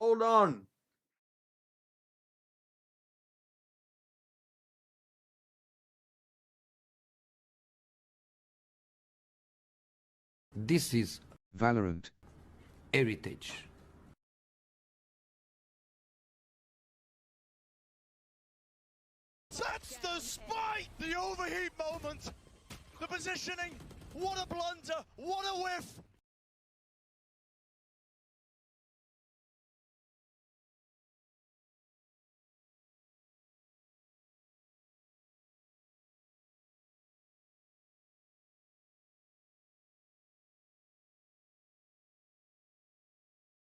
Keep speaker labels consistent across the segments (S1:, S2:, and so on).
S1: Hold on.
S2: This is
S3: Valorant.
S2: Heritage.
S4: That's the spite! The overheat moment! The positioning! What a blunder! What a whiff!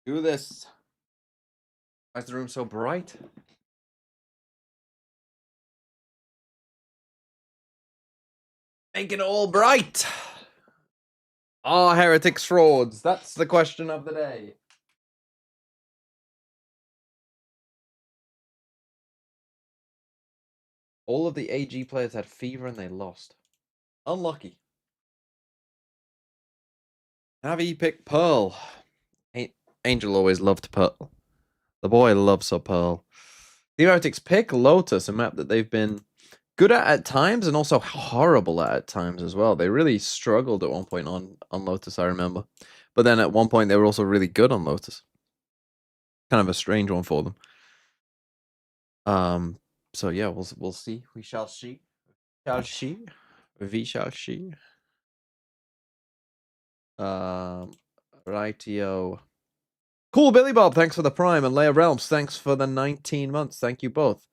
S1: Do this. Why is the room so bright? Make it all bright. Are heretics frauds? That's the question of the day. All of the AG players had fever and they lost. Unlucky. NAVI picked Pearl. Angel always loved Pearl. The boy loves a Pearl. The Heretics pick Lotus, a map that they've been good at times and also horrible at times as well. They really struggled at one point on Lotus, I remember. But then at one point they were also really good on Lotus. Kind of a strange one for them. So yeah, we'll see. We shall see. Shall see. We shall see. Rightio. Cool Billy Bob, thanks for the Prime, and Leia Realms, thanks for the 19 months. Thank you both.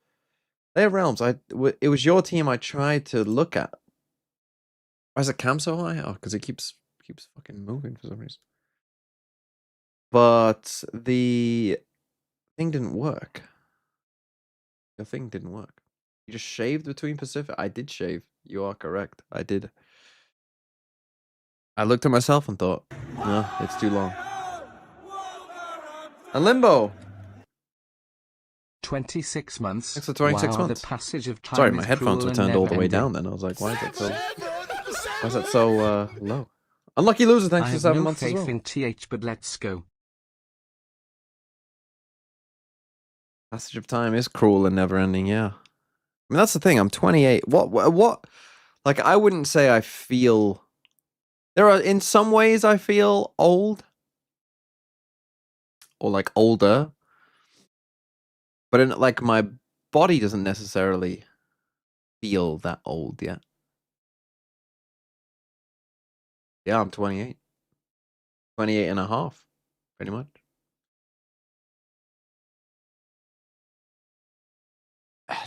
S1: Leia Realms, it was your team I tried to look at. Why is the cam so high? Oh, because it keeps fucking moving for some reason. But the thing didn't work. The thing didn't work. You just shaved between Pacific? I did shave. You are correct. I did. I looked at myself and thought, no, it's too long. And Limbo.
S3: 26 months.
S1: Thanks for 26
S3: wow,
S1: months.
S3: The passage of time.
S1: Sorry, my headphones were turned all the way down then. I was like, why is that so low? Unlucky loser, thanks for 7 months as well.
S3: I have no faith in TH, but let's go.
S1: Passage of time is cruel and never ending, yeah. I mean, that's the thing. I'm 28. What? Like, I wouldn't say I feel... There are, in some ways, I feel old. Or, like, older. But, in like, my body doesn't necessarily feel that old yet. Yeah, I'm 28. 28 and a half, pretty much.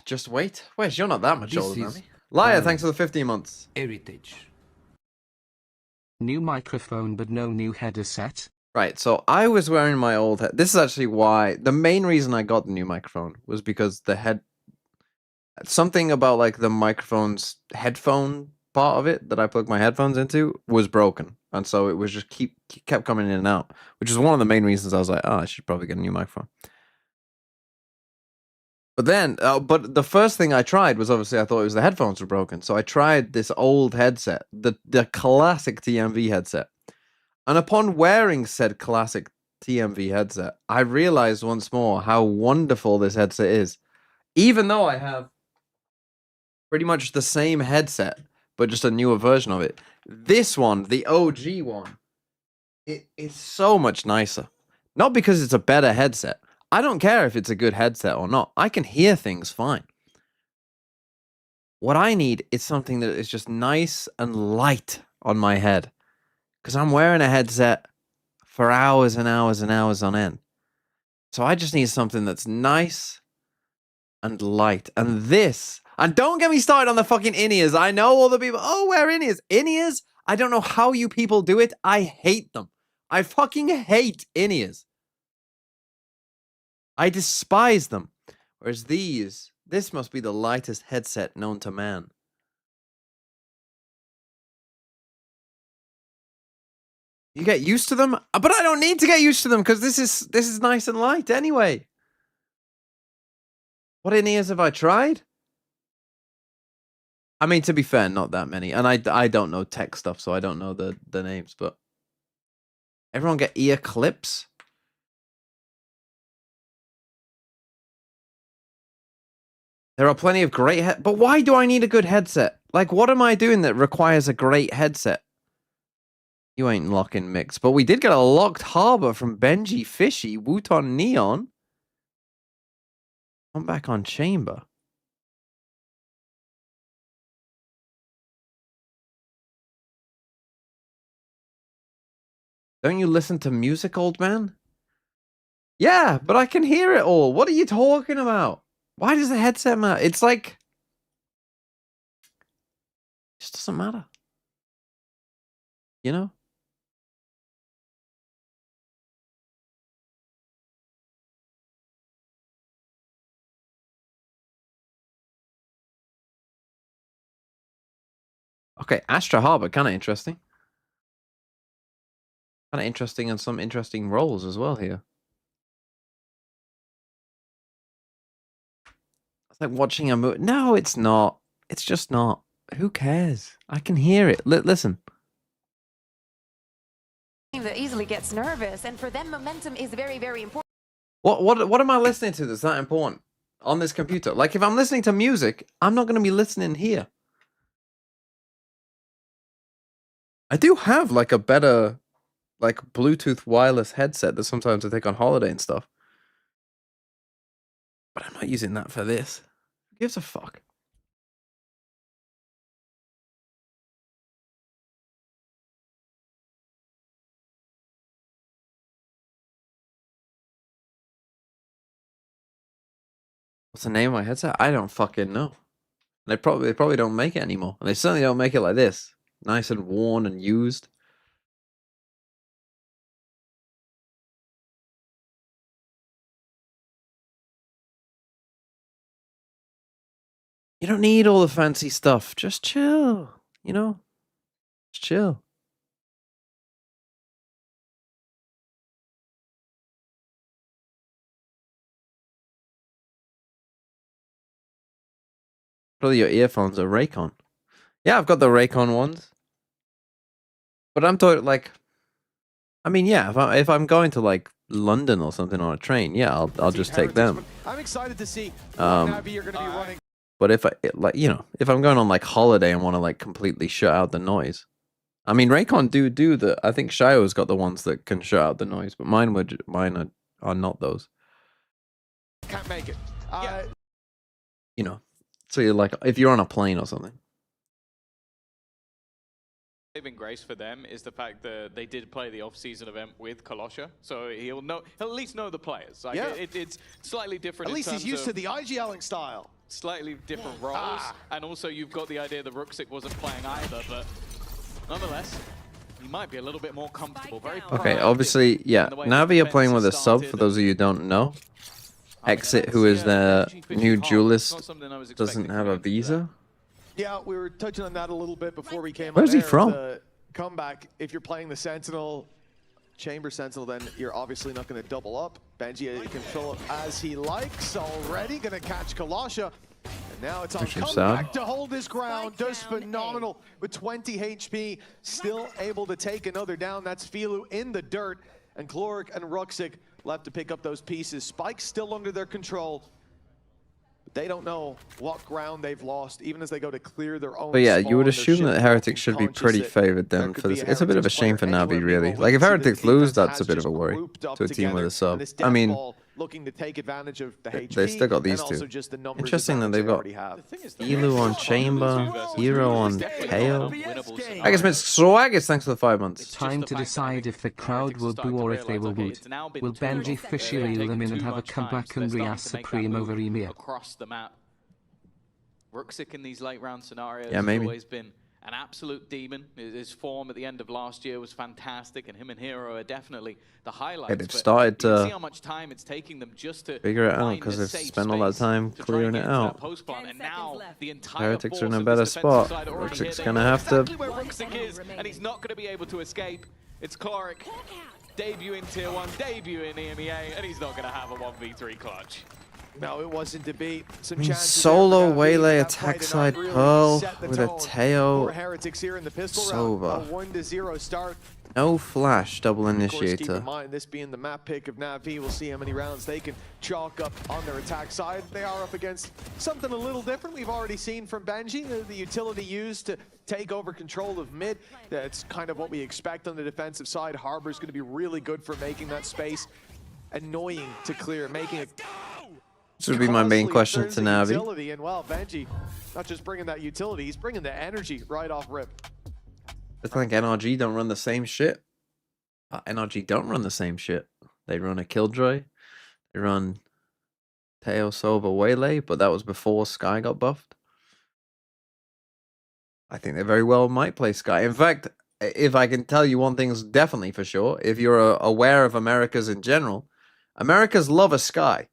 S1: Just wait. Wait, you're not that much older than me. Liar, thanks for the 15 months.
S2: Heritage.
S3: New microphone, but no new header set.
S1: Right, so I was wearing my old head. This is actually why the main reason I got the new microphone was because the head, something about like the microphone's headphone part of it that I plugged my headphones into was broken, and so it was just kept coming in and out, which is one of the main reasons I was like, oh, I should probably get a new microphone. But then, but the first thing I tried was obviously I thought it was the headphones were broken. So I tried this old headset, the classic TMV headset. And upon wearing said classic TMV headset, I realized once more how wonderful this headset is. Even though I have pretty much the same headset, but just a newer version of it. This one, the OG one, it's so much nicer. Not because it's a better headset. I don't care if it's a good headset or not. I can hear things fine. What I need is something that is just nice and light on my head. Because I'm wearing a headset for hours and hours and hours on end. So I just need something that's nice and light. And this, and don't get me started on the fucking in-ears. I know all the people, oh, wear in-ears. In-ears? I don't know how you people do it. I hate them. I fucking hate in-ears. I despise them. Whereas this must be the lightest headset known to man. You get used to them, but I don't need to get used to them because this is nice and light anyway. What in-ears have I tried? I mean, to be fair, not that many, and I don't know tech stuff, so I don't know the names. But everyone get ear clips. There are plenty of great but why do I need a good headset? Like, what am I doing that requires a great headset? You ain't locking mix. But we did get a locked harbor from Benji Fishy, Wuton Neon. I'm back on chamber. Don't you listen to music, old man? Yeah, but I can hear it all. What are you talking about? Why does the headset matter? It's like... It just doesn't matter. You know? Okay, Astra Harbor, kind of interesting. Kind of interesting and some interesting roles as well here. It's like watching a movie. No, it's not. It's just not. Who cares? I can hear it. Listen.
S2: That easily gets nervous, and for them, momentum is very, very important.
S1: What am I listening to that's that important on this computer? Like, if I'm listening to music, I'm not going to be listening here. I do have like a better, like, Bluetooth wireless headset that sometimes I take on holiday and stuff. But I'm not using that for this. Who gives a fuck? What's the name of my headset? I don't fucking know. They probably don't make it anymore. And they certainly don't make it like this. Nice and worn and used. You don't need all the fancy stuff. Just chill. You know? Just chill. Probably your earphones are Raycon. Yeah, I've got the Raycon ones. But I'm talking like, I mean, yeah, if I'm going to like London or something on a train, yeah, I'll just take them.
S4: I'm excited to see what NAVI you're going to be running.
S1: But if if I'm going on like holiday and want to like completely shut out the noise, I mean, Raycon do the. I think Shio's got the ones that can shut out the noise, but mine are not those.
S4: Can't make it.
S1: You know, so you're like if you're on a plane or something.
S5: Saving grace for them is the fact that they did play the off-season event with Kolosha, so he'll at least know the players. Like,
S4: yeah.
S5: It's slightly different.
S4: At least he's used to the IGLing style.
S5: Slightly different roles, and also you've got the idea that Ruxic wasn't playing either, but nonetheless, he might be a little bit more comfortable. Very
S1: okay, obviously, yeah. Navi are playing with a sub. For those of you who don't know, Exit, who is their new duelist, doesn't have a visa.
S4: Yeah, we were touching on that a little bit before we came.
S1: Where's he from?
S4: The comeback. If you're playing the Sentinel, Chamber Sentinel, then you're obviously not going to double up. Benji can fill it as he likes. Already going to catch Kolosha. And now it's on comeback to hold his ground. Does phenomenal with 20 HP. Still able to take another down. That's Filu in the dirt. And Cloric and Ruxic left to pick up those pieces. Spike's still under their control. They don't know what ground they've lost, even as they go to clear their own.
S1: But yeah, you would assume that Heretics should be pretty favored then for this. It's a bit of a shame for Navi, really. Like, if Heretics lose, that's a bit of a worry to a team with a sub. I mean,
S4: looking to take advantage of the HP,
S1: they still got these two. Interesting that they've got Elu on Chamber, Hero on KO. I guess Mr. Swaggis, thanks for the 5 months.
S3: Time to decide if the crowd will boo or if they will boot. Will Benji Fishy reel them in and have a comeback and Rias supreme over Emir?
S5: Across the map. Ruxic in these late round scenarios
S1: has
S5: always been an absolute demon. His form at the end of last year was fantastic, and him and Hero are definitely the highlights.
S1: They've started to
S5: see how much time it's taking them just to
S1: figure it out because they've spent all that time clearing it out.
S5: And now the entire
S1: Heretics are in a better spot. Ruxic's gonna have to.
S5: Exactly where Ruxic is, and he's not going to be able to escape. It's Cloric debuting Tier 1, debuting EMEA, and he's not going to have a 1v3 clutch.
S4: No, it wasn't to beat.
S1: Solo Waylay attack side Pearl with a Teo.
S4: Heretics here in the pistol
S1: Sova.
S4: round. A 1-0 start.
S1: No flash, double
S4: Of course, keep
S1: initiator.
S4: in mind, this being the map pick of NAVI, we'll see how many rounds they can chalk up on their attack side. They are up against something a little different. We've already seen from Benji, the utility used to take over control of mid. That's kind of what we expect on the defensive side. Harbor's going to be really good for making that space annoying to clear, making it.
S1: This would be my main question to Navi.
S4: Utility, and well, Benji, not just bringing that utility, he's bringing the energy right off rip.
S1: I think NRG don't run the same shit. NRG don't run the same shit. They run a Killjoy. They run Teo Sova Waylay, but that was before Sky got buffed. I think they very well might play Sky. In fact, if I can tell you one thing's definitely for sure, if you're aware of Americas in general, Americas love a Sky.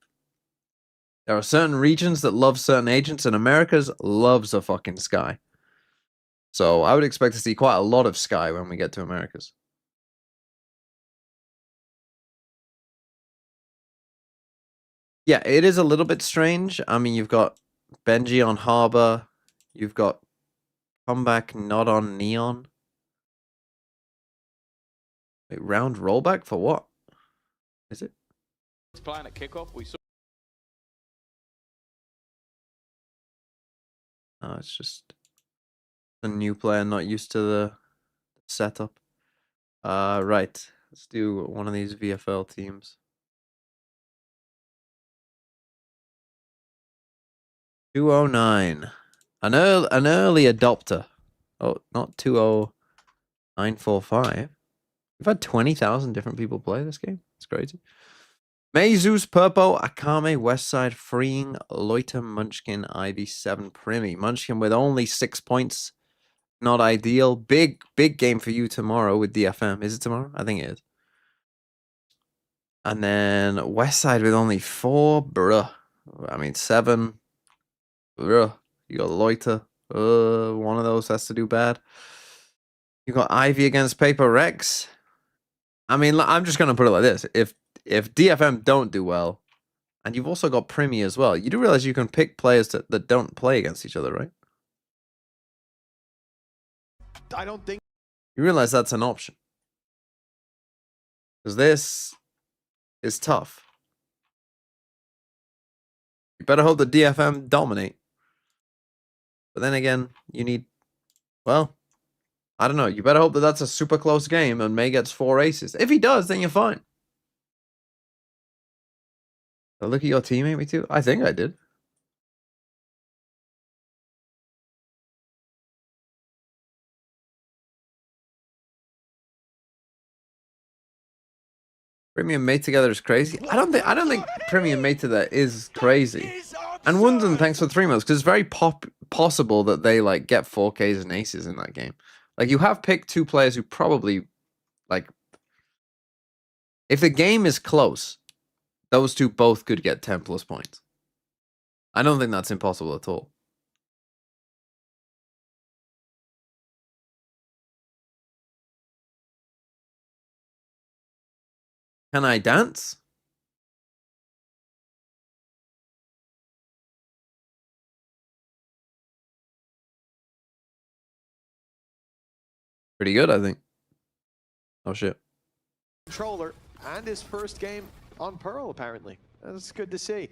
S1: There are certain regions that love certain agents, and Americas loves a fucking Sky. So I would expect to see quite a lot of Sky when we get to Americas. Yeah, it is a little bit strange. I mean, you've got Benji on Harbor. You've got Comeback not on Neon. Wait, round rollback for what? Is it?
S5: It's playing at kickoff. We saw.
S1: Oh, it's just a new player not used to the setup. Right. Let's do one of these VFL teams. 209. An early adopter. Oh, not 20945. We've had 20,000 different people play this game. It's crazy. Meizus, Purpo, Akame, Westside, Freeing, Loiter, Munchkin, Ivy, 7, Primi. Munchkin with only 6 points. Not ideal. Big game for you tomorrow with DFM. Is it tomorrow? I think it is. And then Westside with only 4. Bruh. I mean, 7. Bruh. You got Loiter. One of those has to do bad. You got Ivy against Paper Rex. I mean, I'm just going to put it like this. If DFM don't do well, and you've also got Primi as well, you do realize you can pick players that don't play against each other, right?
S4: I don't think
S1: You realize that's an option. Because this is tough. You better hope the DFM dominate. But then again, you need, well, I don't know. You better hope that that's a super close game and May gets 4 aces. If he does, then you're fine. Look at your teammate, me too. I think I did. Premium mate together is crazy. I don't think premium mate together is crazy. And Wunden, thanks for the 3 months, because it's very possible that they like get 4Ks and aces in that game. Like, you have picked 2 players who probably, like, if the game is close, those 2 both could get 10 plus points. I don't think that's impossible at all. Can I dance? Pretty good, I think. Oh, shit.
S4: controller and his first game on Pearl, apparently. That's good to see.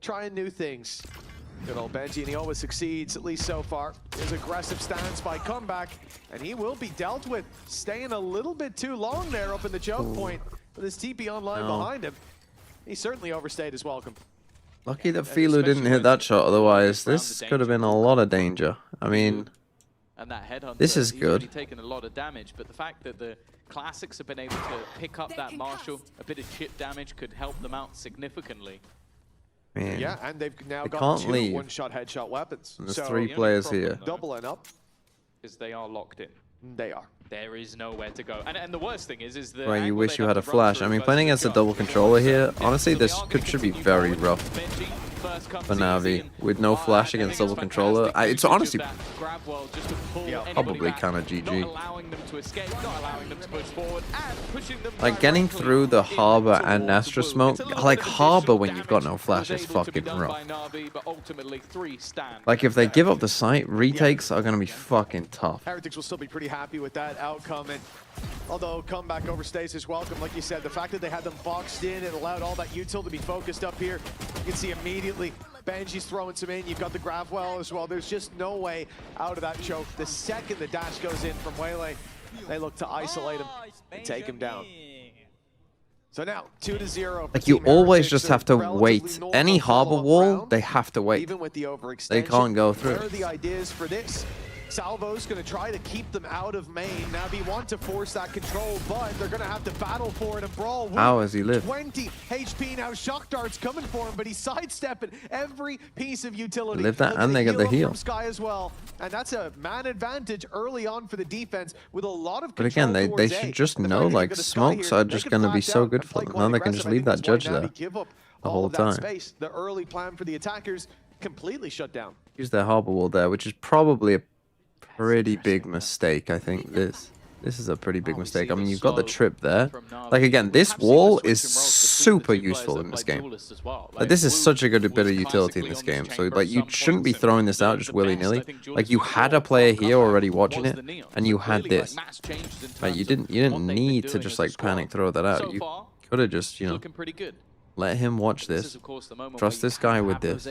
S4: Trying new things. Good old Benji, and he always succeeds, at least so far. His aggressive stance by Comeback, and he will be dealt with. Staying a little bit too long there up in the choke point with his TP online behind him. He certainly overstayed his welcome.
S1: Lucky that Filu didn't hit that shot, otherwise this could have been a lot of danger. I mean,
S5: and that headhunter,
S1: this is
S5: he's
S1: good.
S5: already taken a lot of damage, but the fact that the Classics have been able to pick up that Marshall, a bit of chip damage could help them out significantly.
S1: Man,
S4: Yeah, and they've now
S1: they
S4: got
S1: can't
S4: 2
S1: leave.
S4: one-shot headshot weapons.
S1: There's
S4: So
S1: 3 players here.
S4: doubling up,
S5: Because they are locked in.
S4: they are.
S5: There is nowhere to go. And the worst thing is the
S1: Right, you
S5: angle
S1: wish
S5: they'd
S1: you
S5: have
S1: had a
S5: to run
S1: flash.
S5: through
S1: I mean,
S5: versus
S1: playing
S5: the
S1: against a
S5: jump.
S1: double controller here, honestly,
S5: So they
S1: this
S5: are
S1: could
S5: gonna
S1: should be
S5: continue
S1: very
S5: forward.
S1: rough
S5: Benji first comes
S1: for
S5: easy
S1: Navi
S5: and
S1: with no flash
S5: I think
S1: against
S5: it's
S1: double controller.
S5: fantastic
S1: It's
S5: usage
S1: honestly
S5: of that grab well just to pull anybody
S1: probably
S5: back,
S1: kind of GG.
S5: not allowing them to escape, not allowing them to push forward, and pushing them
S1: Like, getting
S5: directly
S1: through the
S5: into
S1: Harbor and
S5: towards
S1: Astra
S5: Wu.
S1: smoke,
S5: It's a little
S1: like
S5: bit of
S1: Harbor
S5: additional
S1: when you've got no
S5: damage
S1: flash
S5: was
S1: is
S5: able to be
S1: fucking
S5: done
S1: rough.
S5: by NAVI, but ultimately 3 stand.
S1: Like, if they give up the site, retakes are going to be fucking tough.
S4: Heretics will still be pretty happy with that outcome, and Although comeback overstays his welcome, like you said, the fact that they had them boxed in, it allowed all that util to be focused up here. You can see immediately Benji's throwing some in. You've got the grab well as well. There's just no way out of that choke. The second the dash goes in from Waylay, they look to isolate him and take him down. So now 2-0.
S1: Like, you always just have to wait. Any harbor wall, they have to wait.
S4: Even with the overextension,
S1: They can't go through.
S4: What are the ideas for this? Salvo's going to try to keep them out of main. NAVI want to force that control, but they're going to have to battle for it and brawl.
S1: How has he lived?
S4: 20 HP now. Shock Dart's coming for him, but he's sidestepping every piece of utility.
S1: Live that,
S4: Look
S1: and
S4: at
S1: they get the
S4: up
S1: heal.
S4: from Sky as well, and that's a man advantage early on for the defense with a lot of
S1: But
S4: control.
S1: again, they should just know, like, smokes are just going to be so good for them. Now they can just leave that judge there the whole time.
S4: The early plan for the attackers completely shut down.
S1: Use their harbor wall there, which is probably a pretty big mistake. I think this is a pretty big mistake. I mean, you've got the trip there. Like, again, this wall is super useful in this game. Like, this is such a good bit of utility in this game. So, like, you shouldn't be throwing this out just willy-nilly. Like, you had a player here already watching it, and you had this. Like, you didn't need to just, like, panic throw that out. You could have just, you know, let him watch this, trust this guy with this,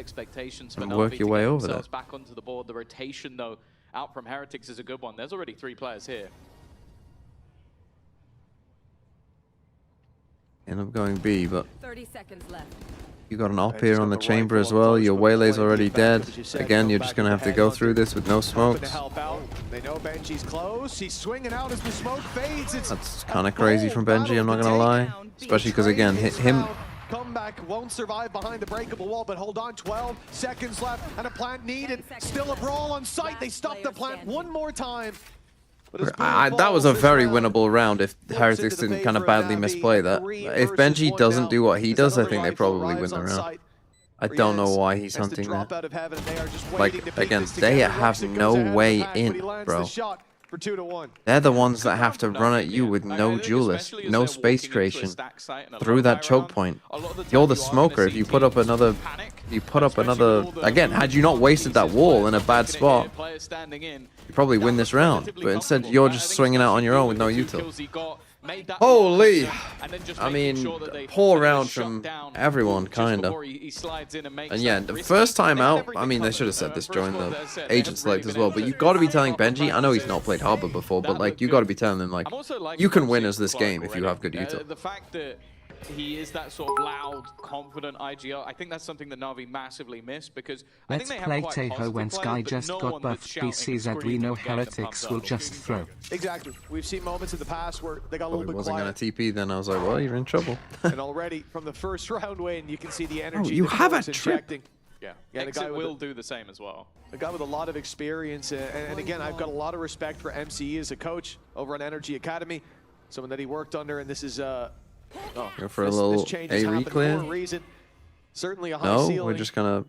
S1: and work your way over there.
S5: Back onto the board. The rotation, though, out from Heretics is a good one. There's already 3 players here.
S1: End up going B, but
S2: 30 seconds left.
S1: you got an op here on the chamber as well. Your Waylay's already dead. Again, you're just gonna have to go through this with no smokes.
S4: They know Benji's close. He's swinging out as the smoke fades.
S1: That's kind of crazy from Benji, I'm not gonna lie. Especially because, again, him.
S4: Comeback won't survive behind the breakable wall, but hold on, 12 seconds left, and a plant needed. Still a brawl on site. They stop the plant one more time.
S1: That was a very winnable round if Heretics didn't kind of badly misplay that. If Benji doesn't do what he does, I think they probably win the round. I don't know why he's hunting there. Like, again, they have no way in, bro. They're the ones that have to run at you with no duelist, no space creation, through that choke point. You're the smoker. If you put up another, again, had you not wasted that wall in a bad spot, you probably win this round. But instead, you're just swinging out on your own with no util. Holy! I mean, poor round from everyone, kinda. And yeah, the first time out, I mean, they should have said this during the agent select as well, but you got to be telling Benji, I know he's not played Harbor before, but, like, you got to be telling him, like, you can win as this game if you have good util.
S5: The fact that he is that sort of loud, confident IGL, I think that's something that NAVI massively missed, because I think
S3: Let's
S5: they have
S3: play
S5: quite
S3: Tejo when
S5: positive
S3: Sky
S5: players, but
S3: just
S5: no
S3: got
S5: one that's
S3: buffed
S5: shouting
S3: BCZ.
S5: and
S3: We know
S5: screaming, getting them
S3: Heretics
S5: pumped
S3: will
S5: up.
S3: just throw.
S4: Exactly. We've seen moments in the past where they got a little
S1: Probably
S4: bit
S1: wasn't
S4: quiet.
S1: going to TP, then I was like, well, you're in trouble.
S4: And already from the first round win, you can see the energy.
S1: you
S4: that
S1: have a
S4: Cole's
S1: trip.
S4: injecting.
S5: Yeah,
S4: the guy
S5: Exit
S4: with
S5: will do the same as well.
S4: A guy with a lot of experience, and again, I've got a lot of respect for MCE as a coach over at Energy Academy, someone that he worked under, and this is
S1: Go for a little A clear.
S4: for a reason. Certainly a high
S1: No,
S4: ceiling
S1: we're just gonna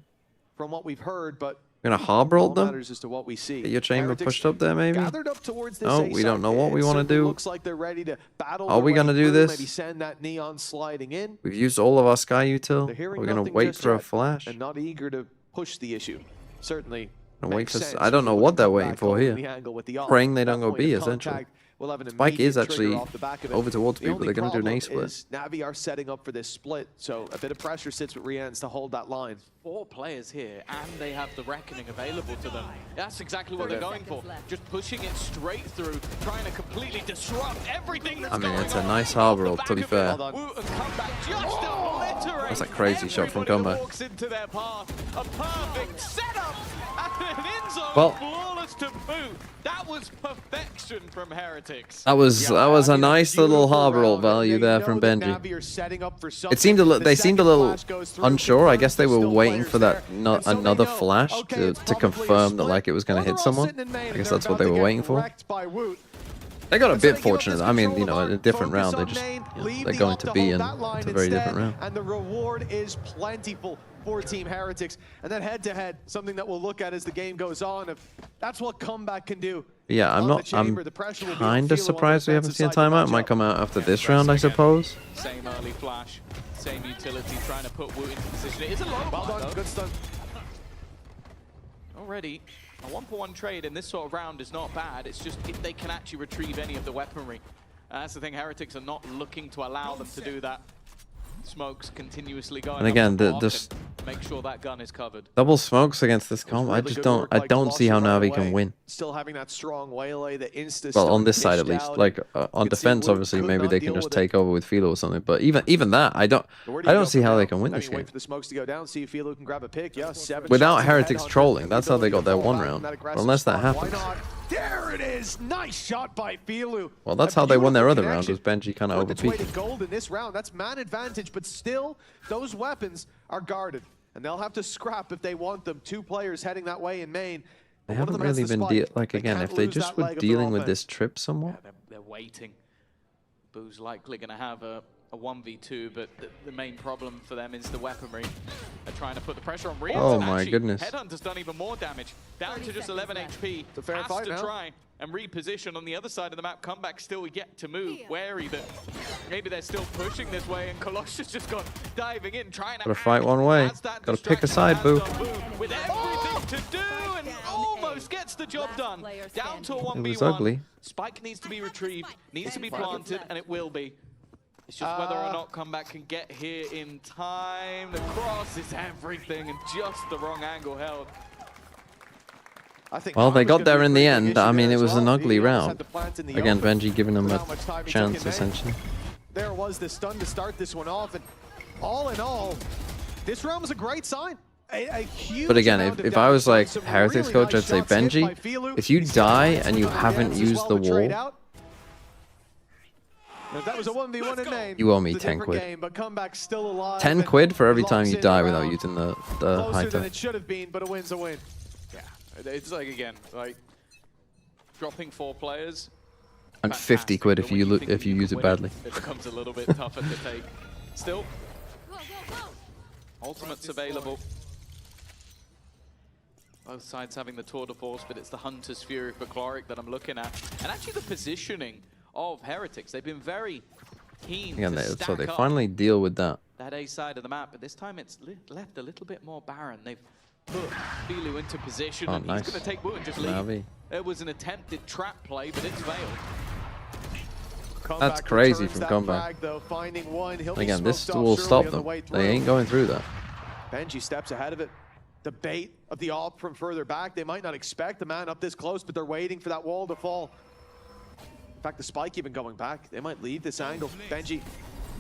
S4: from what we've heard, but
S1: harbor ult
S4: all
S1: them.
S4: matters as to what we see.
S1: Get your chamber
S4: Heretics
S1: pushed up there, maybe.
S4: gathered up towards this
S1: No,
S4: A
S1: we don't
S4: site.
S1: know what we
S4: It
S1: want to
S4: certainly
S1: do.
S4: Looks like they're ready to battle.
S1: Are we
S4: their way
S1: gonna do
S4: through,
S1: this?
S4: Maybe send that neon sliding in.
S1: We've used all of our Sky util.
S4: They're hearing
S1: We're gonna
S4: nothing
S1: wait
S4: just
S1: for a
S4: yet,
S1: flash.
S4: and not eager to push the issue. Certainly.
S1: And wait
S4: makes
S1: for.
S4: sense
S1: I don't know
S4: when you
S1: what
S4: look
S1: they're
S4: at
S1: waiting
S4: back
S1: for
S4: over
S1: here.
S4: the angle with the ult.
S1: Praying they
S4: That
S1: don't go
S4: point
S1: B,
S4: of
S1: essentially.
S4: contact will have an
S1: Spike is
S4: immediate
S1: actually
S4: trigger off the back of it.
S1: over towards
S4: The
S1: B, but
S4: only
S1: they're gonna do an A
S4: problem
S1: split.
S4: is NAVI are setting up for this split, so a bit of pressure sits with Rians to hold that line.
S5: 4 players here, and they have the Reckoning available to them. That's exactly what they're going for. Just pushing it straight through, trying to completely disrupt everything that's
S1: I mean,
S5: going
S1: it's a
S5: on.
S1: nice harbor ult,
S5: Off
S1: to
S5: the
S1: be
S5: back
S1: fair.
S5: of it, Woot and comeback just obliterates
S1: That's a crazy shot from
S5: everybody that
S1: comeback.
S5: walks into their path. A perfect setup and an end zone
S1: Well-
S5: flawless to boot. That was perfection from Heretics.
S1: That was a nice little harbor ult value there from Benji. It seemed they seemed a little unsure. I guess they were waiting for that another flash to confirm that, like, it was going to hit someone. I guess that's what they were waiting for. They got a bit fortunate. I mean, you know, in a different round, they're going to be in it's a very different round.
S4: And the reward is plentiful for Team Heretics. And then head-to-head, something that we'll look at as the game goes on. If that's what comeback can do.
S1: Yeah, I'm kind of surprised we haven't seen a timeout. It might come out after this round, I suppose.
S5: Same early flash, same utility, trying to put Woot into position. It is a low
S4: Well done, good stun.
S5: Already, a 1-for-1 trade in this sort of round is not bad. It's just if they can actually retrieve any of the weaponry. That's the thing, Heretics are not looking to allow them to do that. Smokes continuously going.
S1: And again,
S5: up
S1: the
S5: make sure that gun is covered.
S1: double smokes against this comp. I just don't. I don't see how Navi can win.
S4: Still having that strong waylay, the insta.
S1: Well, on this side at least. Like on defense, obviously, maybe they can just take over with Philo or something. But even that, I don't see how they can win this game.
S4: Wait for the smokes to go down. See if Philo can grab a pick. Yeah, 7
S1: Without
S4: shots
S1: Heretics
S4: ahead.
S1: trolling, that's how they got their 1 round. But unless that happens,
S4: there it is. Nice shot by Philo.
S1: well, that's how they won their other round. Was Benji kind of overpeaking.
S4: Gold in this round. That's man advantage, but still, those weapons are guarded, and they'll have to scrap if they want them. 2 players heading that way in main.
S1: They haven't really been like again. If they just were dealing with this trip somewhat.
S5: Yeah, they're waiting. Boo's likely going to have a 1v2, but the main problem for them is the weaponry. They're trying to put the pressure on Reams.
S1: Oh my goodness.
S5: Headhunter's done even more damage. Down to just 11 HP.
S4: It's a fair
S5: has
S4: fight
S5: to
S4: now.
S5: try and reposition on the other side of the map. Comeback still yet to move. Wary that maybe they're still pushing this way, and Colossus just gone diving in, trying to
S1: Gotta fight one way. Gotta pick a side, Boo.
S5: With everything to do, and almost gets the job done. Down to a 1v1.
S1: It was ugly.
S5: Spike needs to be retrieved, needs to be planted, and it will be. It's just whether or not Comeback can get here in time. The cross is everything, and just the wrong angle held.
S1: Well, they got there in the end. I mean, it was an ugly round. Again, Benji giving them a chance, essentially.
S4: There was the stun to start this one off, and all in all, this round was a great sign. A huge
S1: But again,
S4: amount of
S1: if I was
S4: damage.
S1: like
S4: Some
S1: Heretics
S4: really
S1: coach,
S4: nice
S1: I'd say
S4: shots hit by
S1: Benji,
S4: Philo.
S1: if you
S4: He's
S1: die
S4: got
S1: and you
S4: some
S1: haven't
S4: hands as
S1: used
S4: well
S1: the
S4: to trade
S1: wall,
S4: out. If that was a 1v1 in main,
S1: you owe me
S4: it's a
S1: 10
S4: different
S1: quid.
S4: game, but Comeback's still alive.
S1: 10
S4: and
S1: quid for every time
S4: locks
S1: you
S4: in
S1: die
S4: the
S1: without
S4: round.
S1: using the
S4: Closer
S1: high
S4: than
S1: tech.
S4: it should have been, but a win's a win.
S5: Yeah, it's like, again, like dropping 4 players.
S1: And 50 quid if you
S5: think you
S1: use
S5: can
S1: it
S5: win
S1: badly.
S5: It becomes a little bit tougher to take. Still, ultimates available. Both sides having the tour de force, but it's the Hunter's Fury for Chloric that I'm looking at. And actually the positioning of Heretics, they've been very keen
S1: Again,
S5: to
S1: so
S5: stack
S1: they
S5: up
S1: finally deal with that.
S5: that A side of the map, but this time it's left a little bit more barren. They've put Bilu into position, and
S1: nice.
S5: he's going to take Wu and just leave.
S1: Navi.
S5: It was an attempted trap play, but it's failed.
S1: That's crazy from Comeback. Again, this will stop them. They ain't going through that.
S4: Benji steps ahead of it. The bait of the AWP from further back. They might not expect the man up this close, but they're waiting for that wall to fall. In fact, the spike even going back. They might leave this angle. Benji,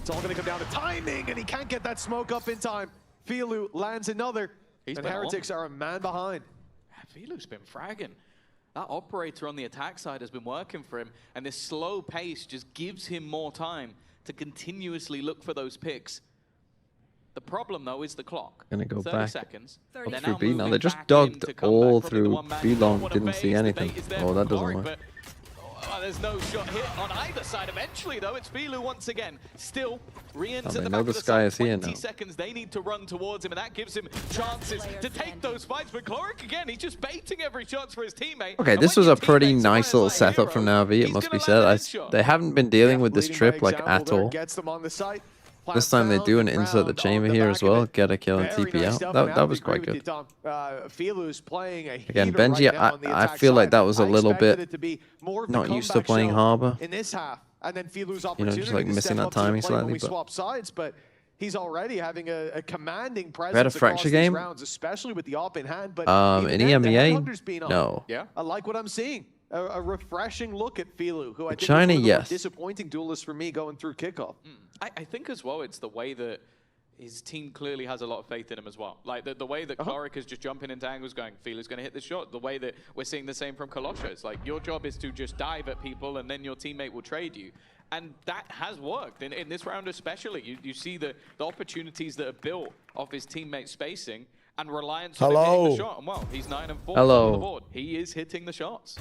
S4: it's all going to come down to timing, and he can't get that smoke up in time. Filu lands another, and Heretics are a man behind.
S5: Filu's been fragging. That operator on the attack side has been working for him, and this slow pace just gives him more time to continuously look for those picks. The problem, though, is the clock.
S1: Gonna go
S5: 30
S1: back
S5: seconds.
S1: up
S5: They're
S1: through B. Now
S5: moving
S1: they just
S5: back
S1: dogged
S5: into
S1: all
S5: Comeback, probably the
S1: through
S5: one man
S1: B
S5: who
S1: long.
S5: wanna
S1: Didn't
S5: phase.
S1: see
S5: The
S1: anything.
S5: bait is there
S1: Oh,
S5: from
S1: that doesn't
S5: Chloric,
S1: work.
S5: but, there's no shot hit on either side. Eventually, though, it's Filu once again. Still, re-enter
S1: they
S5: the
S1: know
S5: back
S1: the
S5: of the
S1: sky
S5: side.
S1: is here
S5: 20
S1: now.
S5: seconds they need to run towards him, and that gives him chances to take those fights. But Chloric, again, he's just baiting every chance for his teammate.
S1: Okay,
S5: And
S1: this
S5: when
S1: was
S5: your
S1: a pretty
S5: teammate's
S1: nice little
S5: fires like
S1: setup from
S5: heroes,
S1: Navi, it
S5: he's
S1: must be
S5: gonna
S1: said.
S5: land a headshot.
S1: They haven't been dealing with this
S4: Leading
S1: trip
S4: by
S1: like
S4: example
S1: at
S4: there,
S1: all.
S4: gets them on the site.
S1: This time they do an insert the chamber here as well, get a kill and
S4: Very
S1: TP
S4: nice
S1: out.
S4: stuff, and I
S1: That
S4: have
S1: was
S4: to
S1: quite
S4: agree with
S1: good.
S4: you, Tom. Filu's playing a
S1: Again,
S4: heater
S1: Benji,
S4: right now on the
S1: I
S4: attack
S1: feel like
S4: side.
S1: that was a
S4: I
S1: little
S4: expected
S1: bit
S4: it to be more of the
S1: not used to
S4: comeback
S1: playing
S4: show
S1: Harbor.
S4: in this half, and then Filu's
S1: just
S4: opportunity
S1: like
S4: to
S1: missing
S4: step
S1: that
S4: up to the
S1: timing
S4: plate when
S1: slightly,
S4: we
S1: but-
S4: swap sides, but he's already having a commanding presence
S1: had a
S4: across
S1: fracture
S4: these
S1: game?
S4: rounds, especially with the AWP in hand. But
S1: In
S4: even then, the
S1: EMEA?
S4: headhunter's been on.
S1: No.
S5: Yeah.
S4: I like what I'm seeing. A refreshing look at Filu, who I think
S1: China,
S4: was one of the
S1: yes.
S4: more disappointing duelists for me going through kickoff.
S5: I think as well, it's the way that his team clearly has a lot of faith in him as well. Like the way that Chloric is just jumping into angles going, Filu's going to hit the shot. The way that we're seeing the same from Colossus. It's like your job is to just dive at people and then your teammate will trade you. And that has worked in this round especially. You see the opportunities that are built off his teammate spacing and reliance on him hitting the shot. And well, he's 9 and 4 on the board. He is hitting the shots.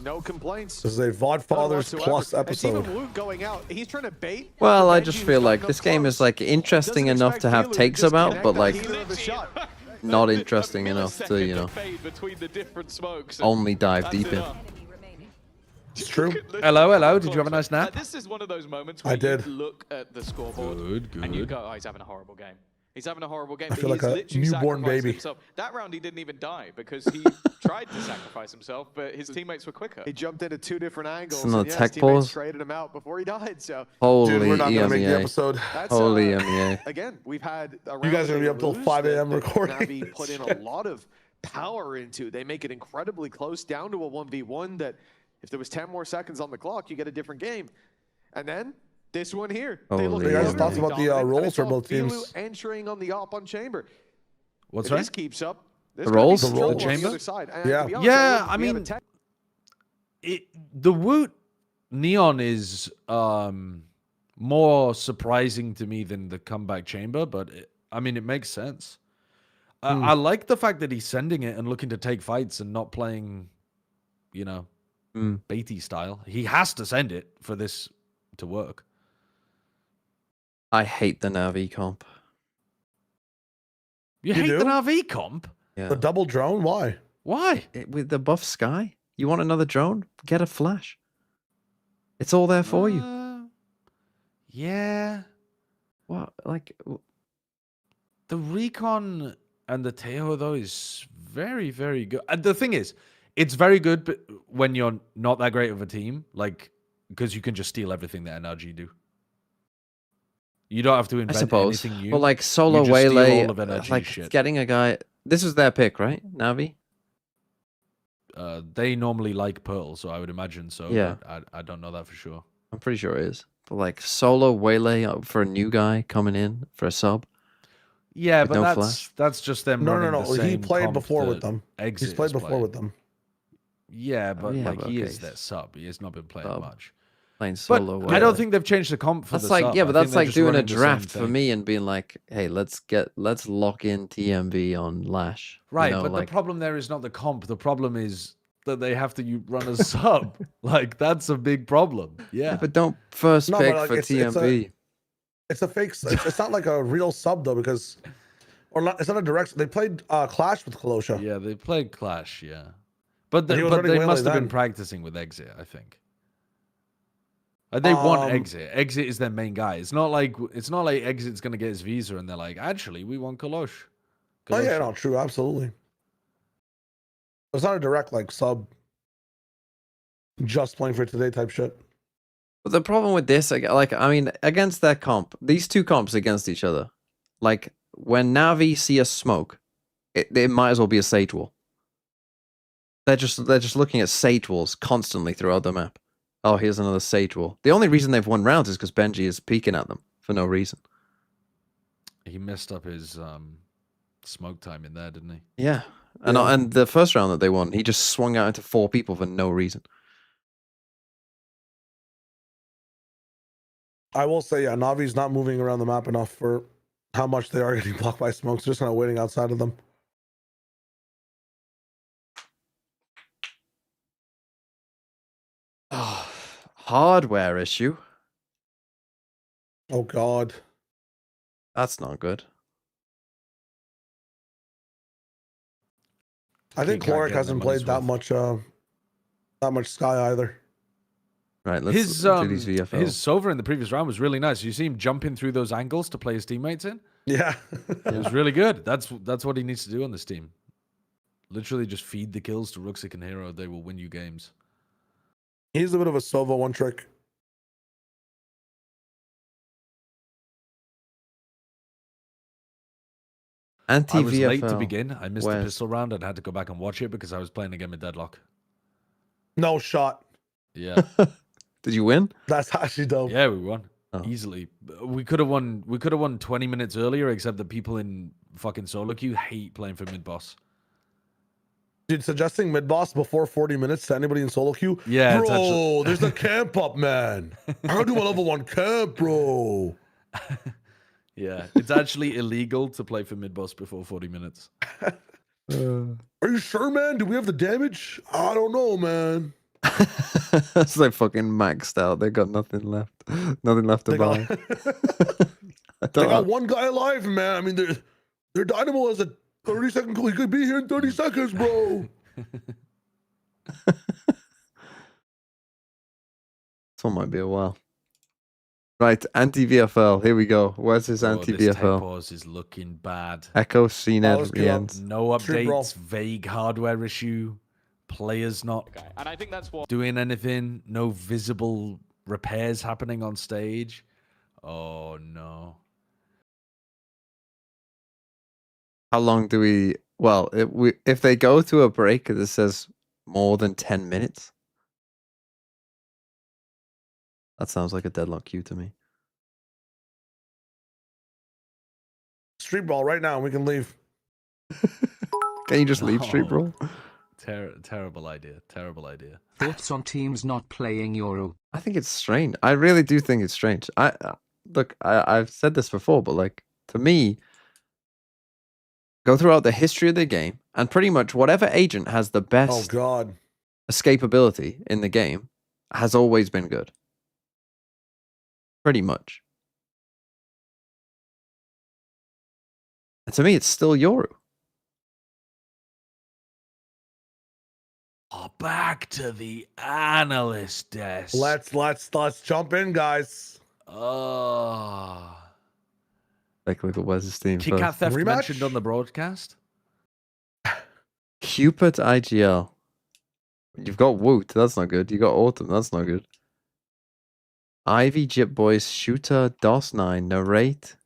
S4: No complaints.
S6: This is a Vodfathers Plus episode.
S4: Even Luke going out. He's trying to bait.
S1: Well, I
S4: Benji,
S1: just
S4: who's
S1: feel like
S4: coming
S1: this
S4: up
S1: game
S4: close.
S1: is like interesting
S4: Doesn't
S1: enough
S4: expect
S1: to have
S4: Filu to
S1: takes
S4: just
S1: about,
S4: connect
S1: but
S4: that
S1: like
S4: heater of the shot.
S1: not interesting enough to, you know,
S5: Between the different smokes.
S1: only dive deep in.
S5: enough.
S6: It's true.
S7: Hello, hello. Did you have a nice nap?
S5: This is one of those moments where
S6: I did.
S5: you look at the scoreboard and you go, oh, he's having a horrible game. He's having a horrible game.
S6: I
S5: But
S6: feel
S5: he's
S6: like a
S5: literally
S6: newborn
S5: sacrificed
S6: baby.
S5: himself. That round he didn't even die because he tried to sacrifice himself, but his teammates were quicker.
S4: He jumped into 2 different angles.
S1: Another
S4: And yeah,
S1: tech
S4: his teammates
S1: pause.
S4: traded him out before he died. So
S1: Holy
S6: Dude, we're not gonna make the
S1: EMEA.
S6: episode.
S4: that's
S1: Holy EMEA.
S4: again, we've had a
S6: You guys are gonna be up till 5 a.m.
S4: that
S6: recording
S4: Navi
S6: this
S4: put in a
S6: shit.
S4: lot of power into. They make it incredibly close, down to a 1v1 that if there was 10 more seconds on the clock, you get a different game. And then this one here. They look
S1: Holy
S6: guys'
S1: Yeah.
S6: thoughts about the
S4: dominant, and
S6: roles
S4: I
S6: for both
S4: saw Filu
S6: teams?
S4: entering on the op on Chamber.
S7: What's
S4: If
S7: right?
S4: this keeps up, there's
S1: The
S4: gonna be
S1: roles?
S4: some
S6: The
S4: trouble
S6: roles.
S4: on
S7: Chamber?
S4: the other side. And
S6: Yeah.
S4: to be honest,
S7: Yeah, I
S4: we have a
S7: mean,
S4: tech
S7: the Woot Neon is more surprising to me than the comeback Chamber, but I mean, it makes sense. I like the fact that he's sending it and looking to take fights and not playing, you know, Beatty style. He has to send it for this to work.
S1: I hate the Navi comp.
S7: You
S6: You
S7: hate
S6: do?
S7: the NAVI comp?
S1: Yeah.
S6: The double drone? Why?
S7: Why?
S1: With the buff sky? You want another drone? Get a flash. It's all there for you.
S7: Yeah.
S1: What? Like,
S7: The Recon and the Teo, though, is very, very good. And the thing is, it's very good but when you're not that great of a team, like, because you can just steal everything that NRG do. You don't have to
S1: I
S7: invent
S1: suppose.
S7: anything new.
S1: Well, like solo
S7: You just steal
S1: waylay,
S7: all of NRG's
S1: like
S7: shit.
S1: getting a guy. This was their pick, right? Navi.
S7: They normally like Pearl, so I would imagine so.
S1: Yeah.
S7: But I don't know that for sure.
S1: I'm pretty sure it is. But like solo waylay for a new guy coming in for a sub.
S7: Yeah,
S1: With
S7: but
S1: no
S7: that's
S1: flash?
S7: that's just them.
S6: No,
S7: running the
S6: He
S7: same
S6: played
S7: comp
S6: before with
S7: that
S6: them.
S7: Exit
S6: He's played
S7: is
S6: before
S7: playing.
S6: with them.
S7: Yeah, but
S1: yeah,
S7: like
S1: but
S7: he
S1: okay.
S7: is their sub. He has not been playing
S1: Sub.
S7: much.
S1: Playing
S7: But
S1: solo waylay.
S7: I don't think they've changed the comp for
S1: that's
S7: the
S1: like
S7: sub.
S1: yeah,
S7: I
S1: but
S7: think
S1: that's
S7: they're
S1: like
S7: just
S1: doing a
S7: running the same
S1: draft for
S7: thing.
S1: me and being like, hey, let's lock in TMV on Lash. You
S7: Right,
S1: know,
S7: but
S1: like,
S7: the problem there is not the comp. The problem is that they have to run a sub. Like that's a big problem. Yeah.
S1: but don't first
S6: No,
S1: pick
S6: but, like,
S1: for TMV.
S6: It's a fake. It's not like a real sub though, because or not, it's not a direct. They played Clash with Kolosha.
S7: Yeah, they played Clash, yeah. But,
S6: And he was
S7: but
S6: running
S7: they
S6: Waylay
S7: must have been
S6: then.
S7: practicing with Exit, I think. They want
S6: Um,
S7: Exit. Exit is their main guy. It's not like Exit's gonna get his visa and they're like, actually, we want Kalosh.
S6: Oh yeah, no, true, absolutely. It's not a direct like sub. Just playing for today type shit.
S1: But the problem with this, like, I mean, against that comp, these two comps against each other, like when Navi see a smoke, it might as well be a Sage wall. They're just looking at Sage walls constantly throughout the map. Oh, here's another Sage wall. The only reason they've won rounds is because Benji is peeking at them for no reason.
S7: He messed up his smoke time in there, didn't he?
S1: Yeah, and the first round that they won, he just swung out into 4 people for no reason.
S6: I will say, yeah, Navi's not moving around the map enough for how much they are getting blocked by smokes. Just kind of waiting outside of them.
S1: Oh, hardware issue.
S6: Oh God.
S1: That's not good.
S6: I think
S7: Can't
S6: Chloric
S7: get
S6: hasn't
S7: their money's
S6: played that much Sky either.
S1: Right, let's
S7: His
S1: do these VFL.
S7: his Sova in the previous round was really nice. You see him jumping through those angles to play his teammates in.
S6: Yeah.
S7: It was really good. That's what he needs to do on this team. Literally just feed the kills to Ruxic and Hero. They will win you games.
S6: He's a bit of a Sova one trick.
S1: Anti
S7: I was late to
S1: VFL.
S7: begin. I missed the
S1: Where's-
S7: pistol round and had to go back and watch it because I was playing again with Deadlock.
S6: No shot.
S7: Yeah.
S1: Did you win?
S6: That's actually dope.
S7: Yeah, we won.
S1: Oh.
S7: Easily. We could have won 20 minutes earlier, except the people in fucking solo queue hate playing for mid boss.
S6: Dude, suggesting mid boss before 40 minutes to anybody in solo queue.
S7: Yeah, it's
S6: bro,
S7: actually-
S6: there's a camp up, man. How do a level 1 camp, bro?
S7: Yeah, it's actually illegal to play for mid boss before 40 minutes.
S6: Are you sure, man? Do we have the damage? I don't know, man.
S1: That's like fucking maxed out. They got nothing left. Nothing left to
S6: They
S1: buy.
S6: got,
S1: I
S6: they
S1: don't
S6: got
S1: know.
S6: one guy alive, man. I mean, their dynamo has a 30-second cool. He could be here in 30 seconds, bro.
S1: This one might be a while. Right, anti-VFL. Here we go. Where's his
S7: Bro, this tech
S1: anti-VFL?
S7: pause is looking bad.
S1: Echo, CNED,
S6: let's get up.
S1: Riens.
S7: No
S6: Street brawl.
S7: updates, vague hardware issue, players not
S5: Okay. And I think that's what
S7: doing anything, no visible repairs happening on stage. Oh no.
S1: How long do we... Well, if they go to a break that says more than 10 minutes, that sounds like a deadlock queue to me.
S6: Street brawl right now, and we can leave.
S1: Can you just leave Street
S7: No.
S1: Brawl?
S7: Terrible idea. Terrible idea.
S3: Thoughts on teams not playing Euro?
S1: I think it's strange. I really do think it's strange. Look, I've said this before, but like, to me, go throughout the history of the game, and pretty much whatever agent has the
S6: Oh
S1: best
S6: God.
S1: escapability in the game has always been good. Pretty much. And to me, it's still Yoru.
S7: Oh, back to the analyst desk.
S6: Let's jump in, guys.
S7: Oh.
S1: Take a look at Wes's team
S7: Kick out
S1: first.
S7: theft
S6: Rematch?
S7: mentioned on the broadcast.
S1: Cupid IGL. You've got Woot, that's not good. You got Autumn, that's not good. Ivy, Jip Boys, Shooter, DOS9, Narrate.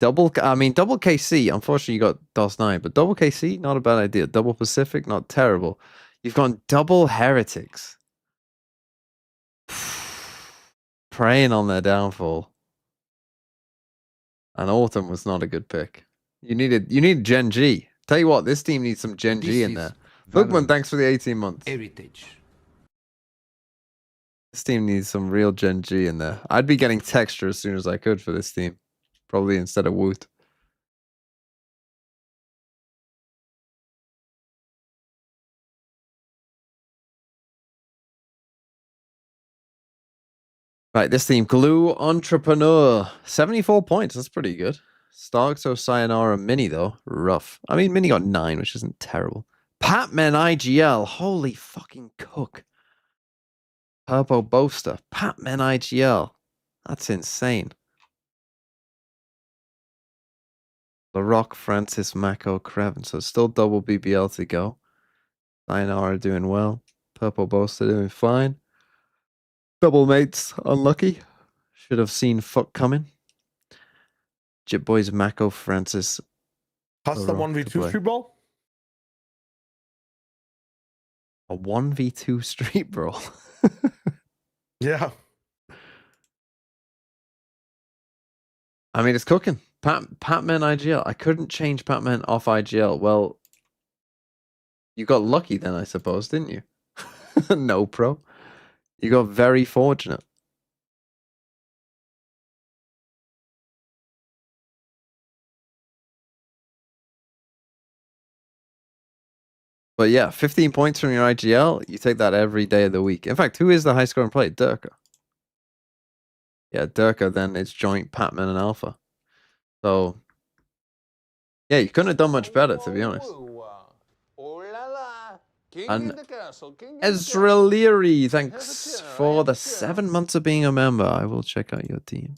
S1: Double KC, unfortunately you got DOS9, but double KC, not a bad idea. Double Pacific, not terrible. You've gone double Heretics. Preying on their downfall. And Autumn was not a good pick. You need Gen G. Tell you what, this team needs some Gen G in there. Bookman, thanks for the 18 months.
S3: Heritage.
S1: This team needs some real Gen G in there. I'd be getting texture as soon as I could for this team. Probably instead of Woot. Right, this team, Glue Entrepreneur. 74 points, that's pretty good. Starkso, Sayonara, Mini though, rough. I mean, Mini got 9, which isn't terrible. Patman IGL, holy fucking cook. Purple Boaster, Patman IGL. That's insane. LaRock, Francis, Mako, Creven. So still double BBL to go. Sayonara doing well. Purple Boaster doing fine. Double mates, unlucky. Should have seen fuck coming. Jip Boys, Mako, Francis.
S6: Custom
S1: LaRock to
S6: 1v2
S1: play.
S6: street brawl.
S1: A 1v2 street brawl.
S6: Yeah.
S1: I mean, it's cooking. Patman IGL. I couldn't change Patman off IGL. Well, you got lucky then, I suppose, didn't you? No, pro. You got very fortunate. But yeah, 15 points from your IGL. You take that every day of the week. In fact, who is the high scoring player? Durka. Yeah, Durka, then it's joint Patman and Alpha. So, yeah, you couldn't have done much better, to be honest. And Ezra Leary, thanks for the 7 months of being a member. I will check out your team.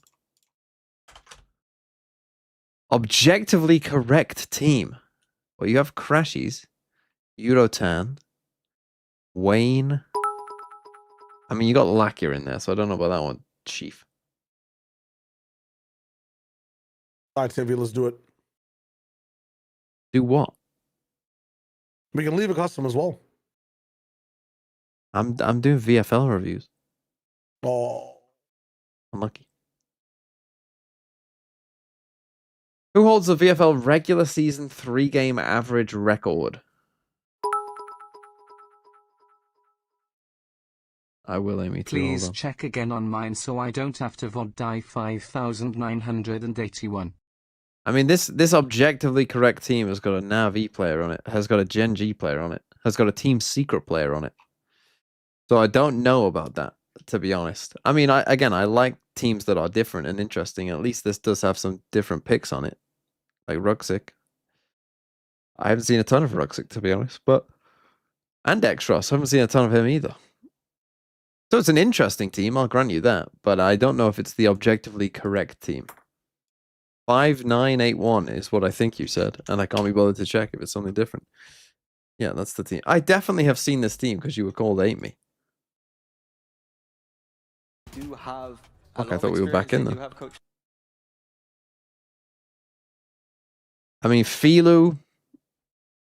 S1: Objectively correct team. Well, you have Crashies, Eurotan, Wayne. I mean, you got Lacquer in there, so I don't know about that one. Chief.
S6: All right, TV, let's do it.
S1: Do what?
S6: We can leave a custom as well.
S1: I'm doing VFL reviews.
S6: Oh.
S1: Unlucky. Who holds the VFL regular season 3-game average record? I will, Amy. Too.
S3: Please check again on mine so I don't have to VOD die 5,981.
S1: I mean, this objectively correct team has got a NAVI player on it, has got a Gen G player on it, has got a Team Secret player on it. So I don't know about that, to be honest. I mean, I like teams that are different and interesting. At least this does have some different picks on it, like Ruxic. I haven't seen a ton of Ruxic, to be honest, and Extros. I haven't seen a ton of him either. So it's an interesting team, I'll grant you that, but I don't know if it's the objectively correct team. 5981 is what I think you said, and I can't be bothered to check if it's something different. Yeah, that's the team. I definitely have seen this team because you were called Ate Me.
S8: Do have
S1: Fuck, I thought we were back in there. I mean, Filu,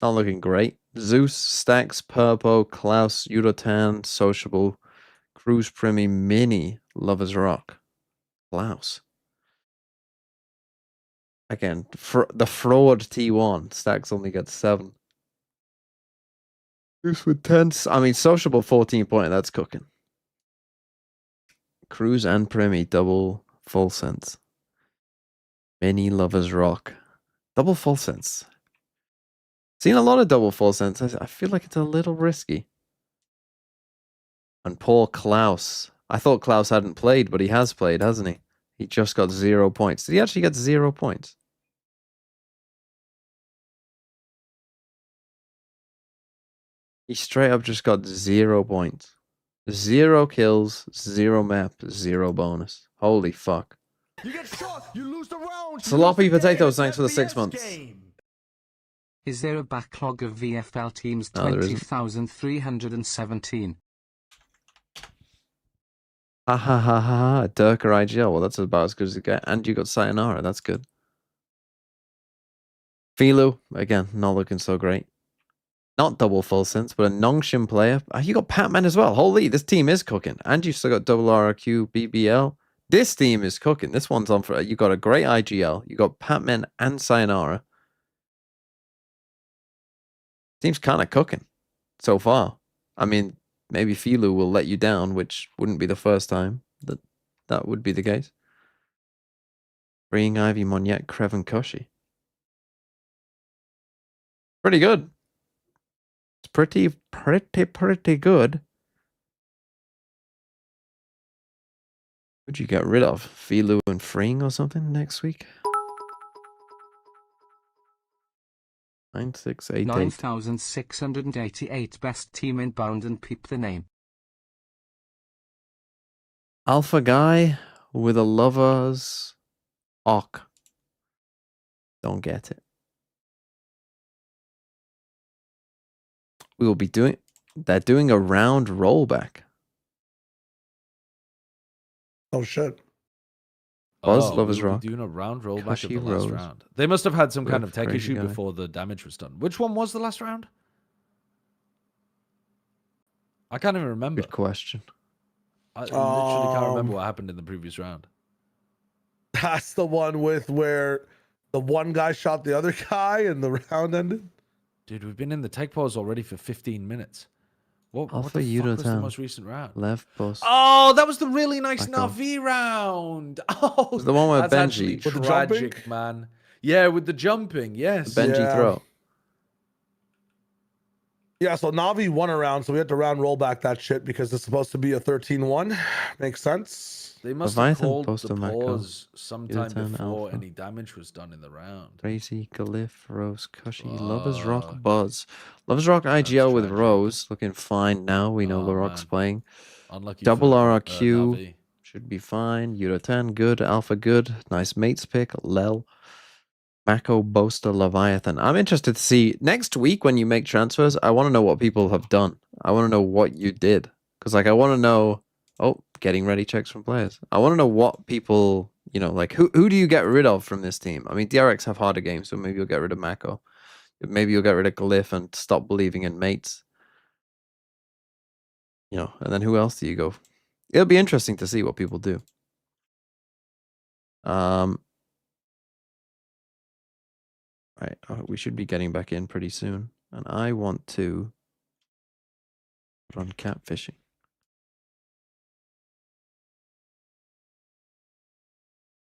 S1: not looking great. Zeus, Stax, Purpo, Klaus, Yudotan, Sociable, Cruise Primi, Mini, Lovers Rock, Klaus. Again, the fraud T1, Stax only gets 7. Zeus with 10. I mean, Sociable 14 point, that's cooking. Cruise and Primi, double full sense. Mini, Lovers Rock, double full sense. Seen a lot of double full sense. I feel like it's a little risky. And poor Klaus. I thought Klaus hadn't played, but he has played, hasn't he? He just got 0 points. Did he actually get 0 points? He straight up just got 0 points. 0 kills, 0 map, 0 bonus. Holy fuck.
S6: You get shot, you lose the round.
S1: Sloppy potatoes, thanks for the 6 months.
S3: Is there a backlog of VFL teams?
S1: No, there isn't.
S3: 20,317.
S1: Ha ha ha ha ha. Durker IGL. Well, that's about as good as it gets. And you got Sayonara. That's good. Filu, again, not looking so great. Not double full sense, but a Nongshim player. You got Patman as well. Holy, this team is cooking. And you still got double RRQ, BBL. This team is cooking. This one's on for. You got a great IGL. You got Patman and Sayonara. Team's kind of cooking so far. I mean, maybe Filu will let you down, which wouldn't be the first time that would be the case. Freeing Ivy, Moniette, Krev, and Koshi. Pretty good. It's pretty good. Would you get rid of Filu and Freeing or something next week? 9688.
S3: 9,688 best team inbound and peep the name.
S1: Alpha guy with a lover's Ock. Don't get it. We will be doing. They're doing a round rollback.
S6: Oh shit.
S1: Buzz, Lovers Rock.
S7: Doing a round rollback
S1: Koshi
S7: of the last
S1: Rose.
S7: round. They must have had some kind of tech
S1: Crazy
S7: issue
S1: guy.
S7: before the damage was done. Which one was the last round? I can't even remember.
S1: Good question.
S7: I literally can't remember what happened in the previous round.
S6: That's the one with where the one guy shot the other guy and the round ended.
S7: Dude, we've been in the tech pause already for 15 minutes. What
S1: Alpha
S7: the fuck was the
S1: Yudotan.
S7: most recent round?
S1: Left bus.
S7: Oh, that was the really nice
S1: Back off.
S7: Navi round. Oh,
S1: The one where
S7: that's
S1: Benji-
S7: actually
S6: With the
S7: tragic,
S6: jumping?
S7: man. Yeah, with the jumping, yes.
S1: Benji
S6: Yeah.
S1: throw.
S6: Yeah, so Navi won a round, so we had to round roll back that shit because it's supposed to be a 13-1. Makes sense.
S7: They must
S1: Leviathan,
S7: have called the
S1: Poster Mako,
S7: pause sometime
S1: Yudotan,
S7: before
S1: Alpha.
S7: any damage was done in the round.
S1: Crazy, Glyph, Rose, Cushy, Lovers Rock, Buzz. Lovers Rock IGL with
S7: tragic.
S1: Rose. Looking fine now. We know
S7: Oh,
S1: LaRock's
S7: man.
S1: playing.
S7: Unlucky
S1: Double
S7: for,
S1: RRQ.
S7: Navi.
S1: Should be fine. Yudotan, good. Alpha, good. Nice mates pick. Lel. Mako, Boaster, Leviathan. I'm interested to see next week when you make transfers. I want to know what people have done. I want to know what you did. Because, like, I want to know. Oh, getting ready checks from players. I want to know what people, you know, like, who do you get rid of from this team? I mean, DRX have harder games, so maybe you'll get rid of Mako. Maybe you'll get rid of Glyph and stop believing in mates. You know, and then who else do you go? It'll be interesting to see what people do. Right, we should be getting back in pretty soon. And I want to run catfishing.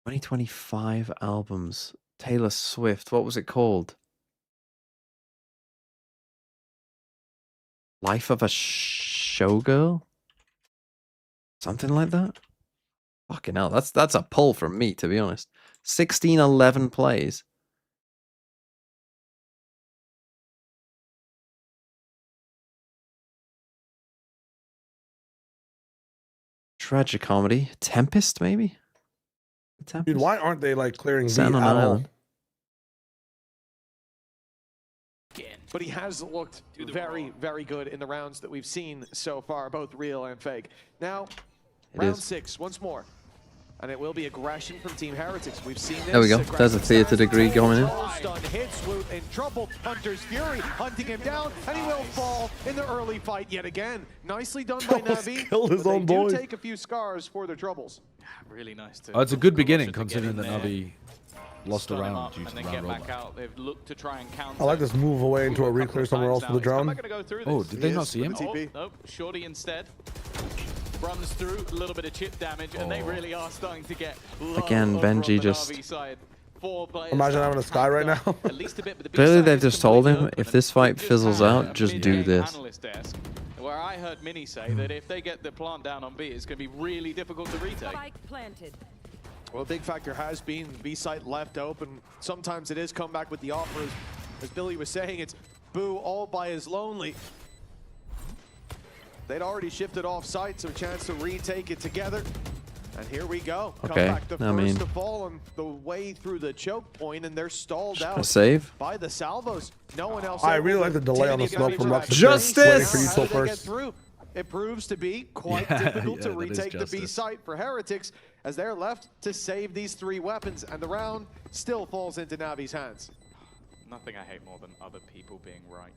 S1: "2025 albums. Taylor Swift. What was it called? Life of a Showgirl? Something like that? Fucking hell, that's a pull from me, to be honest. 1611 plays. Tragic comedy. Tempest, maybe? Tempest?
S6: Dude, why aren't they like clearing B
S1: Sand
S6: at
S1: on an
S6: all?
S1: island.
S4: But he has looked very, very good in the rounds that we've seen so far, both real and fake. Now, round 6, once more. And it will be aggression from Team Heretics. We've seen this.
S1: There we go. There's a theater degree going in.
S4: Stun hits Woot in trouble. Hunter's Fury hunting him down, and he will fall in the early fight yet again. Nicely done by
S6: Almost
S4: Navi.
S6: killed his
S4: but
S6: own
S4: they
S6: boy.
S4: do take a few scars for their troubles.
S5: Really nice to.
S7: Oh, it's a good
S5: for
S7: beginning
S5: Kolosha to get
S7: considering
S5: in
S7: that
S5: there,
S7: Navi lost a
S5: stun him
S7: round
S5: up,
S7: due
S5: and
S7: to
S5: then
S7: round
S5: get back
S7: robot.
S5: out. They've looked to try and counter.
S6: I like this move away into a
S5: We've got
S6: re-clear
S5: couple
S6: somewhere
S5: of
S6: else for the
S5: times now. Am I
S6: drone.
S5: gonna go through
S7: Oh,
S5: this?
S7: did they not
S4: Yes,
S7: see him?
S4: with the
S5: Oh,
S4: TP.
S5: nope. Shorty instead runs through a little bit of chip damage, and they really are starting to get low
S1: Again,
S5: over on
S1: Benji
S5: the
S1: just-
S5: Na'Vi side. 4 players
S6: Imagine having a Sky right
S5: tagged
S6: now.
S5: up, at least a bit, but the B
S1: Clearly,
S5: side
S1: they've
S5: is
S1: just told
S5: completely
S1: him,
S5: open,
S1: if
S5: and
S1: this fight
S5: just
S1: fizzles
S5: had
S1: out,
S5: a
S1: just do
S5: mid-game
S1: this.
S5: analyst desk, where I heard Mini say that if they get the plant down on B, it's going to be really difficult to retake.
S2: Spike planted.
S4: Well, a big factor has been B site left open. Sometimes it is come back with the offers. As Billy was saying, it's Boo all by his lonely. They'd already shifted off site, so a chance to retake it together. And here we go.
S1: Okay,
S4: Come back the
S1: I
S4: first
S1: mean-
S4: to fall on the way through the choke point, and they're stalled
S1: A
S4: out
S1: save.
S4: by the salvos. No one else.
S6: I
S4: able
S6: really
S4: to
S6: like the delay on the
S4: take
S6: smoke
S4: advantage
S6: from
S4: of
S6: Rux.
S4: that.
S1: Justice!
S6: Waiting for you
S4: How
S6: till
S4: do they get
S6: first.
S4: through? It proves to be quite
S7: Yeah,
S4: difficult to
S7: yeah, that is
S4: retake the B
S7: justice.
S4: site for Heretics, as they're left to save these 3 weapons, and the round still falls into Navi's hands.
S5: Nothing I hate more than other people being right.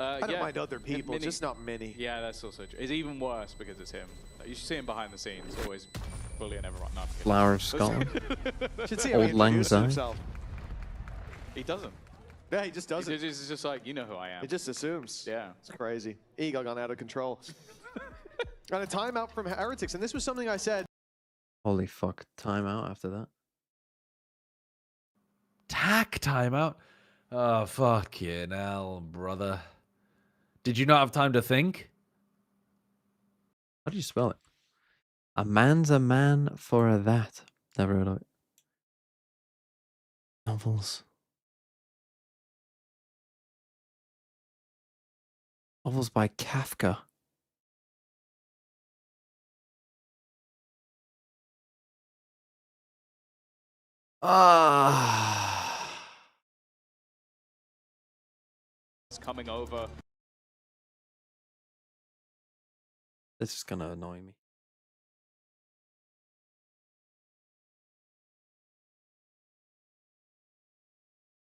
S4: I don't
S5: yeah,
S4: mind other people,
S5: Mini-
S4: just not Mini.
S5: Yeah, that's also true. It's even worse because it's him. Like, you should see him behind the scenes, always bullying everyone. No, I'm kidding.
S1: Flower of Scotland.
S4: Should see how he
S1: Old Lang
S4: introduces
S1: Syne.
S4: himself.
S5: He doesn't.
S4: Yeah, he just does it.
S5: It's just like, you know who I am.
S4: He just assumes.
S5: Yeah.
S4: It's crazy. Ego gone out of control. Got a timeout from Heretics, and this was something I said.
S1: Holy fuck. Timeout after that.
S7: Tack timeout. Oh, fucking hell, brother. Did you not have time to think?
S1: How do you spell it? A man's a man for a that. Never heard of it. Novels. Novels by Kafka. Ah.
S5: It's coming over.
S1: This is gonna annoy me.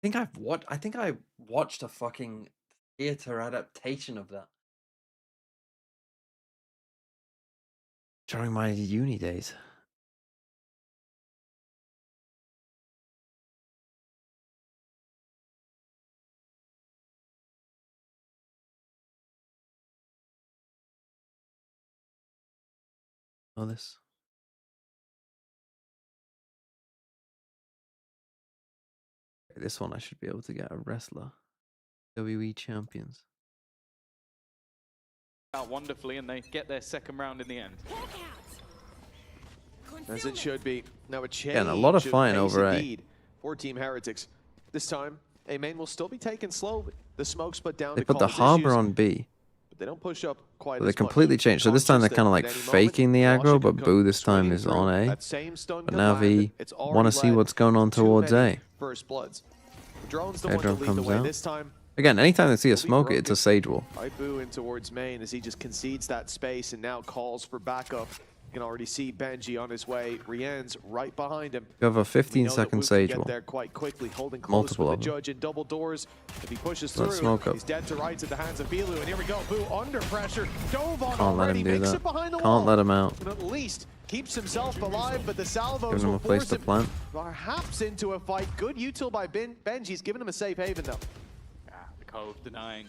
S1: I think I watched a fucking theater adaptation of that during my uni days. Know this? Okay, this one I should be able to get a wrestler. WWE champions.
S5: Out wonderfully, and they get their second round in the end.
S4: As it should be. Now a change
S1: Again, a lot of fighting
S4: pace
S1: over A.
S4: indeed for Team Heretics. This time, A main will still be taken slowly. The smoke split down
S1: They
S4: to
S1: put the
S4: cause
S1: harbor
S4: issues,
S1: on B.
S4: but they don't push up quite
S1: So
S4: as
S1: they
S4: much.
S1: completely changed. So this time they're
S4: Conscious
S1: kind of
S4: that
S1: like
S4: at any
S1: faking the
S4: moment,
S1: aggro,
S4: Kolosha
S1: but
S4: could
S1: Boo
S4: come
S1: this time
S4: swinging
S1: is
S4: through.
S1: on A.
S4: That same stun
S1: But
S4: could
S1: now
S4: land.
S1: V
S4: It's
S1: want
S4: already
S1: to see
S4: led
S1: what's going on
S4: too
S1: towards
S4: many
S1: A.
S4: First bloods. The drone's the
S1: Okay,
S4: one to
S1: drone
S4: lead the
S1: comes
S4: way
S1: out.
S4: this time.
S1: Again, anytime they see a
S4: Will be
S1: smoke, it's a
S4: broken.
S1: Sage Wall.
S4: I Boo in towards main as he just concedes that space and now calls for backup. You can already see Benji on his way. Rian's right behind him.
S1: You have a
S4: We
S1: 15-second
S4: know that Wu can
S1: Sage
S4: get
S1: Wall.
S4: there quite quickly, holding close
S1: Multiple
S4: with
S1: of
S4: the
S1: them.
S4: judge in double doors. If he pushes
S1: Let's
S4: through,
S1: smoke up.
S4: he's dead to rights at the hands of Bilu. And here we go, Boo under pressure. Dove on
S1: Can't let
S4: already,
S1: him do
S4: makes
S1: that.
S4: it behind the
S1: Can't
S4: wall.
S1: let him out.
S4: And at least keeps himself alive, but the salvos
S1: Giving him
S4: will
S1: a place
S4: force
S1: to
S4: him
S1: plant.
S4: perhaps into a fight. Good util by Benji's giving him a safe haven though.
S5: The Cove denying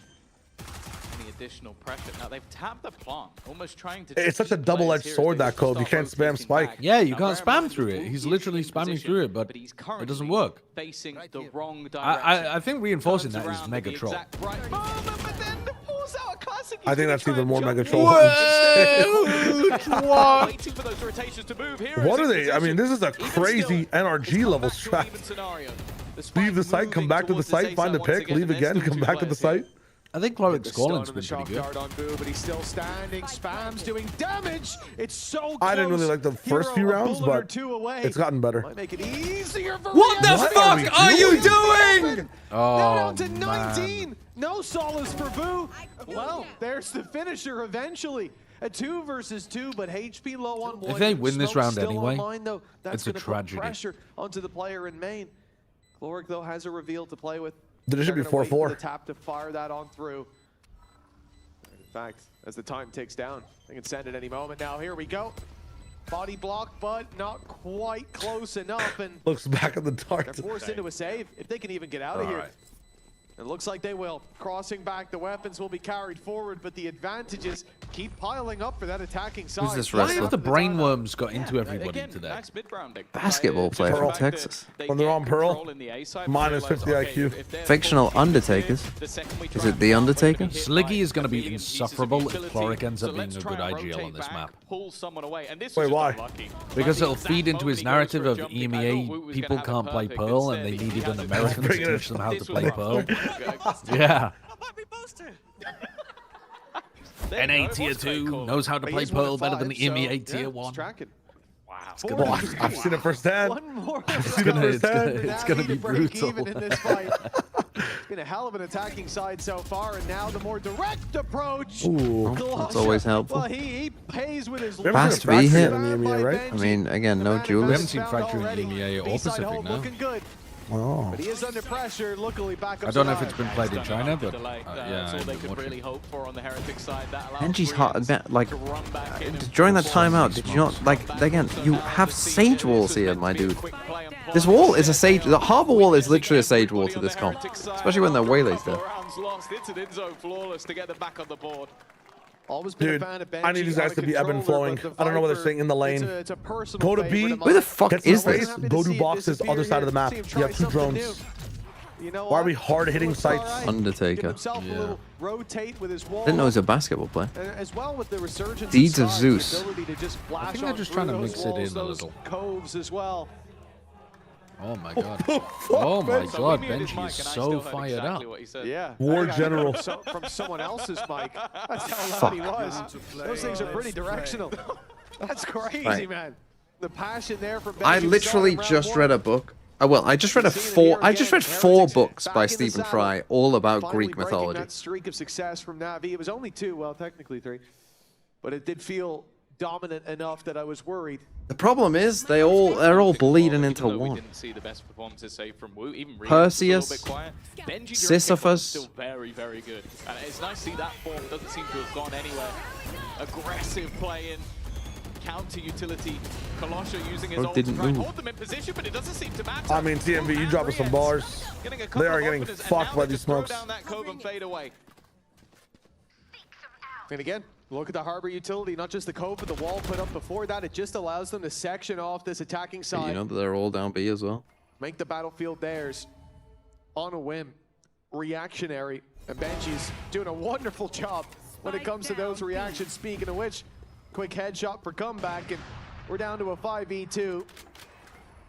S5: any additional pressure. Now they've tapped the plant, almost trying to.
S6: It's such a
S5: keep
S6: double-edged
S5: players here as
S6: sword,
S5: they
S6: that
S5: look to
S6: Cove. You
S5: start
S6: can't spam
S5: rotating
S6: Spike.
S5: back.
S7: Yeah, you
S5: Now,
S7: can't
S5: bear in
S7: spam
S5: mind,
S7: through
S5: Wu
S7: it. He's
S5: is
S7: literally
S5: in
S7: spamming
S5: position,
S7: through it, but
S5: he's
S7: it doesn't
S5: currently
S7: work.
S5: Facing the wrong direction.
S7: I think reinforcing
S5: Turns
S7: that is
S5: around
S7: mega
S5: at the
S7: troll.
S5: exact right moment, but then pulls out a classic.
S6: I think that's even more mega troll.
S5: Waiting for those rotations to move. Here
S6: What
S5: is
S6: are
S5: his
S6: they? I mean,
S5: position.
S6: this is a
S5: Even
S6: crazy
S5: still,
S6: NRG
S5: it's come
S6: level
S5: back to an
S6: strat.
S5: even scenario. The
S6: Leave the
S5: spike
S6: site, come
S5: moving
S6: back to the
S5: towards
S6: site, find the
S5: Decisive
S6: pick,
S5: once
S6: leave
S5: again,
S6: again,
S5: and there's
S6: come
S5: still
S6: back to the
S5: two players
S6: site.
S5: here.
S7: I think Cloric's Scalling's been
S4: shock
S7: pretty good.
S4: dart on Boo, but he's still standing. Spam's doing damage. It's so close.
S6: I didn't really like the first few rounds, but it's gotten better.
S4: Might make it easier for
S1: What the
S4: React.
S1: fuck are you doing?
S4: Now down to
S7: man.
S4: 19. No solace for Boo. Well, there's the finisher eventually. A 2 versus 2, but HP low on 1.
S7: If they win this
S4: Smoke
S7: round
S4: still
S7: anyway,
S4: online, though. That's
S7: it's a
S4: gonna put
S7: tragedy.
S4: pressure onto the player in main. Chloric, though, has a reveal to play with.
S6: There should be
S4: They're gonna wait for
S6: 4-4.
S4: the tap to fire that on through. In fact, as the time ticks down, they can send at any moment. Now, here we go. Body block, but not quite close enough. And
S6: Looks back at the dart.
S4: they're forced into a save if they can even get out of here. It looks like they will. Crossing back, the weapons will be carried forward, but the advantages keep piling up for that attacking side.
S1: Who's this
S7: What
S1: wrestler?
S7: if the brainworms got into everybody
S5: Again,
S7: today?
S5: nice mid-rounding.
S1: Basketball player
S6: from
S1: Texas.
S6: When they're on Pearl, minus 50 IQ.
S1: Fictional Undertakers. Is it The Undertaker?
S7: Sliggy is going to be insufferable if Cloric ends up being a good IGL on this map.
S6: Wait, why?
S7: Because it'll feed into his narrative of EMEA people can't play Pearl and they needed an American to teach them how to play Pearl. Yeah. NA Tier 2 knows how to play Pearl better than the EMEA Tier 1.
S4: Wow.
S6: I've seen it firsthand.
S4: One more.
S7: It's gonna be brutal.
S4: Even in this fight. It's been a hell of an attacking side so far, and now the more direct approach.
S6: Ooh.
S1: That's always helpful.
S4: Well, he pays with his
S1: Fast
S6: Fracture
S1: V hit.
S6: in the EMEA, right?
S1: I mean, again, no
S7: We haven't
S1: duelist.
S7: seen Fracture in EMEA or Pacific now.
S4: Looking good,
S6: Oh.
S4: but he is under pressure. Luckily, back up.
S7: I don't know if
S4: to
S7: it's been played in China, but
S5: That's
S7: yeah,
S5: all
S7: I
S5: they
S7: haven't
S5: could
S7: watched
S5: really
S7: it.
S5: hope for on the Heretics side. That allows
S1: Benji's
S5: Brilliance
S1: hot, like,
S5: to run back in and
S1: during that
S5: force
S1: timeout, did you not, like, again, you have sage walls here, my dude. This wall is a sage, the harbor wall is literally a sage wall to this comp. Especially when they're waylays there.
S5: Flawless to get them back on the board.
S4: Always been
S6: Dude,
S4: a fan of
S6: I need these guys to be ebb and flowing. I don't know what they're saying in the lane.
S4: It's a personal
S6: Go to
S4: favorite
S6: B.
S4: of
S1: Where the
S4: mine.
S1: fuck
S6: Get some
S1: is
S6: space.
S1: this?
S6: Go to boxes, other side of the map. You have 2 drones.
S4: You know
S6: Why are
S4: what?
S6: we hard hitting
S4: Looks all
S6: sites?
S4: right.
S1: Undertaker.
S4: Give himself a little rotate with his wall.
S1: Didn't know he was a basketball player.
S4: As well with the resurgence
S1: Deeds of
S4: size,
S1: Zeus.
S4: the ability to just flash
S7: think they're
S4: on
S7: just
S4: through
S7: trying to
S4: those
S7: mix it
S4: walls,
S7: in a
S4: those
S7: little.
S4: coves as well.
S7: Oh my god. Oh my god, Benji is so fired up.
S4: Yeah.
S6: War
S4: I think I
S6: General.
S4: heard from someone else's mic. That's how loud he was. Those things are pretty directional. That's crazy,
S1: Right.
S4: man. The passion there from
S1: I
S4: Benji
S1: literally
S4: starting
S1: just
S4: round
S1: read
S4: one.
S1: a book. Well, I just read I just read 4 books by Stephen Fry, all about
S4: Finally
S1: Greek
S4: breaking
S1: mythology.
S4: That streak of success from Navi. It was only 2, well, technically 3, but it did feel dominant enough that I was worried.
S1: The problem is they're all bleeding into
S5: Even though we
S1: one.
S5: didn't see the best performances, say from Wu, even Reed
S1: Perseus,
S5: was a little bit quiet. Benji during kickoff
S1: Sisyphus.
S5: was still very, very good. And it's nice to see that form doesn't seem to have gone anywhere. Aggressive playing, counter utility. Colossia using his ult to
S1: didn't
S5: try and
S1: move.
S5: hold them in position, but it doesn't seem to matter.
S6: I mean, TMV, you drop us some bars. They are getting fucked by these smokes.
S5: Down that cove and fade away.
S4: And again, look at the harbor utility, not just the cove, but the wall put up before that. It just allows them to section off this attacking side.
S1: You know that they're all down B as well.
S4: Make the battlefield theirs on a whim. Reactionary. And Benji's doing a wonderful job when it comes to those reactions. Speaking of which, quick headshot for comeback, and we're down to a 5v2.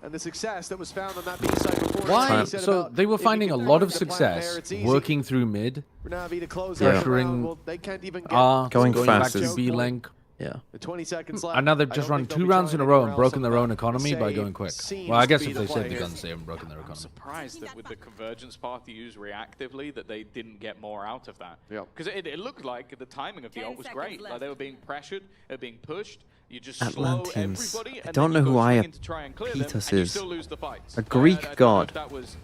S4: And the success that was found on that B side before.
S7: Why?
S4: Said
S7: So
S4: about
S7: they were
S4: if you
S7: finding a
S4: can
S7: lot
S4: find
S7: of
S4: the plant
S7: success
S4: there, it's easy.
S7: working through mid,
S4: For Navi to close
S1: Yeah.
S4: out the round,
S7: pressuring
S4: well, they can't even get
S1: Going
S7: back
S1: fast
S7: to
S1: is-
S7: B link.
S1: Yeah.
S4: the 20 seconds left.
S7: And now they've
S4: I
S7: just
S4: don't
S7: run
S4: think they'll
S7: 2
S4: be
S7: rounds in a
S4: trying
S7: row
S4: anywhere
S7: and
S4: else
S7: broken their own
S4: the
S7: economy by
S4: save
S7: going quick.
S4: seems
S7: Well, I guess
S4: to be
S7: if
S4: the
S7: they
S4: play
S7: saved the
S4: here.
S7: guns, they haven't broken their
S5: I'm
S7: economy.
S5: surprised that with the convergence path you use reactively that they didn't get more out of that.
S4: Yeah.
S5: Because it looked like the timing of the
S2: 10
S5: ult was
S2: seconds
S5: great. Like
S2: left.
S5: they were being pressured, they were being pushed. You just
S1: Atlanteans.
S5: slow everybody.
S1: I
S5: And
S1: don't
S5: then
S1: know
S5: you
S1: who
S5: go
S1: Aya
S5: swing in to try and clear them,
S1: Petus
S5: and you
S1: is.
S5: still lose the fights.
S1: A Greek
S5: I don't know
S1: god.
S5: if that was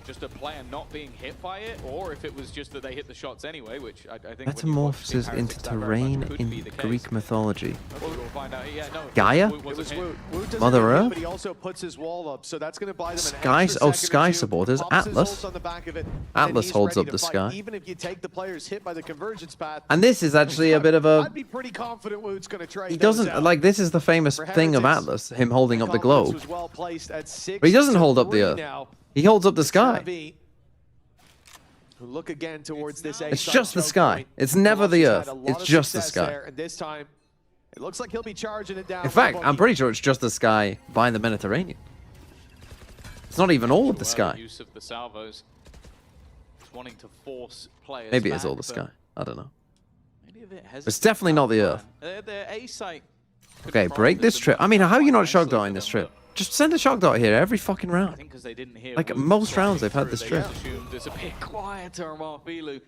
S5: just a player not being hit by it, or if it was just that they hit the shots anyway, which I think when you watch
S1: Metamorphoses
S5: the
S1: into
S5: Heretics, that very much
S1: terrain
S5: could
S1: in
S5: be the case.
S1: Greek mythology.
S5: We'll find out. Yeah, no,
S1: Gaia?
S5: Wu
S4: It
S5: wasn't
S4: was
S5: hit.
S4: Wu. Wu doesn't
S1: Mother
S4: hit him,
S1: Earth?
S4: but he also puts his wall up, so that's going to buy them an
S1: Sky-
S4: extra
S1: oh,
S4: second or
S1: Sky
S4: 2,
S1: supporters.
S4: pops his
S1: Atlas.
S4: ult on the back of it, and
S1: Atlas
S4: he's
S1: holds
S4: ready
S1: up the
S4: to fight.
S1: sky.
S4: Even if you take the players hit by the convergence path,
S1: And this is actually a bit of a...
S4: I'd be pretty confident Wu's going to trade
S1: He
S4: those
S1: doesn't...
S4: out.
S1: Like, this is the famous
S4: For
S1: thing of
S4: Heretics,
S1: Atlas, him holding up the
S4: Confidence
S1: globe.
S4: was well placed at 6
S1: But he doesn't
S4: to
S1: hold up the
S4: 3
S1: earth.
S4: now.
S1: He holds up the sky.
S4: NAVI, who look again towards this A
S1: It's
S4: side
S1: just the
S4: choke
S1: sky.
S4: point.
S1: It's never the
S4: Colossus
S1: earth.
S4: had a lot
S1: It's
S4: of
S1: just the
S4: success
S1: sky.
S4: there, and this time, it looks like he'll be charging it down.
S1: In
S4: for
S1: fact,
S4: Boogie.
S1: I'm pretty sure it's just the sky by the Mediterranean. It's not even all of the
S5: Well,
S1: sky.
S5: Use of the salvos. just wanting to force players.
S1: Maybe it's
S5: back,
S1: all the
S5: but
S1: sky. I don't know.
S5: maybe a bit
S1: It's
S5: hesitant
S1: definitely not the
S5: about
S1: Earth.
S5: plan. Their A site.
S1: Okay,
S5: could
S1: break
S5: probably
S1: this
S5: have
S1: trip.
S5: been
S1: I mean, how are you not
S5: quite
S1: shock
S5: nicely for
S1: darting this
S5: them,
S1: trip?
S5: but
S1: Just send a shock dart here every fucking
S5: I
S1: round.
S5: think because they didn't hear
S1: Like,
S5: Woot
S1: most rounds
S5: sliding
S1: they've had
S5: through,
S1: this
S5: they
S1: trip.
S5: just assumed it's a bit quieter while Filu.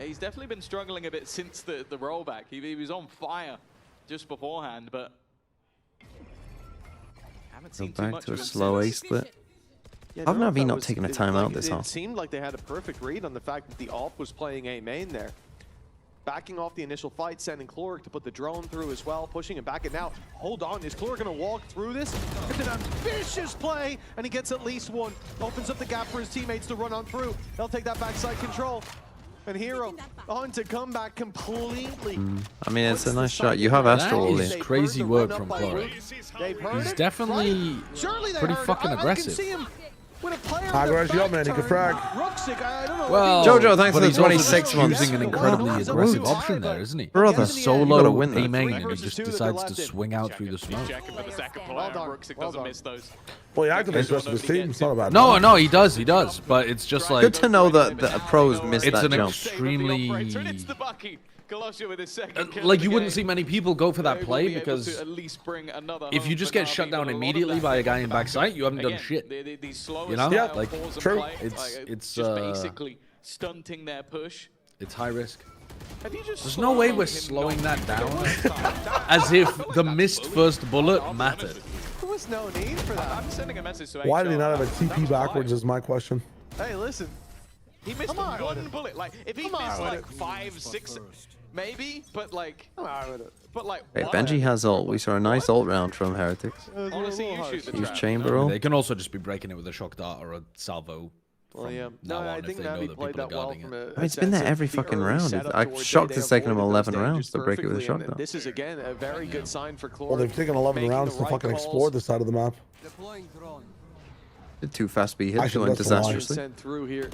S5: He's definitely been struggling a bit since the rollback. He was on fire just beforehand, but haven't
S1: Go
S5: seen too
S1: back
S5: much
S1: to a
S5: of him
S1: slow A
S5: since.
S1: split.
S4: Yeah,
S1: How have
S4: no,
S1: Navi
S4: that
S1: not
S4: was-
S1: taken a
S4: it-
S1: timeout
S4: like,
S1: this
S4: It
S1: half?
S4: seemed like they had a perfect read on the fact that the AWP was playing A main there. Backing off the initial fight, sending Cloric to put the drone through as well, pushing him back. And now, hold on, is Cloric going to walk through this? It's an ambitious play, and he gets at least one. Opens up the gap for his teammates to run on through. They'll take that backside control. And Hero on to come back completely.
S1: I mean, it's
S4: Puts
S1: a
S4: the
S1: nice
S4: side
S1: shot. You have
S4: around.
S1: Astral all
S7: That is
S1: in.
S4: They've
S7: crazy
S4: heard the
S7: work
S4: run
S7: from
S4: up by
S7: Cloric.
S4: Woot. They've heard
S7: He's
S4: it,
S7: definitely
S4: right? Surely they
S7: pretty
S4: heard it.
S7: fucking
S4: I can
S7: aggressive.
S4: see him with a player
S6: High
S4: in the
S6: grass, yo,
S4: back
S6: man, he can
S4: turn.
S6: frag.
S4: Ruxick, I don't know.
S7: Well,
S1: Jojo, thanks for
S7: but
S1: the
S7: he's also
S1: 26
S7: just
S1: months.
S7: choosing an
S4: Wow.
S7: incredibly
S4: Wow.
S7: aggressive
S4: Wow.
S7: option there, isn't he?
S1: Brother,
S7: He's
S1: you
S7: solo
S1: gotta win
S7: A
S1: that.
S7: main
S4: Three
S7: and he
S4: versus
S7: just
S4: two that
S7: decides
S4: they're
S7: to
S4: left in.
S7: swing out through the
S5: He's
S7: smoke.
S5: checking for the second player.
S4: Well done.
S5: Ruxick
S4: Well
S5: doesn't
S4: done.
S5: miss those.
S6: Well, he activates the rest of his team. It's not a bad.
S7: No, no, he does, but it's just like
S1: Good to know that the pros missed
S7: It's
S1: that
S7: an
S1: jump.
S7: extremely-
S5: It's the Bucky. Galosha with his second kill
S7: like
S5: of
S7: you
S5: the
S7: wouldn't
S5: game.
S7: see many people go for
S5: They
S7: that
S5: will
S7: play
S5: be able
S7: because
S5: to at least bring another
S7: if
S5: home
S7: you just
S5: for
S7: get
S5: Navi,
S7: shut
S5: but
S7: down
S5: a lot of
S7: immediately
S5: that
S7: by a
S5: came
S7: guy
S5: off
S7: in
S5: the
S7: backside, you haven't done
S5: Again,
S7: shit.
S5: these slower
S7: You know?
S5: style
S7: Like,
S5: pause and
S6: true.
S5: play,
S7: It's
S5: just basically stunting their push.
S7: It's high risk.
S5: Have you just
S7: There's no way we're
S5: saw him
S7: slowing
S5: not
S7: that down.
S5: that-
S7: As if the missed first bullet
S5: I'll be
S7: mattered.
S5: honest with you.
S4: There was no need for that.
S5: I'm sending a message to
S6: Why did he
S5: HR.
S6: not have a
S5: That
S6: TP
S5: was
S6: backwards?
S5: fire.
S6: Is my question.
S4: Hey, listen.
S5: He missed
S4: I'm alright with
S5: one
S4: it.
S5: bullet. Like if he
S4: I'm
S5: missed
S4: alright
S5: like
S4: with
S5: 5, 6, maybe, but like,
S4: I'm alright with it.
S1: Hey,
S5: what?
S1: Benji has ult. We saw a nice ult round from Heretics.
S4: It was a
S5: Honestly,
S4: little
S5: you
S4: harsh.
S5: shoot the
S1: Use
S5: trap.
S1: chamber
S7: I mean,
S1: ult.
S7: they can also just be breaking it with a shock dart or a salvo.
S4: Well,
S7: from
S4: yeah.
S7: now
S4: No, I
S7: on
S4: think
S7: if they know
S4: Navi
S7: that
S4: played
S7: people are
S4: that well
S7: guarding
S4: from
S7: it.
S4: a
S1: I mean, it's been there
S4: sense of
S1: every
S4: the
S1: fucking
S4: early
S1: round.
S4: setup
S1: I'm
S4: towards
S1: shocked
S4: A.
S1: it's
S4: They
S1: taken them
S4: avoided
S1: 11
S4: those
S1: rounds
S4: dangers
S1: to break it with a
S4: perfectly,
S1: shock
S4: and
S1: dart.
S4: This is again a very good sign for Cloric.
S6: Well, they've taken 11
S4: making
S6: rounds
S4: the
S6: to
S4: right
S6: fucking
S4: calls.
S6: explore this side of the map.
S1: Did 2 fast speed hits
S6: Actually,
S1: going
S6: that's a lie.
S1: disastrously.
S4: Sent through here.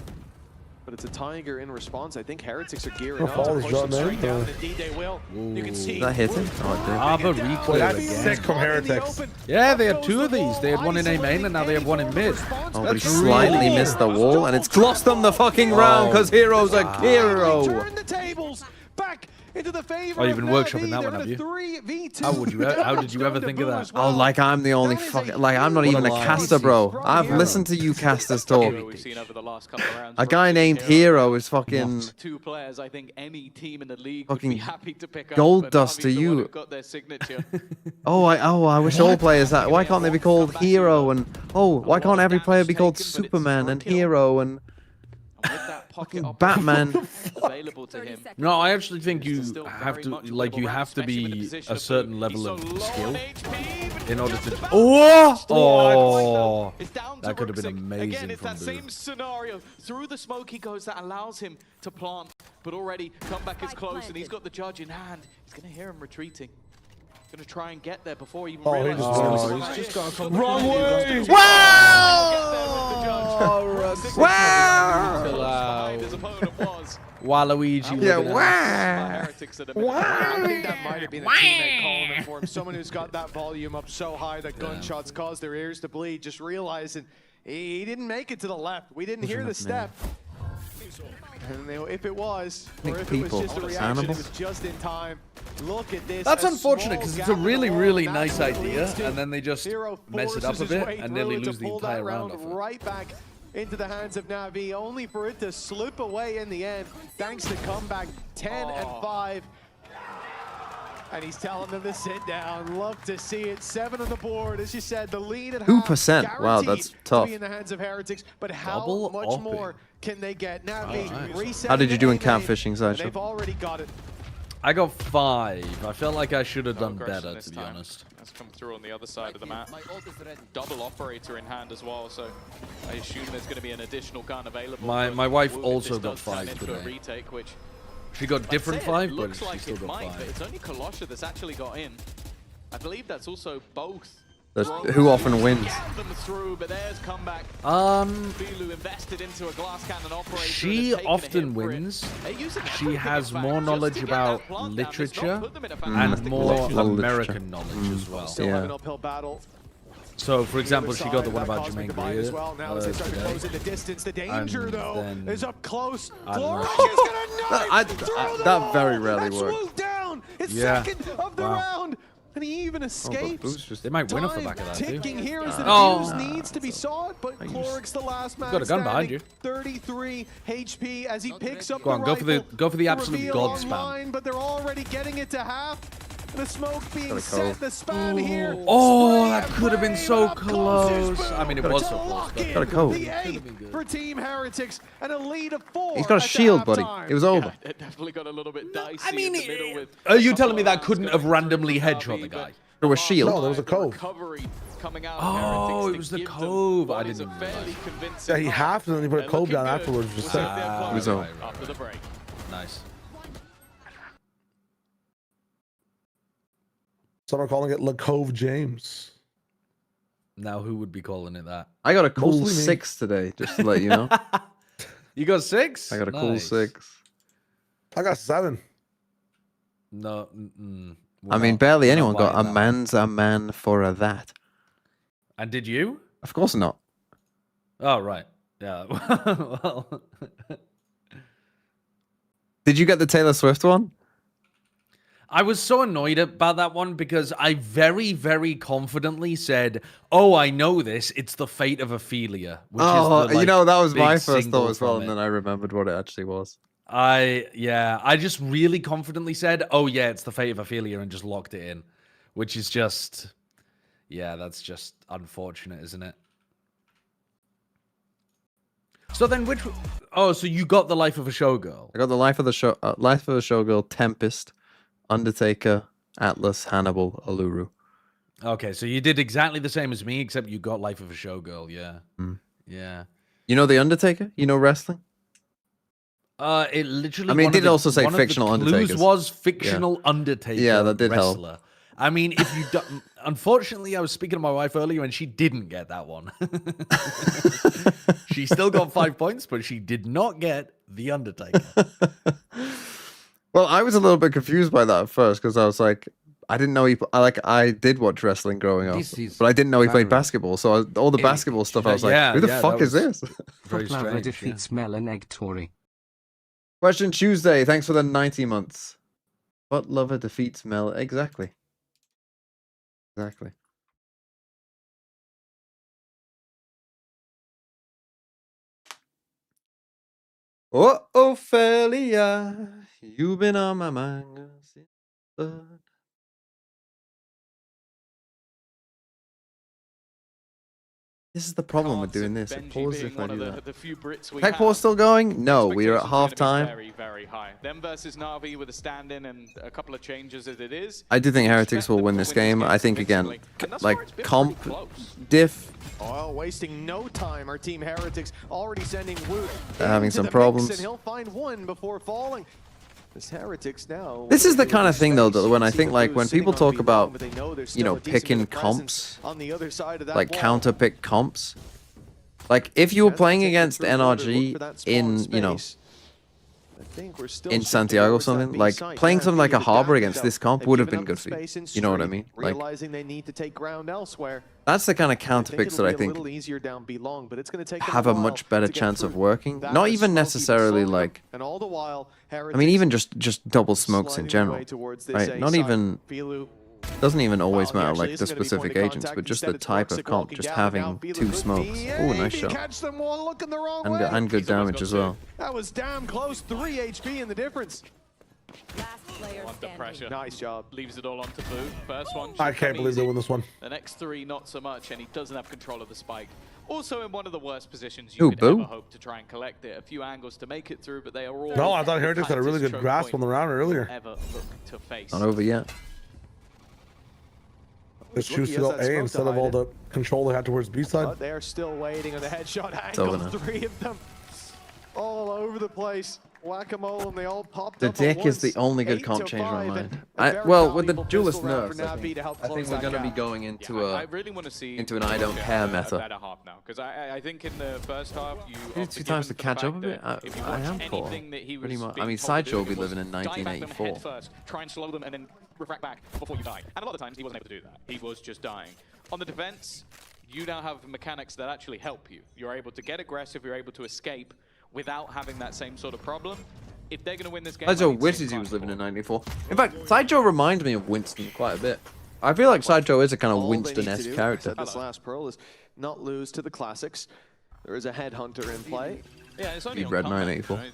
S4: But it's a Tiger in response. I think Heretics are gearing
S6: Gonna
S4: up to
S6: follow
S4: push
S6: his
S4: them
S6: shot,
S4: straight
S6: man.
S4: down. and Indeed they will. You can see.
S1: Did that hit him? Oh, it did.
S7: Ava
S6: Well,
S7: recoil
S6: that's
S7: again.
S6: sick from Heretics.
S7: Yeah, they had 2 of these. They had one in A main and now they have one in mid.
S1: Oh, but he
S7: That's
S1: slightly
S7: really-
S1: missed the wall, and it's glossed them the fucking round because Hero's a hero.
S4: Turn the tables back into the favor.
S7: Oh, you've been
S4: of
S7: workshopping
S4: Navi.
S7: that
S4: They're
S7: one, have
S4: in a
S7: you?
S4: 3v2.
S7: How did you ever think of that?
S1: Oh, like I'm the only fucking, like I'm not
S7: What
S1: even
S7: a
S1: a
S7: lie.
S1: caster, bro. I've
S4: Hero.
S1: listened to you casters talk.
S5: We've seen over the last couple of rounds.
S1: A guy named Hero is fucking
S5: 2 players. I think any team in the league would be
S1: fucking
S5: happy to pick up.
S1: gold
S5: but
S1: dust
S5: Navi's
S1: to
S5: the one
S1: you.
S5: who got their signature.
S1: I wish all players that. Why can't they be called Hero and why can't every player be called Superman and Hero and
S5: And with that pocket
S1: fucking
S5: opportunity
S1: Batman?
S5: available to him.
S7: No, I actually think
S5: He's
S7: you
S5: still
S7: have
S5: very
S7: to,
S5: much
S7: like, you
S5: within
S7: have to
S5: especially with the
S7: be
S5: position
S7: a
S5: of
S7: certain
S5: Blue.
S7: level
S5: He's
S7: of
S5: so low
S7: skill
S5: on HP, but
S7: in order
S5: gets
S7: to.
S5: the back.
S7: Oh,
S5: It's down to
S7: that could have been
S5: Ruxick.
S7: amazing
S5: Again, it's
S7: from
S5: that
S7: Blue.
S5: same scenario. Through the smoke he goes that allows him to plant, but already comeback is close and he's got the judge in hand. He's going to hear him retreating. Going to try and get there before he even
S6: Oh, he
S5: realizes
S6: just
S5: what's
S6: missed.
S5: going
S7: He's
S5: on.
S7: just got to come
S6: Wrong way!
S1: Wow!
S5: His opponent was.
S7: Waluigi.
S1: Yeah,
S7: looking at us.
S1: wow!
S5: Heretics at a
S4: I think that might have been a teammate calling it for him. Someone who's got that volume up so high that gunshots cause their ears to bleed, just realizing he didn't make it to the left. We didn't hear the
S1: enough, man.
S4: step. And if it was,
S1: Think
S4: or if
S1: people
S4: it was just a
S1: are
S4: reaction, it
S1: animals?
S4: was just in time. Look at this.
S7: That's
S4: a
S7: unfortunate
S4: small
S7: because it's
S4: gap
S7: a
S4: in the
S7: really,
S4: wall,
S7: really
S4: and
S7: nice
S4: that's what
S7: idea,
S4: leads to
S7: and then they just
S4: Hero
S7: mess it up a
S4: forces his
S7: bit
S4: way
S7: and nearly
S4: through to
S7: lose the
S4: pull that
S7: entire round
S4: round
S7: off it.
S4: right back into the hands of Navi, only for it to slip away in the end, thanks to comeback 10 and 5. And he's telling them to sit down. Love to see it. 7 on the board. As you said, the lead at
S1: 2%.
S4: half,
S1: Wow,
S4: guaranteed
S1: that's
S4: to
S1: tough.
S4: be in the hands of Heretics, but how
S7: Double
S4: much
S7: upping.
S4: more can they get? Navi resetting
S1: How did you do in
S4: the A-main,
S1: catfishing,
S4: and
S1: Sideshow?
S4: they've already got it.
S7: I got 5. I felt like I should have
S5: No
S7: done
S5: aggression
S7: better,
S5: this
S7: to be
S5: time.
S7: honest.
S5: That's come through on the other side of the map. Double operator in hand as well, so I assume there's going to be an additional gun available.
S7: My
S5: for
S7: wife
S5: Woot if
S7: also
S5: this
S7: got
S5: does turn
S7: 5
S5: into a
S7: today.
S5: retake, which
S7: She got different
S5: That's it.
S7: 5, but
S5: Looks
S7: she
S5: like
S7: still
S5: it
S7: got
S5: might, but
S7: 5.
S5: it's only Kalosha that's actually got in. I believe that's also both.
S1: That's who often wins.
S5: Get them through, but there's comeback. Filu invested into a glass cannon operator.
S7: She
S5: and has taken a
S7: often
S5: hit for it.
S7: wins.
S5: They're using
S7: She
S5: everything,
S7: has
S5: in fact,
S7: more
S5: just
S7: knowledge
S5: to get
S7: about
S5: that plant down. It's not
S7: literature
S5: put them in a
S7: and
S5: fantastic
S7: more
S5: position.
S1: Literature.
S7: American knowledge as well.
S4: Still
S1: Yeah.
S4: have an uphill battle.
S7: So, for example, she got the one
S4: That
S7: about
S4: cosmic
S7: Jermaine
S4: divide as
S7: Greer
S4: well. Now as they start to
S7: today.
S4: close in the distance, the danger
S7: And
S4: though
S7: then-
S4: is up close.
S7: I don't know.
S4: Glorious is gonna knife through the
S1: that very
S4: wall.
S1: rarely
S4: That's
S1: works.
S4: Woot down. His
S7: Yeah.
S4: second of the
S7: Wow.
S4: round, and he even escapes.
S1: Boo's just
S7: They might win off the
S4: Time
S7: back of that, too.
S4: ticking here as the
S7: Oh.
S4: defuse needs to be sought, but Cloric's the last man
S7: got a gun behind
S4: standing. 33 HP as he picks up
S7: Go on,
S4: the
S7: go for the-
S4: rifle.
S7: go for the absolute
S4: reveal
S7: god spam.
S4: online, but they're already getting it to half. The smoke being
S1: Got a
S4: set,
S1: cove.
S4: the spam here.
S7: Oh,
S4: Spray
S7: that
S4: and
S7: could have been
S4: pray
S7: so
S4: up closes
S7: close. I mean, it
S4: Boom
S7: was
S4: to
S7: so close,
S4: lock
S7: but-
S4: in
S1: Got a cove.
S4: the 8 for Team Heretics and a lead of 4.
S1: He's got a
S4: at the
S1: shield, buddy.
S4: halftime.
S1: It was over.
S5: It definitely got a little bit dicey
S7: I mean,
S5: in the middle with
S7: are you
S5: a
S7: telling me
S5: couple
S7: that
S5: of
S7: couldn't
S5: rounds
S7: have
S5: going
S7: randomly
S5: through
S7: headshot the
S5: NAVI,
S7: guy?
S1: There was shield.
S6: No, there was a cove.
S5: Recovery coming out
S7: Oh,
S5: of Heretics
S7: it
S5: to
S7: was the
S5: give them
S7: cove. I
S5: what is a
S7: didn't
S5: fairly
S7: realize.
S5: convincing
S6: Yeah, he
S5: half.
S6: halved and then he put a
S5: They're
S6: cove
S5: looking
S6: down
S5: good.
S6: afterwards.
S5: We'll
S6: Just
S5: see if
S6: said,
S5: they're
S1: It
S5: close
S1: was over.
S5: after the break.
S7: Nice.
S6: some are calling it La Cove James.
S7: Now, who would be calling it that?
S1: I got a cool
S6: Mostly me.
S1: 6 today, just to let you know.
S7: You got 6?
S1: I got a cool
S7: Nice.
S1: 6.
S6: I got 7.
S7: No,
S1: I mean, barely anyone got a
S7: man.
S1: man's a man for a that.
S7: And did you?
S1: Of course not.
S7: Oh, right. Yeah. Well,
S1: Did you get the Taylor Swift one?
S7: I was so annoyed about that one because I very, very confidently said, "Oh, I know this. It's the fate of Ophelia." Which is the,
S1: you
S7: like,
S1: know, that was
S7: big
S1: my first
S7: single
S1: thought as well,
S7: from
S1: and
S7: it.
S1: then I remembered what it actually was.
S7: I just really confidently said, "Oh yeah, it's the fate of Ophelia," and just locked it in, which is just, yeah, that's just unfortunate, isn't it? So then, which? Oh, so you got the Life of a Showgirl.
S1: I got the Life of the Showgirl, Tempest, Undertaker, Atlas, Hannibal, Alluru.
S7: Okay, so you did exactly the same as me, except you got Life of a Showgirl. Yeah,
S1: Mm.
S7: yeah.
S1: You know the Undertaker? You know wrestling?
S7: It literally.
S1: I mean, it
S7: one of
S1: did
S7: the-
S1: also say
S7: one of the
S1: fictional
S7: clues
S1: Undertakers.
S7: was fictional Undertaker.
S1: Yeah, that did help.
S7: wrestler. I mean, if you don't, unfortunately, I was speaking to my wife earlier, and she didn't get that one. She still got 5 points, but she did not get the Undertaker.
S1: Well, I was a little bit confused by that at first because I was like, I didn't know I did watch wrestling growing up,
S3: This is
S1: but I didn't know he played
S3: Barry.
S1: basketball. So all the basketball stuff, I was like,
S7: Yeah,
S1: who the
S7: yeah,
S1: fuck
S7: that
S1: is
S7: was-
S1: this?
S7: Very
S3: Lava
S7: strange.
S3: defeats Melon Egg Tory.
S1: Question Tuesday. Thanks for the 90 months. What lover defeats Mel? Exactly. Exactly. Oh, Ophelia, you've been on my mind since the... This is the problem with
S5: Cards
S1: doing
S5: of
S1: this. It
S5: Benji
S1: pauses
S5: being
S1: if I
S5: one
S1: do
S5: of
S1: that.
S5: the few Brits we
S1: Tech pause
S5: have.
S1: still going? No, we are at
S5: Expectations are gonna be
S1: halftime.
S5: Very, very high. Them versus Navi with a stand-in and a couple of changes as it is.
S1: I do think Heretics
S5: Expect
S1: will
S5: them
S1: win
S5: to
S1: this game. I think again,
S5: convincingly. And thus
S1: like
S5: far it's been
S1: comp,
S5: pretty close.
S1: diff,
S4: Oh, wasting no time. Our Team Heretics already sending Woot
S1: They're having
S4: into
S1: some
S4: the mix,
S1: problems.
S4: and he'll find one before falling. This Heretics now.
S1: This is the kind of
S4: space.
S1: thing, though, that when I
S4: See
S1: think,
S4: the
S1: like,
S4: Blues
S1: when
S4: sitting
S1: people
S4: on
S1: talk
S4: B1,
S1: about,
S4: but they know there's
S1: you know,
S4: still a decent
S1: picking
S4: bit of
S1: comps,
S4: presence on the other side of that
S1: like
S4: wall.
S1: counter pick comps. Like if you were
S4: As they
S1: playing
S4: take it
S1: against
S4: through order, look
S1: NRG
S4: for that spawn
S1: in, you know,
S4: space. I think we're still
S1: in
S4: shifting
S1: Santiago or
S4: towards that
S1: something,
S4: B
S1: like
S4: site.
S1: playing
S4: Yeah,
S1: something like a
S4: the
S1: Harbor
S4: damage,
S1: against
S4: though.
S1: this comp
S4: They've
S1: would have
S4: given
S1: been
S4: up
S1: good
S4: the
S1: for you.
S4: space in
S1: You know what I
S4: street,
S1: mean? Like
S4: realizing they need to take ground elsewhere.
S1: that's the kind of counter
S4: I
S1: picks
S4: it'll
S1: that I
S4: be a
S1: think
S4: little easier down B long, but it's going to take them
S1: have a
S4: while
S1: much better
S4: to get
S1: chance of
S4: through.
S1: working.
S4: That
S1: Not
S4: is
S1: even
S4: Smokey
S1: necessarily
S4: slowing them,
S1: like,
S4: and all the while,
S1: I mean, even just double smokes in
S4: sliding
S1: general,
S4: away towards this
S1: right?
S4: A
S1: Not
S4: side.
S1: even
S4: Filu,
S1: doesn't even always
S4: well, he
S1: matter
S4: actually
S1: like the
S4: isn't gonna be
S1: specific
S4: point of
S1: agents,
S4: contact.
S1: but just the
S4: Instead, it's
S1: type of
S4: Toxic
S1: comp,
S4: walking
S1: just
S4: down,
S1: having
S4: now Filu
S1: two
S4: could
S1: smokes.
S4: be
S1: Oh, nice
S4: maybe
S1: shot.
S4: catch them one looking the wrong way.
S1: And good
S5: He's almost
S1: damage
S5: got
S1: as
S5: two.
S1: well.
S4: That was damn close. 3 HP in the difference.
S2: Last player
S5: Under
S2: standing.
S5: pressure.
S4: Nice job.
S5: Leaves it all onto Boo. First one.
S6: I
S5: should
S6: can't
S5: come
S6: believe they
S5: easy.
S6: win this one.
S5: The next 3, not so much, and he doesn't have control of the spike. Also in one of the worst positions
S1: Ooh,
S5: you could
S1: Boo.
S5: ever hope to try and collect it. A few angles to make it through, but they are all...
S6: No, I thought Heretics had a really
S5: tightest
S6: good
S5: choke
S6: grasp
S5: point
S6: on the round earlier.
S5: Ever look to face.
S1: Not over yet.
S6: Just
S4: Rookie
S6: choose to
S4: has
S6: go
S4: that
S6: A
S4: smoke to
S6: instead of
S4: hide
S6: all
S4: it.
S6: the control they had towards B side.
S4: But they're still waiting on the headshot
S1: over
S4: angle.
S1: now.
S4: 3 of them all over the place. Whack-a-mole, and they all popped
S1: The
S4: up at
S1: dick is the
S4: once.
S1: only good
S4: 8
S1: comp
S4: to
S1: change on
S4: 5,
S1: mine.
S4: and a very
S1: Well, with the
S4: valuable
S1: duelist
S4: pistol round
S1: nerfs,
S4: for
S1: I
S4: NAVI
S1: think,
S4: to help
S1: I think
S4: close
S1: we're
S4: that
S1: going to be
S4: gap.
S1: going
S5: Yeah,
S1: into
S5: I
S1: a
S5: really want to see
S1: into an I don't care meta.
S5: A better half now, because I think in the first half you
S1: Maybe 2 times to catch up a bit. I am poor. Pretty much. I mean, Sideshow will be living in 1984.
S5: First, try and slow them and then refract back before you die. And a lot of times he wasn't able to do that. He was just dying. On the defense, you now have mechanics that actually help you. You're able to get aggressive, you're able to escape without having that same sort of problem. If they're going to win this game,
S1: Sideshow wishes he was living in '94. In fact, Sideshow reminds me of Winston quite a bit. I feel like Sideshow is a kind of Winston-esque character.
S4: This last pearl is not lose to the classics. There is a headhunter in play.
S5: Yeah, it's only
S1: He
S5: on
S1: read
S5: comeback,
S1: 984.
S5: right?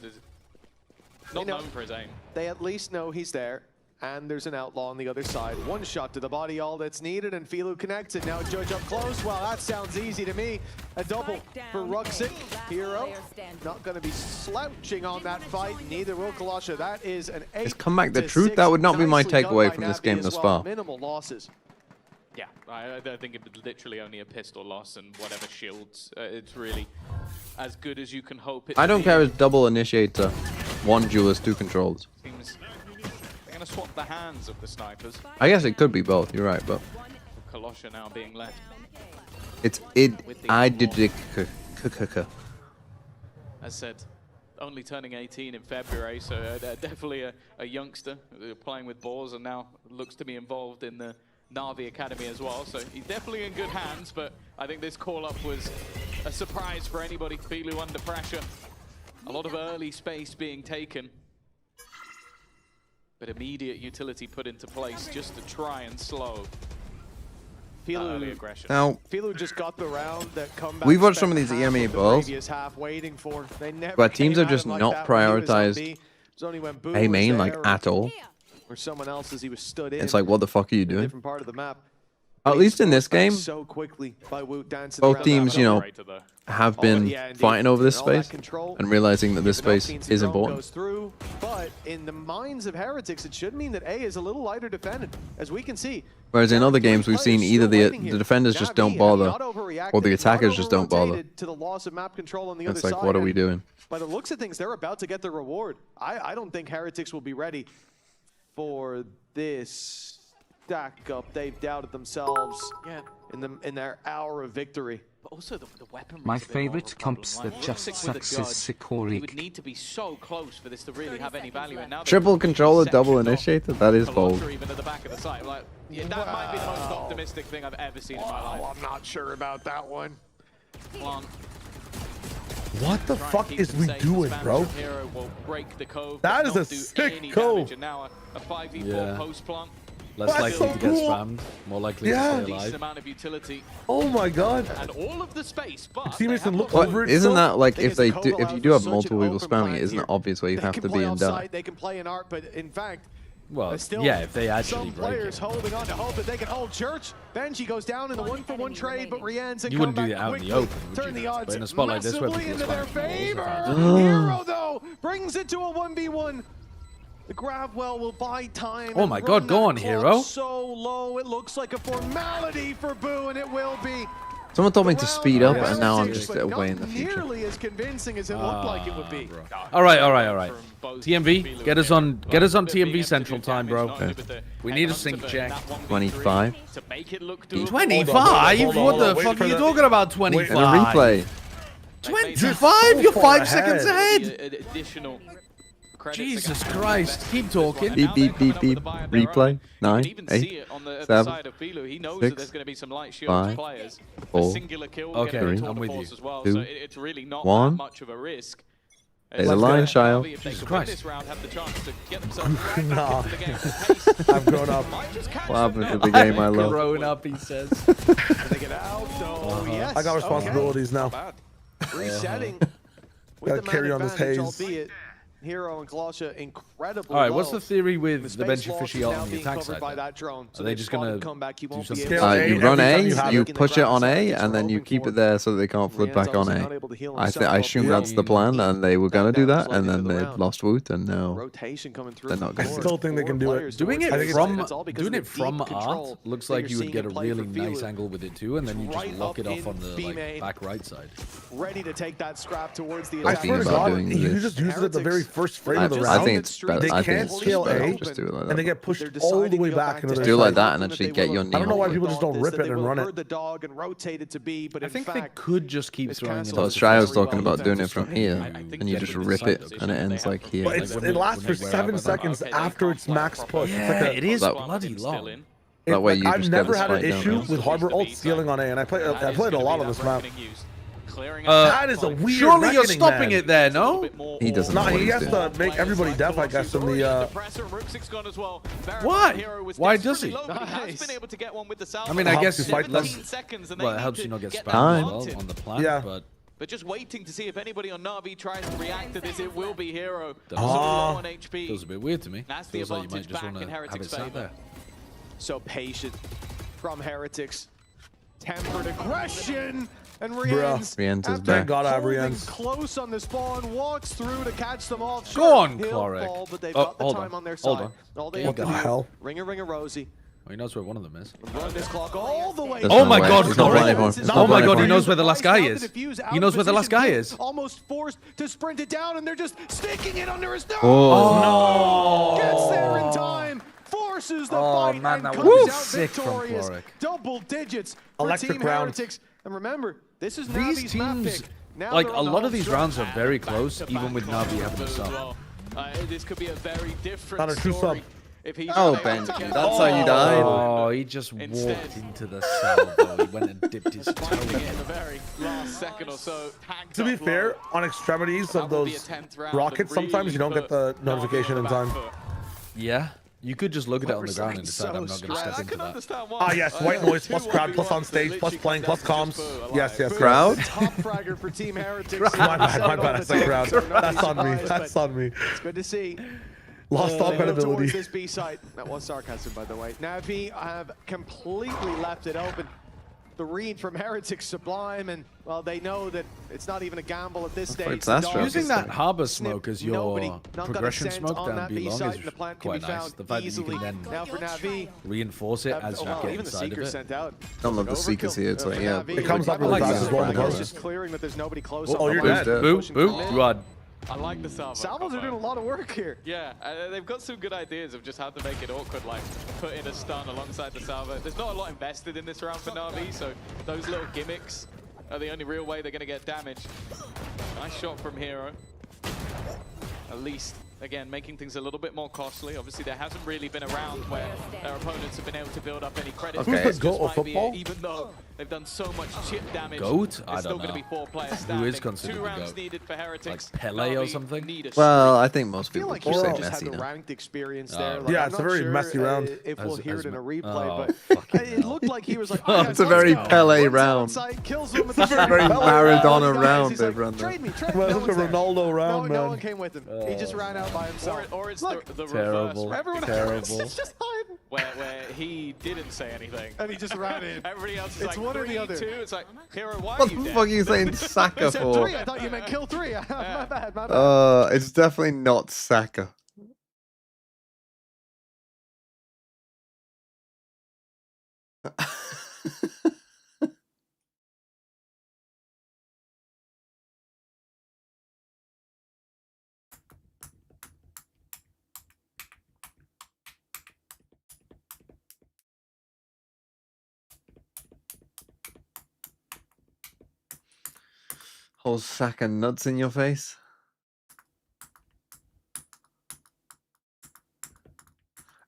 S5: Not known for his aim.
S4: They at least know he's there. And there's an outlaw on the other side. One shot to the body, all that's needed, and Philo connects it. Now Judge up close. Well, that sounds easy to me. A double for Ruxic. Hero not going to be slouching on that fight. Neither will Kalosha. That is an 8.
S1: Is comeback the truth? That would not be my takeaway from this game thus far.
S4: Minimal losses.
S5: Yeah, I think it was literally only a pistol loss and whatever shields. It's really as good as you can hope it
S1: I
S5: to
S1: don't
S5: be.
S1: care if it's double initiator, 1 duelist, 2 controls.
S5: Seems they're going to swap the hands of the snipers.
S1: I guess it could be both. You're right, but
S5: Kalosha now being left.
S1: I did it.
S5: As said, only turning 18 in February, so definitely a youngster playing with balls and now looks to be involved in the NAVI Academy as well. So he's definitely in good hands, but I think this call-up was a surprise for anybody. Filu under pressure. A lot of early space being taken. But immediate utility put into place just to try and slow early aggression.
S1: Now,
S4: Philo just got the round that comeback.
S1: We've watched some of these EME balls,
S4: Half waiting for. They never
S1: but teams
S4: came
S1: have
S4: at
S1: just
S4: him like
S1: not
S4: that when he was on
S1: prioritized
S4: B. It was only when Boo
S1: A
S4: was
S1: main like
S4: there
S1: at all.
S4: or someone else as he was stood in.
S1: It's like, what the fuck are you doing?
S4: Different part of the map.
S1: At least in this game,
S4: So quickly by Woot dancing
S1: both
S4: around
S1: teams,
S4: that
S1: you know,
S5: Operator, though.
S1: have
S4: Oh,
S1: been
S4: yeah, indeed.
S1: fighting over this
S4: And all that
S1: space
S4: control,
S1: and realizing that this
S4: even though
S1: space
S4: Fiend's
S1: is
S4: zone
S1: important.
S4: Goes through, but in the minds of Heretics, it should mean that A is a little lighter defended, as we can see.
S1: Whereas in other games, we've seen either the
S4: Still
S1: defenders just don't
S4: Navi
S1: bother,
S4: not overreacted,
S1: or the
S4: not
S1: attackers just don't bother.
S4: over-rotated to the loss of map control on the
S1: It's
S4: other
S1: like,
S4: side.
S1: what are we
S4: and
S1: doing?
S4: By the looks of things, they're about to get the reward. I don't think Heretics will be ready for this stack up. They've doubted themselves in their hour of victory.
S5: But also the weaponry.
S3: My favorite comps that just sucks is
S5: He would
S3: Sikorik.
S5: need to be so close for this to really have any value. And now
S1: Triple controller, double
S5: sections off
S1: initiator? That is
S5: Kalosha
S1: bold.
S5: even at the back of the site. Like, yeah, that might be the most optimistic thing I've ever seen in my life.
S4: I'm not sure about that one.
S5: Plant,
S6: What the
S5: try and
S6: fuck
S5: keep
S6: is
S5: them
S6: we
S5: safe.
S6: doing,
S5: Spanish
S6: bro?
S5: Hero will break the cove,
S6: That
S5: but
S6: is
S5: not
S6: a
S5: do
S6: sick
S5: any
S6: cove.
S5: damage. And now a 5v4
S7: Yeah.
S5: post plant.
S7: Less
S6: That's
S7: likely
S6: so
S7: to get
S6: cool.
S7: spammed, more likely
S6: Yeah.
S7: to stay
S5: Decent
S7: alive.
S5: amount of utility
S6: Oh my god.
S5: and all of the space, but
S6: Teammates
S5: they
S6: can
S5: have
S6: look
S5: got-
S6: over it.
S1: Isn't
S6: so-
S1: that like
S4: Thing
S1: if
S4: is, the
S1: they
S4: code
S1: do, if
S4: allows
S1: you
S4: for
S1: do have
S4: such an
S1: multiple people
S4: open
S1: spamming
S4: plan
S1: it, isn't
S4: here.
S1: it obvious where you
S4: They
S1: have
S4: can
S1: to
S4: play
S1: be and die?
S4: outside, they can play in art, but in fact,
S7: Well,
S4: still
S7: yeah, if they actually
S4: some
S7: break
S4: players
S7: it.
S4: holding on to hope that they can hold Church. Benji goes down in the 1-for-1 trade, but Rian's
S7: You wouldn't do that out in the open, would
S4: turn
S7: you?
S4: the odds
S7: But in a spot like this where
S4: massively
S7: people
S4: into
S7: are
S4: their
S7: spamming
S4: favor.
S7: balls,
S4: Hero though brings it to a 1v1. The Gravwell will buy time.
S7: Oh
S4: and
S7: my
S4: run
S7: God, go
S4: that
S7: on,
S4: clock
S7: Hero.
S4: So low, it looks like a formality for Boo, and it will be.
S1: Someone told me to speed up,
S4: Round
S1: and now I'm
S4: six,
S1: just
S4: but
S1: way in
S4: not
S1: the future.
S4: nearly as convincing as it looked like it would be.
S7: All right. TMV,
S5: Filu
S7: get us
S5: here.
S7: on
S5: But
S7: TMV
S5: being able to
S7: Central
S5: do
S7: time,
S5: damage,
S7: bro.
S5: not only with the
S7: We need a
S5: headhunter,
S7: sync
S5: but
S7: check.
S5: in that 1v3
S1: 25.
S5: to make it look doable.
S7: 25?
S6: Hold on,
S7: What the
S6: wait
S7: fuck
S6: for
S7: are you
S6: the-
S7: talking about?
S1: And
S7: 25?
S1: a replay.
S7: 25? You're 5 seconds ahead.
S5: Additional credits
S7: Jesus
S5: against
S7: Christ,
S5: them.
S7: keep talking.
S5: And
S1: Beep,
S5: now
S1: beep,
S5: they're coming
S1: beep,
S5: up with
S1: beep.
S5: a buy of their
S1: Replay.
S5: own. You
S1: 9,
S5: can even
S1: 8,
S5: see it on the
S1: 7,
S5: side of Filu. He knows
S1: 6,
S5: that there's going to be some light shields
S1: 5,
S5: players. A
S1: 4,
S5: singular kill
S7: Okay,
S5: getting a
S1: three,
S5: tour
S7: I'm
S5: de
S7: with
S5: force
S7: you.
S5: as well,
S1: 2,
S5: so it's really not
S1: 1.
S5: that much of a risk.
S1: There's a line, Shile.
S5: If they
S7: Jesus
S5: could win
S7: Christ.
S5: this round, have the chance to get themselves right
S6: Nah.
S5: back into the game. The pace
S6: I've grown up.
S5: might just catch
S1: What
S5: them
S1: happened
S5: now.
S1: to the game I love?
S7: Growing up, he says.
S4: Can they get out? No. Yes.
S6: I got responsibilities now.
S5: Bad.
S4: Resetting. With
S6: Gotta
S4: the man
S6: carry on this
S4: advantage,
S6: haze.
S4: Albeit Hero and Kalosha incredibly
S7: All right, what's
S4: low.
S7: the theory with the
S4: space loss
S7: Benchy
S4: is now
S7: on the
S4: being
S7: attack
S4: covered
S7: side?
S4: by
S7: then?
S4: that drone. So
S7: Are they
S4: they've
S7: just
S4: spotted
S7: gonna
S4: comeback. You
S7: do
S4: won't
S7: some
S4: be
S6: scale
S4: able
S6: A
S4: to-
S1: You
S6: every
S1: run
S6: time
S1: A,
S6: you have
S1: you
S6: it.
S1: push it on A,
S4: Seconds
S1: and then
S4: are
S1: you
S4: open
S1: keep
S4: for
S1: it there so that they can't flood
S4: Rian's
S1: back on
S4: obviously
S1: A.
S4: not able to heal
S1: I
S4: himself
S1: assume
S4: up
S1: that's the
S4: here.
S1: plan, and they were gonna do that,
S4: Down
S1: and then
S4: the
S1: they
S4: round.
S1: lost Woot, and now
S4: Rotation coming through.
S1: They're not
S4: from
S1: gonna
S4: four-
S6: do it. I still think they
S4: four
S6: can do it.
S4: players
S7: Doing
S4: towards
S7: it
S4: the
S6: it's-
S7: from
S4: it's all because
S7: doing
S4: of
S7: it
S4: the
S7: from
S4: deep control
S7: art looks
S4: that
S7: like
S4: you're
S7: you would
S4: seeing
S7: get a
S4: in play
S7: really
S4: for
S7: nice
S4: Filu.
S7: angle with it too, and then you just
S4: Right
S7: lock
S4: up
S7: it off
S4: in
S7: on the
S4: B
S7: like,
S4: main.
S7: back right side.
S4: Ready to take that scrap towards the
S6: I
S4: attack.
S6: swear to
S1: about
S6: God,
S1: doing
S6: you
S1: this.
S6: just use it at the very first frame
S1: I,
S6: of the
S4: just-
S1: I
S6: round.
S1: think it's better.
S6: They
S1: I think
S6: can't
S1: it's
S6: scale
S1: better
S6: A,
S1: to just do it like
S6: and they
S1: that.
S6: get pushed
S4: They're
S6: all the
S4: deciding
S6: way
S4: to go
S6: back into
S4: to
S6: the
S1: do it like
S6: side.
S1: that and actually get your
S6: I don't know why
S1: knee.
S6: people just don't rip it and run it.
S4: Herd the dog and rotate it to B, but
S7: I
S4: in
S7: think they
S4: fact,
S7: could just keep
S4: it's
S7: throwing it.
S4: cancelled.
S1: So
S7: on
S1: Australia
S7: the
S1: was
S7: defensive
S1: talking
S7: side.
S1: about doing it from here,
S5: I think
S1: and you
S5: they're
S1: just
S5: the
S1: rip it,
S5: position
S1: and it
S5: they
S1: ends
S5: have
S1: like
S5: from
S1: here.
S6: But
S5: Like
S6: it's,
S5: when
S6: it
S5: they-
S6: lasts
S7: when
S6: for
S7: they wear
S6: 7
S7: out,
S6: seconds
S5: okay, they
S6: after
S5: can't
S6: its
S5: fly
S6: max
S5: properly.
S6: push. It's
S7: Yeah,
S6: like
S7: it is
S1: That-
S7: bloody long.
S1: That way you
S6: I've
S1: just
S6: never
S1: get
S6: had
S1: the
S6: an
S1: spike,
S6: issue
S1: don't you?
S6: with Harbor ult stealing on A, and I played a lot on this map.
S7: That
S6: is a weird
S7: Surely you're
S6: reckoning,
S7: stopping
S6: man.
S7: it there, no?
S1: He doesn't
S6: No,
S1: know what
S6: he
S1: he's
S6: has
S1: doing.
S6: to make everybody deaf, I guess, from the.
S7: Why? Why does he?
S5: I
S7: I mean, I
S6: Helps
S7: guess
S6: you fight them.
S7: well, it helps you not get spammed
S1: Time.
S7: as well on the plant,
S6: Yeah.
S7: but
S5: But just waiting to see if anybody on Navi tries to react to this. It will be Hero.
S7: Does.
S5: So low on HP.
S7: feels a bit weird to me.
S5: That's the
S7: Feels like you might
S5: advantage
S7: just
S5: back
S7: want
S5: in
S7: to have
S5: Heretics'
S7: it sat
S5: favor.
S7: there.
S4: So patient from Heretics. Tempered aggression. And
S6: Bruh.
S4: Rienz,
S1: Rienz is
S4: after
S1: back.
S6: Thank God I have
S4: holding
S6: Rienz.
S4: close on the spawn, walks through to catch them off.
S7: Go on,
S4: he'll
S7: Cloric.
S4: fall, but they've
S7: Oh,
S4: got the
S7: hold
S4: time
S7: on,
S4: on their
S7: hold
S4: side.
S7: on.
S4: All they
S6: What
S4: have
S6: the
S4: to do,
S6: hell?
S4: ring a Rosie.
S7: Well, he knows where one of them is.
S4: Run this clock all the way.
S1: There's
S7: Oh
S1: no
S7: my
S1: way.
S7: God,
S1: He's not
S7: Cloric.
S1: blind anymore. He's not
S7: Oh my
S1: blind
S7: God, he
S1: anymore.
S7: knows where the last guy is. He knows where the last guy is.
S4: Almost forced to sprint it down, and they're just sticking it under his nose.
S1: Oh.
S4: Gets there in time. Forces the
S7: Oh,
S4: fight
S7: man,
S4: and
S7: that
S4: comes
S7: was
S4: out
S7: sick from
S4: victorious.
S7: Cloric.
S4: Double digits for
S6: Electric
S4: Team
S6: round.
S4: Heretics. And remember, this is
S7: These
S4: Navi's map
S7: teams,
S4: pick. Now
S7: like
S4: they're
S7: a
S4: on the
S7: lot of
S4: home
S7: these
S4: stretch.
S7: rounds are very close, even with Navi having a sub.
S5: This could be a very different
S6: Not a true
S5: story.
S6: sub.
S5: If he's
S1: Oh,
S5: able to
S1: Benji,
S5: get
S1: that's
S5: the
S1: how you died.
S7: Oh, he just
S5: Instead-
S7: walked into the cell, though. He went and dipped his toe
S5: finding it in
S7: in.
S5: the very last second or so. Tagged
S6: To be
S5: up
S6: fair,
S5: low.
S6: on extremities
S5: That
S6: of
S5: will be a
S6: those
S5: 10th round
S6: rockets,
S5: and
S6: sometimes you don't
S5: really
S6: get the
S5: put
S6: notification
S5: Navi
S6: in
S5: on the
S6: time.
S5: back foot.
S7: Yeah, you could just look at it on the ground and
S4: Oversight
S7: decide I'm
S4: so
S7: not going to
S4: strong.
S7: step
S5: I
S7: into
S5: can
S7: that.
S5: understand why.
S6: Ah, yes, white noise plus crowd plus on
S5: 2v1s
S6: stage
S5: that
S6: plus
S5: literally
S6: playing
S5: come
S6: plus
S5: down to
S6: comms.
S5: just put,
S6: Yes, yes,
S1: Crowd?
S4: Top fragger for Team Heretics.
S6: My bad, I said crowd. That's on me. That's on me.
S4: It's good to see.
S6: Lost all
S4: They move towards
S6: credibility.
S4: this B site. That was sarcasm, by the way. Navi have completely left it open. The read from Heretics Sublime, and well, they know that it's not even a gamble at this stage.
S1: It's
S4: The
S1: Astro.
S4: dog
S7: Using
S4: is
S7: that
S4: there.
S7: harbor
S4: Snip,
S7: smoke as
S4: nobody,
S7: your
S4: not got a
S7: progression
S4: scent
S7: smoke
S4: on
S7: down
S4: that
S7: B
S4: B
S7: long
S4: site,
S7: is
S4: and the plant can
S7: quite
S4: be
S7: nice.
S4: found
S7: The fact that you
S4: easily.
S7: can then
S4: Now for Navi,
S7: reinforce it as you
S4: well,
S7: get
S4: even the
S7: inside of
S4: Seeker
S7: it.
S4: sent out.
S1: Don't love the Seekers here. It's
S4: For
S1: like, yeah.
S4: Navi,
S6: It comes up really
S7: like
S6: fast
S7: that.
S6: as well.
S1: I know.
S4: It's just clearing that there's nobody close.
S6: Oh,
S4: on
S6: you're
S4: the
S6: dead.
S4: line.
S7: Boo,
S4: Pushing
S7: boo,
S4: from in.
S7: run.
S5: I like the Salvo.
S4: Salvos are doing a lot of work here.
S5: Yeah, they've got some good ideas of just how to make it awkward, like put in a stun alongside the Salvo. There's not a lot invested in this round for Navi, so those little gimmicks are the only real way they're going to get damaged. Nice shot from Hero. At least, again, making things a little bit more costly. Obviously, there hasn't really been a round where their opponents have been able to build up any credit.
S1: Okay.
S6: Who's the GOAT of
S5: Might be it,
S6: football?
S5: even though they've done so much chip damage.
S7: GOAT? I
S5: It's still
S7: don't
S5: going to
S7: know.
S5: be 4 players
S7: Who
S5: standing.
S7: is considered
S5: 2
S7: the
S5: rounds
S7: GOAT?
S5: needed for Heretics.
S7: Like Pele or
S5: Navi
S7: something?
S5: need a
S1: Well, I think most
S4: I feel
S1: people
S4: like
S1: just
S4: you
S1: say
S4: just had
S1: Messi
S4: the
S1: now.
S4: ranked experience
S7: Oh,
S4: there.
S7: right.
S4: Like,
S6: Yeah,
S4: I'm
S6: it's a
S4: not
S6: very
S4: sure,
S6: messy round.
S4: If we'll hear it in a replay,
S7: oh,
S4: but
S7: fucking
S4: it
S7: hell.
S4: looked like he was like,
S1: Oh,
S4: "Okay,
S1: it's a
S4: let's
S1: very
S4: go."
S1: Pele
S4: Runs
S1: round.
S4: outside, kills him with the
S1: very
S4: shot.
S1: Maradona
S4: Guys,
S1: round
S4: he's
S1: they've
S4: like,
S1: run there.
S4: Trade me, trade me.
S6: Well,
S4: No
S6: it's a
S4: one's there.
S6: Ronaldo round,
S4: No
S6: man.
S4: one came with him. He just ran out by himself.
S5: Or it's
S4: Look,
S5: the
S7: Terrible.
S5: reverse,
S4: everyone
S7: Terrible.
S4: else is just hiding.
S5: where he didn't say anything.
S4: And he just ran in.
S5: Everybody else is
S4: It's
S5: like
S4: one or the
S5: 3,
S4: other.
S5: 2. It's like, Hero, why
S1: What
S5: are
S1: the
S5: you
S1: fuck
S5: dead?
S1: are you saying Saka
S4: He said
S1: for?
S4: 3. I thought you meant kill 3. My bad, my bad.
S1: It's definitely not Saka. Whole sack of nuts in your face.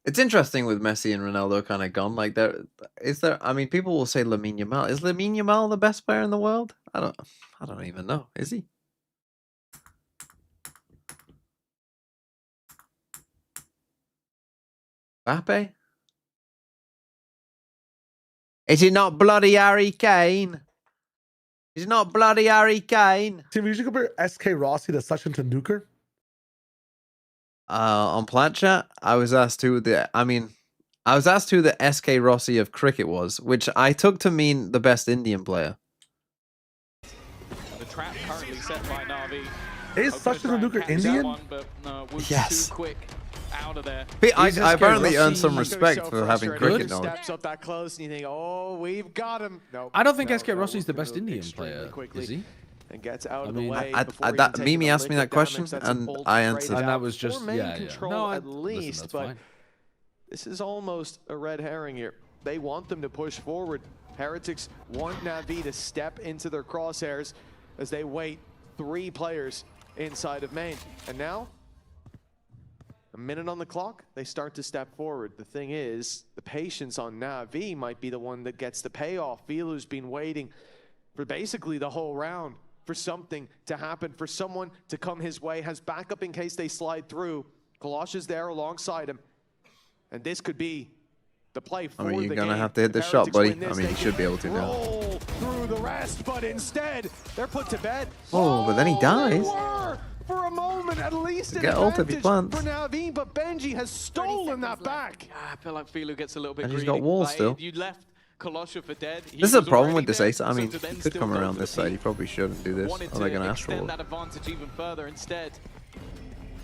S1: It's interesting with Messi and Ronaldo kind of gone. Like, I mean, people will say Lamine Yamal. Is Lamine Yamal the best player in the world? I don't even know. Is he? Mbappe? Is it not bloody Harry Kane? Is it not bloody Harry Kane?
S6: Tim, you should compare SK Rossi to Sachin Tendulkar.
S1: On Plat Chat, I was asked who the SK Rossi of cricket was, which I took to mean the best Indian player.
S5: The trap currently set by Navi.
S6: Is
S5: Hoping to
S6: Sachin
S5: try and
S6: Tendulkar
S5: catch that
S6: Indian?
S5: one, but no, Woot's
S1: Yes.
S5: too quick out of there.
S1: I
S7: Is
S1: apparently
S7: SK
S1: earned some
S7: Rossi-
S1: respect for having cricket knowledge.
S4: Steps up that close and you think, oh, we've got him. No,
S7: I don't think
S4: no,
S7: SK
S4: no,
S7: Rossi's the
S4: Woot
S7: best
S4: moved
S7: Indian
S4: extremely
S7: player,
S4: quickly
S7: is he?
S4: and gets out of the
S7: mean,
S4: way.
S1: I-
S4: before
S1: that-
S4: even
S1: Mimi
S4: taking
S1: asked me
S4: liquid
S1: that question,
S4: damage. That's a
S1: and
S4: bold
S1: I
S4: trade
S1: answered.
S7: And that
S4: out.
S7: was just,
S4: 4 main
S7: yeah.
S4: control
S7: No,
S4: at
S7: listen,
S4: least,
S7: that's
S4: but
S7: fine.
S4: this is almost a red herring here. They want them to push forward. Heretics want Navi to step into their crosshairs as they wait 3 players inside of main. And now, A minute on the clock, they start to step forward. The thing is, the patience on NAVI might be the one that gets the payoff. Filu's been waiting for basically the whole round for something to happen, for someone to come his way, has backup in case they slide through. Kalosha's there alongside him. And this could be the play for the game.
S1: You're gonna have to hit the shot, buddy. I mean, you should be able to now.
S4: Roll through the rest, but instead, they're put to bed.
S1: Oh, but then he dies.
S4: For a moment, at least an
S1: Get ult if he
S4: advantage
S1: plants.
S4: for NAVI, but Benji has stolen that back.
S5: I feel like Filu gets a little bit
S1: And he's
S5: greedy.
S1: got walls
S5: Like,
S1: still.
S5: You left Kalosha for dead.
S1: This is a problem with Decisive. I mean, he could come around this side. He probably shouldn't do this. Or they're gonna Astral Wall.
S5: That advantage even further instead.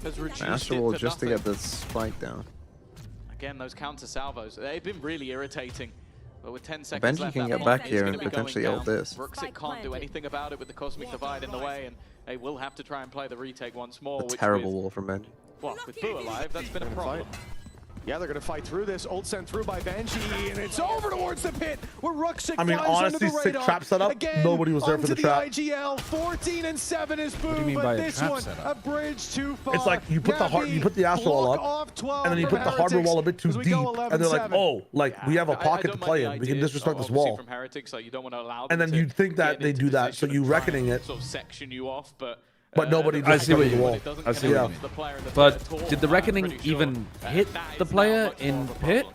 S5: Has reduced
S1: Astral
S5: it
S1: Wall
S5: to
S1: just to
S5: nothing.
S1: get the spike down.
S5: Again, those counter salvos, they've been really irritating. But with 10 seconds
S1: Benji
S5: left,
S1: can
S5: that
S1: get
S5: bot
S1: back
S5: is
S1: here
S5: gonna
S1: and
S5: be going
S1: potentially
S5: down.
S1: ult this.
S5: Ruxic can't do anything about it with the Cosmic Divide in the way, and they will have to try and play the retake once more.
S1: A
S5: which
S1: terrible
S5: with,
S1: wall from Benji.
S5: well, with Boo alive, that's been a problem.
S4: Yeah, they're going to fight through this. Ult sent through by Benji, and it's over towards the pit where Ruxic
S6: I mean,
S4: flies
S6: honestly,
S4: under the
S6: sick
S4: radar.
S6: trap setup.
S4: Again,
S6: Nobody was there for
S4: onto
S6: the trap.
S4: IGL, 14-7 is Boo,
S7: do you mean by
S4: but
S7: a
S4: this
S7: trap
S4: one,
S7: setup?
S4: a bridge too far.
S6: It's like you put the Astral Wall up, and then you put the harbor wall a bit too deep, and they're like, oh, like we have a pocket to play in. We can disrespect this wall.
S5: From Heretics, like you don't want to allow
S6: And
S5: them
S6: then
S5: to
S6: you'd think that
S5: get
S6: they
S5: into
S6: do that,
S5: position
S6: so you
S5: and try
S6: reckoning
S5: and
S6: it.
S5: sort of section you off, but
S6: But nobody
S7: I see what
S6: disrespected the
S7: you
S6: wall.
S5: it doesn't
S7: I see
S5: connect
S6: what you
S5: to the player in the
S7: But
S5: pit at all.
S7: did the
S5: I'm
S7: Reckoning
S5: pretty sure
S7: even hit
S5: that
S7: the
S5: is
S7: player
S5: now much
S7: in
S5: more of a
S7: pit?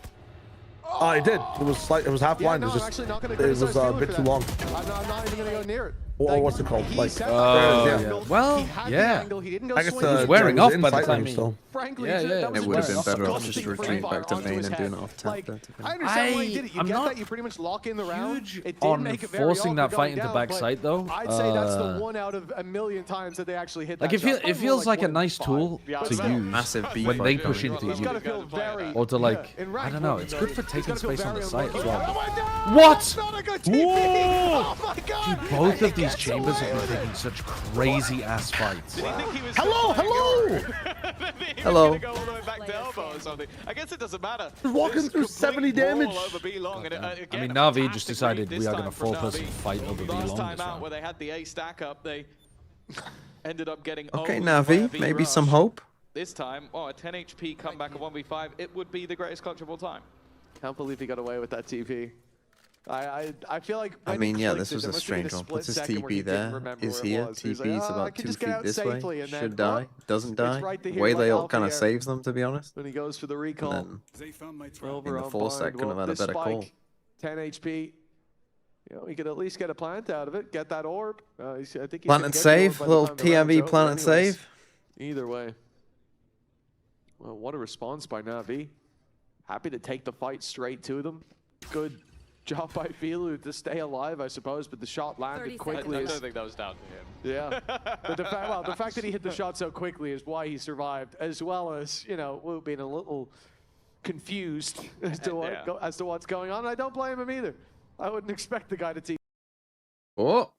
S5: problem.
S6: It did. It was like it was half blind.
S4: Yeah,
S6: It
S4: no,
S6: was
S4: I'm
S6: just
S4: actually not going to
S6: it was
S4: criticize
S6: a
S4: Filu
S6: bit
S4: for
S6: too
S4: that.
S6: long.
S4: I'm not even going to go near it.
S6: Or what's it called?
S4: He
S6: Like
S4: set
S7: Oh,
S4: the
S7: yeah.
S4: angle.
S7: Well,
S4: He had the
S7: yeah.
S4: angle. He didn't go
S6: I guess
S4: swinging.
S7: was wearing off by the
S6: inside
S7: time
S6: range
S7: he-
S6: still.
S4: Frankly,
S7: Yeah, yeah,
S4: that
S7: it
S4: was
S1: It would have been
S4: disgusting
S1: better off just
S4: free
S1: retreating
S4: fire
S1: back to
S4: onto
S1: main
S4: his
S1: and
S4: head.
S1: doing it off tap.
S4: Like, I understand why he did it. You
S7: I'm
S4: get
S7: not
S4: that. You pretty much lock in the round.
S7: huge
S4: It did
S7: on
S4: make it very
S7: forcing that
S4: awkward
S7: fight
S4: going
S7: into
S4: down,
S7: backside,
S4: but
S7: though.
S4: I'd say that's the one out of a million times that they actually hit that
S7: Like
S4: shot.
S7: it feels like a nice tool to
S4: still,
S7: use
S1: Massive beat
S7: when
S1: fight
S7: they
S1: going
S7: push
S1: on.
S7: into
S4: He's got to
S7: you.
S4: feel very...
S7: Or to like,
S4: in
S7: I
S4: ranked
S7: don't know,
S4: one,
S7: it's
S4: though.
S7: good for
S4: He's
S7: taking
S4: gotta feel
S7: space on the
S4: very
S7: site as
S4: unlucky.
S7: well.
S4: Oh my God!
S7: What?
S4: That's not a good TP!
S7: Whoa!
S4: Oh my God!
S7: Dude, both
S4: He
S7: of these
S4: gets
S7: chambers
S4: away
S7: have
S4: with
S7: been
S4: it.
S7: taking such crazy ass fights.
S5: Did he think he was
S6: Hello,
S5: still
S6: hello!
S5: playing He was
S1: Hello.
S5: gonna go all the way back to elbow or something. I guess it doesn't matter.
S6: He's walking
S5: This
S6: through
S5: complete
S6: 70 damage.
S5: wall over B long, and,
S7: I
S5: again,
S7: mean,
S5: a
S7: Navi just
S5: fantastic
S7: decided
S5: read
S7: we
S5: this
S7: are going
S5: time
S7: to
S5: from
S7: 4-person
S5: Navi.
S7: fight over B
S5: Last
S7: long
S5: time
S7: this
S5: out
S7: round.
S5: where they had the A stack up, they ended up getting
S1: Okay,
S5: owned by a
S1: Navi,
S5: V
S1: maybe
S5: rush.
S1: some hope.
S5: This time, a 10 HP comeback of 1v5, it would be the greatest clutch of all time.
S4: Can't believe he got away with that TP. I feel like
S1: I
S4: when
S1: mean,
S4: he
S1: yeah,
S4: clicked
S1: this
S4: it,
S1: was
S4: there
S1: a
S4: must have been
S1: strange one.
S4: split
S1: Puts his
S4: second where he
S1: TP
S4: didn't
S1: there,
S4: remember
S1: is
S4: where it
S1: here.
S4: was. He was
S1: TP
S4: like,
S1: is
S4: "Ah, I
S1: about
S4: can
S1: 2
S4: just get
S1: feet
S4: out
S1: this way.
S4: safely," and then,
S1: Should
S4: oh,
S1: die. Doesn't die.
S4: right to
S1: The
S4: here
S1: way
S4: by
S1: they all kind of
S4: Alfier.
S1: saves them, to be honest.
S4: When he goes for the recall.
S1: And then
S4: Over
S1: in the
S4: on
S1: full set
S4: bind.
S1: couldn't have had a
S4: This
S1: better call.
S4: spike, 10 HP. You know, he could at least get a plant out of it, get that orb. I think he's
S1: Plant
S4: gonna
S1: and
S4: get the
S1: save,
S4: orb by the
S1: little
S4: time the round's
S1: TMV
S4: over
S1: plant and
S4: anyways.
S1: save.
S4: Either way. Well, what a response by Navi. Happy to take the fight straight to them. Good job by Filu to stay alive, I suppose, but the shot landed
S2: 30
S4: quickly.
S5: I
S2: seconds.
S5: don't think that was down to him.
S4: Yeah. But the fact that he hit the shot so quickly is why he survived, as well as, you know, we've been a little confused as to what
S5: Yeah.
S4: as to what's going on. I don't blame him either. I wouldn't expect the guy to
S1: Oh,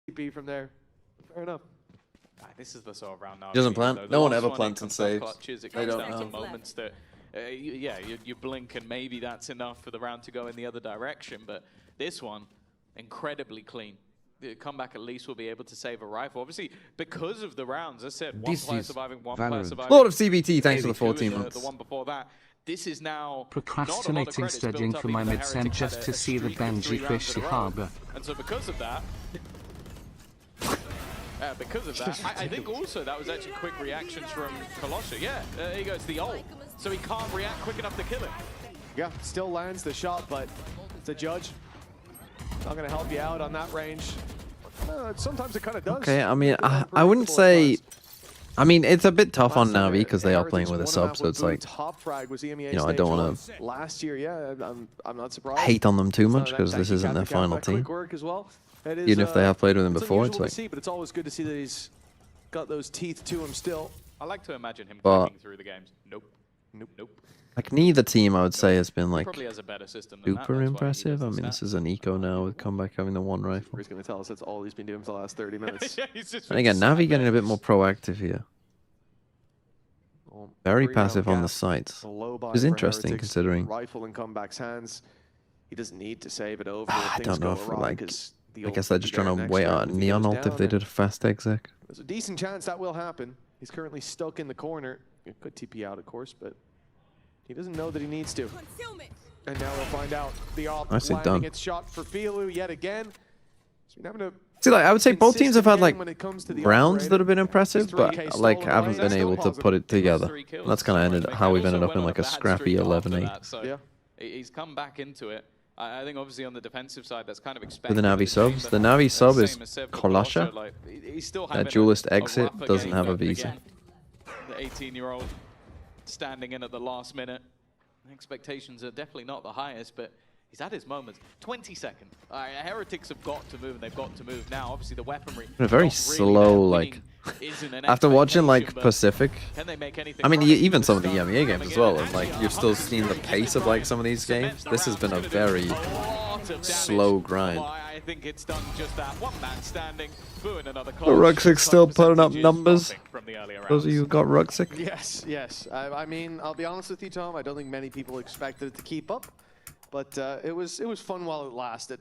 S4: TP from there. Fair enough.
S5: This is the sort of round now.
S1: Doesn't plant.
S5: though. The
S1: No one
S5: last
S1: ever
S5: it
S1: plants and
S5: comes off
S1: saves.
S5: clutches, It
S1: They
S5: comes
S1: don't
S5: down to
S1: know.
S5: moments that, you blink and maybe that's enough for the round to go in the other direction. But this one, incredibly clean. The comeback at least will be able to save a rifle. Obviously, because of the rounds, as I said, one
S3: This
S5: player
S3: is
S5: surviving, one player
S3: Valorant.
S5: surviving.
S1: Lord of CBT, thanks for
S5: maybe
S1: the 14
S5: two in
S1: months.
S5: The one before that. This is now
S3: Procrastinating studying for my mid-sem just to see the Benji fishy harbour.
S5: And so because of that, I think also that was actually quick reactions from Kalosha. Yeah, there he goes, the ult. So he can't react quick enough to kill him.
S4: Yeah, still lands the shot, but it's a judge. Not going to help you out on that range. Sometimes it kind of does.
S1: Okay, I mean,
S4: Pretty
S1: I wouldn't
S4: unpredictable at
S1: say.
S4: times.
S1: I mean, it's a bit tough on
S4: Last time
S1: Navi because they are
S4: Heretics
S1: playing with a
S4: won
S1: sub,
S4: map
S1: so
S4: with
S1: it's like,
S4: top frag was EMEA
S1: you know, I don't
S4: stage
S1: wanna
S4: one last year. Yeah, I'm not surprised.
S1: hate on them too
S4: So
S1: much because this
S4: that
S1: isn't their
S4: cat
S1: final
S4: that quick
S1: team.
S4: work as well. It is,
S1: Even if they have played with him
S4: it's
S1: before, it's
S4: unusual
S1: like,
S4: to see, but it's always good to see that he's got those teeth to him still.
S5: I like to imagine him
S1: But-
S5: clicking through the games. Nope.
S1: like neither team I would say has been like
S5: Probably has a better system than that,
S1: super
S5: that's why he
S1: impressive. I
S5: does
S1: mean,
S5: the
S1: this
S5: stat.
S1: is an eco now with comeback having the one rifle.
S4: He's going to tell us that's all he's been doing for the last 30 minutes.
S5: Yeah, he's just
S1: And again,
S5: sat
S1: Navi getting
S5: there.
S1: a bit more proactive here.
S4: Well,
S1: Very
S4: 3 round
S1: passive on the
S4: gap,
S1: sites.
S4: a low buy
S1: Which is
S4: for
S1: interesting
S4: Heretics,
S1: considering.
S4: Rifle in Comeback's hands. He doesn't need to save it over.
S1: I
S4: if
S1: don't
S4: things
S1: know
S4: go
S1: if,
S4: awry,
S1: like,
S4: 'cause the
S1: I
S4: ult
S1: guess
S4: will
S1: they're
S4: be
S1: just
S4: there
S1: trying to
S4: next
S1: wait
S4: round
S1: out
S4: if he
S1: Neon
S4: goes
S1: ult if
S4: down,
S1: they
S4: and
S1: did a fast exec.
S4: There's a decent chance that will happen. He's currently stuck in the corner. Could TP out, of course, but he doesn't know that he needs to. And now we'll find out. The op
S1: Nicely
S4: landing
S1: done.
S4: its shot for Filu yet again. So we're having a
S1: See, like I would say both teams have had like
S4: when it comes to the
S1: rounds
S4: operator.
S1: that have been impressive,
S4: He's
S1: but
S4: 3K
S1: like
S4: stolen
S1: haven't
S4: away.
S1: been able to put it together. And that's kind of ended how we've ended up in like a scrappy 11-8.
S5: So
S4: Yeah.
S5: he's come back into it. I think obviously on the defensive side, that's kind of expected.
S1: With the Navi subs, the Navi sub is Kolosha.
S5: Like, he's still
S1: That
S5: having
S1: duelist
S5: a
S1: exit
S5: rougher
S1: doesn't
S5: game,
S1: have a
S5: but
S1: visa.
S5: again, the 18-year-old standing in at the last minute. Expectations are definitely not the highest, but he's had his moments. 20 seconds. Heretics have got to move, and they've got to move now. Obviously, the weaponry.
S1: A very
S5: not really
S1: slow,
S5: there.
S1: like
S5: Winning isn't an
S1: after watching like
S5: expectation, but
S1: Pacific.
S5: can they make anything
S1: I mean,
S5: right?
S1: even some of the
S5: Start
S1: EMEA games
S5: coming
S1: as well,
S5: in,
S1: and like
S5: actually,
S1: you've still seen the pace of like some of these games. This has been a very slow grind.
S5: I think it's done just that. One man standing, booing another
S1: But Ruxik's still putting up numbers. Those of you who got Ruxik.
S4: Yes, yes. I mean, I'll be honest with you, Tom. I don't think many people expected it to keep up, but it was fun while it lasted.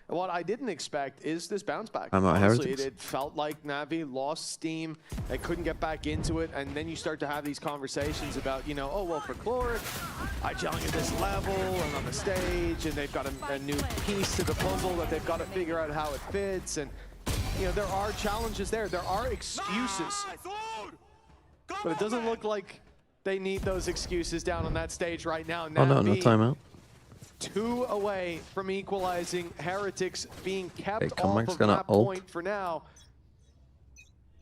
S4: And what I didn't expect is this bounce back.
S1: I'm not
S4: Honestly,
S1: Heretics.
S4: it felt like Navi lost steam. They couldn't get back into it, and then you start to have these conversations about, you know, oh well, for Chloric, I challenge at this level and on the stage, and they've got a new piece to the puzzle that they've got to figure out how it fits, and you know there are challenges there. There are excuses, but it doesn't look like they need those excuses down on that stage right now.
S1: Oh no, no
S4: Navi,
S1: timeout.
S4: 2 away from equalizing. Heretics being kept
S1: Okay,
S4: off
S1: Comeback's
S4: of
S1: gonna
S4: that
S1: ult.
S4: point for now.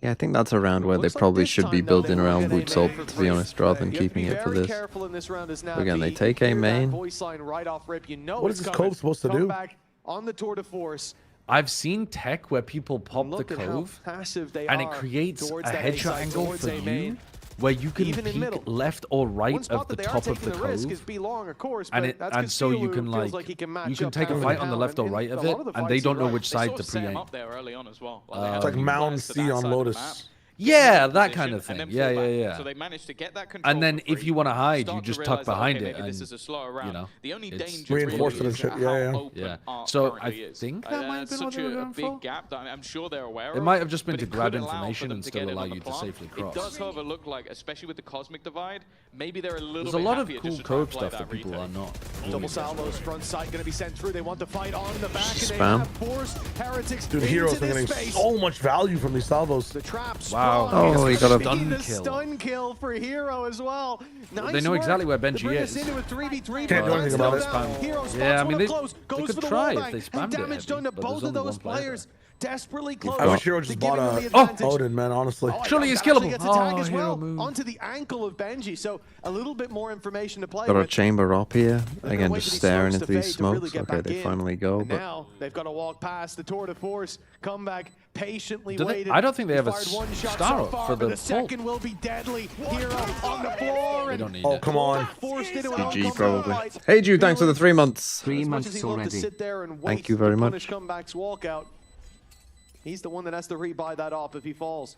S1: Yeah, I think that's a round where they
S4: Looks like
S1: probably
S4: this
S1: should be
S4: time, though, they
S1: building
S4: will
S1: around
S4: get a
S1: Woot's
S4: main
S1: ult,
S4: for
S1: to be
S4: free.
S1: honest, rather than
S4: You have to
S1: keeping
S4: be
S1: it for
S4: very
S1: this.
S4: careful in this round as Navi.
S1: Again, they
S4: You
S1: take a
S4: hear that
S1: main.
S4: voice line right off rip. You know
S6: What
S4: it's
S6: is this
S4: coming.
S6: Cove supposed to do?
S4: Comeback on the tour de force.
S7: I've seen tech where people pop the
S4: Look at how
S7: cove
S4: passive they
S7: and
S4: are
S7: it creates a
S4: towards that A
S7: headshot
S4: side,
S7: angle
S4: towards
S7: for
S4: A
S7: you
S4: main.
S7: where you can
S4: Even in
S7: peek
S4: middle.
S7: left or
S4: One
S7: right
S4: spot
S7: of
S4: that
S7: the
S4: they are
S7: top of
S4: taking
S7: the
S4: the risk is
S7: cove.
S4: B long, of course,
S7: And
S4: but
S7: it
S4: that's
S7: and
S4: 'cause
S7: so you
S4: Filu
S7: can
S4: feels
S7: like
S4: he can match
S7: you can
S4: up
S7: take a
S4: pound
S7: fight
S4: for
S7: on the
S4: pound,
S7: left or
S4: and
S7: right of
S4: a lot
S7: it
S4: of the
S7: and they
S4: fights
S7: don't
S4: are
S7: know
S4: right.
S7: which
S5: They
S7: side
S5: sort
S7: to
S5: of set him
S7: pre-aim.
S5: up there early on as well.
S6: It's like Mound C on Lotus.
S7: Yeah, that kind of thing. Yeah, yeah, yeah.
S5: So they managed to get that control
S7: And then
S5: for
S7: if
S5: free,
S7: you want to hide,
S5: start
S7: you
S5: to
S7: just
S5: realize
S7: tuck
S5: that,
S7: behind
S5: okay,
S7: it
S5: maybe this
S7: and
S5: is a slower round.
S7: you know,
S5: the only
S7: it's
S5: danger really
S6: reinforcement
S5: is
S6: and shit,
S5: how
S6: yeah, yeah.
S5: open
S7: Yeah.
S5: Arc
S7: So
S5: currently
S7: I
S5: is.
S7: think that might have been what
S5: such
S7: they were
S5: a
S7: going
S5: big
S7: for.
S5: gap that I'm sure they're aware of.
S7: It might have just been
S5: but
S7: to
S5: it
S7: grab
S5: could allow for
S7: information
S5: them
S7: and
S5: to
S7: still
S5: get in
S7: allow
S5: on the
S7: you to
S5: plant.
S7: safely
S5: It
S7: cross.
S5: does, however, look like, especially with the Cosmic Divide, maybe they're a little
S7: There's a
S5: bit
S7: lot of
S5: happier
S7: cool
S5: just to try and
S7: cove
S5: play
S7: stuff that people
S5: retake.
S7: are not.
S4: Double salvos, front side going to be sent through. They want the fight on the back, and they
S1: Spam.
S4: have forced Heretics
S6: Dude,
S4: into
S6: Heroes are
S4: this
S6: getting
S4: space.
S6: so much value from these salvos.
S4: The trap
S7: Wow.
S4: sprung.
S1: Oh, he got a
S7: stun
S4: the
S7: kill.
S4: stun kill for Hero as well. Nice
S7: they know
S4: work
S7: exactly where
S4: to
S7: Benji
S4: bring us
S7: is.
S4: into a 3v3.
S6: Can't do anything about it.
S4: Hero spots
S7: Yeah, I mean,
S4: one
S7: they-
S4: up close,
S7: they
S4: goes
S7: could
S4: for the
S7: try
S4: wall
S7: if they
S4: bang,
S7: spammed
S4: and
S7: it
S4: damage done
S7: heavy,
S4: to
S7: but there's
S4: both of
S7: only
S4: those
S7: one player
S4: players. Desperately close.
S6: I wish Hero
S4: to
S6: just
S4: giving
S6: bought
S4: them
S6: a
S4: the advantage.
S6: Odin, man, honestly.
S7: Surely it's
S4: that actually
S7: killable.
S4: gets a tag
S7: Oh,
S4: as
S7: Hero
S4: well
S7: move.
S4: onto the ankle of Benji. So a little bit more information to play
S1: Got a
S4: with.
S1: chamber up here.
S4: They're
S1: Again,
S4: gonna wait
S1: just
S4: for these
S1: staring
S4: smokes
S1: into
S4: to
S1: these
S4: fade to really
S1: smokes.
S4: get
S1: Okay,
S4: back
S1: they
S4: in.
S1: finally go.
S4: And
S1: But
S4: now they've got to walk past the tour de force, come back, patiently
S7: Do they-
S4: waited.
S7: I don't think they have a
S4: Fired one shot
S7: star
S4: so
S7: up
S4: far,
S7: for
S4: but
S7: the
S4: the second will be deadly. Hero on the floor.
S7: They
S4: and
S7: don't need
S6: Oh,
S7: it.
S6: come on.
S4: forced into an
S1: GG
S4: uncomfortable
S1: probably.
S4: fight.
S1: Hey, Jude, thanks for the 3 months.
S3: 3
S4: As much as
S3: months
S4: he'd love to
S3: already.
S4: sit there and
S1: Thank
S4: wait
S1: you very
S4: to punish
S1: much.
S4: Comeback's walkout. He's the one that has to rebuy that op if he falls.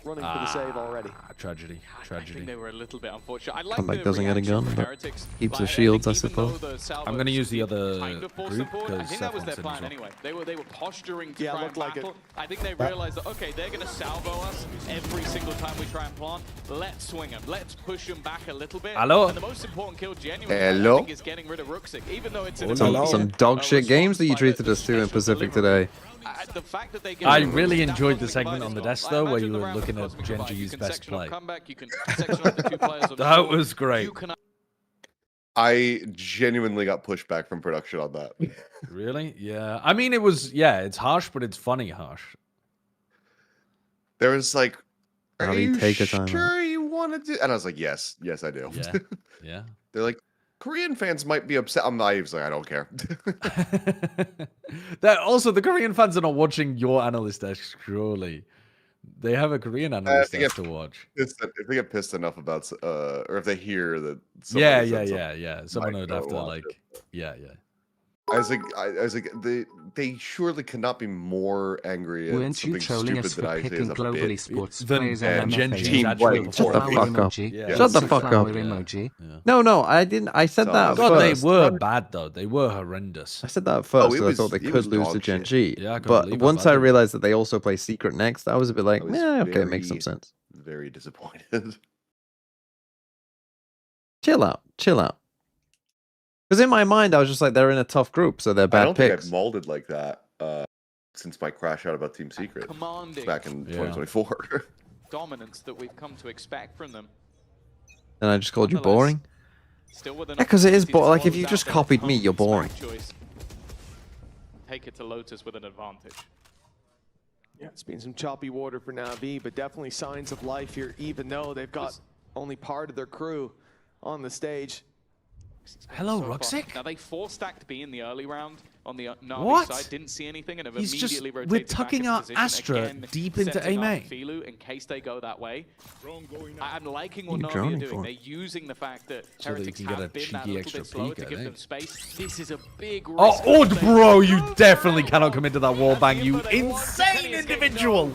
S4: Running for the save already.
S7: Tragedy.
S5: I
S7: Tragedy.
S5: think they were a little bit unfortunate. I like
S1: Comeback
S5: the
S1: doesn't get a
S5: reaction
S1: gun,
S5: from
S1: but
S5: Heretics.
S1: keeps the
S5: Like,
S1: shields, I
S5: think even
S1: suppose.
S5: though the salvos
S7: I'm gonna use the other
S5: kind of forced
S7: group,
S5: them forward, I
S7: 'cause
S5: think that was
S7: Seth
S5: their
S7: wants it
S5: plan
S7: as well.
S5: anyway. They were posturing to
S4: Yeah,
S5: try and
S4: looked like it.
S5: battle. I think they realized that, okay, they're going to salvo us every single time we try and plant. Let's swing them. Let's push them back a little bit.
S7: Hello?
S5: And the most important kill, genuinely, I
S1: Hello?
S5: think, is getting rid of Ruxik, even though it's in
S1: Some dog shit games that you treated us to in Pacific today.
S5: The fact that they
S7: I
S5: get
S7: really
S5: that
S7: enjoyed the
S5: Cosmic
S7: segment
S5: Divide
S7: on the
S5: as well.
S7: desk,
S5: I
S7: though, where
S5: imagine
S7: you
S5: the
S7: were
S5: round of
S7: looking at
S5: Cosmic Divide, you
S7: Genji's
S5: can
S7: best
S5: section off
S7: play.
S5: Comeback, you can section off the two players on
S7: That
S5: shore.
S7: was great.
S5: You can
S8: I genuinely got pushed back from production on that.
S7: Really? Yeah. I mean, it was, yeah, it's harsh, but it's funny harsh.
S8: There was like, are
S1: Navi,
S8: you
S1: take a time
S8: sure you want to do? And I was like, yes, yes, I do.
S7: Yeah. Yeah.
S8: They're like, Korean fans might be upset. I'm naive, so I don't care.
S7: That also, the Korean fans are not watching your analyst desk, surely. They have a Korean analyst desk to watch.
S8: If they get pissed enough about, or if they hear that.
S7: Yeah,
S8: somebody
S7: yeah,
S8: said something,
S7: yeah, yeah. Someone
S8: might
S7: would
S8: go
S7: have to,
S8: watch
S7: like,
S8: it.
S7: yeah, yeah.
S8: I was like, they surely cannot be more angry at
S3: Weren't you
S8: something
S3: trolling
S8: stupid
S3: us
S8: that
S3: for
S8: I say
S3: picking
S8: is a
S3: globally
S8: bit.
S3: sports
S7: Then
S3: players
S8: and
S3: MFA?
S8: Team
S3: Shut
S8: White
S3: the
S8: for
S3: flower
S1: fuck up.
S3: emoji.
S7: Yeah.
S1: Shut the
S3: It's a
S1: fuck up.
S3: flower
S7: Yeah.
S3: emoji.
S7: Yeah.
S1: No, I didn't. I said
S8: So-
S1: that
S7: God, they
S1: first.
S7: were bad, though. They were horrendous.
S1: I said that at first
S8: it
S1: because I
S8: was-
S1: thought they
S8: it was
S1: could lose to
S8: dog
S1: Gen
S8: shit.
S1: G.
S7: Yeah, I couldn't
S1: but
S7: believe how
S1: once
S7: bad
S1: I
S7: they were.
S1: realized that they also play Secret next, I was a bit like,
S8: I was
S1: yeah, okay, it makes some
S8: very-
S1: sense.
S8: Very disappointed.
S1: Chill out. Chill out. Because in my mind, I was just like, they're in a tough group, so they're
S8: I
S1: bad
S8: don't think
S1: picks.
S8: I've molded like that since my crash out about Team Secret
S5: Commanding
S8: back in 2024.
S5: dominance that we've come to expect from them.
S1: And I just called you
S5: Nonetheless,
S1: boring.
S5: Still with an
S1: Yeah, because it is
S5: opportunity to
S1: boring. Like, if
S5: close
S1: you
S5: out
S1: just
S5: their
S1: copied me, you're
S5: tough
S1: boring.
S5: smack choice. Take it to Lotus with an advantage.
S4: Yeah, it's been some choppy water for NAVI, but definitely signs of life here, even though they've got only part of their crew on the stage.
S7: Hello,
S5: So far.
S7: Ruxic?
S5: Now they 4-stacked B in the early round on the NAVI
S7: What?
S5: side. Didn't see anything and have
S7: He's just-
S5: immediately rotated
S7: we're tucking
S5: back
S7: our
S5: into position.
S7: Astra
S5: Again,
S7: deep into
S5: setting up
S7: A-main.
S5: Filu in case they go that way. I'm liking
S1: What
S5: what
S1: are you
S5: NAVI are
S1: droning
S5: doing.
S1: for?
S5: They're using the fact that
S7: So that you
S5: Heretics
S7: can get a
S5: have been that
S7: cheeky
S5: little
S7: extra
S5: bit slower
S7: peek,
S5: to
S7: I
S5: give them
S7: think.
S5: space. This is a big risk.
S7: Oh,
S5: for them.
S7: bro, you definitely cannot come into that wall bang, you insane individual!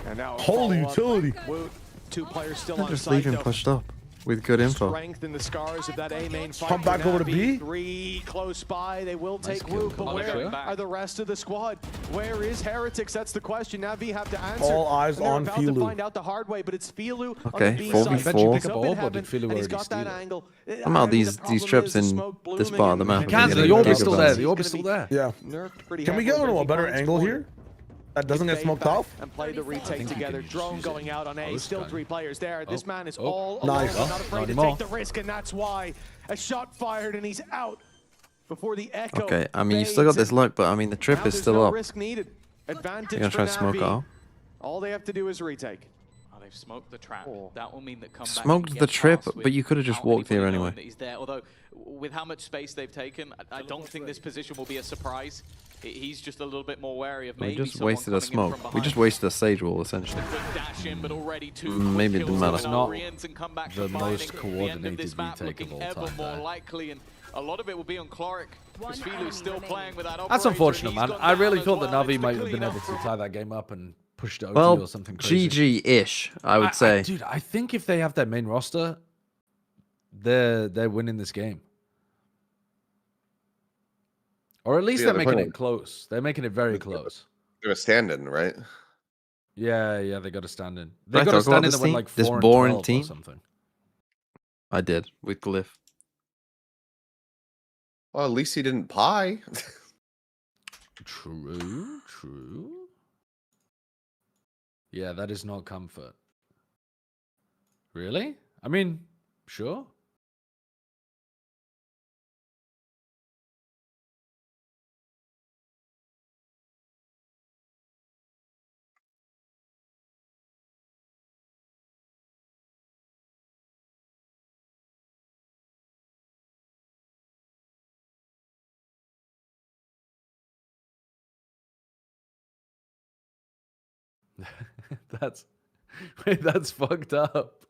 S4: And now a
S6: Holy
S4: follow-up.
S6: utility.
S4: Woot, 2 players still
S1: I'll
S4: on
S1: just
S4: site,
S1: leave him
S4: though.
S1: pushed up with good info.
S4: Strength in the scars of that A main fight.
S6: Come back over to B.
S4: 3 close by. They will take
S7: kill,
S4: Woot, but
S7: Colin.
S4: where
S5: Going back.
S4: are the rest of the squad? Where is Heretics? That's the question. NAVI have to answer.
S6: All eyes
S4: And they're
S6: on
S4: about to
S6: Filu.
S4: find out the hard way, but it's Filu on
S1: Okay,
S4: the B
S1: 4v4.
S4: side.
S1: I bet you pick
S4: He's
S7: up
S4: up in
S7: orb, or did
S4: heaven,
S7: Filu
S4: and he's
S7: already
S4: got that
S7: steal it?
S4: angle.
S1: Somehow
S4: Maybe
S1: these
S4: the problem
S1: trips
S4: is the
S1: in
S4: smoke
S1: this
S4: blooming
S1: part of the
S4: and-
S1: map
S4: and
S1: are
S7: Can't,
S1: getting
S7: the orb
S1: bigger
S7: is still
S1: by
S7: there,
S1: the
S7: the orb is still there.
S6: Yeah.
S4: nerfed pretty
S6: Can we
S4: heavily,
S6: get a
S4: but
S6: little
S4: he
S6: better
S4: finds
S6: angle
S4: one.
S6: here? That doesn't get
S4: Fade
S6: smoked
S4: back
S6: off?
S4: and play the retake
S7: think you
S4: together.
S7: can just
S4: Drone
S7: use
S4: going
S7: it.
S4: out on A.
S7: this
S4: Still
S7: guy.
S4: 3 players there. This man is
S7: oh,
S4: all
S6: nice.
S4: alone,
S6: Oh,
S4: not afraid
S7: not
S4: to
S7: anymore.
S4: take the risk, and that's why a shot fired and he's out before the echo.
S1: Okay, I mean, you still got
S4: fades,
S1: this
S4: and
S1: luck, but I mean, the trip
S4: now
S1: is
S4: there's
S1: still
S4: no
S1: up.
S4: risk needed. Advantage
S1: You're gonna
S4: for
S1: try to smoke
S4: NAVI.
S1: out.
S4: All they have to do is retake.
S5: Oh, they've smoked the trap. That will mean that comeback
S1: Smoked
S5: can
S1: the
S5: get
S1: trip,
S5: past
S1: but you could have just
S5: without
S1: walked here
S5: anybody knowing
S1: anyway.
S5: that he's there. Although, with how much space they've taken, I don't think this position will be a surprise. He's just a little bit more wary of
S1: We
S5: maybe
S1: just
S5: someone
S1: wasted a
S5: coming in
S1: smoke.
S5: from
S1: We just
S5: behind.
S1: wasted a sage wall, essentially.
S5: Quick dash in, but already 2
S1: Maybe it
S5: quick
S1: didn't
S5: kills
S1: matter.
S5: going
S7: Not
S5: on. Rians and comeback
S7: the
S5: combining.
S7: most
S5: The end of
S7: coordinated
S5: this map
S7: retake of
S5: looking
S7: all
S5: ever
S7: time
S5: more
S7: there.
S5: likely, and a lot of it will be on Cloric. Because Filu's still playing with that
S7: That's
S5: operator,
S7: unfortunate,
S5: and
S7: man.
S5: he's gone
S7: I really
S5: down
S7: thought
S5: as
S7: that
S5: well.
S7: Navi
S5: It's the
S7: might have been
S5: cleanup
S7: able to
S5: from-
S7: tie that game up and push to OT
S1: Well,
S7: or something crazy.
S1: GG-ish, I would say.
S7: dude, I think if they have their main roster, they're winning this game. Or at least
S8: Yeah,
S7: they're
S8: they're
S7: making
S8: playing-
S7: it close. They're making it very close.
S8: They're a stand-in, right?
S7: Yeah, they got to stand in.
S1: Did
S7: They
S1: I
S7: got to
S1: talk about
S7: stand in
S1: this
S7: that went
S1: team?
S7: like
S1: This
S7: 4 and
S1: boring
S7: 12
S1: team?
S7: or something.
S1: I did, with Glyph.
S8: Well, at least he didn't pie.
S7: True. Yeah, that is not comfort. Really? I mean, sure. that's wait, that's fucked up.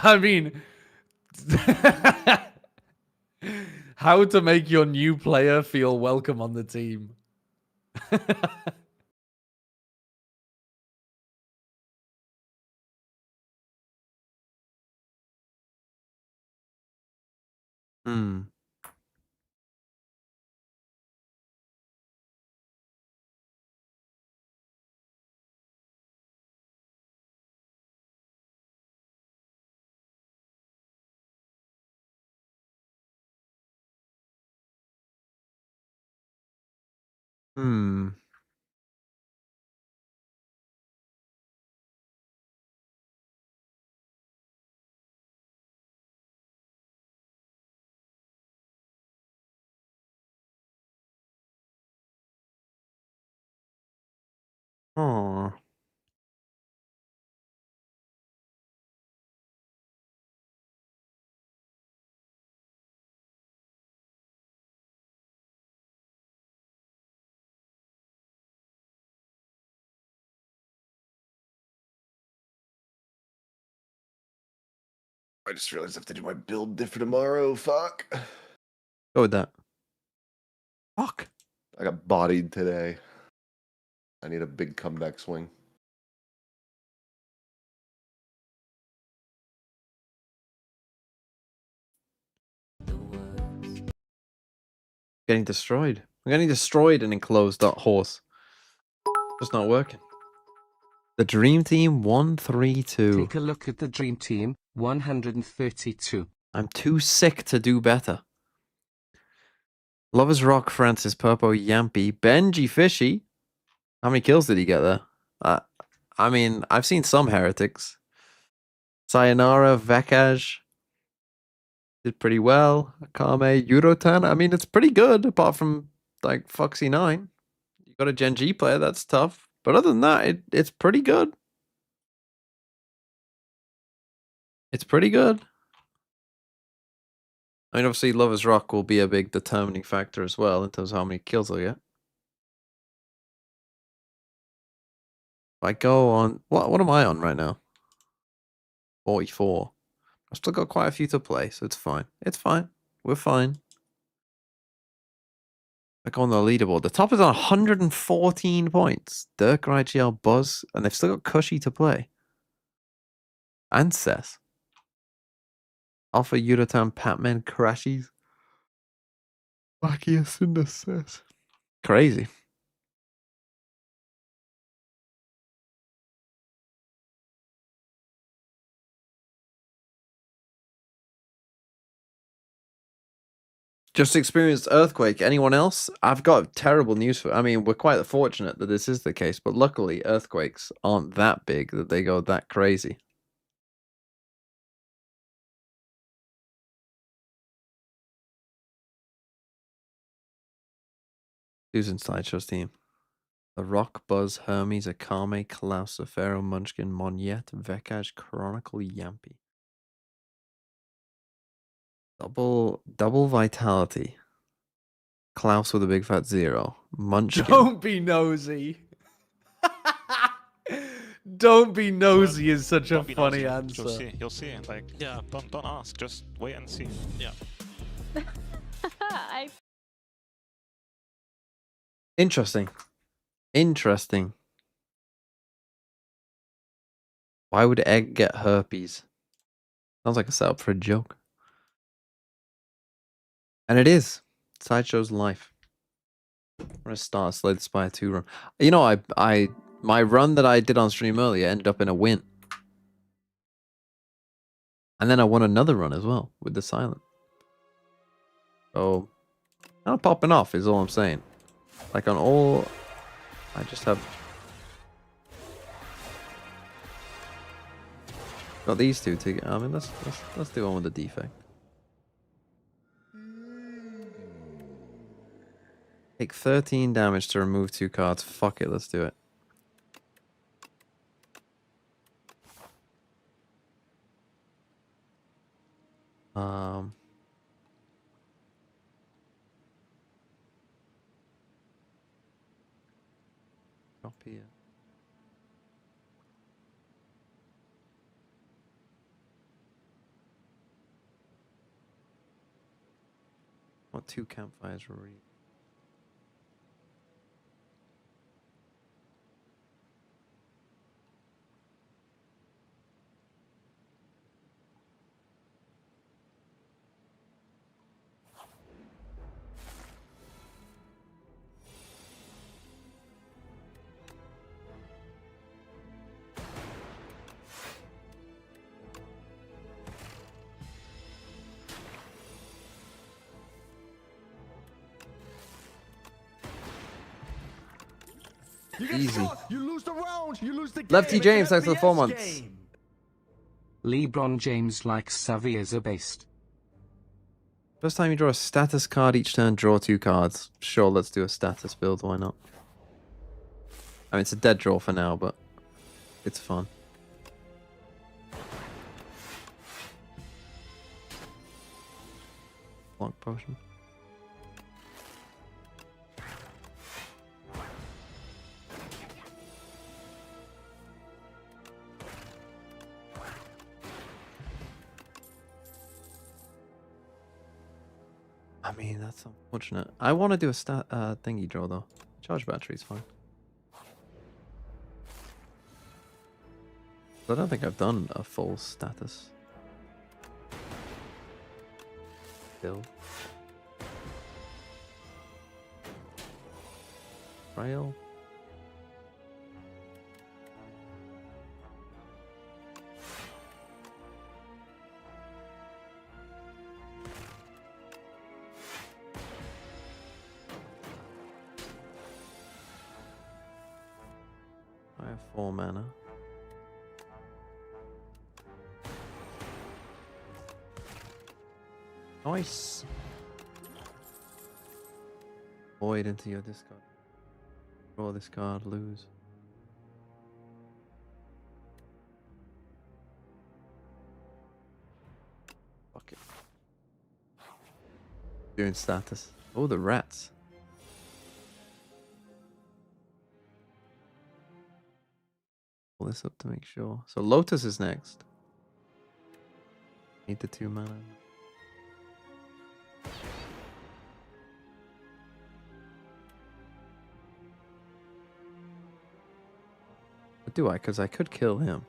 S7: I mean, how to make your new player feel welcome on the team.
S1: Hmm. Hmm. Oh.
S8: I just realized I have to do my build for tomorrow. Fuck.
S1: Go with that. Fuck.
S8: I got bodied today. I need a big comeback swing.
S1: Getting destroyed. I'm getting destroyed in enclosed horse. Just not working. The Dream Team 132.
S3: Take a look at the Dream Team 132.
S1: I'm too sick to do better. Lovers Rock, Francis, Purpo, Yampy, Benji, Fishy. How many kills did he get there? I mean, I've seen some Heretics. Sayonara, Vekaj did pretty well. Akame, Eurotan. I mean, it's pretty good, apart from like Foxy9. You got a Gen G player, that's tough. But other than that, it's pretty good. It's pretty good. I mean, obviously, Lovers Rock will be a big determining factor as well in terms of how many kills they'll get. If I go on... What am I on right now? 44. I've still got quite a few to play, so it's fine. It's fine. We're fine. I go on the leaderboard. The top is on 114 points. Dirk, IGL, Buzz, and they've still got Cushy to play. And Seth. Alpha, Yudotan, Patman, Crashies. Luckiest in the Seth. Crazy. Just experienced earthquake. Anyone else? I've got terrible news for. I mean, we're quite fortunate that this is the case, but luckily earthquakes aren't that big that they go that crazy. Susan Sideshow's team. The Rock, Buzz, Hermes, Akame, Klaus, Pharaoh, Munchkin, Monyet, Vekaj, Chronicle, Yampy. Double vitality. Klaus with a big fat 0. Munchkin.
S7: Don't be nosy. Don't be nosy is such a funny answer.
S9: You'll see. Like, yeah, don't ask. Just wait and see. Yeah.
S1: Interesting. Interesting. Why would Egg get herpes? Sounds like a setup for a joke. And it is. Sideshow's life. I'm gonna start a Slay the Spire 2 run. You know, my run that I did on stream earlier ended up in a win. And then I won another run as well with the silent. So not popping off is all I'm saying. Like on all, I just have got these two to. I mean, let's do one with the defect. Take 13 damage to remove 2 cards. Fuck it, let's do it. Copy it. What 2 campfires were we? Easy.
S6: You lose the round. You lose the game.
S1: Lefty James, thanks for the 4 months.
S3: LeBron James likes Savias are based.
S1: First time you draw a status card each turn, draw 2 cards. Sure, let's do a status build, why not? I mean, it's a dead draw for now, but it's fun. Block potion. I mean, that's unfortunate. I want to do a thingy draw though. Charge battery's fine. I don't think I've done a full status build. trail. I have 4 mana. Nice. Void into your discard. Draw this card, lose. Fuck it. Doing status. Oh, the rats. Pull this up to make sure. So Lotus is next. Need the 2 mana. But do I? Because I could kill him.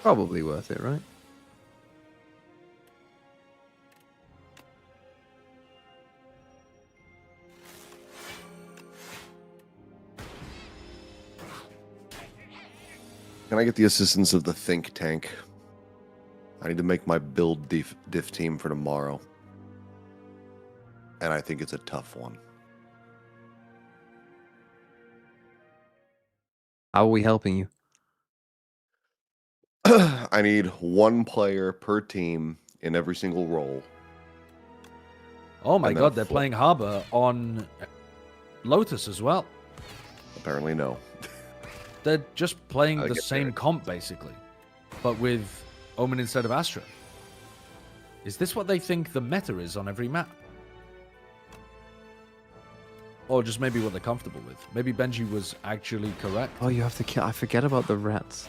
S1: Probably worth it, right?
S8: Can I get the assistance of the think tank? I need to make my build diff team for tomorrow. And I think it's a tough one.
S1: How are we helping you?
S8: I need 1 player per team in every single role.
S7: Oh my
S8: And then
S7: god,
S8: a
S7: they're
S8: flip.
S7: playing Harbor on Lotus as well.
S8: Apparently, no.
S7: They're just playing
S8: I
S7: the
S8: get
S7: same
S8: that.
S7: comp, basically, but with Omen instead of Astra. Is this what they think the meta is on every map? Or just maybe what they're comfortable with? Maybe Benji was actually correct.
S1: Oh, you have to kill. I forget about the rats.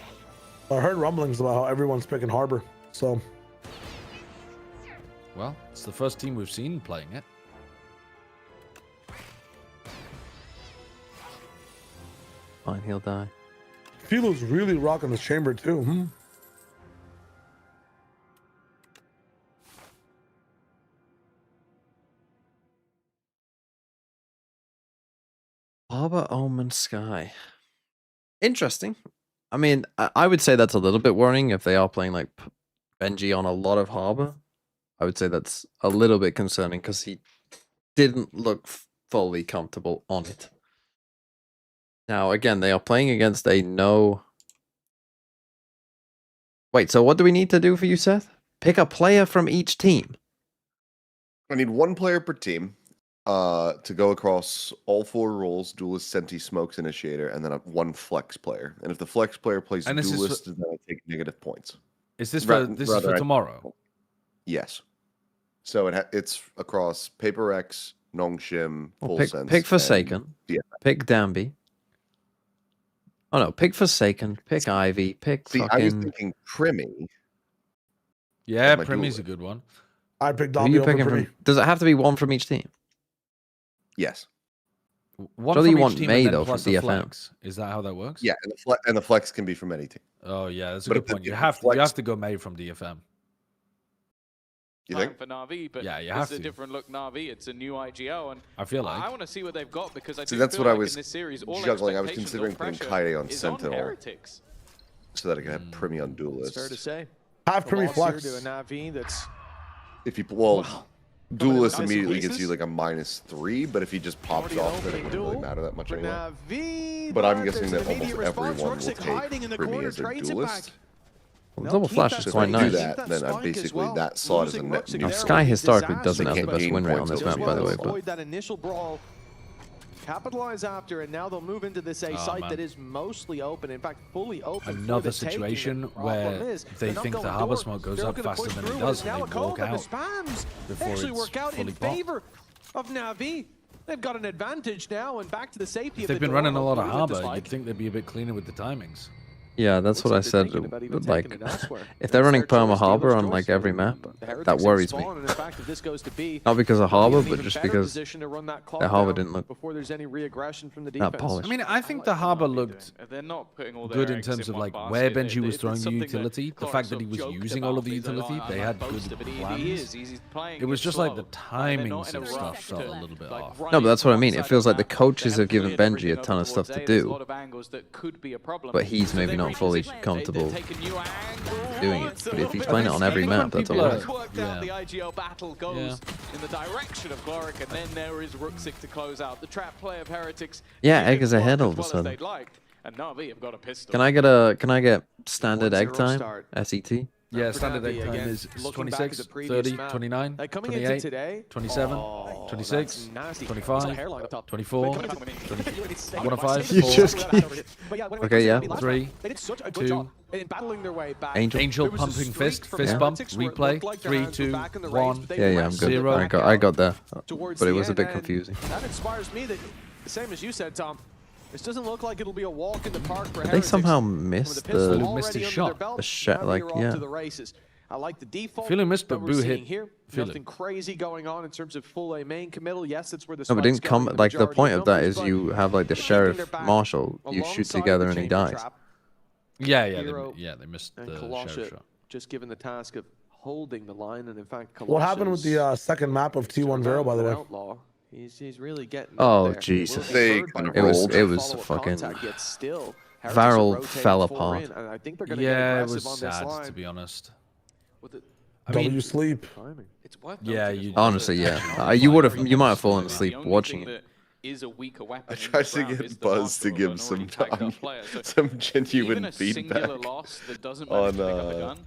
S6: I heard rumblings about how everyone's picking Harbor. So
S7: Well, it's the first team we've seen playing it.
S1: Fine, he'll die.
S6: Philo's really rocking this chamber too.
S1: Harbor, Omen, Sky. Interesting. I mean, I would say that's a little bit worrying if they are playing like Benji on a lot of Harbor. I would say that's a little bit concerning because he didn't look fully comfortable on it. Now, again, they are playing against a no... Wait, so what do we need to do for you, Seth? Pick a player from each team.
S8: I need 1 player per team to go across all 4 roles: Duelist, Senti, Smokes, Initiator, and then 1 flex player. And if the flex player plays
S7: And this is
S8: Duelist, then I take negative points.
S7: Is this for this is for tomorrow?
S8: Yes. So it's across Paper X, Nongshim, Full Sense.
S1: Pick Forsaken.
S8: Yeah.
S1: Pick Danby. Oh no, pick Forsaken. Pick Ivy. Pick
S8: See,
S1: fucking...
S8: I was thinking Primmy.
S7: Yeah,
S8: my
S7: Primmy's a
S8: duelist.
S7: good one.
S6: I picked
S1: Who are
S6: Dobby
S1: you
S6: over
S1: picking
S6: Primi.
S1: from? Does it have to be 1 from each team?
S8: Yes.
S7: One
S1: Surely
S7: from
S1: you
S7: each
S1: want
S7: team
S1: May,
S7: and then
S1: though,
S7: plus
S1: from
S7: a
S1: DFM.
S7: flex. Is that how that works?
S8: Yeah, and the flex can be from any team.
S7: Oh yeah, that's a
S8: But
S7: good
S8: if the-
S7: point. You
S8: if the
S7: have
S8: flex-
S7: to go May from DFM.
S8: You
S5: Time
S8: think?
S5: for Navi, but
S7: Yeah, you
S5: this
S7: have
S5: is a
S7: to.
S5: different look Navi. It's a new IGL, and
S7: I feel like.
S5: I want to see what they've got because I
S8: See,
S5: do
S8: that's
S5: feel
S8: what I
S5: like
S8: was
S5: in this series, all
S8: juggling. I was
S5: expectations,
S8: considering
S5: all
S8: putting
S5: pressure
S8: Kaide on
S5: is
S8: Sentinel.
S5: Heretics.
S8: So that I can have Primmy on
S4: It's
S8: Duelist.
S4: fair to say.
S6: Have Primi
S4: Colossal
S6: flex.
S4: to a Navi that's
S8: If you
S4: Well,
S8: Duelist
S4: from an
S8: immediately
S4: analysis,
S8: gets you like a -3, but if he just pops
S4: already an
S8: off, then it
S4: opening
S8: wouldn't really
S4: duel
S8: matter that much
S4: for
S8: anyway.
S4: Navi,
S8: But I'm
S4: there's
S8: guessing
S4: an
S8: that almost
S4: immediate response.
S8: everyone will
S4: Roxic hiding in
S8: take
S4: the
S8: Primmy
S4: corner,
S8: as a
S4: trades it
S8: Duelist.
S4: back.
S1: Well,
S4: They'll
S1: double
S4: keep
S1: flash
S4: that
S1: is
S8: So if
S1: quite
S8: I do
S1: nice.
S8: that,
S4: That
S8: then I
S4: spike as
S8: basically
S4: well.
S8: that slot is a
S4: Losing
S8: net
S4: Roxic
S8: neutral.
S4: there
S1: Sky
S4: would be
S1: historically doesn't
S4: disastrous,
S1: have the
S4: but
S1: best win rate on this
S8: Just
S1: map, by the way.
S4: Just
S1: But
S4: avoid that initial brawl. Capitalize after, and now they'll move into this A site
S7: man.
S4: that is mostly open, in fact, fully open. for
S7: Another
S4: the taking.
S7: situation
S4: The problem
S7: where
S4: is
S7: they
S4: they're not
S7: think the
S4: going
S7: Harbor
S4: door.
S7: smoke goes
S4: They're
S7: up
S4: gonna
S7: faster
S4: push
S7: than it
S4: through,
S7: does,
S4: and
S7: and
S4: now
S7: they
S4: a call
S7: walk
S4: that
S7: out
S4: the spams
S7: before
S4: actually
S7: it's
S4: work out in
S7: fully popped.
S4: favor of Navi. They've got an advantage now, and back to the safety
S7: If
S4: of
S7: they've
S4: the
S7: been
S4: door.
S7: running a lot of
S4: Hopefully with the
S7: Harbor, you'd
S4: spike.
S7: think they'd be a bit cleaner with the timings.
S1: Yeah, that's what I
S4: Looks like
S1: said.
S4: they're thinking about even
S1: Like,
S4: taking it elsewhere.
S1: if they're running
S4: It's their
S1: Perma
S4: choice,
S1: Harbor
S4: dealer's
S1: on like
S4: choice.
S1: every map,
S4: The Heretics
S1: that
S4: in
S1: worries me.
S4: spawn, and in fact, if this goes to B,
S1: Not because of
S4: they'll be in
S1: Harbor,
S4: an
S1: but
S4: even
S1: just
S4: better
S1: because
S4: position to run that clock
S1: the Harbor
S4: down
S1: didn't look
S4: before there's any re-aggression from the
S1: that
S4: defense.
S1: polished.
S7: I mean, I think the Harbor looked
S5: They're not putting all their
S7: good in
S5: eggs
S7: terms of
S5: one
S7: like
S5: basket.
S7: where Benji was
S5: It's
S7: throwing the
S5: something that
S7: utility, the
S5: Clark
S7: fact that
S5: sort
S7: he
S5: of
S7: was
S5: joked
S7: using all of the
S5: about. He's like,
S7: utility,
S5: "Oh,
S7: they
S5: I'm
S7: had
S5: a
S7: good
S5: boaster," but he
S7: plans.
S5: is. He's playing
S7: It was just like the
S5: slow. Like, they're not
S7: timings
S5: in a
S7: and
S5: rush
S7: stuff felt
S5: to,
S7: a little bit
S5: like,
S7: off.
S5: run
S1: No, but that's what I
S5: into
S1: mean.
S5: one
S1: It
S5: side
S1: feels
S5: of
S1: like the
S5: map. They
S1: coaches have given
S5: cleared
S1: Benji
S5: everything
S1: a
S5: over
S1: ton of stuff
S5: towards
S1: to
S5: A. There's a
S1: do,
S5: lot of angles that could be a problem.
S1: but he's
S5: So
S1: maybe
S5: they
S1: not fully
S5: reposition.
S1: comfortable
S5: They take a new angle.
S1: doing it.
S5: It's a
S1: But if
S5: little
S1: he's
S5: bit
S1: playing it
S5: of
S1: on
S5: a
S1: every
S5: escape.
S1: map, that's
S7: People
S1: alright.
S5: It's worked out.
S7: Yeah.
S5: The IGL battle goes in the direction of Glorik, and then there is Rooksik to close out. The trap play of Heretics.
S1: Yeah,
S5: didn't
S1: egg is
S5: work
S1: ahead all
S5: as
S1: of a
S5: well as
S1: sudden.
S5: they'd liked, and Navi have got a pistol.
S1: Can I get standard
S4: 1-0
S1: egg time?
S4: start.
S1: SET?
S7: Yeah,
S4: For
S7: standard
S4: Navi,
S7: egg time
S4: again,
S7: is
S4: looking back at
S7: 26,
S4: the previous
S7: 30,
S4: map,
S7: 29,
S4: like coming into
S7: 28,
S4: today,
S7: 27,
S4: oh,
S7: 26,
S4: that's nasty.
S7: 25,
S4: There's a hairline up top.
S7: 24,
S4: But coming into-
S7: 105,
S1: You
S7: 4,
S1: just keep...
S4: But yeah, when
S1: Okay,
S4: it
S1: yeah.
S4: comes to last
S7: 3,
S4: round, they did such a good
S7: 2,
S4: job in battling their way back.
S1: Angel.
S7: Angel
S4: There was a
S7: pumping
S4: streak
S7: fist,
S4: from
S7: fist bump,
S4: Heretics where it
S7: replay,
S4: looked like their
S7: 3,
S4: hands were
S7: 2,
S4: back in the race,
S7: 1.
S4: but they
S1: Yeah, I'm
S4: wrestled
S1: good.
S4: their way
S1: I
S4: back
S1: got there.
S4: towards
S1: But
S4: the
S1: it was a
S4: end,
S1: bit
S4: and
S1: confusing.
S4: That inspires me that, the same as you said, Tom, this doesn't look like it'll be a walk in the park for
S1: They
S4: Heretics.
S1: somehow
S4: With
S1: missed
S4: pistol
S1: the...
S7: Missed
S4: already
S7: his
S4: under
S7: shot.
S4: their belt,
S1: The shot,
S4: Navi
S1: like,
S4: are off
S1: yeah.
S4: to the races. I like the default.
S7: Feeling missed,
S4: that
S7: but
S4: we're
S7: Boo
S4: seeing
S7: hit
S4: here.
S7: Feeling.
S4: Nothing crazy going on in terms of full A main committal. Yes, it's where the
S1: No, but
S4: spikes
S1: didn't come...
S4: carry
S1: Like, the
S4: majority
S1: point of that
S4: numbers,
S1: is
S4: but
S1: you have, like, the
S4: keeping
S1: Sheriff
S4: their back
S1: Marshal. You shoot
S4: alongside
S1: together
S4: the
S1: and he
S4: chamber
S1: dies.
S4: trap,
S7: Yeah,
S4: Hero
S7: they missed
S4: and
S7: the
S4: Kalosha
S7: sheriff shot.
S4: just given the task of holding the line, and in fact,
S6: What happened with the second map of T1 Vero, by the way?
S4: Outlaw. He's really getting
S1: Oh,
S4: up there.
S1: Jesus.
S8: They
S4: Will be
S8: kind of
S4: heard by
S8: rolled.
S1: It was
S4: follow-up
S1: fucking...
S4: contact, yet still, Heretics are
S1: Varel
S4: rotating
S1: fell
S4: four
S1: apart.
S4: in, and I think they're gonna
S7: Yeah,
S4: get
S7: it
S4: aggressive
S7: was
S4: on this
S7: sad,
S4: line.
S7: to be honest.
S5: With the
S7: I mean,
S6: W sleep.
S4: Timing.
S5: It's worth
S7: Yeah,
S5: noting as
S7: you-
S5: well
S1: Honestly,
S5: that
S1: yeah. You might have fallen
S5: the
S1: asleep
S5: only
S1: watching
S5: thing
S1: it.
S5: that is a weaker weapon
S8: I
S5: in
S8: tried
S5: this
S8: to
S5: round is
S8: get
S5: the
S8: Buzz to
S5: Marshal of
S8: give
S5: an
S8: some
S5: already tagged up
S8: time,
S5: player. So
S8: some
S5: even
S8: genuine
S5: a
S8: feedback
S5: singular loss that doesn't manage to pick up a gun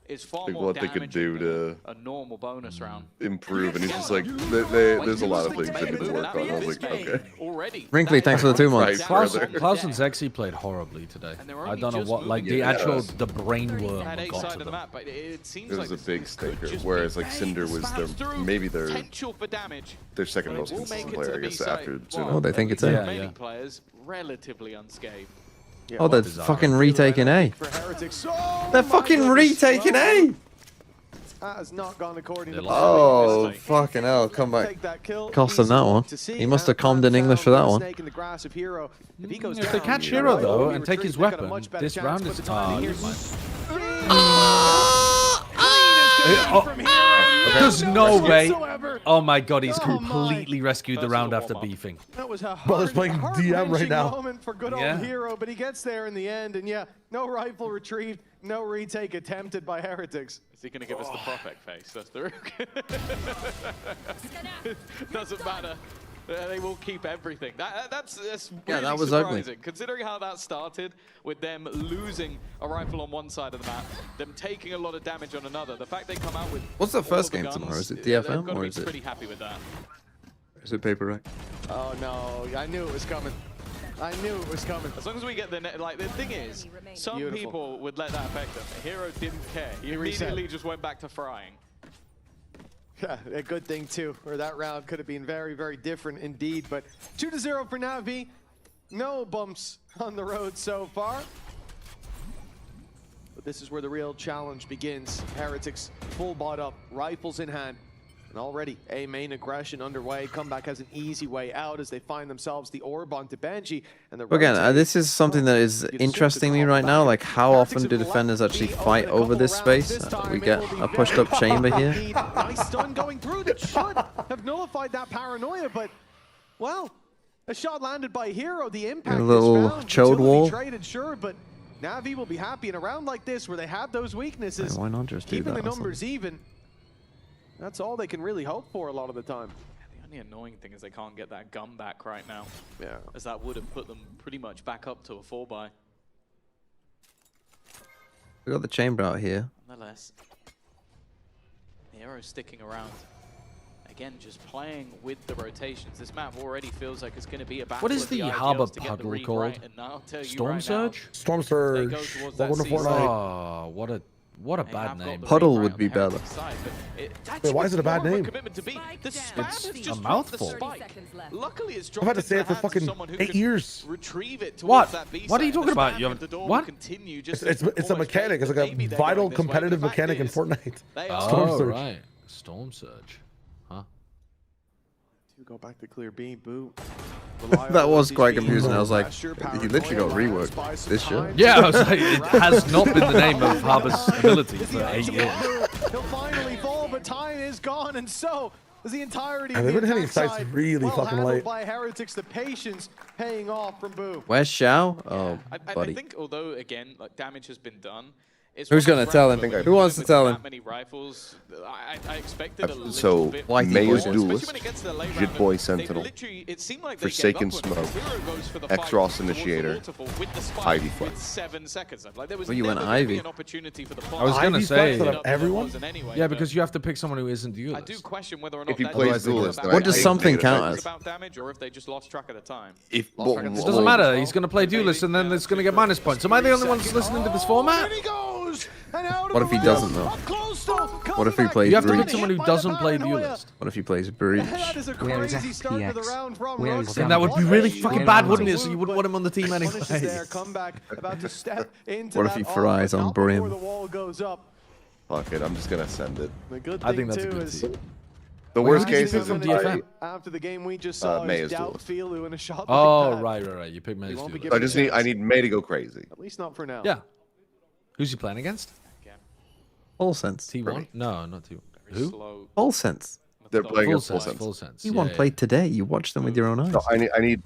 S5: is far
S8: like
S5: more
S8: what they could
S5: damaging
S8: do
S5: than a normal bonus round.
S8: improve, and he's just like, there's a lot of things I need to work on. I was like, okay.
S5: Already.
S1: Wrinkly, thanks for the 2 months.
S8: Right,
S7: Klaus,
S8: brother.
S7: Klaus and Zexy played horribly today.
S5: And they're
S7: I
S5: only
S7: don't know
S5: just
S7: what, like
S5: moving
S7: the
S8: Yeah.
S7: actual, the brain worm
S5: That A
S7: got
S5: side
S7: to
S5: of the
S7: them.
S5: map, but it seems
S8: It was
S5: like
S8: a big
S5: this could
S8: stinker.
S5: just
S8: Whereas
S5: be
S8: like Cinder was
S5: smash
S8: their
S5: through
S8: maybe their
S5: potential for damage.
S8: second
S5: But it
S8: most
S5: will
S8: consistent
S5: make it to
S8: player, I
S5: the
S8: guess,
S5: B
S8: after
S5: side.
S8: Zuno.
S1: Oh, they think
S5: At
S1: it's
S5: least
S1: A.
S5: the
S7: Yeah,
S5: remaining
S7: yeah.
S5: players relatively unscathed.
S4: Yeah,
S1: Oh, they're
S7: Bizarre.
S1: fucking retaking A.
S4: For Heretics.
S1: They're fucking retaking A!
S4: That has not gone according to
S7: They
S4: plan.
S1: Oh, fucking hell. Come back.
S4: Take that kill.
S1: Cost them
S4: Easy
S1: that one.
S4: to see.
S1: He must have
S4: And
S1: calmed in English for that
S4: found
S1: one.
S4: snake in the grass of Hero. If he goes
S7: If they
S4: down,
S7: catch
S4: you're
S7: Hero
S4: right,
S7: though
S4: they'll
S7: and take his
S4: retreat, they've got a
S7: weapon,
S4: much better
S7: this
S4: chance,
S7: round
S4: but
S7: is
S4: the timing here-
S7: There's no way.
S4: Whatsoever.
S7: Oh my god, he's
S4: Oh my.
S7: completely rescued the
S5: First
S7: round
S5: of
S7: after
S5: all,
S7: beefing.
S4: That was a
S6: Brother's playing DM right
S4: heart-wrenching
S6: now.
S4: moment for good
S7: Yeah.
S4: old Hero, but he gets there in the end, and yeah, no rifle retrieved, no retake attempted by Heretics.
S5: Is he going to give us the Prophet face? That's the Doesn't matter. They will keep everything. That's
S1: Yeah,
S5: really
S1: that was ugly.
S5: surprising. Considering how that started with them losing a rifle on one side of the map, them taking a lot of damage on another. The fact they come out with
S1: What's the
S5: all
S1: first
S5: of the
S1: game
S5: guns,
S1: tomorrow? Is it
S5: they've
S1: DFM
S5: gotta
S1: or
S5: be
S1: is it-
S5: pretty happy with that.
S1: Is it paper right?
S4: Oh no, I knew it was coming. I knew it was coming.
S5: As long as we get the like, the thing is, some
S4: Beautiful.
S5: people would let that affect them. Hero didn't care. He
S4: reset.
S5: immediately just went back to frying.
S4: Yeah, a good thing too, or that round could have been very, very different indeed. But 2-0 for NAVI. No bumps on the road so far. But this is where the real challenge begins. Heretics full bought up, rifles in hand. And already a main aggression underway. Comeback has an easy way out as they find themselves the orb onto Benji. And the
S1: Again, this is something that is interesting me right now. Like, how often do defenders actually fight over this space? We get a pushed up chamber here.
S4: Nice stun going through that should have nullified that paranoia, but, well, a shot landed by Hero. The impact
S1: A little
S4: is found.
S1: chode
S4: Utility
S1: wall.
S4: traded, sure, but NAVI will be happy in a round like this where they have those weaknesses.
S1: Yeah, why not just do
S4: keeping
S1: that
S4: the
S1: or
S4: numbers even. That's all they can really hope for a lot of the time.
S5: The only annoying thing is they can't get that gun back right now,
S4: Yeah.
S5: as that would have put them pretty much back up to a 4-buy.
S1: We got the chamber out here.
S5: Nonetheless, the Hero's sticking around. Again, just playing with the rotations. This map already feels like it's going to be a battle.
S7: What is
S5: of
S7: the
S5: IGLs
S7: Harbor
S5: to get the
S7: puddle
S5: read
S7: called?
S5: right, and I'll tell you
S7: Storm
S5: right
S7: Surge?
S6: Storm
S5: They
S6: Surge.
S5: go towards
S6: Welcome
S5: that
S6: to
S5: sea
S6: Fortnite.
S7: Oh, what a What a bad name.
S1: Puddle would be better.
S6: Wait, why is it a bad name?
S7: It's a mouthful.
S5: Luckily, it's
S6: I've had to say it for fucking 8 years.
S5: Retrieve it
S7: What?
S5: towards that B
S7: What are you
S5: side.
S7: talking about?
S5: The
S7: You
S5: spam at the door
S7: what?
S5: will continue just
S6: It's a
S5: almost
S6: mechanic. It's like
S5: maybe
S6: a
S5: they're
S6: vital
S5: going this way.
S6: competitive
S5: The fact
S6: mechanic in
S5: is,
S6: Fortnite.
S5: they
S6: Storm
S5: are
S6: Surge.
S7: Right. Storm Surge. Huh?
S4: Go back to clear B, boo.
S1: That was quite confusing. I was like, he literally got reworked this shit.
S7: Yeah, I was like, it has not been the name of Harbor's ability for 8 years.
S4: He'll finally fall, but time is gone, and so is the entirety of
S6: And
S4: the
S6: they've been hitting
S4: attack
S6: sites
S4: side.
S6: really
S4: Well
S6: fucking
S4: handled
S6: late.
S4: by Heretics, the patience paying off from Boo.
S1: Where's Xiao? Oh,
S5: I
S1: buddy.
S5: think although again like damage has been done, it's
S1: Who's
S5: one
S1: gonna
S5: of the
S1: tell
S5: rounds
S1: him?
S5: where
S1: Who wants to
S5: with
S1: tell
S5: that
S1: him?
S5: many rifles, I expected a little
S8: So,
S5: bit
S1: Whitey
S8: May
S1: boy.
S8: is Duelist,
S5: especially when it gets to the late
S8: Jit
S5: round,
S8: Boy
S5: they
S8: Sentinel,
S5: literally- it seemed like they gave
S8: Forsaken
S5: up when
S8: Smoke,
S5: Hero goes for the
S8: X
S5: fight
S8: Ross
S5: towards the
S8: Initiator,
S5: waterfall with the spike
S8: Ivy
S5: with
S8: Flex.
S5: 7 seconds left. Like there was
S1: Well, you
S5: never
S1: went
S5: gonna be
S1: Ivy.
S5: an opportunity for the
S7: I was gonna
S6: Ivy's
S7: say,
S6: flex out of everyone?
S7: yeah, because you have to pick someone who isn't
S5: I
S7: duelist.
S5: do question whether or not
S8: If he
S5: that's
S8: plays
S5: just
S8: Duelist,
S5: about
S8: then
S1: What does
S8: I
S1: something
S8: think
S1: count
S8: it's
S1: as?
S5: about damage, or if they just lost track of the time.
S8: If
S6: Lost track of the
S7: It doesn't matter. He's going to play duelist, and then it's going to get minus points. Am I the only one that's listening to this format?
S4: He goes, and out
S1: What
S4: of
S1: if he
S4: the
S1: doesn't,
S4: race,
S1: though?
S4: up close, though,
S1: What if he
S4: comeback.
S1: plays
S7: You have to pick
S1: Breach?
S7: someone who doesn't play duelist.
S1: What if he plays Breach?
S4: That is a
S3: Where is
S4: crazy start to the
S3: FPX?
S4: round from
S3: Where is
S4: Rook.
S7: Then that would be really fucking
S3: Where
S7: bad,
S3: is
S7: wouldn't it?
S3: Woot?
S7: So you wouldn't want him on the team anyway.
S4: Punishes there, comeback, about to step into
S1: What if
S4: that
S1: he
S4: arc,
S1: fries
S4: but
S1: on
S4: not before
S1: Brim?
S4: the wall goes up.
S8: Fuck it, I'm just gonna send it.
S4: The good
S7: I
S4: thing
S7: think that's a
S4: too
S7: good
S4: is
S7: team.
S8: The
S7: Wait,
S8: worst
S7: who did you
S8: case
S7: pick
S8: is
S7: from
S8: if
S7: DFM?
S4: after the game we just saw
S8: May
S4: is
S8: is
S4: doubt
S8: duelist.
S4: Filu in a shot
S7: Oh,
S4: like that.
S7: right. You picked May's
S4: won't be
S7: duelist.
S4: given
S8: I need May to go crazy.
S4: At least not for now.
S7: Yeah. Who's he playing against?
S1: Full sense.
S7: T1? No, not T1. Who?
S5: Slow,
S1: Full sense.
S8: They're playing
S7: Full
S8: a full
S7: sense.
S8: sense.
S7: Full sense.
S1: You
S7: Yeah,
S1: won
S7: yeah.
S1: played today. You watched them with your own eyes.
S8: So I need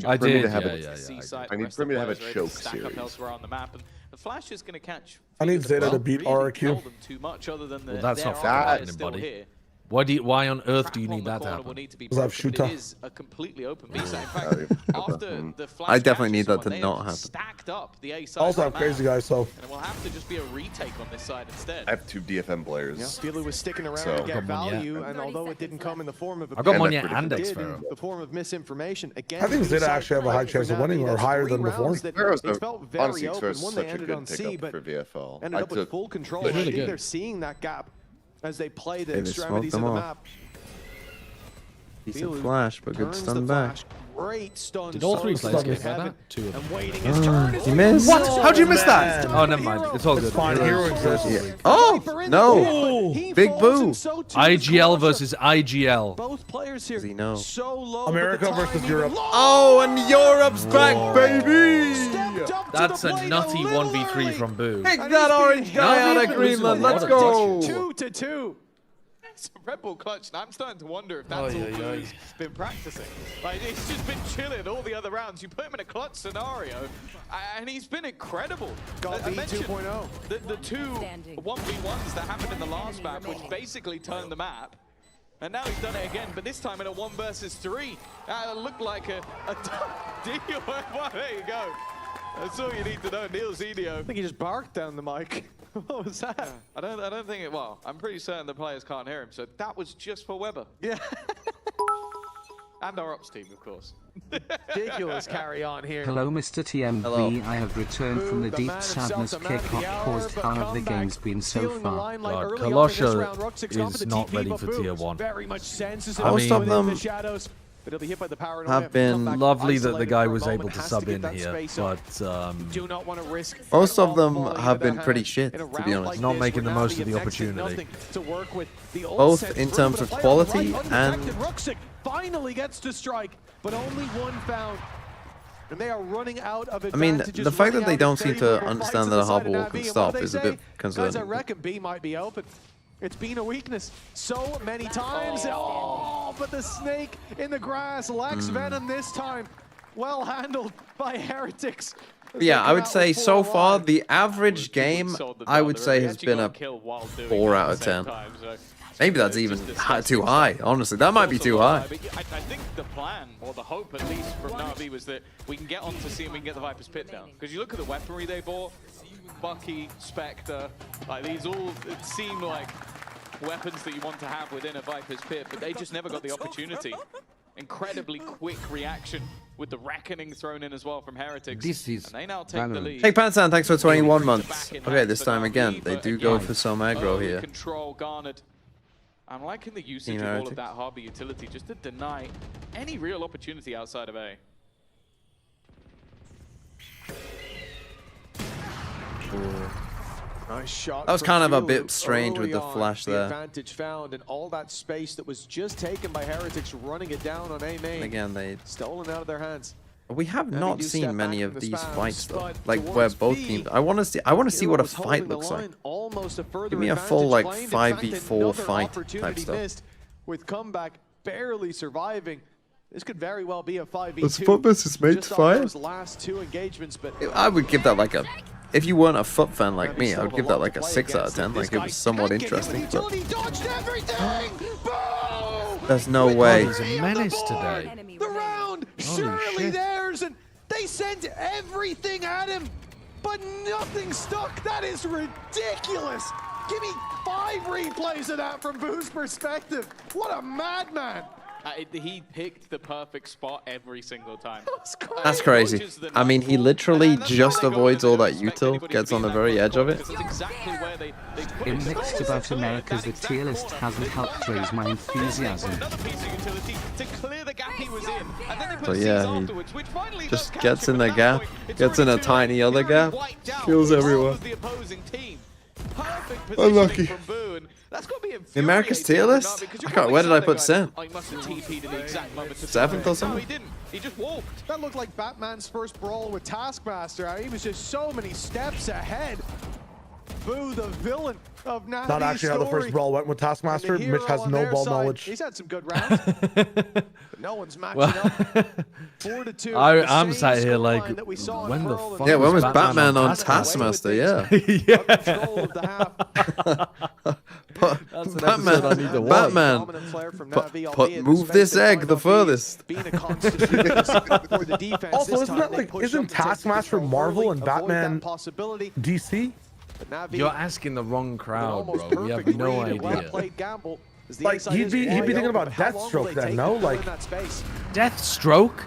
S7: I
S8: Premier
S7: did,
S8: to have
S7: yeah,
S8: it.
S7: yeah.
S5: C-side,
S8: I need
S5: rest of the
S8: Premier to have a
S5: players ready
S8: choke
S5: stack up
S8: series.
S5: elsewhere on the map, and the Flash is going to catch.
S6: I need
S5: Felix
S6: Zeta to
S5: well.
S6: beat
S5: Really
S6: RRQ.
S5: held them too much other than
S7: Well, that's
S5: their
S7: not
S5: RRQ
S7: fucking
S5: is
S7: happening,
S5: still
S7: buddy.
S5: here.
S7: Why on earth do you
S5: Trap
S7: need
S5: on
S7: that to
S5: the corner
S7: happen?
S5: will need to be
S6: Because I have
S5: broken, but
S6: Shuta.
S5: it is a completely open B side. In
S8: Yeah,
S5: fact,
S8: yeah.
S5: after the Flash
S1: I definitely
S5: catches
S1: need that to
S5: someone, they
S1: not
S5: have
S1: happen.
S5: Stacked up the A side.
S6: Also,
S5: of
S6: I'm
S5: the
S6: crazy
S5: map,
S6: guys, so
S5: and it will have to just be a retake on this side instead.
S8: I have 2 DFM players.
S4: Yeah, Filu was sticking around
S8: So-
S4: to get
S7: I've got Monya.
S4: value, and although it didn't come in the form of a
S7: I've got
S8: And
S7: Monya
S8: that's
S7: and
S4: it
S7: X
S4: did in
S7: Pharaoh.
S4: the form of misinformation. Again,
S6: I think
S4: B
S6: Zeta
S4: side
S6: actually have a high
S4: for
S6: chance of
S4: Navi,
S6: winning or
S4: that's
S6: higher
S4: 3
S6: than before.
S4: rounds that
S8: Pharaoh's
S4: they felt very
S8: honestly
S4: open.
S8: Pharaoh's
S4: One
S8: such
S4: they
S8: a
S4: ended
S8: good
S4: on C,
S8: pickup
S4: but
S8: for VFL.
S4: ended
S8: I
S4: up with
S8: took
S4: full control.
S7: Really
S4: I think
S7: good.
S4: they're seeing that gap as they play the
S1: Hey, they smoked
S4: extremities of
S1: them
S4: the
S1: all.
S4: map.
S1: Decent
S4: Filu
S1: flash, but good
S4: turns
S1: stun
S4: the
S1: back.
S4: flash. Great stun.
S7: Did all
S4: so
S7: 3 players
S4: stun
S7: get
S4: heaven,
S7: that? 2 of them.
S4: And waiting his turn.
S1: He missed.
S7: What? How'd you miss that?
S6: man.
S7: Oh, never mind. It's all good.
S6: fine. Hero exists.
S1: Yeah. Oh, no. Big boo.
S7: IGL versus IGL.
S4: Both players here
S1: Does he know?
S4: so low,
S6: America
S4: but the time
S6: versus
S4: even
S6: Europe.
S4: lower.
S1: Oh, and Europe's back, baby.
S4: Stepped up to
S7: That's
S4: the
S7: a
S4: plate
S7: nutty
S4: little
S7: 1v3
S4: early.
S7: from Boo.
S1: Pick
S4: And
S1: that
S4: he's
S1: orange
S4: been
S1: guy
S4: hit.
S1: out of Greenland. Let's
S7: What a
S1: go.
S4: 2-2.
S5: It's a Red Bull clutch, and I'm starting to wonder if that's all Blue's been practicing. Like, he's just been chilling all the other rounds. You put him in a clutch scenario, and he's been incredible.
S4: Got
S5: I
S4: beat
S5: mentioned
S4: 2.0.
S5: the 2 1v1s that happened in the last map, which basically turned the map. And now he's done it again, but this time in a 1 versus 3. That looked like a deal. Well, there you go. That's all you need to know. Neil Zenio.
S4: I think he just barked down the mic. What was that?
S5: I don't think it. Well, I'm pretty certain the players can't hear him. So that was just for Weber.
S4: Yeah.
S5: And our ops team, of course.
S4: Ridiculous carry on here.
S3: Hello Mr. TMB,
S1: Hello.
S3: I have returned from the
S4: The
S3: deep
S4: man
S3: sadness
S4: himself, the man of the
S3: kick-off
S4: hour,
S3: caused
S4: but
S3: how have the
S4: comeback,
S3: games been so
S4: stealing the
S3: far?
S4: limelight
S7: God,
S4: early on in this
S7: Kalosha
S4: round. Rucksack's gone
S7: is
S4: for the
S7: not
S4: TP,
S7: ready
S4: but
S7: for
S4: Boo
S7: tier 1.
S4: Very much senses it
S1: Most of
S4: within
S1: them
S4: the shadows, but he'll be hit by the paranoia.
S1: have been
S4: Comeback
S7: Lovely that the
S4: isolated
S7: guy
S4: for a
S7: was
S4: moment,
S7: able to
S4: has
S7: sub
S4: give
S7: in
S4: that
S7: here,
S4: space up.
S7: but
S4: Do not want to risk
S1: Most of them
S4: falling
S1: have
S4: into their
S1: been pretty
S4: hands
S1: shit,
S4: in a
S1: to be
S4: round
S1: honest.
S4: like
S7: Not
S4: this,
S7: making
S4: where
S7: the most
S4: Navi
S7: of the
S4: have next to
S7: opportunity.
S4: nothing to work with. The old
S1: Both
S4: sense
S1: in
S4: room,
S1: terms
S4: but a
S1: of
S4: play on the
S1: quality
S4: right,
S1: and-
S4: undetected. Rucksack finally gets to strike, but only one found. And they are running out of
S1: I mean,
S4: advantages,
S1: the fact that
S4: running
S1: they
S4: out
S1: don't
S4: of
S1: seem to
S4: 30
S1: understand
S4: fights
S1: that a
S4: on the
S1: harbor
S4: side
S1: wall
S4: of
S1: can
S4: Navi, and
S1: stop
S4: what do they
S1: is a
S4: say?
S1: bit
S4: Guys, I
S1: concerning.
S4: reckon B might be open. It's been a weakness so many times. Oh, but the snake in the grass. Lex Venom this time. Well handled by Heretics. as they
S1: Yeah,
S4: come
S1: I would
S4: out
S1: say
S4: with
S1: so
S4: 4
S1: far
S4: alive.
S1: the average game I would say has been a 4 out of 10. Maybe that's even too high. Honestly, that might be too high.
S5: I think the plan, or the hope at least from Navi, was that we can get on to C and we can get the Viper's Pit down. Because you look at the weaponry they bought, Bucky, Spectre, like these all seem like weapons that you want to have within a Viper's Pit, but they just never got the opportunity. Incredibly quick reaction with the reckoning thrown in as well from Heretics.
S3: This is
S5: and they now take the lead.
S1: Hey, Pansan, thanks for 21 months.
S5: Back in
S1: Okay,
S5: hands
S1: this
S5: for
S1: time
S5: NAVI,
S1: again, they
S5: but
S1: do go
S5: again,
S1: for some aggro
S5: early
S1: here.
S5: Control garnered. I'm liking the usage of all of that harbor utility just to deny any real opportunity outside of A.
S4: Nice shot.
S1: That was
S4: from
S1: kind of a
S4: Fuel
S1: bit strange with
S4: early
S1: the
S4: on,
S1: flash
S4: the
S1: there.
S4: advantage found and all that space that was just taken by Heretics running it down on A main.
S1: Again, they
S4: Stolen out of their hands.
S1: we have
S4: NAVI
S1: not
S4: do step
S1: seen many
S4: back
S1: of
S4: from the
S1: these
S4: spams,
S1: fights though.
S4: but
S1: Like where
S4: towards
S1: both
S4: B,
S1: teams. I want to see
S4: Hero
S1: what a
S4: was
S1: fight
S4: holding the
S1: looks like.
S4: line, almost a further
S1: Give me a full
S4: advantage
S1: like
S4: claimed. In fact,
S1: 5v4
S4: another
S1: fight type
S4: opportunity
S1: stuff.
S4: missed with comeback barely surviving. This could very well be a 5v2.
S1: It's foot versus mate
S4: just off
S1: fight?
S4: those last two engagements, but
S1: I would give that like a. If you weren't a foot fan like me, I would give that like a 6 out of 10. Like it was somewhat interesting, but there's no way.
S7: He's a menace today.
S4: The round surely
S7: shit.
S4: theirs, and they sent everything at him, but nothing stuck. That is ridiculous. Give me 5 replays of that from Boo's perspective. What a madman.
S5: He picked the perfect spot every single time.
S1: That's crazy. I mean, he literally just avoids all that util, gets on the very edge of it.
S3: In mixed about Americas, the tier list hasn't helped raise my enthusiasm.
S1: So yeah, he just gets in the gap, gets in a tiny other gap, kills everyone. Unlucky. The America's tier list? I can't, where did I put Sen? 7th or something?
S4: He didn't. He just walked. That looked like Batman's first brawl with Taskmaster. He was just so many steps ahead. Boo, the villain of NAVI's
S6: Not actually how the first brawl went with Taskmaster. Mitch has no ball knowledge.
S4: He's had some good rounds. But no one's matching up. 4-2.
S7: I'm sat here like, when the fuck?
S1: Yeah, when was Batman
S7: on
S1: on Taskmaster? Yeah. Batman, move this egg the furthest.
S6: Also, isn't that like, isn't Taskmaster Marvel and Batman DC?
S7: You're asking the wrong crowd, bro. We have no idea.
S6: Like, he'd be thinking about Deathstroke then, no? Like,
S7: Deathstroke?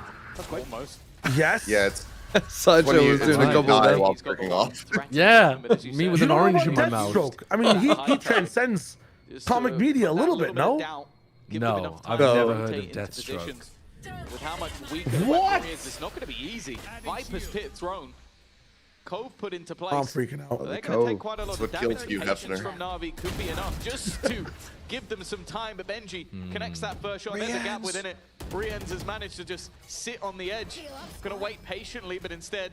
S5: Almost.
S6: yes.
S8: Yeah, it's
S1: Sideshow was doing a couple
S8: die
S1: of
S8: while breaking off.
S7: Yeah, me with
S6: You
S7: an
S6: know
S7: orange
S6: about
S7: in my mouth.
S6: Deathstroke? I mean, he transcends comic media a little bit, no?
S7: No, I've never heard of Deathstroke.
S5: With how much weaker
S6: What?
S5: is, it's not going to be easy. Viper's Pit thrown. Cove put into place.
S6: I'm freaking out.
S5: They're going to take quite a lot
S8: That's
S5: of
S8: what
S5: damage.
S8: kills you,
S5: Patience
S8: Hefner.
S5: from NAVI could be enough just to give them some time, but Benji connects that first shot. There's a gap within it. Riens has managed to just sit on the edge. Going to wait patiently, but instead,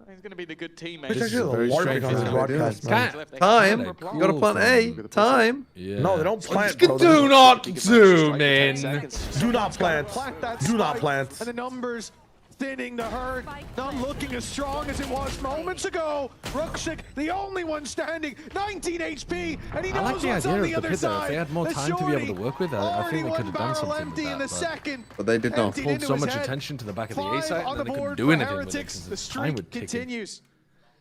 S5: he's going to be the good teammate.
S6: It's
S1: This is
S6: actually
S1: very
S6: a
S1: strange
S6: LARPing on
S1: how
S6: the
S1: they do
S6: broadcast,
S1: it.
S6: man.
S1: Time.
S7: Kinda
S1: You gotta plant A. Time.
S7: Yeah.
S6: No, they don't plant, bro.
S7: Do not zoom in.
S6: Do not plant. Do not plant.
S4: And the numbers thinning the herd, not looking as strong as it was moments ago. Ruksik, the only one standing, 19 HP, and he
S7: I
S4: knows
S7: like the
S4: what's
S7: idea
S4: on
S7: of
S4: the
S7: the
S4: other
S7: pit though. If
S4: side.
S7: they had more
S4: The
S7: time to be able to
S4: shorty
S7: work with, I
S4: already
S7: think they could have done
S4: one
S7: something
S4: barrel
S7: with
S4: empty in the
S7: that.
S4: second.
S1: But they did not.
S4: Emptied
S7: Pulled
S4: into
S7: so
S4: his
S7: much
S4: head.
S7: attention to the back of the A
S4: 5
S7: site
S4: on
S7: that
S4: the
S7: they couldn't
S4: board
S7: do
S4: for
S7: anything with it
S4: Heretics.
S7: because
S4: The
S7: the time
S4: streak
S7: would tick.
S4: continues.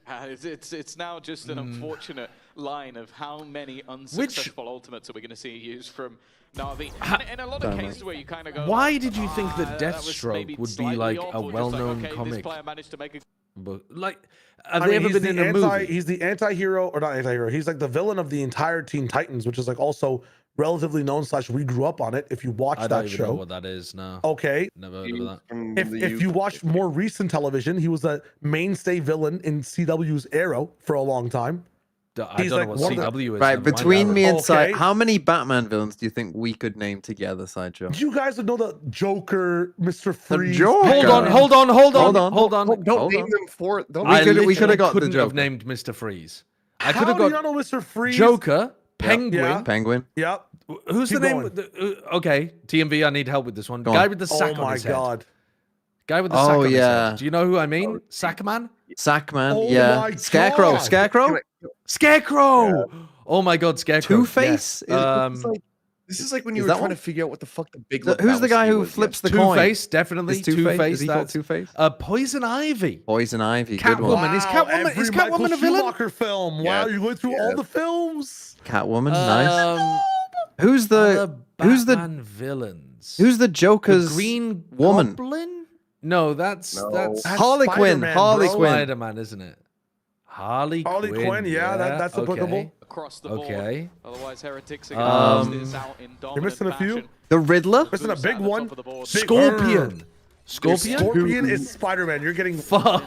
S5: It's now just an unfortunate line of how many unsuccessful ultimates are we going to see used from NAVI. In a lot of cases where you kind of go,
S7: Why did you think that
S5: that was
S7: Deathstroke
S5: maybe
S7: would be
S5: slightly
S7: like
S5: off,
S7: a
S5: or just
S7: well-known
S5: okay, this
S7: comic?
S5: player managed to make a
S7: But like, have
S6: I
S7: they
S6: mean,
S7: ever been in a movie?
S6: He's the anti-hero, or not anti-hero. He's like the villain of the entire Teen Titans, which is like also relatively known / we grew up on it. If you watch
S7: I
S6: that
S7: don't even know
S6: show,
S7: what that is. No,
S6: okay.
S7: never heard of that.
S8: From
S6: If
S8: the
S6: you watch more recent television, he was a mainstay villain in CW's Arrow for a long time.
S7: I
S6: He's
S7: don't
S6: like
S7: know what
S6: one of the-
S7: CW is.
S1: Right,
S7: never mind
S1: between
S7: that.
S1: me and
S6: Okay.
S1: Side, how many Batman villains do you think we could name together, Sideshow?
S6: You guys would know the Joker, Mr. Freeze.
S1: Joker?
S7: Hold on,
S6: Penguin.
S7: hold on, hold on,
S1: Hold on.
S7: hold on.
S8: Don't
S1: Hold
S8: name
S1: on.
S8: them for. Don't
S1: We
S7: I
S1: could- we
S7: literally
S1: coulda got the
S7: couldn't have
S1: Joker.
S7: named Mr. Freeze. I
S6: How
S7: could have
S6: do you
S7: got
S6: not know Mr. Freeze?
S7: Joker, Penguin.
S6: Yeah.
S1: Penguin.
S6: Yep.
S7: Who's
S6: Keep
S7: the name?
S6: going.
S7: Okay, TMV, I need help with this one.
S1: Go
S7: Guy
S1: on.
S7: with the
S6: Oh
S7: sack on
S6: my
S7: his head.
S6: god.
S7: Guy with the
S1: Oh,
S7: sack on his
S1: yeah.
S7: head. Do you know who I mean? Sackman?
S1: Sackman.
S6: Oh
S1: yeah.
S6: my
S1: Scarecrow.
S6: God.
S1: Scarecrow.
S7: Scarecrow! Oh my god, Scarecrow.
S1: Two-Face?
S7: Yes.
S8: This is like when you
S1: Is
S8: were
S1: that
S8: trying
S1: one?
S8: to figure out what the fuck the big.
S1: Who's the guy who flips the coin?
S7: Two-Face, definitely.
S1: Is Two-Face?
S7: Two-Face.
S1: Is he called
S7: that's-
S1: Two-Face?
S7: Poison Ivy.
S1: Poison Ivy. Good
S7: Catwoman.
S1: one.
S7: Is Catwoman-
S6: every
S7: is Catwoman
S6: Michael
S7: a villain?
S6: Schumacher film. Wow,
S8: Yeah.
S6: you're going through all the films.
S1: Catwoman. Nice.
S7: Who's
S1: Who's the
S7: Batman villains?
S1: Who's the
S7: The
S1: Joker's
S7: Green
S1: woman?
S7: Goblin? No, that's
S1: Harley Quinn.
S6: Spider-Man,
S1: Harley
S6: bro.
S1: Quinn.
S7: Spider-Man, isn't it? Harley Quinn.
S6: Yeah, that's applicable.
S7: Okay.
S5: Across the board.
S7: Okay.
S5: Otherwise, Heretics are going to close this out in dominant
S6: missing a few.
S5: fashion.
S1: The Riddler.
S6: Missing a big one.
S7: Scorpion. Scorpion?
S6: Scorpion is Spider-Man. You're getting
S7: Fuck.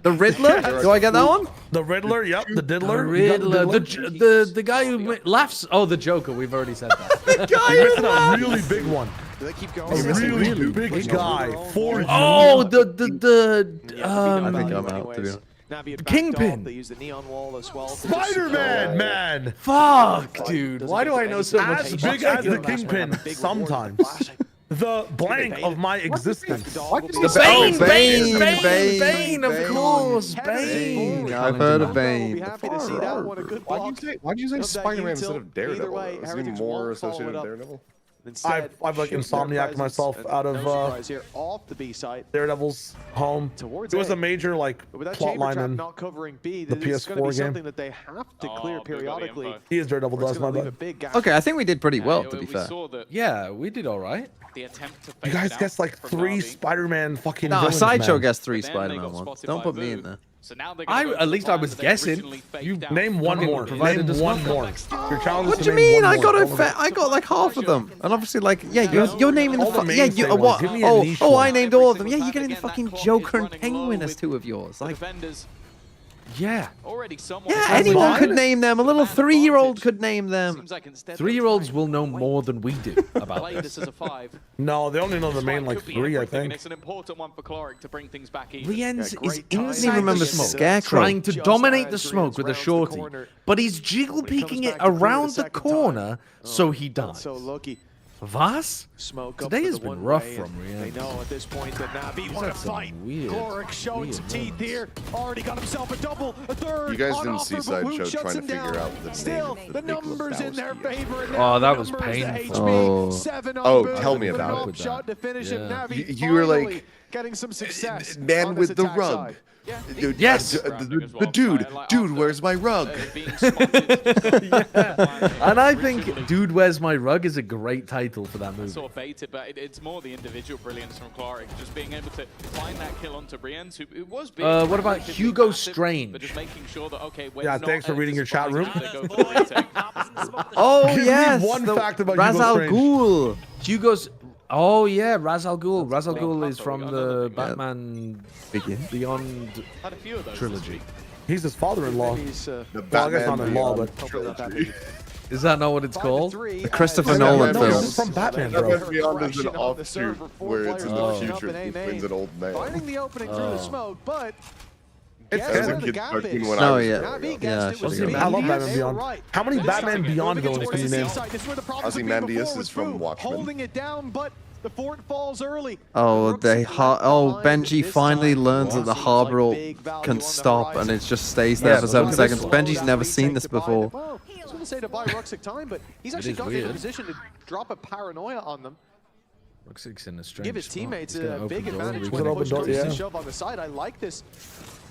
S1: The Riddler. Do I get that one?
S6: the Riddler. Yep, the Diddler.
S7: The
S6: You got
S7: Riddler. The guy who laughs. Oh, the Joker. We've already said that.
S6: You're missing a really big one.
S4: Do they keep going?
S6: A really big guy for you.
S7: Oh,
S1: I think I'm out, to be honest.
S7: Kingpin.
S4: They use the neon wall as well.
S6: Spider-Man, man.
S7: Fuck, dude. Why do I know so much?
S6: As big as the Kingpin sometimes. The blank of my existence.
S7: Bane, of course, Bane.
S1: I've heard of Bane.
S4: Happy to see that one. A good block.
S8: Why'd you say
S4: Of that
S8: Spider-Man instead
S4: util.
S8: of Daredevil?
S4: Either way,
S8: Is he
S4: Heretics
S8: more
S4: won't follow
S8: associated
S4: it
S8: with
S4: up.
S8: Daredevil?
S4: Instead,
S6: I've like
S4: shift their
S6: insomniac
S4: presence
S6: myself
S4: and
S6: out
S4: no
S6: of
S4: surprise here off the B side.
S6: Daredevil's home.
S4: Towards
S6: It was
S4: A.
S6: a major like
S4: But with that
S6: plot
S4: chamber
S6: line
S4: trap
S6: in
S4: not covering B,
S6: the
S4: this is going to
S6: PS4
S4: be
S6: game.
S4: something that they have to clear periodically.
S6: He is Daredevil,
S4: Or it's
S6: does
S4: gonna
S6: my
S4: leave a
S6: bad.
S4: big gap.
S1: Okay, I think we did pretty well, to be
S5: We
S1: fair.
S5: saw that
S7: Yeah, we did all right.
S5: the attempt to
S6: You
S5: fake
S6: guys
S5: it out
S6: guessed like
S5: from
S6: 3
S5: Navi,
S6: Spider-Man fucking
S1: No,
S6: villains,
S1: Sideshow
S6: man.
S1: gets 3
S5: but then they
S1: Spider-Man
S5: got
S1: ones.
S5: spotted
S1: Don't
S5: by
S1: put me in
S5: Vu.
S1: there.
S5: So now they're gonna go
S7: At
S5: for
S7: least
S5: the
S7: I
S5: plan
S7: was
S5: that they
S7: guessing.
S5: originally faked
S7: You
S5: out.
S6: Name one
S7: Fucking
S6: more.
S7: provided
S6: Name
S7: us
S6: one
S7: with
S6: more. Your challenge
S1: What
S6: is
S1: do
S6: to
S1: you
S6: name
S1: mean?
S6: one
S1: I got
S6: more.
S1: I got like half of them, and obviously like you're naming the
S6: All the
S1: yeah
S6: mainstay ones.
S1: what
S6: Give me a
S1: oh
S6: niche
S1: oh
S6: one.
S1: I named all of them.
S5: Every
S1: Yeah, you're
S5: single
S1: getting the
S5: time,
S1: fucking
S5: again, that
S1: Joker
S5: clock
S1: and
S5: is running
S1: Penguin
S5: low
S1: as 2
S5: with
S1: of yours.
S5: the
S1: Like
S5: defenders
S7: Yeah.
S5: already somewhat.
S1: yeah,
S6: That's
S1: anyone
S6: mine.
S1: could name them. A little 3-year-old could name them.
S5: Seems like instead
S7: 3-year-olds will know more than we do about
S5: play
S7: this.
S5: this as a 5.
S6: No, they only know the main like
S5: Could be
S6: 3, I
S5: everything, and
S6: think.
S5: it's an important one for Cloric to bring things back even.
S7: Rienz
S4: Yeah,
S7: is
S4: great timing.
S7: inside the
S1: remember
S7: smoke,
S1: Scarecrow.
S7: trying to
S4: Just
S7: dominate the
S4: as
S7: smoke
S4: Rienz
S7: with a
S4: rounds the
S7: shorty,
S4: corner.
S7: but he's jiggle
S4: When he comes
S7: peeking it
S4: back to clear the
S7: around the
S4: second
S7: corner, so he dies.
S4: So lucky.
S7: Was?
S4: Smoke up
S7: Today
S4: for
S7: has
S4: the
S7: been
S4: one
S7: rough
S4: way,
S7: from
S4: and
S7: Rienz.
S4: They know at this point that Navi want
S7: had
S4: to
S7: some
S4: fight.
S7: weird-
S4: Cloric showing some teeth here. Already got himself a double, a third.
S8: You guys
S4: on
S8: didn't
S4: offer,
S8: see
S4: but
S8: Sideshow
S4: Wu shuts
S8: trying to
S4: him
S8: figure
S4: down.
S8: out the name
S4: Still,
S8: of the
S4: the
S8: Big
S4: numbers in their
S8: Lebowski.
S4: favor. and
S7: Oh,
S4: now
S7: that
S4: the
S7: was
S4: numbers, the
S7: painful.
S4: HP,
S1: Oh.
S4: 7
S8: Oh,
S4: on
S8: tell
S4: Boone,
S8: me
S4: but
S8: about
S4: an
S7: it.
S4: shot to finish him.
S7: Yeah.
S4: Navi
S8: You were like,
S4: finally getting some success.
S8: Man
S4: on this
S8: with the
S4: attack
S8: rug.
S4: side.
S8: Dude,
S7: Yes.
S8: the dude, where's my rug?
S7: And I think Dude Where's My Rug is a great title for that movie.
S5: Sort of baited, but it's more the individual brilliance from Cloric, just being able to find that kill onto Rienz, who was big.
S7: What about
S5: relatively
S7: Hugo
S5: massive,
S7: Strange?
S5: But just making sure that, okay, when
S6: Yeah,
S5: not
S6: thanks for
S5: a
S6: reading your chat room.
S5: surprise, they go for the retake.
S1: Oh
S6: Give me
S1: yes,
S6: one
S1: the
S6: fact about Hugo
S1: Ra's al
S6: Strange.
S1: Ghul.
S7: Hugo's. Oh yeah, Ra's al Ghul. Ra's al Ghul is
S5: Papa,
S7: from
S5: we got
S7: the
S5: another big
S7: Batman
S1: Begin.
S7: Beyond
S5: Had a few of those
S7: trilogy.
S6: He's his father-in-law.
S4: He's,
S8: The
S6: Well, I guess not
S8: Batman
S6: in law,
S8: Beyond
S6: but
S8: trilogy.
S7: Is that not what it's called?
S1: The Christopher
S8: Yeah,
S1: Nolan
S8: no,
S6: No,
S1: films.
S6: this is from Batman, bro.
S8: Batman Beyond is an offshoot where it's in the future and he plays an old man.
S4: Finding the opening through the smoke, but
S6: It's
S4: guess
S6: canon.
S4: where
S8: As a
S4: the
S8: kid
S4: gap
S8: cartoon
S4: is.
S8: when
S1: No,
S8: I was
S1: yeah.
S8: growing
S4: Navi
S8: up.
S1: Yeah,
S4: guessed it was
S1: I
S4: me.
S6: I love Batman
S4: They were
S6: Beyond.
S4: right.
S6: How many Batman Beyond villains can you name?
S8: Ozymandias is from Watchmen.
S4: Holding it down, but the fort falls early.
S1: Oh,
S4: Brooks
S1: they
S4: left behind,
S1: Benji
S4: this
S1: finally
S4: time,
S1: learns that the
S4: seems
S1: harbor
S4: like big value on
S1: can
S4: the
S1: stop, and
S4: horizon.
S1: it just stays there
S7: Yeah,
S1: for
S7: but
S1: 7
S7: look at this
S1: seconds.
S7: one.
S1: Benji's never seen this before.
S4: Well, I was going to say to buy Ruxic time, but he's actually
S7: is
S4: got into a
S7: weird.
S4: position to drop a paranoia on them.
S7: Ruxic's in a strange
S4: Give his
S7: spot.
S4: teammates
S7: He's gonna
S4: a
S7: open
S4: big
S7: door and
S4: advantage
S7: we
S6: can
S4: when
S6: open
S4: push
S6: door,
S4: comes to
S6: yeah.
S4: shove on the side. I like this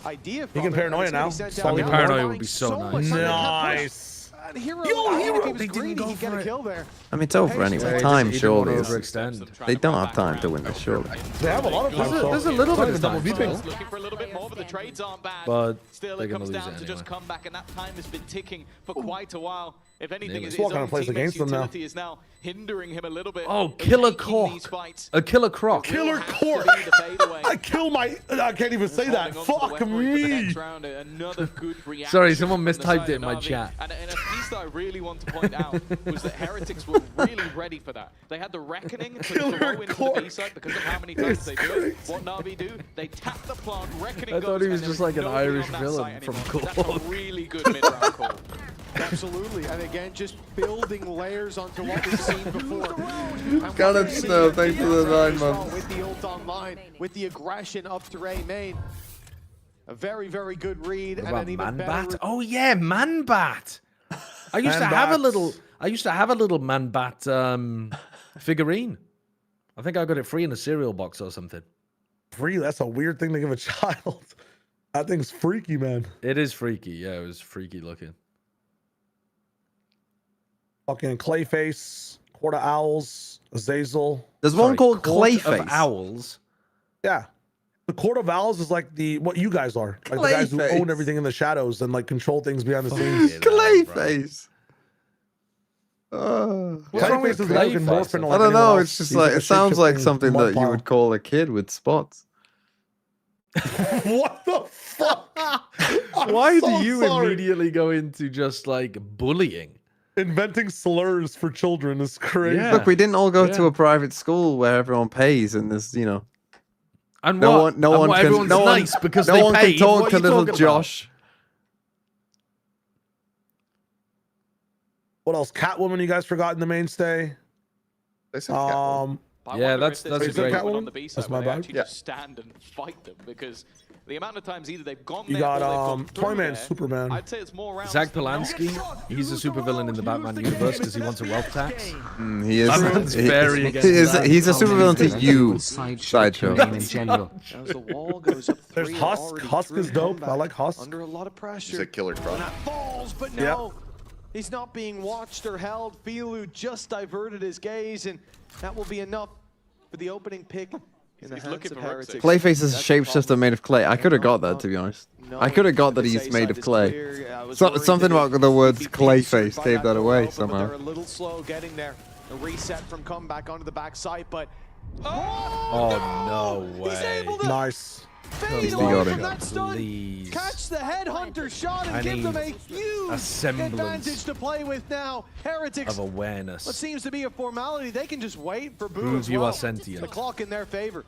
S4: idea.
S6: He can paranoia now. Solid
S7: paranoia would be so nice.
S6: Nice.
S4: Hero,
S6: Yo,
S4: if
S6: Hero!
S4: he was
S6: They didn't
S4: greedy,
S6: go
S4: he'd get
S6: for
S4: a
S6: it.
S4: kill there.
S1: I mean, it's over
S4: Patience.
S1: anyway.
S4: He
S1: Time
S7: didn't
S1: surely
S7: wanna
S1: is.
S7: overextend.
S1: They don't have time to win this, surely.
S6: They have a lot of time.
S7: There's a little bit of
S6: double
S7: time
S6: beeping.
S7: still.
S5: Looking for a little bit more, but the trades aren't bad.
S7: But
S5: Still,
S7: they're
S5: it
S7: gonna
S5: comes
S7: lose
S5: down
S7: it
S5: to just
S7: anyway.
S5: come back, and that time has been ticking for quite a while. If anything,
S7: This
S5: his
S6: one kinda
S5: own
S6: plays
S5: teammate's
S6: against them now.
S5: utility is now hindering him a little bit.
S7: Oh,
S5: in
S7: Killer
S5: taking these
S7: Cork.
S5: fights.
S7: A Killer Croc.
S6: Killer
S5: Will have to
S6: Cork.
S5: be the fadeaway.
S6: I kill my. I can't even say that.
S5: Holding on to the
S6: Fuck
S5: weaponry for the
S6: me.
S5: next round, another good reaction
S7: Sorry, someone
S5: from the
S7: mistyped
S5: side
S7: it
S5: of
S7: in my
S5: Navi.
S7: chat.
S5: And a piece that I really want to point out was that Heretics were really ready for that. They had the Reckoning to
S6: Killer
S5: throw into the
S6: Cork.
S5: B-side because of how many times they do it. What Navi do, they tap the plant, Reckoning
S7: I
S5: goes,
S7: thought he was
S5: and
S7: just
S5: there
S7: like
S5: is
S7: an
S5: nobody
S7: Irish
S5: on that
S7: villain
S5: site
S7: from
S5: anymore. That's
S7: Cork.
S5: a really good mid-round call.
S4: Absolutely, and again, just building layers onto what we've seen before.
S1: Got it, Snow. Thanks for the 9 months.
S4: With the ult online, with the aggression up to Ray main. A very, very good read,
S7: What
S4: and
S7: about
S4: an even
S7: Man-Bat?
S4: better.
S7: Oh yeah, Man-Bat. I used to have a little. I used to have a little Man-Bat figurine. I think I got it free in a cereal box or something.
S6: Free. That's a weird thing to give a child. That thing's freaky, man.
S7: It is freaky. Yeah, it was freaky looking.
S6: Fucking Clayface, Court of Owls, Azazel.
S1: There's one called
S7: Court of
S1: Clayface.
S7: Owls.
S6: Yeah. The Court of Owls is like what you guys are. Like the guys who
S1: Clayface.
S6: own everything in the shadows and like control things behind the scenes.
S1: Clayface.
S6: Clayface is like
S7: Clayface?
S6: morphing
S1: I
S6: like
S1: don't
S6: anyone
S1: know.
S6: else.
S1: It's just
S6: He's
S1: like
S6: a
S1: it sounds like
S6: shape-shifting
S1: something that you
S6: mud
S1: would call a kid with spots.
S6: pile. What the fuck?
S7: Why
S6: so
S7: do you
S6: sorry.
S7: immediately go into just like bullying?
S6: Inventing slurs for children is crazy.
S7: Yeah.
S1: Look, we didn't all go to
S7: Yeah.
S1: a private school where everyone pays, and there's
S7: And
S1: no
S7: what?
S1: one, no
S7: And
S1: one
S7: what,
S1: can,
S7: everyone's
S1: no one,
S7: nice because
S1: no
S7: they
S1: one
S7: paid?
S1: can talk
S7: What
S1: to
S7: are you
S1: little
S7: talking about?
S1: Josh.
S6: What else? Catwoman, you guys forgot in the mainstay.
S8: They said Catwoman.
S5: I
S7: Yeah,
S5: wonder if
S7: that's
S5: there's
S7: a
S5: a
S7: great
S5: moment
S6: one.
S5: on the B side
S6: That's
S5: where
S6: my
S5: they
S6: bad.
S5: actually
S8: Yeah.
S5: just stand and fight them, because the amount of times either they've gone
S6: You
S5: there or
S6: got
S5: they've gone through
S6: Toyman,
S5: there,
S6: Superman.
S5: I'd say it's more rounds
S7: Zach
S5: than not.
S7: Polanski, he's a supervillain in the Batman universe because he wants a wealth tax.
S1: He is.
S7: Batman's very
S1: he
S7: against
S1: is.
S7: that.
S1: He's a supervillain to you,
S3: Sideshow.
S1: Sideshow.
S3: In general.
S4: As the wall goes up
S6: There's
S4: 3,
S6: Husk.
S4: already
S6: Husk
S4: through
S6: is dope.
S4: comeback,
S6: I like Husk.
S4: Under a lot of pressure.
S8: He's a killer truck.
S4: And that falls, but no. He's not being watched or held. Filu just diverted his gaze, and that will be enough for the opening pick in the
S5: He's
S4: hands
S5: looking
S4: of
S5: for
S4: Heretics.
S1: Clayface is a
S4: That's the
S1: shapeshifter
S4: problem.
S1: made of clay. I could have got that,
S4: No,
S1: to be honest.
S4: no,
S1: I could have got that
S4: the
S1: he's
S4: safe
S1: made
S4: side
S1: of
S4: is
S1: clay.
S4: clear. I was
S1: So,
S4: worried
S1: something
S4: that
S1: about the
S4: he'd
S1: words
S4: be pursued
S1: Clayface
S4: by
S1: gave that
S4: door
S1: away
S4: open, but
S1: somehow.
S4: they're a little slow getting there. A reset from comeback onto the backside, but
S7: Oh, no
S4: he's
S7: way.
S4: able to
S6: Nice.
S4: fade
S1: Got
S4: away
S1: him.
S4: from that stun.
S7: Please.
S4: Catch the headhunter shot and
S7: I
S4: give them a
S7: need
S4: huge
S7: a semblance
S4: advantage to play with now. Heretics,
S7: Of awareness.
S4: what seems to be a formality, they can just wait for Boo
S7: Prove
S4: as
S7: you
S4: well.
S7: are sentient.
S4: The clock in their favor.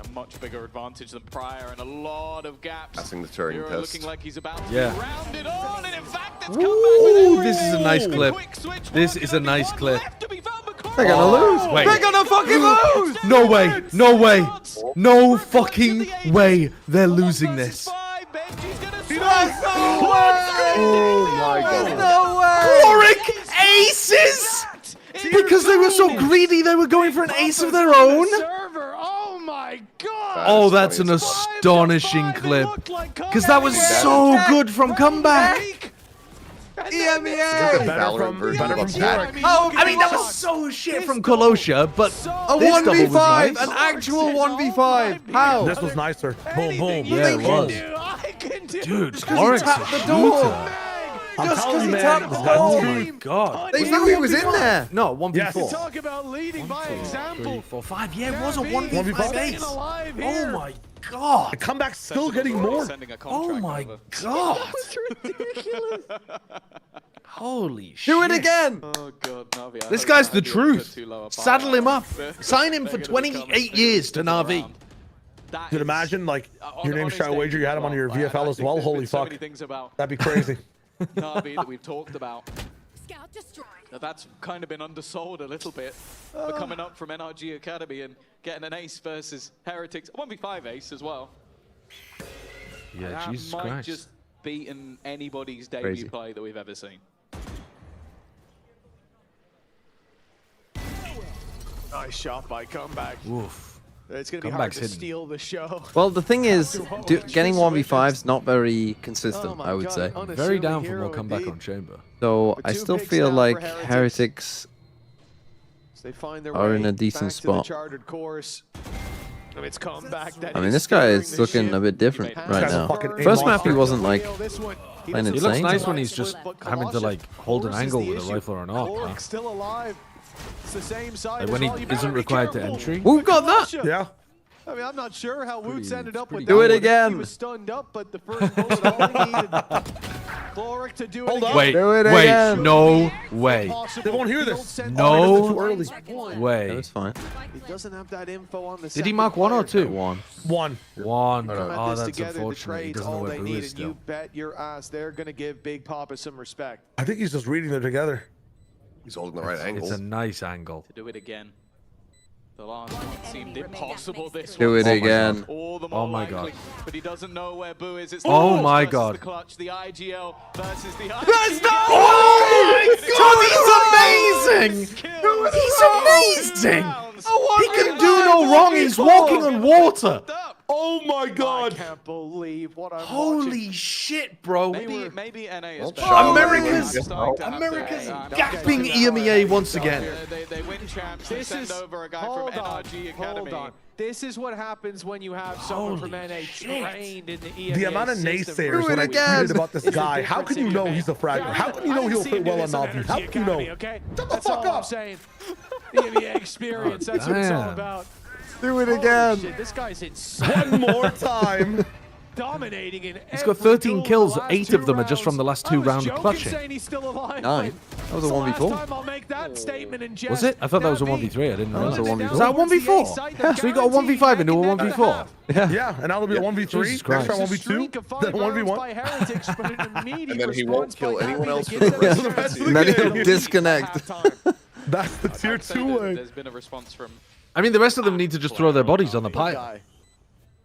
S5: A much bigger advantage than prior, and a lot of gaps.
S8: Passing the Turing
S5: Mira
S8: test.
S5: looking like he's about to
S7: Yeah.
S5: be rounded on, and in fact, it's come
S7: Ooh,
S5: back with
S7: this is a nice
S5: everything.
S7: clip.
S5: Quick switch,
S7: This
S5: one
S7: is
S5: gonna
S7: a
S5: be
S7: nice
S5: one
S7: clip.
S5: left to be found, but
S1: They're gonna lose.
S7: Wait.
S1: They're gonna fucking lose.
S7: No way. No way. No fucking way. They're losing this.
S8: Oh my god.
S1: No way.
S7: Warwick aces! Because they were so greedy, they were going for an ace of their own.
S4: Server. Oh my god.
S7: Oh, that's an astonishing clip. Because that was so good from comeback.
S1: EMEA.
S8: Valorant version of a
S6: Warwick.
S1: Oh,
S7: I mean, that was so shit from Kolosha, but
S1: A
S7: this double was
S1: 1v5,
S7: nice.
S1: an actual 1v5. How?
S6: This was nicer. Boom, boom.
S7: Yeah, it was. Dude, Warwick's
S1: tapped
S7: a
S1: the door.
S7: shooter.
S6: I'm
S1: Just
S6: telling
S1: 'cause
S6: you,
S1: he
S6: man.
S1: tapped
S6: This
S1: the
S6: guy's
S1: ball.
S7: Oh
S6: true.
S7: my god.
S1: They knew he was in there.
S7: No, 1v4.
S6: Yes.
S4: Talk about leading by example.
S7: 3, 4, 5. Yeah, it was a
S4: 1v5
S7: 1v5
S4: staying
S7: ace.
S4: alive
S7: Oh
S4: here.
S7: my god.
S6: The comeback's still getting more.
S7: Oh my god. Holy shit.
S1: Do it again.
S5: Oh god, Navi.
S7: This guy's the truth. Saddle him up. Sign him for 28 years to Navi.
S6: Dude, imagine like your name's Shao Wager, you had him on your VFL as well. Holy
S5: so
S6: fuck.
S5: many things about
S6: That'd be crazy.
S5: Navi that we've talked about.
S2: Scout destroyed.
S5: That's kind of been undersold a little bit. But coming up from NRG Academy and getting an ace versus Heretics, 1v5 ace as well.
S7: Yeah,
S5: That
S7: Jesus
S5: might
S7: Christ.
S5: just beaten anybody's debut
S1: Crazy.
S5: play that we've ever seen.
S4: Nice shot by comeback.
S7: Oof.
S4: It's going to be hard
S7: Comeback's
S4: to
S7: hidden.
S4: steal the show.
S1: Well, the thing is, getting 1v5's not very consistent, I would say.
S7: Very down for more comeback on Chamber.
S1: So
S4: But
S1: I
S4: two
S1: still
S4: picks
S1: feel
S4: now
S1: like
S4: for
S1: Heretics
S4: They find their
S1: are
S4: way
S1: in a decent
S4: back to
S1: spot.
S4: the chartered course. And it's comeback that
S1: I mean,
S4: is
S1: this guy
S4: steering
S1: is
S4: the
S1: looking
S4: ship.
S1: a bit different
S5: This
S1: right
S6: guy's a
S1: now.
S6: fucking
S1: First map, he
S6: monster.
S1: wasn't like
S4: This one, he
S1: playing
S4: doesn't
S7: He looks
S1: insane.
S7: nice when he's
S4: split,
S7: just
S4: but
S7: having to like hold an
S4: forces
S7: angle
S4: the
S7: with a
S4: issue.
S7: rifle or not.
S4: Ulrich
S7: Huh?
S4: still alive. It's the same side
S7: Like
S4: as
S7: when he
S4: well. You better
S7: isn't
S4: be
S7: required to
S4: careful.
S7: entry.
S1: Who got that?
S4: Kolosha.
S6: Yeah.
S4: I mean, I'm not sure how Woots ended up with
S1: Do
S4: that
S1: it
S4: one.
S1: again.
S4: He was stunned up, but the first bullet all he needed. Chloric to do it
S6: Hold
S4: again.
S6: up.
S7: Wait,
S1: Do it
S7: wait,
S1: again.
S7: no way.
S6: They won't hear this.
S4: Field
S7: No
S4: sent-
S1: that
S7: way.
S1: was fine.
S4: He doesn't have that info on the
S7: Did he mark 1 or 2?
S1: 1.
S6: One.
S7: One.
S4: Come at
S7: Oh,
S4: this
S7: that's
S4: together, the
S7: unfortunate. He
S4: trades,
S7: doesn't know
S4: all
S7: where
S4: they
S7: Boo
S4: need,
S7: is
S4: and you
S7: still.
S4: bet your ass they're going to give Big Papa some respect.
S6: I think he's just reading them together.
S8: He's holding the right angle.
S7: It's a nice angle.
S5: To do it again. The last one seemed impossible. This
S1: Do
S5: one
S1: it again.
S5: all the more
S7: Oh my
S5: likely,
S7: God.
S5: but he doesn't know where Boo is. It's
S7: Oh
S5: the
S7: my
S5: versus
S7: God.
S5: The clutch, the IGL versus the IGL.
S1: That's not-
S7: Oh my God, he's amazing! He's amazing! He can do no wrong. He's walking on water.
S6: Oh my
S4: I
S6: god.
S4: can't believe believe what I'm
S7: Holy
S4: watching.
S7: shit, bro.
S5: Maybe NA is
S7: America's
S5: America's
S7: gapping EMEA once again.
S5: They win champs. They
S4: This
S5: send
S4: is
S5: over a guy
S4: hold
S5: from
S4: on,
S5: NRG
S4: hold
S5: Academy.
S4: on. This is what happens when you have someone from
S7: Holy
S4: NA
S7: shit.
S4: trained in the EMEA
S6: The amount of
S4: system.
S6: naysayers when I tweeted about this
S4: It's the
S6: guy. How can you know he's a fragger? How can you know he'll fit well on Navi? How can you know?
S4: Okay?
S6: Shut the
S4: That's
S6: fuck
S4: all I'm
S6: up.
S4: saying. The EMEA experience, that's what it's all
S7: damn.
S4: about.
S1: Do it
S4: Holy
S1: again.
S4: shit, this guy's insane.
S6: One more time.
S4: Dominating in
S7: He's got 13 kills. 8 of them are just from the last 2 round
S4: joking
S7: clutching.
S4: saying he's still alive.
S1: 9. That was a
S4: It's the last
S1: 1v4.
S4: time I'll make that statement in jest.
S7: Was it? I thought that was a
S4: Navi,
S7: 1v3. I didn't know.
S1: That was a 1v4.
S7: Was that a 1v4? So you got a 1v5 into a 1v4?
S6: Yeah, and now there'll be a 1v3,
S7: Jesus
S6: next
S7: Christ.
S6: round
S4: There's a
S6: 1v2,
S4: streak of
S6: then
S4: 5 rounds
S6: 1v1.
S4: by Heretics, but an immediate
S8: And then he won't
S4: response
S8: kill
S4: by
S8: anyone
S4: Navi
S8: else
S4: that
S8: for the
S4: gives
S8: rest
S4: them
S8: of the
S4: a
S8: season.
S1: And then
S4: chance
S1: he'll
S4: to
S1: disconnect.
S4: halftime.
S6: That's the tier
S5: I'd say
S6: 2
S5: that
S6: way.
S5: There's been a response from
S7: I mean, the rest of them need to just throw their bodies on the pile.
S4: Guy.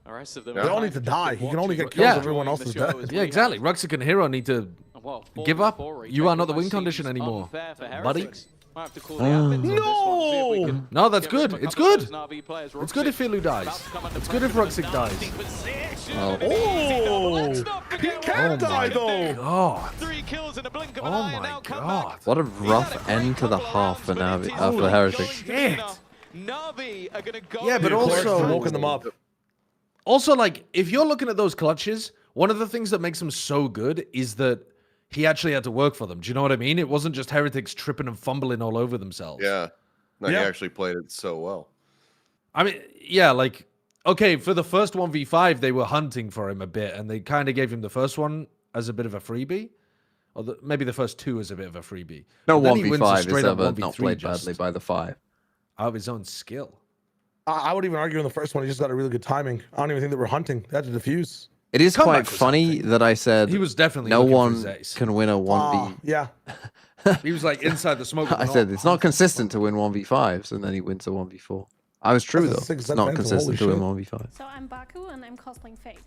S5: the rest of them.
S6: They all need to die. He can only get kills
S7: Yeah.
S6: if everyone else is dead.
S7: Yeah, exactly. Ruxic and Hero need to
S5: Well,
S7: give up.
S5: 4v4
S7: You are not the
S5: retake
S7: win
S5: almost
S7: condition
S5: seems
S7: anymore,
S5: unfair for
S7: buddy.
S5: Heretics. Might have to call the admins on this one, see if we can
S7: No, that's
S5: get rid of
S7: good.
S5: a
S7: It's
S5: couple of
S7: good.
S5: those Navi players.
S7: It's good if
S5: Ruxic
S7: Ilu
S5: about
S7: dies.
S5: to come under
S7: It's good if
S5: pressure
S7: Ruxic
S5: from a
S7: dies.
S5: nasty position.
S1: Oh.
S5: Let's not
S6: He
S5: forget
S6: can't
S5: what
S6: die
S5: Ruxic
S6: though.
S5: did.
S7: God.
S5: 3 kills in a blink of
S7: Oh
S5: an eye and
S7: my
S5: now come
S7: God.
S5: back.
S1: What a
S5: He's had
S1: rough
S5: a great
S1: end to the
S5: couple of
S1: half for
S5: rounds,
S1: Navi,
S5: but it is
S1: for
S5: not
S1: Heretics.
S5: going to be enough. Navi are going to go.
S7: Yeah, but
S5: in
S7: also-
S6: Clark's smoking them up.
S7: Also, like, if you're looking at those clutches, one of the things that makes them so good is that he actually had to work for them. Do you know what I mean? It wasn't just Heretics tripping and fumbling all over themselves.
S8: Yeah. No,
S6: Yeah.
S8: he actually played it so well.
S7: I mean, yeah, like, okay, for the first 1v5, they were hunting for him a bit, and they kind of gave him the first one as a bit of a freebie. Or maybe the first 2 as a bit of a freebie.
S1: No
S7: But then he wins a
S1: 1v5 is
S7: straight-up
S1: ever not
S7: 1v3
S1: played
S7: just
S1: badly by the 5.
S7: out of his own skill.
S6: I would even argue in the first one, he just got a really good timing. I don't even think they were hunting. They had to defuse.
S1: It is
S7: Comeback
S1: quite
S7: was
S1: funny
S7: something.
S1: that I said
S7: He was definitely
S1: no
S7: looking for
S1: one
S7: his ace.
S1: can win a 1v.
S6: Yeah.
S7: He was like inside the smoke.
S1: I said it's not consistent to win 1v5s, and then he wins a 1v4. I was true,
S6: That's a
S1: though.
S6: 6
S1: It's not
S6: Phantom,
S1: consistent to
S6: holy
S1: win
S6: shit.
S1: 1v5.
S10: So I'm Baku and I'm cosplaying Fate.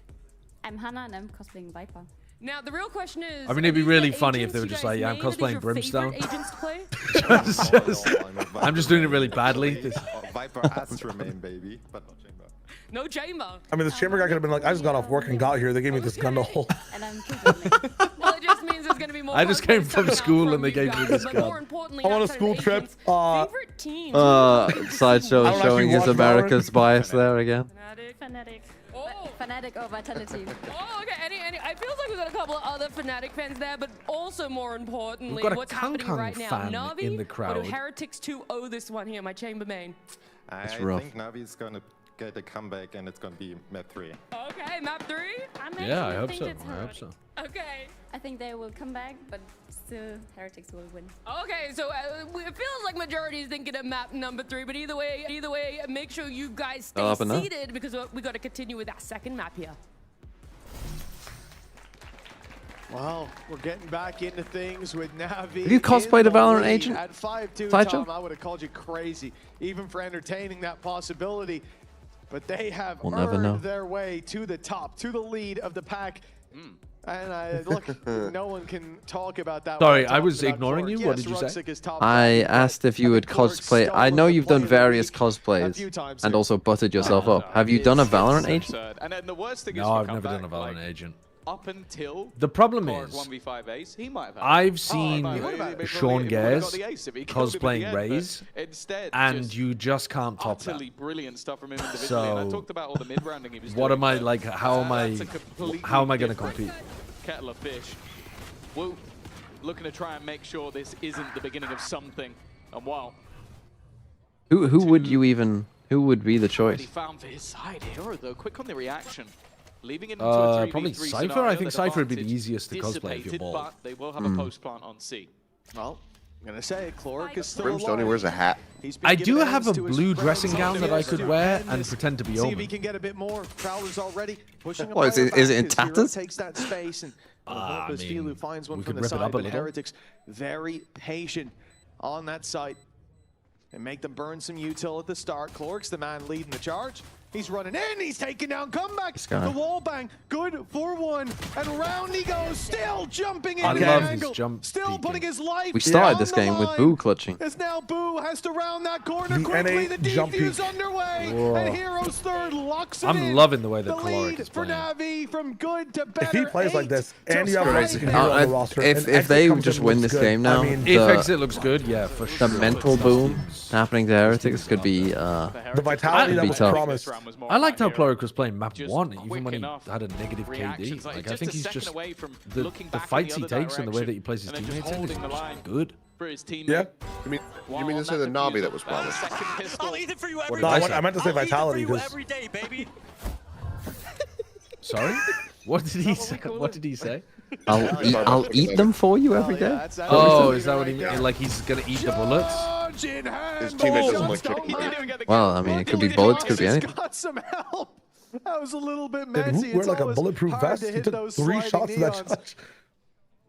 S11: I'm Hannah and I'm cosplaying Viper.
S10: Now the real question is,
S7: I mean,
S10: are
S7: it'd be
S10: these
S7: really
S10: the
S7: funny if
S10: agents
S7: they were
S10: you
S7: just
S10: guys
S7: like, yeah, I'm
S10: made? Are these
S7: cosplaying
S10: your
S7: Brimstone.
S10: favorite agents to play?
S7: I'm just doing it really badly.
S12: Viper has to remain, baby, but not Chamber.
S10: No chamber.
S6: I mean, this chamber guy could have been like, I just got off work and got here. They gave me this gun to hold.
S11: And I'm Killjoy.
S10: Well, it just means there's going to be more.
S7: I just came
S10: cosplays
S7: from
S10: coming out
S7: school
S10: from
S7: and they
S10: you
S7: gave me
S10: guys,
S7: this
S10: but
S7: gun.
S10: more importantly,
S6: I want a
S10: outside
S6: school
S10: of
S6: trip.
S10: agents, favorite team.
S1: Sideshow
S6: I don't
S1: showing
S6: actually
S1: his
S6: watch
S1: America's bias there again.
S10: Fnatic.
S11: Fnatic.
S10: Oh.
S11: Fnatic or Vitality.
S10: Oh, okay. I feel like we've got a couple of other Fnatic fans there, but also more importantly,
S7: We've got a
S10: what's
S7: Kang
S10: happening
S7: Kang
S10: right now?
S7: fan
S10: Navi
S7: in the
S10: or
S7: crowd.
S10: do Heretics 2-0 this one here, my chamber main?
S12: I
S1: rough.
S12: think Navi is gonna get a comeback and it's gonna be map 3.
S10: Okay, map 3.
S7: Yeah, I hope
S11: think
S7: so.
S11: it's
S7: I hope
S11: hard.
S7: so.
S10: Okay.
S11: I think they will come back, but still Heretics will win.
S10: Okay, so it feels like majority is thinking of map number 3, but either way, make sure you guys stay
S1: up and up.
S10: seated because we got to continue with that second map here.
S4: Well, we're getting back into things with Navi.
S1: Have you cosplayed
S4: in
S1: a
S4: the
S1: Valorant
S4: lead
S1: agent?
S4: At 5-2,
S1: Sideshow?
S4: Tom, I would have called you crazy, even for entertaining that possibility. But they have
S1: We'll never know.
S4: earned their way to the top, to the lead of the pack. And look, no one can talk about that.
S7: Sorry,
S4: without
S7: I was
S4: talking about
S7: ignoring you.
S4: Clark.
S7: What
S4: Yes,
S7: did you say?
S4: Ruxic is top
S1: I
S4: five, but
S1: asked if you would
S4: Clark's
S1: cosplay.
S4: still
S1: I know
S4: the
S1: you've done
S4: player of the
S1: various
S4: week a
S1: cosplays
S4: few times
S1: and
S4: here.
S1: also buttered yourself up. Have you done a Valorant agent?
S5: Absurd. And then the worst thing is
S7: No,
S5: for
S7: I've never done a
S5: comeback,
S7: Valorant
S5: like,
S7: agent.
S5: Up until
S7: The problem
S5: Clark
S7: is,
S5: 1v5 ace, he might have had it.
S7: I've seen
S5: He would have had it.
S7: Sean
S5: He would've got
S7: Gares
S5: the ace if he killed him at the
S7: cosplaying
S5: end, but
S7: Raze,
S5: instead,
S7: and
S5: just
S7: you just can't top
S5: utterly
S7: that.
S5: brilliant stuff from him individually. And I
S7: So,
S5: talked about all the mid-rounding he was
S7: What
S5: doing,
S7: am I
S5: but,
S7: like? How am
S5: that's a
S7: I?
S5: completely
S7: How am I going to
S5: different
S7: compete?
S5: kettle of fish. Woo, looking to try and make sure this isn't the beginning of something. And wow,
S1: Who would you even? Who would be the
S5: he
S1: choice?
S5: found for his side hero though. Quick on the reaction. Leaving it into a 3v3
S7: Probably Cypher.
S5: scenario,
S7: I think
S5: that
S7: Cypher would be the
S5: advantage
S7: easiest to cosplay if you're
S5: dissipated,
S7: bald.
S5: but they will have a post plant on C.
S4: Well, I'm going to say Clark is still
S8: Brimstone, he
S4: alive.
S8: wears a hat.
S4: He's been
S7: I
S4: given
S7: do
S4: hands
S7: have a
S4: to his
S7: blue
S4: friends
S7: dressing
S4: on
S7: gown
S4: the
S7: that I
S4: list
S7: could
S4: to
S7: wear
S4: end
S7: and
S4: this.
S7: pretend to be
S4: See if he
S7: Omen.
S4: can get a bit more. Prowler's already pushing a
S1: What, is
S4: player
S1: it- is it in
S4: back. His hero
S1: tatters?
S4: takes that space and
S7: I
S4: as
S7: mean,
S4: Filu finds one
S7: we
S4: from
S7: could
S4: the
S7: rip it
S4: side,
S7: up a
S4: but
S7: little.
S4: Heretics very patient on that site and make them burn some util at the start. Clark's the man leading the charge. He's running in, he's taking down comeback.
S1: This guy.
S4: The wall bang, good for one. And round he goes, still jumping in
S7: I
S4: the
S7: love
S4: angle.
S7: his jump
S4: Still
S7: peeking.
S4: putting his life
S1: We started
S4: on
S1: this
S4: the
S1: game with
S4: line.
S1: Boo clutching.
S4: As now Boo has to round that corner
S6: The
S4: quickly.
S6: NA
S4: The
S6: jump
S4: defuse
S6: peek.
S4: underway.
S7: Whoa.
S4: And Heroes third locks it in.
S7: I'm loving the way that
S4: The
S7: Caloric
S4: lead
S7: is
S4: for
S7: playing.
S4: Navi from good to
S6: If
S4: better.
S6: he plays like this, and you have
S4: Crazy.
S6: a hero on the roster,
S1: If
S6: and
S1: if
S6: Exit
S1: they
S6: comes
S1: just
S6: in
S1: win
S6: looks
S1: this
S6: good,
S1: game now,
S6: I mean,
S7: If
S1: the,
S7: Exit looks good, yeah, for sure.
S1: the mental boom happening to Heretics could be
S6: the vitality
S1: Could
S6: that
S1: be
S6: was
S1: tough.
S6: promised.
S7: I liked how Cloric was playing map
S5: Just
S7: 1,
S5: quick
S7: even when he
S5: enough
S7: had a negative
S5: reactions.
S7: KD.
S5: Like,
S7: Like, I
S5: just
S7: think
S5: a
S7: he's
S5: second
S7: just
S5: away from
S7: the
S5: looking
S7: the
S5: back in
S7: fights
S5: the
S7: he
S5: other
S7: takes and the way
S5: direction,
S7: that he plays his
S5: and then just
S7: teammates in is
S5: holding the
S7: just
S5: line.
S7: good.
S5: For his teammate.
S6: Yeah.
S8: You mean to say the Navi that was promised?
S9: I'll eat it for you every
S6: No,
S9: day.
S6: I meant to say
S9: I'll eat it for
S6: vitality
S9: you
S6: because
S9: every day, baby.
S7: Sorry? What did he say? What did he say?
S1: I'll eat them for you every day.
S7: Oh, is that what he meant? Like he's gonna eat the bullets?
S8: His teammate doesn't like chicken.
S1: Well, I mean, it could be bullets, could be anything.
S4: Got some help. That was a little bit
S6: Did
S4: messy.
S6: Who wear
S4: It's
S6: like a
S4: always
S6: bulletproof
S4: hard
S6: vest?
S4: to
S6: He
S4: hit
S6: took
S4: those
S6: 3
S4: sliding
S6: shots of that
S4: neons.
S6: shot.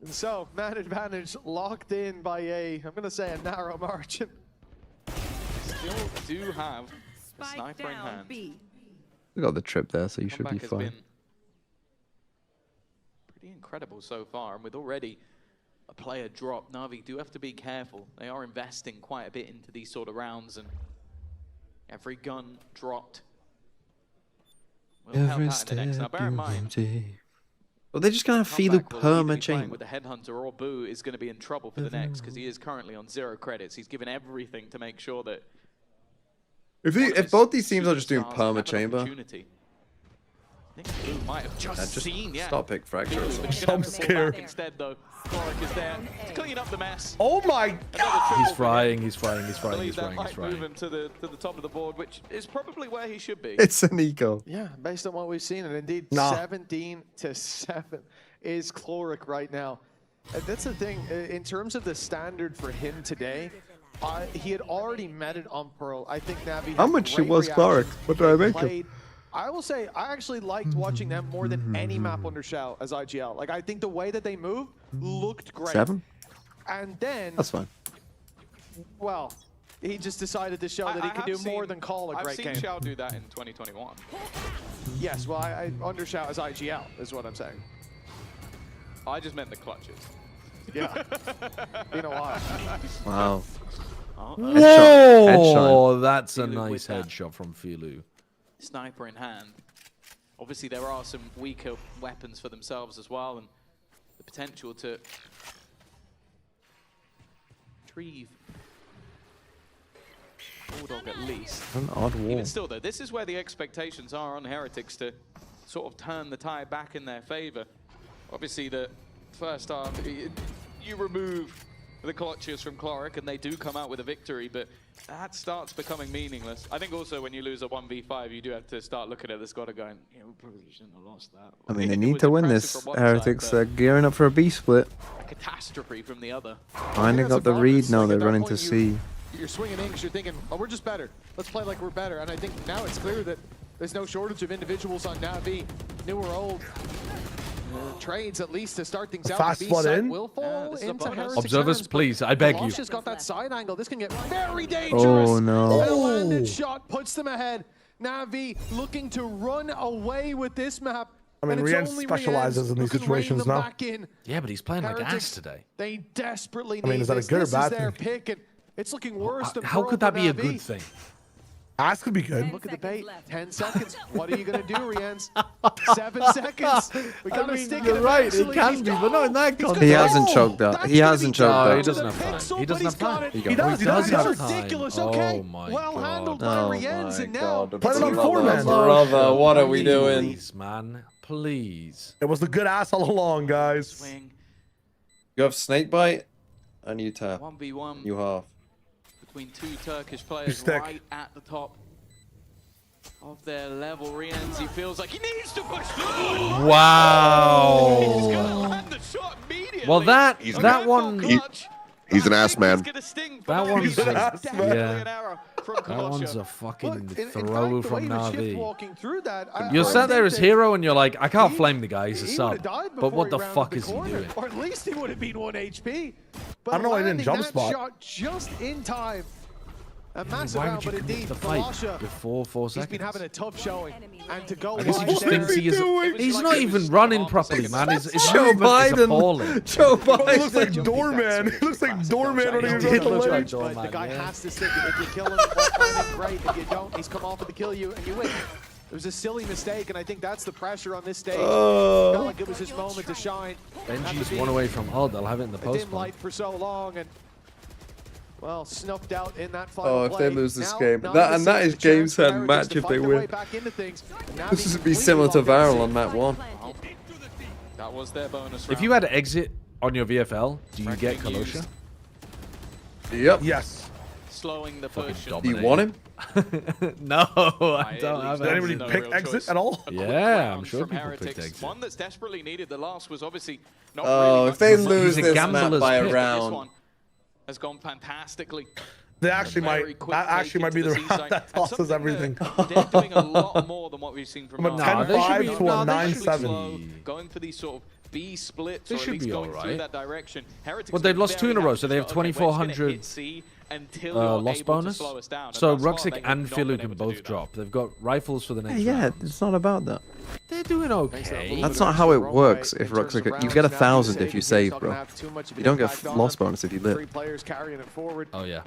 S4: And so, man advantage locked in by I'm going to say a narrow margin.
S5: Still do have a sniper in hand.
S1: We got the trip there, so you should be
S5: Comeback has
S1: fine.
S5: been pretty incredible so far, and with already a player drop, Navi do have to be careful. They are investing quite a bit into these sort of rounds, and every gun dropped will help out in the next. Now, bear in mind,
S1: Well, they're just gonna have Filu
S5: Comeback will either be playing
S1: perma-chamber.
S5: with the Headhunter, or Boo is going to be in trouble for the next, because he is currently on 0 credits. He's given everything to make sure that
S1: If both these teams are just doing
S5: superstars have an
S1: perma-chamber,
S5: opportunity. I think Boo might have just seen, yeah.
S1: stop pick fracture. or something.
S6: I'm scared.
S5: Instead, though, Cloric is there to clean up the mess.
S6: Oh my god!
S7: He's frying, he's frying, he's
S5: I
S7: frying,
S5: believe
S7: he's
S5: that
S7: frying, he's
S5: might move
S7: frying.
S5: him to the top of the board, which is probably where he should be.
S1: It's an eco.
S4: Yeah, based on what we've seen, and indeed,
S6: Nah.
S4: 17-7 is Cloric right now. And that's the thing, in terms of the standard for him today, he had already met it on Pearl. I think Navi had
S1: How much it
S4: great
S1: was
S4: reaction.
S1: Cloric? What did I make him?
S4: Played- I will say, I actually liked watching them more than any map under Shao as IGL. Like, I think the way that they moved looked great.
S1: 7?
S4: And then,
S1: That's fine.
S4: well, he just decided to show that he could do more than call a great
S5: I've seen
S4: game.
S5: Shao do that in 2021.
S4: Yes, well, I under Shao as IGL is what I'm saying.
S5: I just meant the clutches.
S4: Yeah. Been a while.
S1: Wow.
S7: Whoa! That's a
S5: Filu with
S7: nice
S5: that.
S7: headshot from Filu.
S5: Sniper in hand. Obviously, there are some weaker weapons for themselves as well, and the potential to retrieve Bulldog at least.
S1: An odd wall.
S5: Even still, though, this is where the expectations are on Heretics to sort of turn the tide back in their favor. Obviously, the first half, you remove the clutches from Cloric, and they do come out with a victory, but that starts becoming meaningless. I think also when you lose a 1v5, you do have to start looking at the squad and going, yeah, we probably shouldn't have lost that.
S1: I mean, they
S5: It
S1: need
S5: was
S1: to win
S5: impressive
S1: this.
S5: from one
S1: Heretics
S5: side,
S1: are gearing up for a B split.
S5: but a catastrophe from the other.
S1: Finding out the read. No, they're running to C.
S4: You're swinging in because you're thinking, oh, we're just better. Let's play like we're better. And I think now it's clear that there's no shortage of individuals on Navi, new or old. Trades at least to start things out.
S6: Fast
S4: The B
S6: flood
S4: side
S6: in.
S4: will fall
S5: this is a
S4: into
S5: bonus.
S4: Heretics'
S7: Observers,
S4: hands, but
S7: please, I beg you.
S4: Kalash's got that side angle. This can get very dangerous.
S1: Oh, no.
S4: And a landed shot puts them ahead. Navi looking to run away with this map.
S6: I mean,
S4: and it's
S6: Rian
S4: only
S6: specializes
S4: Rian
S6: in these
S4: who can rein
S6: situations
S4: them
S6: now.
S4: back in.
S7: Yeah, but he's playing like
S4: Heretics,
S7: ass today.
S4: They desperately need
S6: I mean, is that a
S4: this.
S6: good or
S4: This
S6: bad
S4: is their
S6: thing?
S4: pick, and it's looking worse than
S7: How
S4: Pearl
S7: could that
S4: for
S7: be a
S4: Navi.
S7: good thing?
S6: Ass could be good.
S4: Look at the bait. 10 seconds. What are you going to do, Rians? 7 seconds. We got to stick
S1: you're
S4: it
S1: right, it
S4: eventually.
S1: can
S4: He's
S1: be, but not in that
S4: He's
S1: context.
S4: gonna
S1: He
S4: go.
S1: hasn't choked up.
S4: That's
S1: He
S4: gonna
S1: hasn't
S4: be
S1: choked
S7: No,
S1: up.
S7: he doesn't
S4: to
S7: have
S4: the
S7: time.
S4: pixel,
S7: He
S4: but
S7: doesn't
S4: he's
S7: have
S4: got
S7: time.
S4: it.
S1: He
S6: He does
S4: That's
S6: have
S4: ridiculous.
S7: time.
S4: Okay.
S7: Oh my
S4: Well
S7: God.
S4: handled by
S1: Oh
S4: Rians,
S1: my
S4: and now
S1: God.
S6: Play it on
S4: it's
S6: four, man.
S1: Brother, what are we doing?
S7: Please, man. Please.
S6: It was the good ass all along, guys.
S5: Swing,
S1: You have Snakebite, and you tap.
S5: 1v1
S1: You half.
S5: between two Turkish players
S6: stick.
S5: right at the top of their level. Rienzi feels like he needs to push forward. He's
S7: Wow.
S5: gonna land the shot immediately.
S7: Well, that
S8: He's
S7: that
S8: an-
S7: one
S5: Clutch.
S8: He's an
S5: I
S8: ass
S5: think
S8: man.
S5: it's gonna sting for
S7: That
S5: Navi.
S7: one's
S5: That's
S6: an ass
S5: definitely
S7: man.
S5: an error from
S7: that
S5: Kalosha.
S7: one's a
S4: Look,
S7: fucking
S4: in fact,
S7: throw
S4: the way
S7: from
S4: he was shift
S7: Navi.
S4: walking through that,
S7: You're
S4: I
S7: sat there
S4: think
S7: as
S4: that
S7: hero and you're like, I can't
S4: he-
S7: flame the guy. He's a
S4: he
S7: sub.
S4: would've died
S7: But
S4: before
S7: what
S4: he
S7: the
S4: rounded
S7: fuck
S4: the
S7: is he
S4: corner,
S7: doing?
S4: Or at least he would have been 1 HP. But
S6: I don't know why he didn't
S4: landing
S6: jump
S4: that
S6: spot.
S4: shot just in time. A massive
S7: Why
S4: round,
S7: would you
S4: but
S7: commit
S4: indeed,
S7: the fight
S4: Kalasha,
S7: before 4
S4: he's
S7: seconds?
S4: been having a tough showing. And to go
S7: I guess he
S4: live
S7: just
S4: there,
S7: thinks he is. He's not even running properly, man. His
S1: Joe
S7: movement is
S1: Biden.
S7: appalling.
S1: Joe
S6: Bro, he looks
S1: Biden.
S6: like Doorman. He looks like Doorman running across the
S7: looks
S6: ledge.
S7: like
S4: But the guy
S7: yeah.
S4: has to stick it. If you kill him, well, great. If you don't, he's come off with the kill you, and you win. It was a silly mistake, and I think that's the pressure on this stage. Felt like it was his moment to shine.
S7: Benji's one away from ult. They'll have it in the
S4: A
S7: post.
S4: dim light for so long, and well, snuffed out in that final
S1: Oh, if
S4: play.
S1: they lose this
S4: Now,
S1: game.
S4: not
S1: That
S4: a
S1: and that is
S4: chance for
S1: game 10
S4: Heretics
S1: match
S4: to
S1: if
S4: fight
S1: they
S4: their way
S1: win.
S4: back into things. Now
S1: This
S4: he's
S1: would be
S4: completely
S1: similar to
S4: locked in.
S1: Varel on map 1.
S5: That was their bonus round.
S7: If you had to exit on your VFL, do you get Kalosha?
S1: Yep.
S6: Yes.
S5: slowing the push.
S1: Do you want him?
S7: No, I don't have
S6: Did anybody
S5: no
S6: pick
S5: real
S6: exit
S5: choice.
S6: at all?
S5: A quick
S7: Yeah, I'm
S5: round
S7: sure
S5: from
S7: people picked
S5: Heretics.
S7: exit.
S5: One that's desperately needed. The last was obviously not
S1: Oh,
S5: really
S1: if they
S5: much.
S1: lose
S7: He's a
S1: this map
S7: gambler's
S1: by a
S7: pick.
S5: This
S1: round.
S5: one has gone fantastically.
S6: They actually
S5: Very
S6: might.
S5: quick
S6: That
S5: take
S6: actually might be
S5: into
S6: the
S5: the
S6: round
S5: seaside.
S6: that
S5: And
S6: tosses
S5: something
S6: everything.
S5: that They're doing a lot more than what we've seen from
S6: From a
S5: Mars.
S6: 10-5
S7: they should be-
S6: to a
S7: no, they should be
S6: 9-7.
S5: slow, going for these sort of B splits,
S7: They
S5: or at
S7: should
S5: least
S7: be
S5: going through
S7: alright.
S5: that direction. Heretics
S7: Well, they've
S5: were
S7: lost 2 in a
S5: very
S7: row,
S5: happy
S7: so
S5: to
S7: they have
S5: go, okay, we're just gonna
S7: 2400
S5: hit C until you're
S7: loss
S5: able to
S7: bonus.
S5: slow us down. And
S7: So
S5: thus far,
S7: Ruxic
S5: they have
S7: and
S5: not
S7: Filu
S5: been
S7: can
S5: able to
S7: both
S5: do that.
S7: drop. They've got rifles for the next
S1: Yeah,
S7: round.
S1: it's not about that.
S7: They're doing okay.
S1: That's not how it works. If Ruxic, you get 1,000 if you save, bro. You don't get loss bonus if you live.
S4: 3 players carrying it forward.
S7: Oh yeah,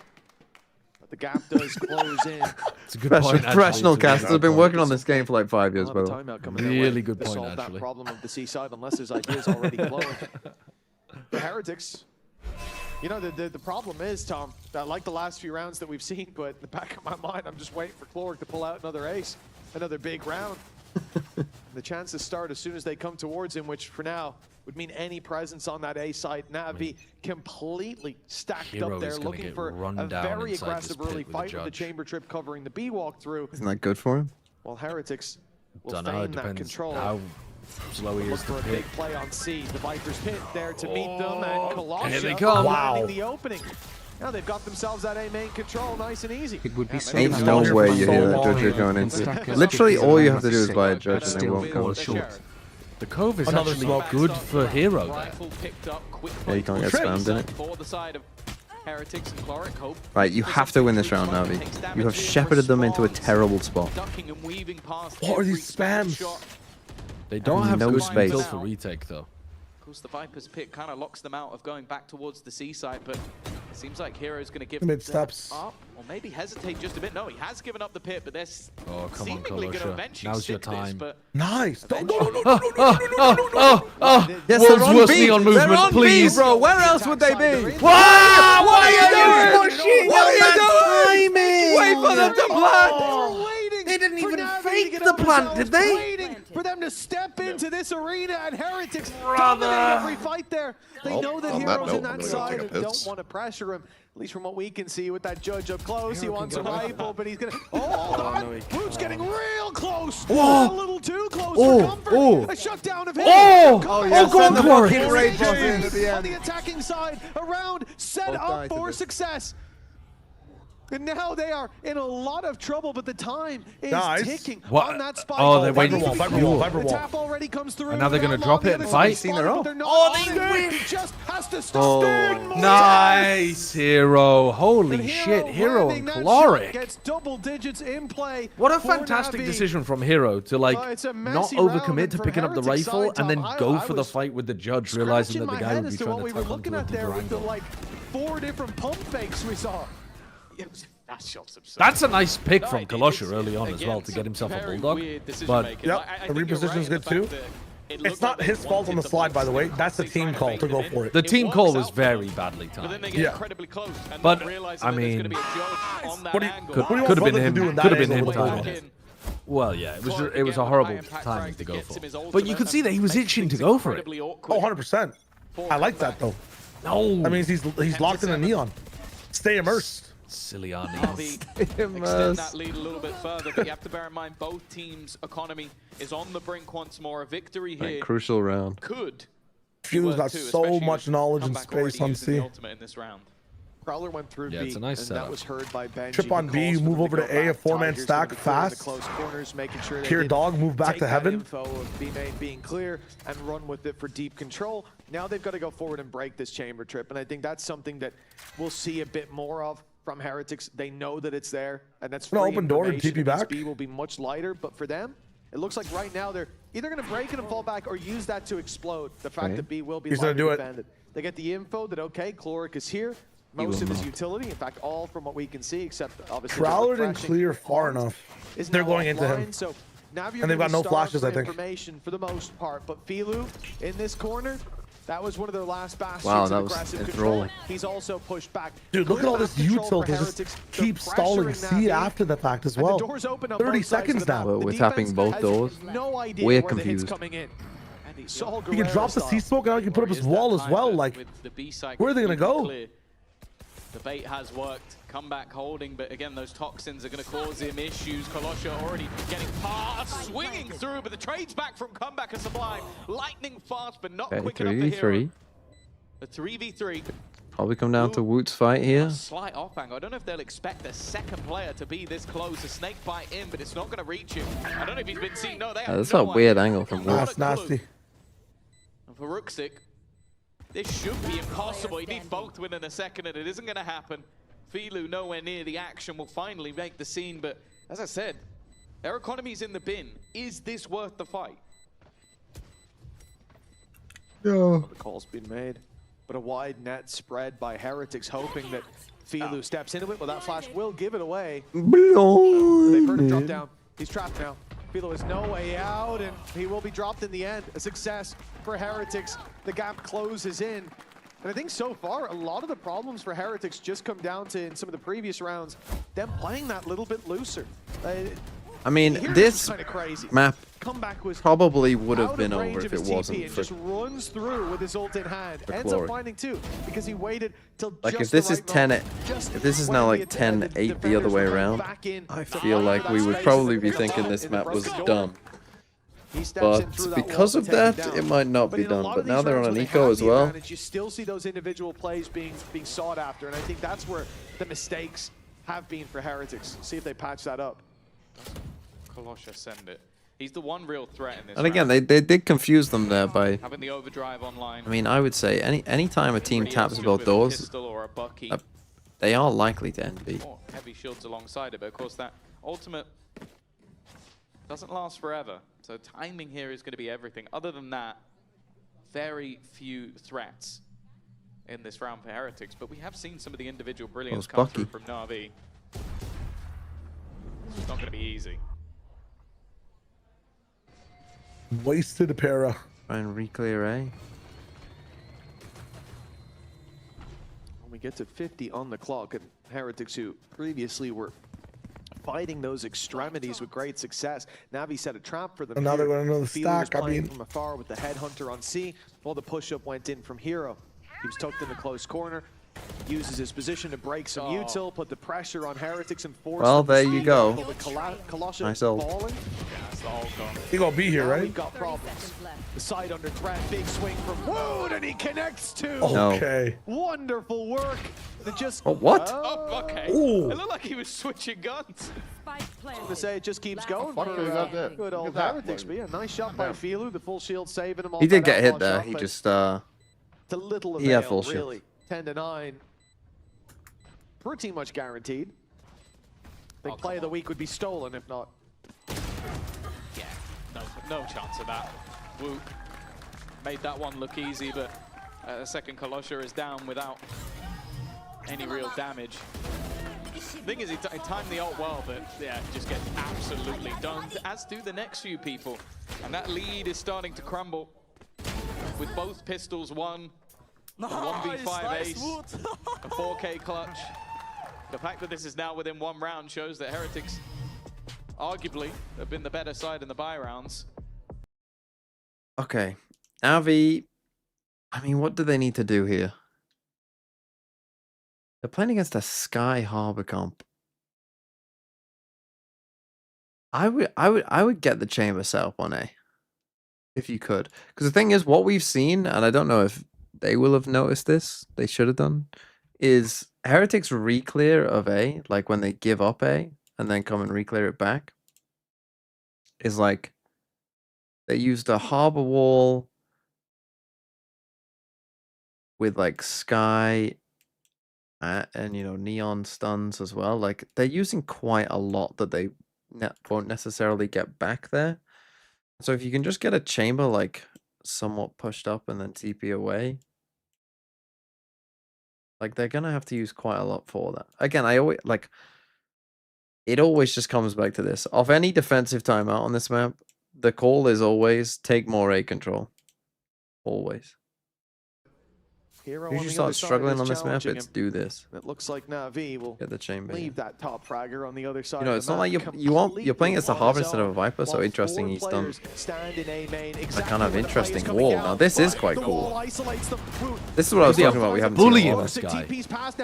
S4: But the gap does close in.
S7: it's a good point. actually,
S1: Professional
S7: it's a really
S1: casters
S7: good
S1: have been
S7: point.
S1: working on this game for like 5 years, by
S4: We'll
S1: the
S4: have a
S1: way.
S4: timeout coming their way
S7: Really good
S4: to
S7: point,
S4: solve that
S7: actually.
S4: problem of the seaside, unless his ideas already flowing. For Heretics, you know, the problem is, Tom, that like the last few rounds that we've seen, but in the back of my mind, I'm just waiting for Cloric to pull out another ace, another big round. The chances start as soon as they come towards him, which for now would mean any presence on that A side. NAVI completely stacked
S7: Hero
S4: up there,
S7: is gonna
S4: looking
S7: get
S4: for
S7: run
S4: a
S7: down
S4: very
S7: inside this
S4: aggressive
S7: pit
S4: early
S7: with the
S4: fight with the
S7: judge.
S4: chamber trip covering the B walkthrough.
S1: Isn't that good for him?
S4: While Heretics will
S7: Don't know.
S4: feign
S7: It
S4: that
S7: depends
S4: control.
S7: how slow he
S4: Look
S7: is to
S4: for a
S7: pick.
S4: big play on C. The Viper's pit there to meet them, and Kalasha
S7: Here they come.
S4: finding
S6: Wow.
S4: the opening. Now they've got themselves that A main control, nice and easy.
S3: It would be so
S1: Ain't
S3: nice
S1: no
S3: to
S1: way
S3: have
S1: you
S3: so
S1: hear that
S3: long
S1: judge you're
S3: and
S1: going into.
S3: stack as
S1: Literally,
S3: quickly
S1: all
S3: as
S1: you
S3: a
S1: have to do is
S3: stick.
S1: buy a judge and they
S3: Still
S1: won't come.
S3: fall short.
S7: The Cove is
S6: Another
S7: actually
S6: smoke.
S7: good for Hero there.
S5: Rifle picked up, quick
S1: Yeah, you can't get
S5: play
S1: spammed in it.
S5: for the side of Heretics and Cloric. Hope
S1: Right, you have to win this round, Navi. You have shepherded them into a terrible spot.
S5: ducking and weaving past
S6: What are
S5: every
S6: these spams?
S5: shot.
S7: They don't have
S1: No
S7: good
S1: space.
S7: skill for retake though.
S5: Of course, the Viper's pit kind of locks them out of going back towards the seaside, but it seems like Hero's going to give
S6: Mid
S5: that
S6: steps.
S5: up, or maybe hesitate just a bit. No, he has given up the pit, but they're
S7: Oh, come on,
S5: seemingly going to
S7: Kalosha.
S5: eventually
S7: Now's your
S5: stick this,
S7: time.
S5: but
S6: Nice. No, no, no, no,
S7: Oh!
S1: Yes,
S7: World's
S1: they're on
S7: worst
S1: B.
S7: neon
S1: They're
S7: movement,
S1: on B,
S7: please.
S1: bro. Where else would they be?
S7: Wow!
S1: What are you doing? What are you
S7: Timing!
S1: doing? Wait for them to plant.
S4: They
S1: didn't even fake the plant, did they?
S4: Waiting for them to step into this arena, and Heretics
S7: Brother.
S4: dominate every fight there. They
S8: Well,
S4: know that
S8: on that
S4: Hero's
S8: note,
S4: in
S8: I'm
S4: that
S8: gonna go
S4: side
S8: take a
S4: and don't
S8: piss.
S4: want to pressure him. At least from what we can see with that judge up close, he wants a rifle, but he's gonna. Oh, hold on! Root's getting real close.
S7: Oh.
S4: A little too close
S7: Oh,
S4: for comfort.
S7: oh.
S4: A shutdown of him.
S7: Oh.
S1: Oh, yeah,
S7: go on,
S1: send the
S7: Cloric.
S1: fucking raid boss in at the
S4: On
S1: end.
S4: the attacking side, a round set
S1: Both
S4: up
S1: died to
S4: for
S1: this.
S4: success. And now they are in a lot of trouble, but the time is
S6: Nice.
S4: ticking
S7: What?
S4: on that spike.
S7: Oh, they're waiting
S6: Viper
S7: for
S6: wall, Viper
S7: fuel.
S6: wall, Viper
S4: The
S6: wall.
S4: tap already comes through.
S7: And now they're gonna drop it and fight?
S1: Seen their ult.
S4: Oh, they win! He just has to stop.
S1: Oh.
S7: Nice, Hero. Holy
S4: But
S7: shit, Hero
S4: landing
S7: and
S4: that shot
S7: Cloric.
S4: gets double digits in play.
S7: What a
S4: for
S7: fantastic
S4: Navi.
S7: decision from Hero to like
S4: It's a
S7: not
S4: messy round,
S7: overcommit
S4: and
S7: to
S4: for
S7: picking up the
S4: Heretics
S7: rifle
S4: side,
S7: and then
S4: Tom,
S7: go
S4: I
S7: for the
S4: was
S7: fight with the judge, realizing that the
S4: Scratching
S7: guy
S4: my
S7: would
S4: head
S7: be
S4: as to
S7: trying
S4: what we
S7: to
S4: were
S7: tap
S4: looking
S7: onto a
S4: at there
S7: deeper
S4: with the
S7: angle.
S4: like 4 different pump fakes we saw.
S5: that shot's absurd.
S7: That's a nice pick from
S5: No,
S7: Kalosha
S5: it's-
S7: early on as
S5: again,
S7: well to get himself a
S5: very
S7: bulldog.
S5: weird decision
S7: But
S5: making.
S6: Yep,
S5: I
S6: the
S5: think you're
S6: reposition's
S5: right in
S6: good
S5: the
S6: too.
S5: fact that it
S6: It's
S5: looked
S6: not
S5: like they
S6: his fault on
S5: wanted
S6: the
S5: to
S6: slide, by the way.
S5: constantly
S6: That's the team
S5: try and
S6: call
S5: bait
S6: to
S5: them
S6: go
S5: in.
S6: for it.
S7: the
S5: It
S7: team
S5: works
S7: call was
S5: out for them,
S7: very badly
S5: but then
S7: timed.
S5: they get
S6: Yeah.
S5: incredibly close and
S7: But,
S5: not realizing
S7: I
S5: that there's going to
S7: mean,
S5: be a judge on that
S6: what do you-
S5: angle.
S6: what do you
S7: Could have
S6: want
S7: been
S6: Butler
S7: him.
S6: to do in that
S7: Could have been
S6: angle
S7: him
S6: with the
S7: timing
S6: ult?
S7: it. Well, yeah, it was
S5: Cloric
S7: it was a
S5: again,
S7: horrible
S5: high impact
S7: timing
S5: frag
S7: to
S5: that
S7: go
S5: gets
S7: for.
S5: him his
S7: But you
S5: ultimate
S7: could see that he
S5: and
S7: was
S5: makes
S7: itching to
S5: things
S7: go for it.
S5: incredibly awkward.
S6: Oh, 100%. I like that though.
S7: No,
S6: That means he's locked in a neon. Stay immersed.
S7: silly on
S5: NAVI extend that lead a little bit further, but you have to bear in mind both teams' economy is on the brink once more. A victory here
S1: Right, crucial round.
S5: could.
S6: Fuel's got so much knowledge and space on C.
S5: Ultimate in this round.
S4: Prowler went through
S7: Yeah,
S4: B,
S7: it's a nice
S4: and
S7: setup.
S4: that was heard by Benji.
S6: Chip on
S4: He
S6: B,
S4: calls
S6: you
S4: for
S6: move
S4: them
S6: over
S4: to
S6: to
S4: go
S6: A, a
S4: back.
S6: 4-man
S4: Tigers
S6: stack
S4: gonna be clear in the
S6: fast.
S4: close corners, making sure they
S6: Here,
S4: didn't
S6: dog, move back
S4: take
S6: to
S4: that
S6: heaven.
S4: info of B main being clear and run with it for deep control. Now they've got to go forward and break this chamber trip, and I think that's something that we'll see a bit more of from Heretics. They know that it's there, and that's
S6: No,
S4: free
S6: open door and
S4: information.
S6: TP back.
S4: B will be much lighter, but for them, it looks like right now they're either going to break it and fall back or use that to explode. The fact that B will be
S6: He's gonna do it.
S4: defended. They get the info that, okay, Chloric is here. Most of his utility, in fact, all from what we can see, except obviously
S6: Prowler didn't clear far enough. They're going into him.
S4: So Navi
S6: And they've got no flashes, I think.
S4: Information for the most part, but Filu in this corner, that was one of their last bastions
S1: Wow, that
S4: of
S1: was
S4: aggressive control.
S1: enthralling.
S4: He's also pushed back.
S6: Dude, look at all this
S4: Clear map control
S6: util
S4: for
S6: to just
S4: Heretics.
S6: keep
S4: They're
S6: stalling
S4: pressuring
S6: C
S4: Navi,
S6: after the fact as
S4: and
S6: well.
S4: the doors open up
S6: 30
S4: both sides
S6: seconds
S4: of the
S6: now.
S4: map.
S1: Well,
S4: The
S1: we're tapping
S4: defense
S1: both
S4: has
S1: doors.
S4: No idea
S1: We're
S4: where the hit's
S1: confused.
S4: coming in. Saul
S6: You can drop the
S4: Guerrero
S6: C smoke and now you can put up his wall as well. Like, where are they gonna go?
S5: The bait has worked. Comeback holding, but again, those toxins are going to cause him issues. Kolosha already getting past, swinging through, but the trades back from Comeback are sublime. Lightning fast, but not quick enough for Hero.
S1: 3v3.
S5: The 3v3.
S1: Probably come down to Woot's fight here.
S5: A slight off angle. I don't know if they'll expect a second player to be this close. A snake bite in, but it's not going to reach him. I don't know if he's been seen. No, they have
S1: That's
S5: no
S1: a weird
S5: idea.
S1: angle from
S5: Not
S1: Woot.
S5: a
S6: That's
S5: clue.
S6: nasty.
S5: And for Ruxic, this should be impossible. He needs both win in a second, and it isn't going to happen. Filu nowhere near the action, will finally make the scene, but as I said, their economy's in the bin. Is this worth the fight?
S6: No.
S4: The call's been made, but a wide net spread by Heretics, hoping that Filu steps into it. Well, that flash will give it away. They've heard him drop down. He's trapped now. Filu has no way out, and he will be dropped in the end. A success for Heretics. The gap closes in. And I think so far, a lot of the problems for Heretics just come down to, in some of the previous rounds, them playing that little bit looser.
S1: I mean,
S4: Here
S1: this
S4: kind of crazy.
S1: map
S4: Comeback was
S1: probably would have
S4: out
S1: been
S4: of range
S1: over
S4: of
S1: if
S4: his
S1: it
S4: TP
S1: wasn't
S4: and
S1: for
S4: just runs through with his ult in hand.
S1: the
S4: Ends up
S1: Chloric.
S4: finding two because he waited till
S1: Like
S4: just
S1: if this
S4: the
S1: is
S4: right
S1: 10,
S4: moment, just
S1: if this is
S4: when
S1: now
S4: the
S1: like 10-8 the other way around,
S4: back in
S1: I
S4: to
S1: feel
S4: fight
S1: like
S4: for
S1: we
S4: that
S1: would
S4: space
S1: probably
S4: in
S1: be
S4: the
S1: thinking
S4: front,
S1: this
S4: in the
S1: map was
S4: broken door.
S1: dumb.
S4: He steps in
S1: But
S4: through that
S1: because
S4: wall
S1: of
S4: to take
S1: that,
S4: down.
S1: it might not
S4: But
S1: be
S4: in a
S1: done.
S4: lot
S1: But
S4: of
S1: now
S4: these
S1: they're
S4: rounds
S1: on an
S4: when they
S1: eco
S4: have
S1: as
S4: the
S1: well.
S4: advantage, you still see those individual plays being sought after, and I think that's where the mistakes have been for Heretics. See if they patch that up.
S5: Kolosha send it. He's the one real threat in this
S1: And again,
S5: round.
S1: they did confuse them there by.
S5: Having the overdrive online.
S1: I mean, I would say any time a team
S5: Everybody
S1: taps
S5: else just
S1: both
S5: with a
S1: doors,
S5: pistol or a Bucky.
S1: they are likely to end B.
S5: Or heavy shields alongside it, but of course that ultimate doesn't last forever. So timing here is going to be everything. Other than that, very few threats in this round for Heretics, but we have seen some of the individual brilliance come through from NAVI. It's not going to be easy.
S6: Wasted a para.
S1: Try and re-clear A.
S4: When we get to 50 on the clock, and Heretics, who previously were fighting those extremities with great success, Navi set a trap for them.
S6: And now they're going to know the
S4: Filu was
S6: stack. I
S4: playing
S6: mean,
S4: from afar with the headhunter on C, while the push-up went in from Hero. He was tucked in the close corner, uses his position to break some util, put the pressure on Heretics and force
S1: Well,
S4: them to
S1: there you
S4: speed
S1: go.
S4: up. With Kolosha
S1: Nice ult.
S4: falling,
S5: That's the whole gone.
S6: he gonna be here,
S4: now
S6: right?
S4: we've got problems. The side under threat, big swing from Wood, and he connects two.
S1: No.
S6: Okay.
S4: Wonderful work. That just
S1: Oh, what?
S5: Oh, okay.
S6: Ooh.
S5: It looked like he was switching guns.
S4: to say it just keeps going for
S8: fuck is that there?
S4: good
S8: Look
S4: old
S8: at that.
S4: Heretics. But yeah, nice shot by Filu. The full shield saving him.
S1: He did
S4: off
S1: get
S4: that
S1: hit
S4: outlaw
S1: there.
S4: shot,
S1: He
S4: but
S1: just
S4: to little avail,
S1: he had full shield.
S4: really. 10-9. Pretty much guaranteed. I think play of the week would be stolen if not.
S5: Yeah, no chance of that. Wu made that one look easy, but a second Kolosha is down without any real damage. The thing is, he timed the ult well, but yeah, just gets absolutely done, as do the next few people. And that lead is starting to crumble with both pistols won. A 1v5 ace, a 4K clutch. The fact that this is now within one round shows that Heretics arguably have been the better side in the buy rounds.
S1: Okay. Navi, I mean, what do they need to do here? They're playing against a Sky Harbor comp. I would get the chamber set up on A. If you could. Because the thing is, what we've seen, and I don't know if they will have noticed this, they should have done, is Heretics re-clear of A, like when they give up A and then come and re-clear it back, is like they used a harbor wall with like Sky And you know, neon stuns as well. Like they're using quite a lot that they won't necessarily get back there. So if you can just get a chamber like somewhat pushed up and then TP away, like they're gonna have to use quite a lot for that. Again, I always like it always just comes back to this. Off any defensive timeout on this map, the call is always take more A control. Always.
S4: Hero
S1: If you start struggling on this map, it's do this.
S4: It looks like NAVI will
S1: Get the chamber.
S4: leave that top fragger on the other side.
S1: You know, it's not like you're playing as a Harvest instead of a Viper, so interesting he's done a kind of interesting wall. Now this is quite cool. This is what I was talking about. We haven't
S7: bullying
S1: seen
S7: this guy.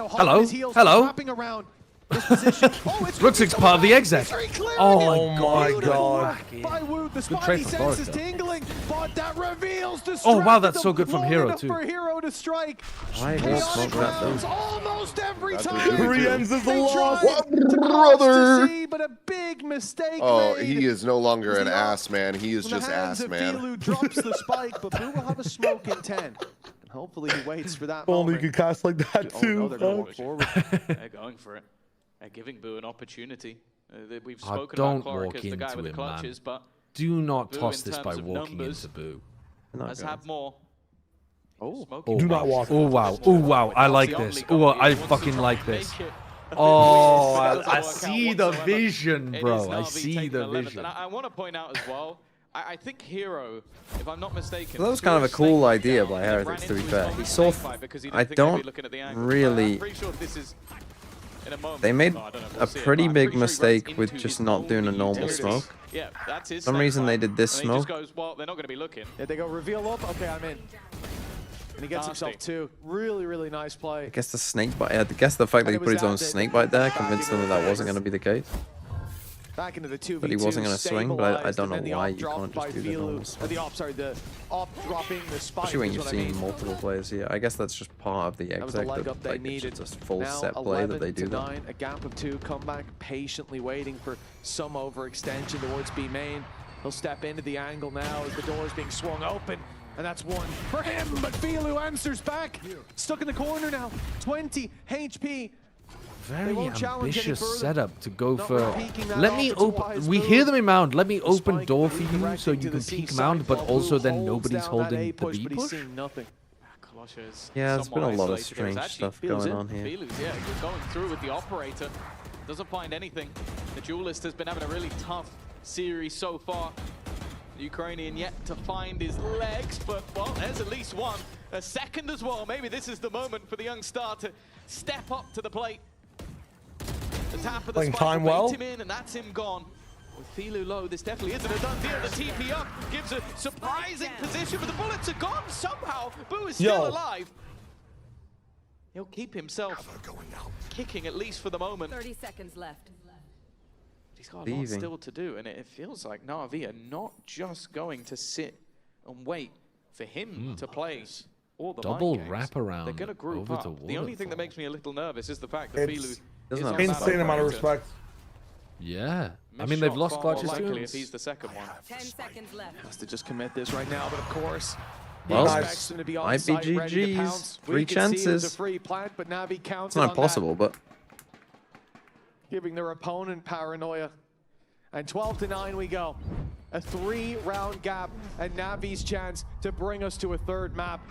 S7: Hello, hello. Ruxik's part of the exec.
S6: Oh my god.
S7: Good trade for Forrester. Oh wow, that's so good from Hero too.
S1: Why did he smoke that though?
S4: Almost every
S8: That's
S4: time.
S8: what
S6: Three ends is the loss.
S8: Brother.
S4: But a big mistake.
S8: Oh,
S4: made.
S8: he is no longer an
S4: the
S8: ass man. He is
S4: In the
S8: just
S4: hands
S8: ass
S4: of
S8: man.
S4: Filu drops the spike, but Boo will have a smoke in 10. And hopefully he waits for that
S6: Only
S4: moment.
S6: you could cast like that
S4: Oh,
S6: too.
S4: no, they're going
S6: fuck.
S4: forward.
S5: They're going for it. They're giving Boo an opportunity. We've spoken
S7: Don't
S5: about Cloric
S7: walk
S5: as the guy
S7: into
S5: with the
S7: him, man.
S5: clutches, but
S7: Do not
S5: Boo
S7: toss
S5: in
S7: this by
S5: terms of
S7: walking
S5: numbers
S7: into Boo.
S5: let's have more.
S4: Oh,
S5: Smoking
S6: Do
S5: flash.
S6: not walk.
S7: Oh wow, oh wow, I like this. Oh, I fucking like this. Oh, I see the vision, bro. I see the vision.
S5: And I want to point out as well, I think Hero, if I'm not mistaken,
S1: Well, that was kind of a cool idea by Heretics, to be fair. He saw. I don't really. They made a pretty big mistake with just not doing a normal smoke.
S5: Yeah, that's his
S1: For some reason they did this
S5: and he just
S1: smoke.
S5: goes, well, they're not going to be looking.
S4: Yeah, they go reveal up. Okay, I'm in. And he gets himself two. Really, really nice play.
S1: I guess the snake bite. I guess the fact that he put his own snake bite there convinced them that that wasn't going to be the case.
S4: Back into the 2v2.
S1: But he wasn't going to swing. But I don't know
S4: stabilized, and then the
S1: why
S4: op
S1: you
S4: drop
S1: can't
S4: by
S1: just do the
S4: Filu.
S1: normal smoke.
S4: The op, sorry, the op dropping the spike.
S1: Especially when
S4: is
S1: you've
S4: what I
S1: seen
S4: mean.
S1: multiple players here. I guess that's just part of the
S4: That was the
S1: exec.
S4: leg up
S1: That,
S4: they
S1: like,
S4: needed.
S1: it's just a full
S4: Now
S1: set play that they
S4: 11
S1: do
S4: to
S1: that.
S4: 9, a gap of 2, come back patiently waiting for some overextension towards B main. He'll step into the angle now as the door is being swung open. And that's one for him, but Filu answers back. Stuck in the corner now, 20 HP.
S7: Very
S4: won't challenge any
S7: ambitious
S4: further.
S7: setup to go
S4: Not
S7: for.
S4: peeking that
S7: Let me
S4: off, it's a
S7: open.
S4: wise
S7: We
S4: move.
S7: hear them in mound. Let me open
S4: Spike
S7: door for you
S4: redirecting
S7: so
S4: to
S7: you
S4: the
S7: can
S4: C
S7: peek
S4: side
S7: mound, but
S4: while
S7: also
S4: Boo
S7: then
S4: holds
S7: nobody's
S4: down
S7: holding
S4: that A
S7: the
S4: push,
S7: B
S4: but he's
S7: push.
S4: seeing nothing.
S5: Colossus
S1: Yeah, there's been a lot of
S5: somewhat isolated. It was
S1: strange
S5: actually
S1: stuff
S4: Filu's
S1: going
S4: in.
S1: on here.
S5: Filu's, yeah, you're going through with the operator. Doesn't find anything. The duelist has been having a really tough series so far. The Ukrainian yet to find his legs, but well, there's at least one. A second as well. Maybe this is the moment for the young star to step up to the plate. The tap of the
S6: Playing
S5: spike
S6: time
S5: will
S6: well.
S5: bait him in, and that's him gone. With Filu low, this definitely isn't a done deal. The TP up gives a surprising position, but the bullets are gone somehow. Boo is still alive. He'll keep himself kicking at least for the moment.
S10: 30 seconds left.
S5: He's got a lot still to do, and it feels like NAVI are not just going to sit and wait for him to play all the
S7: Double
S5: mind games.
S7: wraparound
S5: They're going to group
S7: over
S5: up.
S7: to
S5: The only thing that
S7: Waterfall.
S5: makes me a little nervous is the fact that
S6: It's
S5: Filu
S1: doesn't
S5: is
S1: have
S5: on
S1: a
S5: that
S6: insane amount of
S5: operator.
S6: respect.
S7: Yeah. I
S5: Missed
S7: mean, they've
S5: shot
S7: lost
S5: far more
S7: clutches
S5: likely
S7: too.
S5: if he's the second one.
S10: 10 seconds left.
S4: Has to just commit this right now, but of course,
S1: Well,
S4: he expects him to be on
S1: might be
S4: site, ready to
S1: GGs.
S4: pounce.
S1: 3
S4: We can see it was a
S1: chances.
S4: free plant, but Navi counted
S1: It's not
S4: on
S1: impossible, but
S4: that, giving their opponent paranoia. And 12 to 9 we go. A 3-round gap, and Navi's chance to bring us to a third map.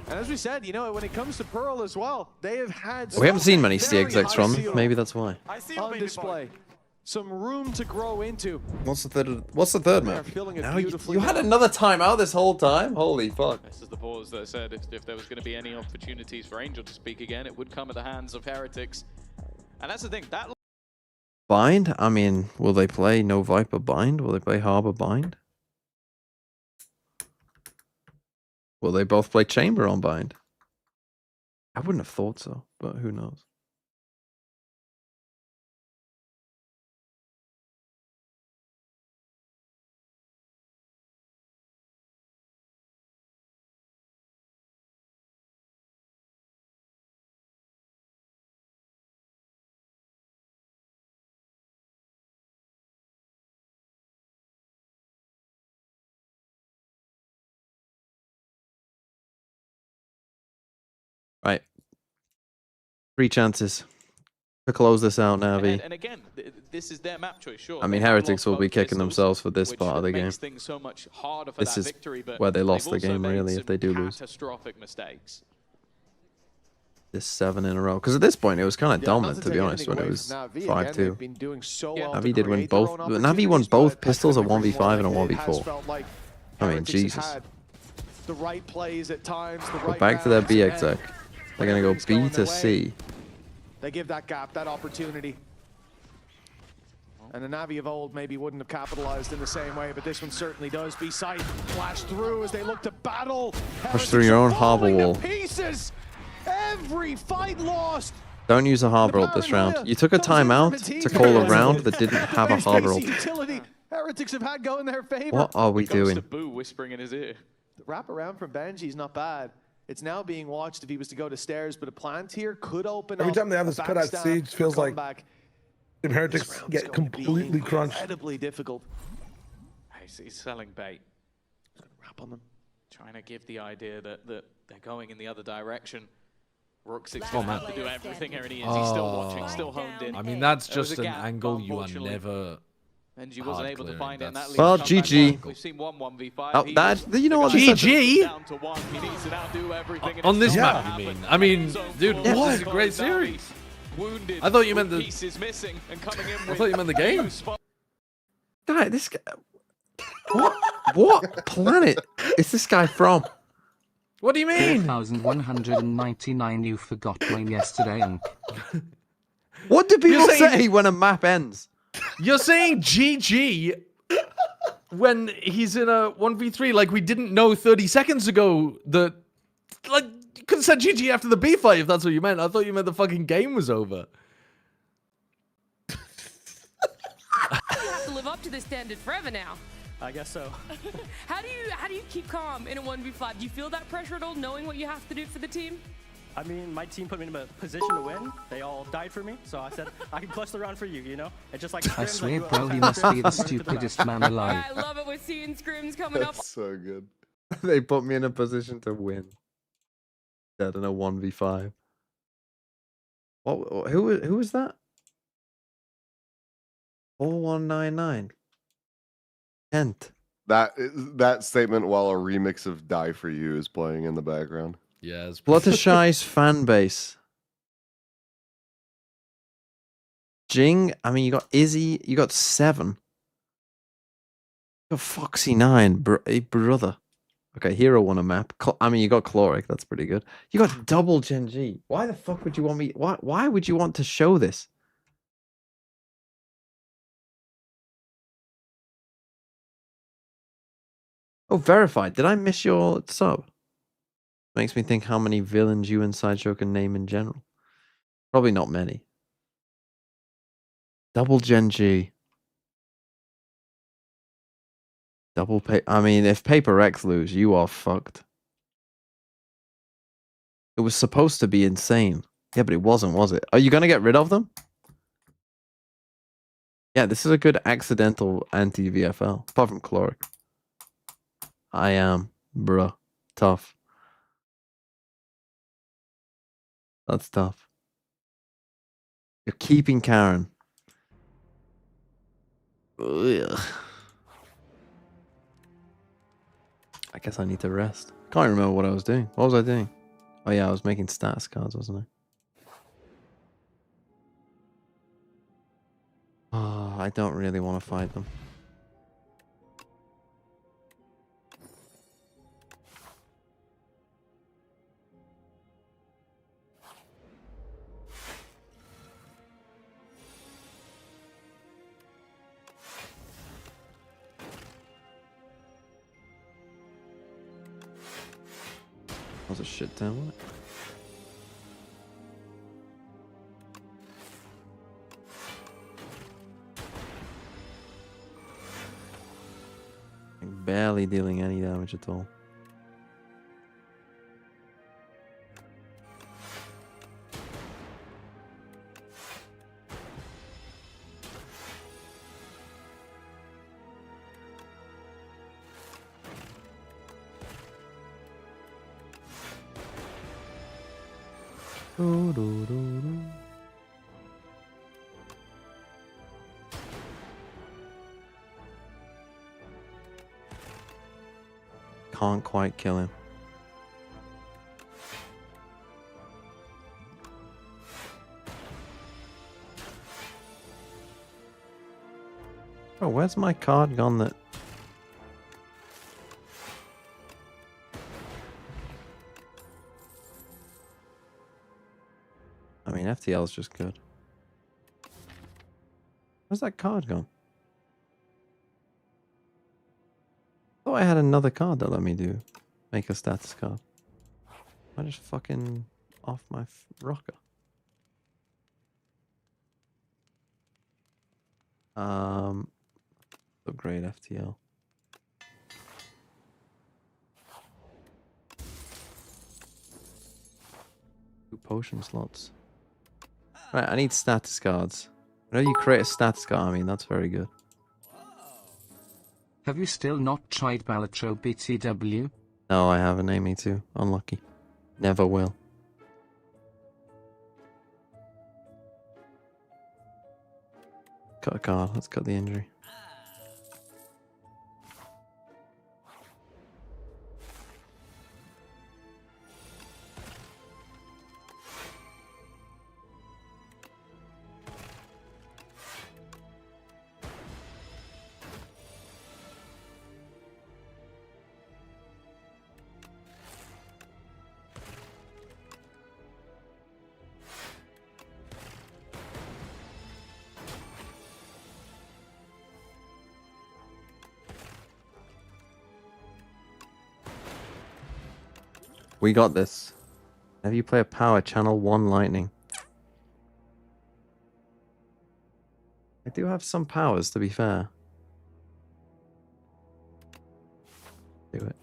S4: And as we said, you know, when it comes to Pearl as well, they have had
S1: we haven't seen many
S4: very
S1: execs
S4: high
S1: from them.
S4: ceiling
S1: Maybe that's why.
S4: on display. Some room to grow into.
S1: What's the third? What's the third
S4: They're
S1: map?
S4: filling it
S1: Now you
S4: beautifully
S1: had
S4: now.
S1: another timeout this whole time. Holy fuck!
S5: This is the pause that said if there was going to be any opportunities for Angel to speak again, it would come at the hands of Heretics. And that's the thing. That
S1: Bind? I mean, will they play No Viper Bind? Will they play Harbor Bind? Will they both play Chamber on Bind? I wouldn't have thought so, but who knows? Right. 3 chances to close this out, Navi.
S5: And again, this is their map choice, sure.
S1: I mean,
S5: They have
S1: Heretics will
S5: lost
S1: be
S5: both
S1: kicking
S5: pistols,
S1: themselves for this
S5: which
S1: part of the game.
S5: makes things so much harder for
S1: This
S5: that
S1: is
S5: victory, but
S1: where they lost
S5: they've
S1: the
S5: also
S1: game,
S5: made
S1: really, if
S5: some
S1: they do lose.
S5: catastrophic mistakes.
S1: This 7 in a row. Because at this point, it was kind of dominant, to be honest, when it
S4: away
S1: was
S4: from Navi.
S1: 5-2.
S4: They've been doing so well to
S1: Navi did win
S4: create their
S1: both.
S4: own
S1: Navi won
S4: opportunities,
S1: both
S4: but
S1: pistols, a
S4: I couldn't agree
S1: 1v5
S4: more.
S1: and a
S4: It has
S1: 1v4.
S4: felt like
S1: I mean,
S4: Heretics have
S1: Jesus.
S4: had the right plays at times, the
S1: Go
S4: right
S1: back to their
S4: rounds,
S1: B
S4: and
S1: exec. They're going to go
S4: everything's going
S1: B
S4: their
S1: to
S4: way.
S1: C.
S4: They give that gap, that opportunity. And the Navi of old maybe wouldn't have capitalized in the same way, but this one certainly does. B-side flash through as they look to battle.
S1: Push through your own harbor wall.
S4: Pieces. Every fight lost.
S1: Don't use a harbor ult this round. You took a timeout to call a round that didn't have a harbor ult.
S4: Utility Heretics have had go in their favor.
S1: What are we
S5: It goes to
S1: doing?
S5: Boo whispering in his ear.
S4: The wrap around from Benji's not bad. It's now being watched if he was to go to stairs, but a plant here could open
S6: Every
S4: up.
S6: time they have this
S4: a
S6: cutout
S4: backstab
S6: siege,
S4: for
S6: feels like
S4: comeback.
S6: Team Heretics get completely crunched.
S4: Incredibly difficult.
S5: He's selling bait.
S4: Wrap on them.
S5: Trying to give the idea that they're going in the other direction. Rook 6
S3: Oh,
S5: gonna
S3: man.
S5: have to do everything here, and he's still watching, still honed in.
S7: I mean, that's
S5: There was
S7: just
S5: a
S7: an
S5: gap,
S7: angle
S5: but
S7: you are
S5: unfortunately,
S7: never.
S5: Benji wasn't able to find it, and that leaves
S1: Well,
S5: comeback
S1: GG.
S5: one. We've seen 1-1v5.
S1: Oh,
S5: He
S1: that,
S5: was
S1: you know what?
S5: the guy
S7: GG?
S5: down to 1. He needs to now do everything, and
S7: On
S5: it's
S7: this
S5: not
S7: map,
S5: gonna
S7: you mean?
S5: happen.
S7: I mean,
S5: Zone
S7: dude,
S5: four,
S7: this is a
S5: Navi
S7: great series.
S5: Wounded,
S7: I thought you meant
S5: with
S7: the-
S5: pieces missing and coming in
S7: I thought you meant the game.
S1: Guy, this guy. What planet is this guy from?
S7: What do you mean?
S3: 4,199 you forgot mine yesterday, Unk.
S1: What do people
S7: saying-
S1: say when a map ends?
S7: You're saying GG when he's in a 1v3 like we didn't know 30 seconds ago that... Like, you could have said GG after the B fight if that's what you meant. I thought you meant the fucking game was over.
S10: You have to live up to this standard forever now.
S13: I guess so.
S10: How do you keep calm in a 1v5? Do you feel that pressure at all, knowing what you have to do for the team?
S13: I mean, my team put me in a position to win. They all died for me, so I said I can clutch the round for you. You know, it's just like
S3: I
S13: scrims,
S3: swear,
S13: like,
S3: bro, you must be the stupidest man alive.
S10: I love it. We're seeing scrims coming up.
S8: That's so good.
S1: They put me in a position to win. Dead in a 1v5. What? Who was that? 4199. Kent.
S8: That statement while a remix of "Die for You" is playing in the background.
S7: Yeah, it's
S1: Fluttershy's fan base. Jing, I mean, you got Izzy, you got 7. You got Foxy 9, brother. Okay, Hero won a map. I mean, you got Chloric, that's pretty good. You got double Gen G. Why the fuck would you want me? Why would you want to show this? Oh, verified. Did I miss your sub? Makes me think how many villains you and Sideshow can name in general. Probably not many. Double Gen G. Double pay. I mean, if Paper X lose, you are fucked. It was supposed to be insane. Yeah, but it wasn't, was it? Are you going to get rid of them? Yeah, this is a good accidental anti-VFL. Apart from Chloric. I am, bruh. Tough. That's tough. You're keeping Karen. Ugh. I guess I need to rest. Can't remember what I was doing. What was I doing? Oh yeah, I was making status cards, wasn't I? Oh, I don't really want to fight them. That was a shit ton, wasn't it? Like barely dealing any damage at all. Can't quite kill him. Oh, where's my card gone that... I mean, FTL's just good. Where's that card gone? I thought I had another card that let me make a status card. I just fucking off my rocker. Upgrade FTL. 2 potion slots. Right, I need status cards. Whenever you create a status card, I mean, that's very good.
S3: Have you still not tried Balatro BTW?
S1: No, I haven't. Me too. Unlucky. Never will. Cut a card. Let's cut the injury. We got this. Have you play a power channel 1 lightning? I do have some powers, to be fair. Do it.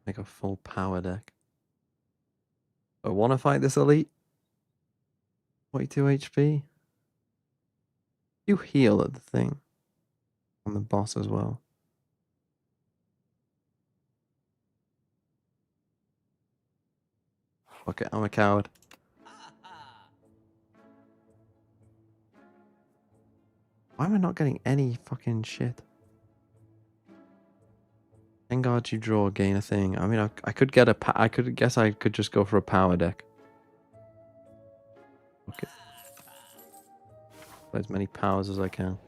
S1: Make a full power deck. I want to fight this elite. 42 HP. You heal at the thing. On the boss as well. Fuck it, I'm a coward. Why am I not getting any fucking shit? 10 cards you draw, gain a thing. I mean, I could get a I could just go for a power deck. Okay. Play as many powers as I can.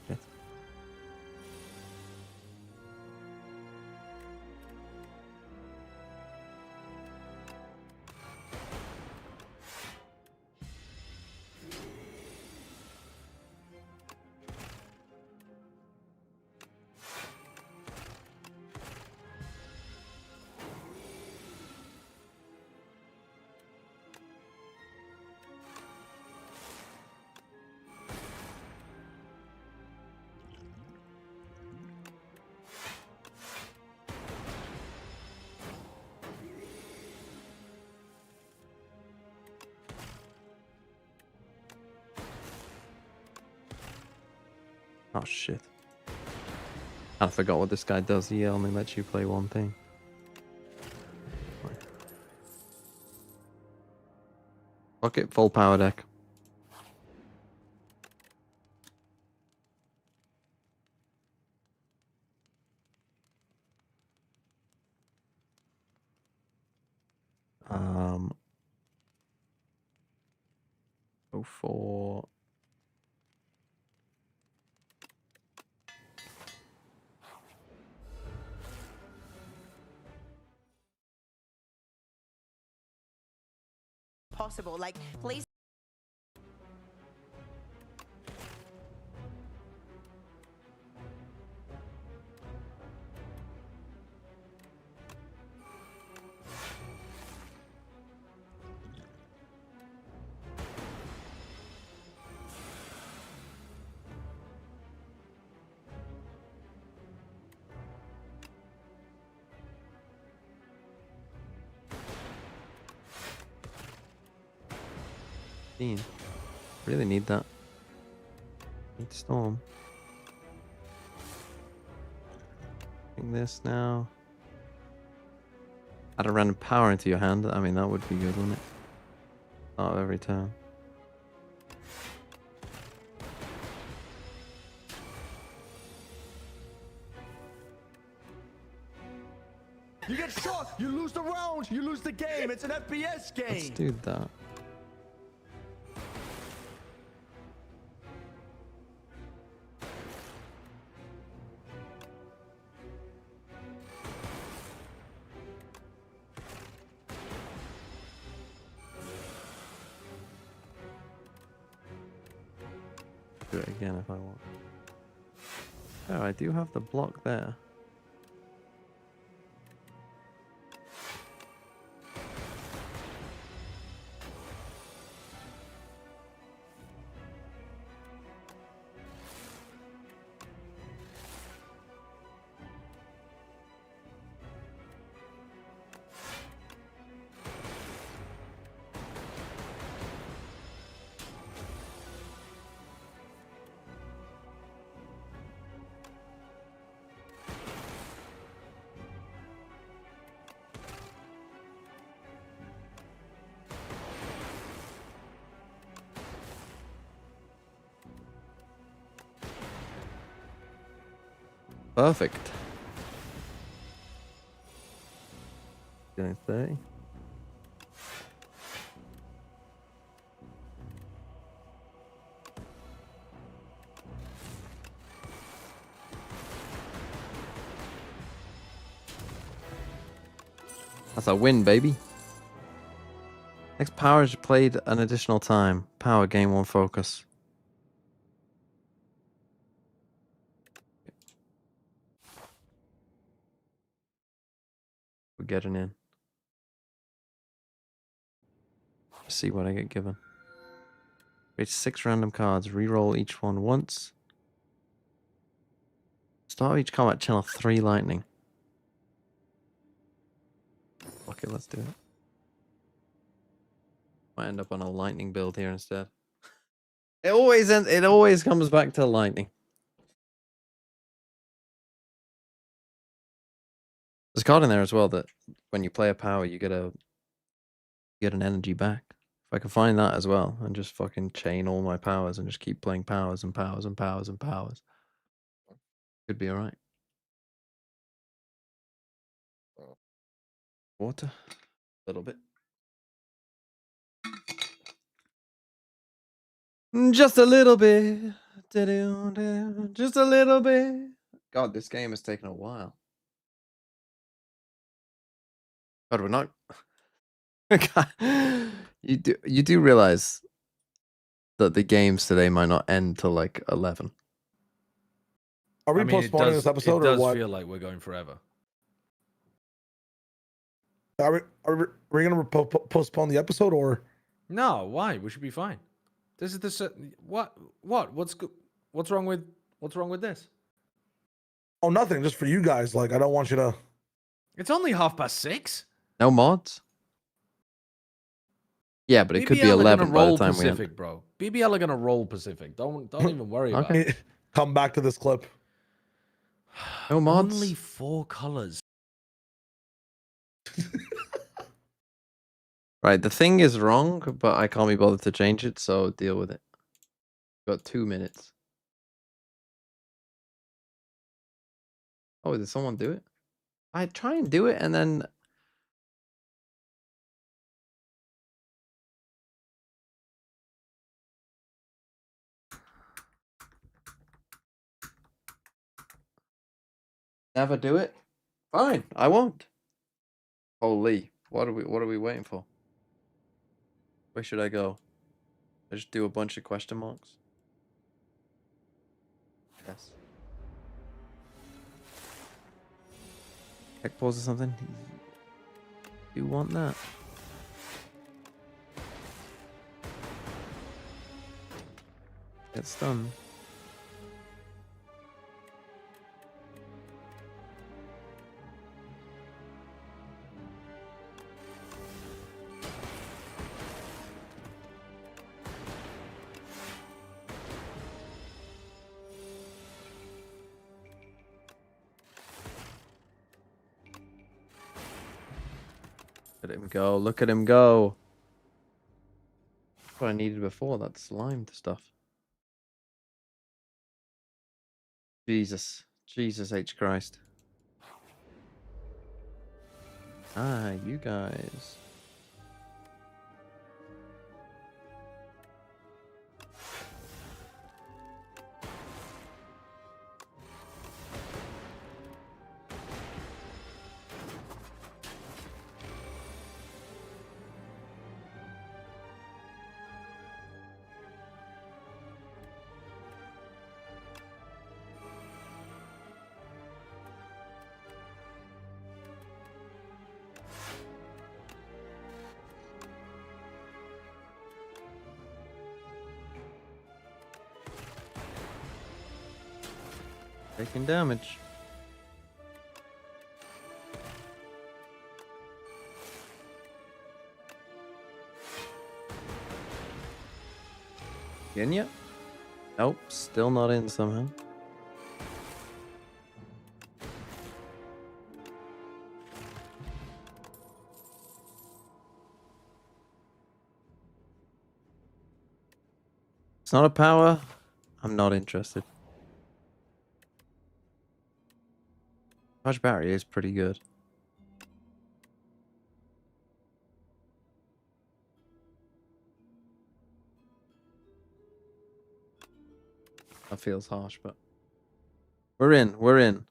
S1: Shit. Oh shit. I forgot what this guy does. He only lets you play one thing. Fuck it, full power deck. Go for...
S2: Possible, like, please. Really need that. Need storm.
S1: This now. Add a random power into your hand. I mean, that would be good, wouldn't it? Start of every turn.
S14: You get shot, you lose the round, you lose the game. It's an FPS game.
S1: Let's do that. Do it again if I want. Oh, I do have the block there. Perfect. Going 30. That's a win, baby. Next power is played an additional time. Power gain 1 focus. We're getting in. Let's see what I get given. Create 6 random cards. Reroll each one once. Start each combat channel 3 lightning. Okay, let's do it. Might end up on a lightning build here instead. It always comes back to lightning. There's a card in there as well that when you play a power, you get an energy back. If I can find that as well and just fucking chain all my powers and just keep playing powers and powers and powers and powers, could be alright. Water, a little bit. Just a little bit. Just a little bit. God, this game has taken a while. But we're not. You do realize that the games today might not end till like 11.
S6: Are we postponing this episode or what?
S7: It does feel like we're going forever.
S6: Are we going to postpone the episode or?
S7: No, why? We should be fine. This is the what's wrong with this?
S6: Oh, nothing. Just for you guys. Like, I don't want you to.
S7: It's only 6:30.
S1: No mods. Yeah, but it could be 11 by the time
S7: Pacific,
S1: we end.
S7: bro. BBL are gonna roll Pacific. Don't even worry about it.
S6: Come back to this clip.
S1: No mods.
S7: Only 4 colors.
S1: Right, the thing is wrong, but I can't be bothered to change it, so deal with it. Got 2 minutes. Oh, did someone do it? I try and do it and then. Never do it? Fine, I won't. Holy, what are we waiting for? Where should I go? I just do a bunch of question marks? Yes. Heck pause or something? You want that? Get stunned. at him go. Look at him go. That's what I needed before, that slimed stuff. Jesus. Jesus H. Christ. Ah, you guys. Taking damage. In ya? Nope, still not in somehow. It's not a power. I'm not interested. Charge battery is pretty good. That feels harsh, but we're in. We're in.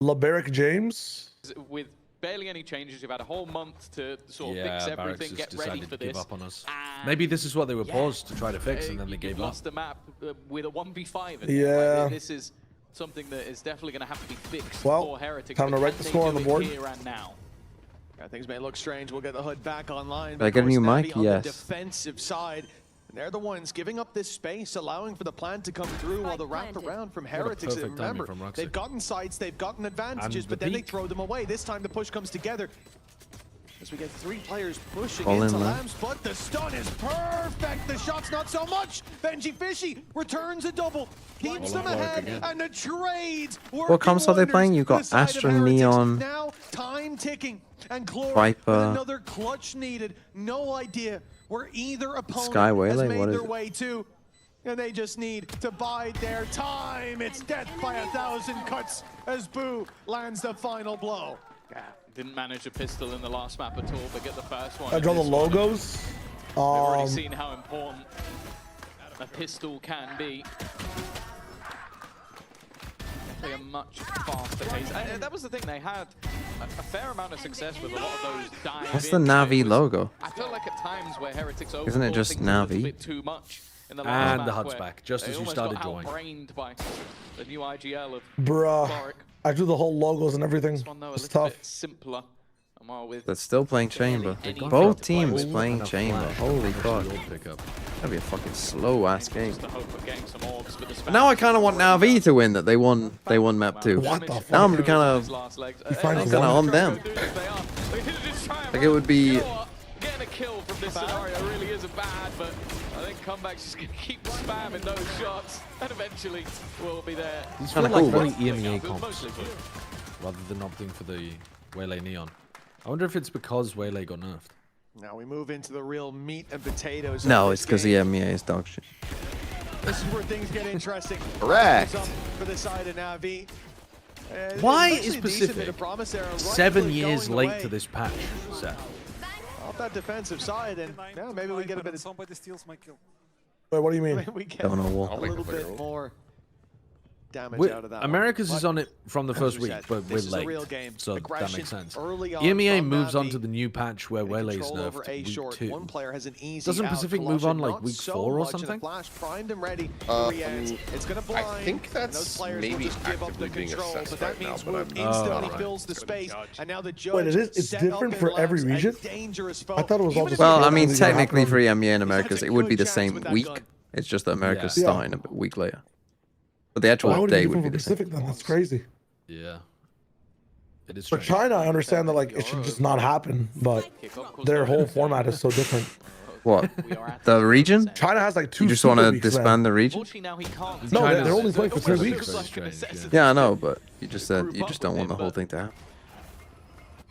S6: LeBaric James.
S5: With barely any changes, you've had a whole month to sort of fix everything, get ready for this.
S7: Give up on us. Maybe this is what they were paused to try to fix, and then they gave up.
S5: Lost the map with a 1v5.
S6: Yeah.
S5: Like, this is something that is definitely going to have to be fixed for Heretics.
S6: Time to write the score on the board.
S5: Here and now.
S4: Yeah, things may look strange. We'll get the HUD back online.
S1: Did I get a new mic?
S4: On
S1: Yes.
S4: the defensive side. And they're the ones giving up this space, allowing for the plan to come through while the wraparound from Heretics. Remember, they've gotten sights, they've gotten advantages, but then they throw them away. This time the push comes together. As we get 3 players pushing into Lambs, but the stun is perfect. The shot's not so much. Benji Fishy returns a double, keeps them ahead, and the trades.
S1: What comps are they playing? You got Astra, Neon,
S4: now time ticking, and Glory
S1: Viper.
S4: with another clutch needed. No idea where either opponent
S1: Sky
S4: has
S1: Waylay,
S4: made
S1: what is
S4: their
S1: it?
S4: way to, and they just need to bide their time. It's death by 1,000 cuts as Boo lands the final blow.
S5: Yeah, didn't manage a pistol in the last map at all, but get the first one.
S6: I draw the logos.
S5: We've already seen how important a pistol can be. Play a much faster pace. And that was the thing, they had a fair amount of success with a lot of those dive.
S1: What's the Navi logo?
S5: I felt like at times where Heretics
S1: Isn't it just Navi?
S5: a bit too much in the last
S7: And the
S5: map
S7: HUD's
S5: where
S7: back, just
S5: they
S7: as you
S5: almost
S7: started
S5: got
S7: drawing.
S5: outbrained by the new IGL of
S6: Bruh.
S5: Floric.
S6: I drew the whole logos and everything.
S5: This one though, a
S6: It's
S5: little
S6: tough.
S5: bit simpler. And while with
S1: They're still playing Chamber. Both teams playing Chamber. Holy fuck. That'd be a fucking slow ass game.
S5: just the hope of getting some orbs, but the
S1: Now I kind of want NAVI to win that they won map 2.
S6: What the fuck?
S1: Now I'm kind of
S6: finds
S1: on them. Like it would be.
S5: Getting a kill from this scenario really isn't bad, but I think Comeback's just going to keep spamming those shots, and eventually we'll be there.
S7: These
S1: Kinda
S7: feel like
S1: cool,
S7: very
S1: but-
S7: EMEA comps, rather than opting for the Waylay Neon. I wonder if it's because Waylay got nerfed.
S4: Now we move into the real meat and potatoes.
S1: No,
S4: of
S1: it's
S4: this
S1: because
S4: game.
S1: EMEA is dog shit.
S4: This is where things get interesting.
S8: Correct.
S4: For the side of Navi.
S7: Why
S4: There's
S7: is
S4: actually a decent bit
S7: Pacific
S4: of promise there, right
S7: 7
S4: foot
S7: years
S4: going
S7: late
S4: away
S7: to this patch, Seth?
S4: Off that defensive side, and yeah, maybe we get a bit of.
S14: Somebody steals my kill.
S6: Wait, what do you mean?
S4: We get
S1: Don't know what.
S4: a little bit more damage
S7: We're-
S4: out of that.
S7: America's
S4: one.
S7: is on it from the
S4: as
S7: first
S4: we
S7: week,
S4: said,
S7: but we're
S4: this is a
S7: late,
S4: real game.
S7: so that
S4: Aggression
S7: makes sense.
S4: early on
S7: EMEA
S4: from
S7: moves on
S4: Navi.
S7: to the new patch where Waylay is
S4: Control over
S7: nerfed
S4: A
S7: week
S4: short.
S7: 2.
S4: One player has an easy
S7: Doesn't
S4: out.
S7: Pacific
S4: Kalosha
S7: move on like
S4: not
S7: week
S4: so
S7: 4 or
S4: much, and
S7: something?
S4: the flash primed and ready. It's gonna blind.
S8: I think
S4: and
S8: that's
S4: those players
S8: maybe
S4: will just give up the
S8: actively being
S4: control,
S8: assessed
S4: but that
S8: right now,
S4: means
S8: but
S4: we'll
S8: I'm-
S4: instantly
S7: right.
S4: fills the space. And now the judge
S6: Wait, it's
S4: set
S6: different
S4: up
S6: for
S4: in
S6: every
S4: Labs a
S6: region?
S4: dangerous foe.
S6: I thought it was all
S4: Even
S6: just
S4: if
S1: Well,
S4: you
S1: I mean,
S6: It's gonna
S1: technically
S6: happen.
S1: for EMEA and
S4: He's got
S1: Americas,
S4: a
S1: it would be
S4: good
S1: the
S4: chance
S1: same
S4: with that
S1: week.
S4: gun.
S1: It's just that America's
S6: Yeah.
S1: starting a week later. But the
S6: Why
S1: actual
S6: would it
S1: day
S6: be
S1: would be
S6: different
S1: the
S6: for
S1: same.
S6: Pacific then? That's crazy.
S7: Yeah. It is
S6: For
S7: strange.
S6: China, I understand that like it should just not happen, but their whole format is so different.
S1: What? The region?
S6: China has like 2
S1: You just want
S6: super
S1: to
S6: weeks, man.
S1: disband the region?
S5: Unfortunately, now he can't.
S6: No,
S7: China's-
S6: they're only playing for 3 weeks.
S7: Very strange, yeah.
S1: Yeah, I know, but you just said you just don't want the whole thing to happen.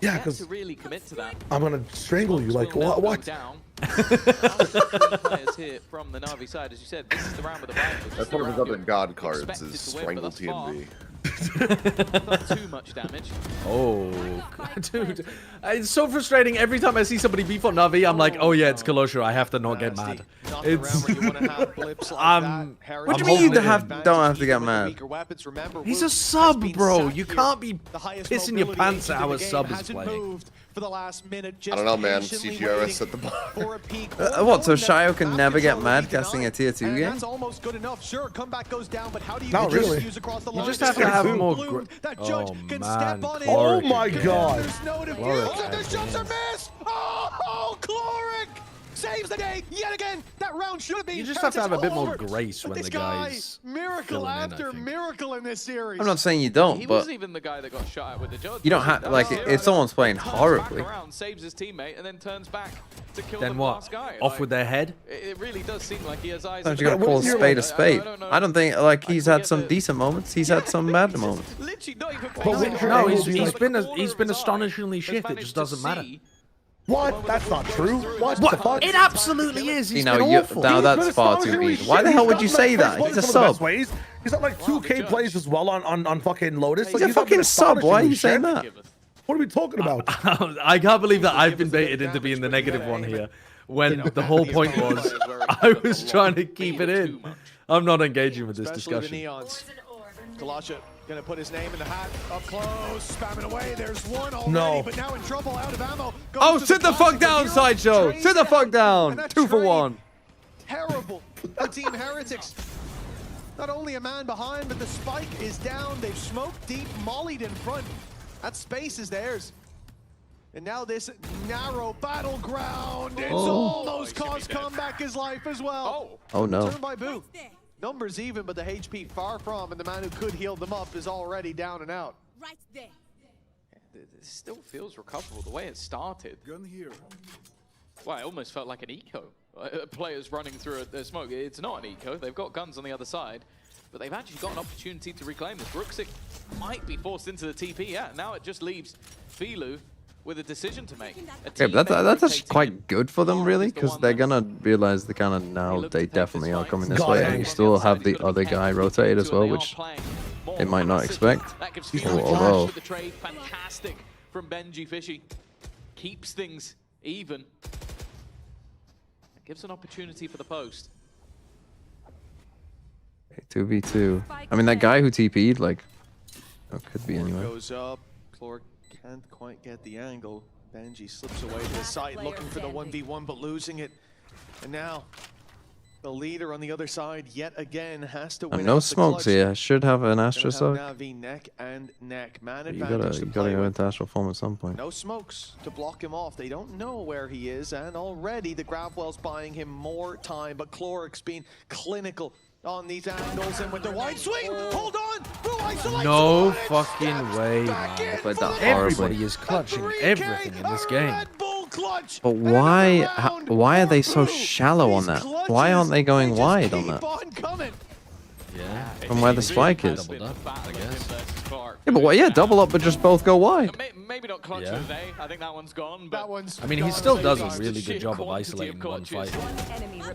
S6: Yeah,
S5: Yet
S6: because
S5: to really commit to that.
S6: I'm gonna strangle you. Like
S5: Will now
S6: what?
S5: go down. Three players here from the Navi side, as you said. This is the round with the Rivals.
S8: That's one of his other god cards is Strangle TNV.
S5: Not too much damage.
S7: Oh, dude. It's so frustrating. Every time I see somebody beef on Navi, I'm like, oh yeah, it's Kalosha. I have to not get mad. It's...
S1: What do you mean you don't have to get mad?
S7: He's a sub, bro. You can't be pissing your pants at how a sub is playing.
S4: For the last minute,
S8: I don't know, man. CGRS at the bar.
S1: What, so Shio can never get mad casting a tier 2 game?
S4: That's almost good enough. Sure, comeback goes down, but how do you
S6: Not really.
S4: use across the line?
S7: You just have to have more...
S4: Oh, man.
S6: Oh, my God.
S4: The shots are missed. Oh, Chloric saves the day yet again. That round should have been.
S7: You just have to have a bit more grace when the guy's
S4: miracle after miracle in this series.
S1: I'm not saying you don't,
S5: He
S1: but
S5: wasn't even the guy that got shot at with the judge.
S1: you don't have, like, if someone's playing horribly.
S5: Around, saves his teammate, and then turns back to kill
S7: Then
S5: the
S7: what?
S5: last guy.
S7: Off
S5: Like,
S7: with their head?
S5: It really does seem like he has eyes.
S1: Sometimes you gotta call a spade a spade. I don't think, like, he's had some decent moments. He's had some bad moments.
S5: Literally not even
S7: No, he's been astonishingly shit. It just doesn't matter.
S6: What? That's not true. What the fuck?
S7: It absolutely is. He's been awful.
S1: Now that's far too mean. Why the hell would you say that? He's a sub.
S6: He's got like 2K plays as well on fucking Lotus.
S1: He's a fucking sub. Why are you saying that?
S6: What are we talking about?
S7: I can't believe that I've been baited into being the negative one here, when the whole point was I was trying to keep it in. I'm not engaging with this discussion.
S4: Kalosha gonna put his name in the hat, up close, spamming away. There's one already, but now in trouble, out of ammo.
S1: Oh, sit the fuck down, Sideshow! Sit the fuck down! 2 for 1.
S4: Terrible for Team Heretics. Not only a man behind, but the spike is down. They've smoked deep, mollied in front. That space is theirs. And now this narrow battleground. It's almost cost Comeback his life as well.
S1: Oh no.
S4: Turn by Boo. Numbers even, but the HP far from, and the man who could heal them up is already down and out.
S10: Right there.
S5: This still feels recoverable the way it started. Gun here. Well, it almost felt like an eco. Players running through a smoke. It's not an eco. They've got guns on the other side, but they've actually got an opportunity to reclaim this. Brooksik might be forced into the TP. Yeah, now it just leaves Filu with a decision to make.
S1: Okay, but that's actually quite good for them, really, because they're gonna realize they kind of now they definitely are coming this way, and you still have the other guy rotated as well, which they might not expect. Although,
S5: the trade, fantastic from Benji Fishy, keeps things even. Gives an opportunity for the post.
S1: 2v2. I mean, that guy who TP'd, like, could be anywhere.
S4: Goes up. Chlor can't quite get the angle. Benji slips away to the side, looking for the 1v1, but losing it. And now, the leader on the other side, yet again, has to win.
S1: No smokes here. Should have an Astra soak.
S4: NAVI neck and neck. Man
S1: You
S4: advantage
S1: gotta go into Astral Form at some point.
S4: No smokes to block him off. They don't know where he is, and already the Grabwell's buying him more time, but Chloric's been clinical on these angles, and with the wide swing, hold on!
S7: No fucking way, man.
S1: But that
S7: Everybody is clutching everything in this game.
S1: But why are they so shallow on that? Why aren't they going wide on that?
S7: Yeah.
S1: From where the spike is.
S7: Doubled up, I guess.
S1: Yeah, but what? Yeah, double up, but just both go wide.
S5: Maybe not clutch of the day. I think that one's gone. But
S7: I mean, he still does a really good job of isolating one fight.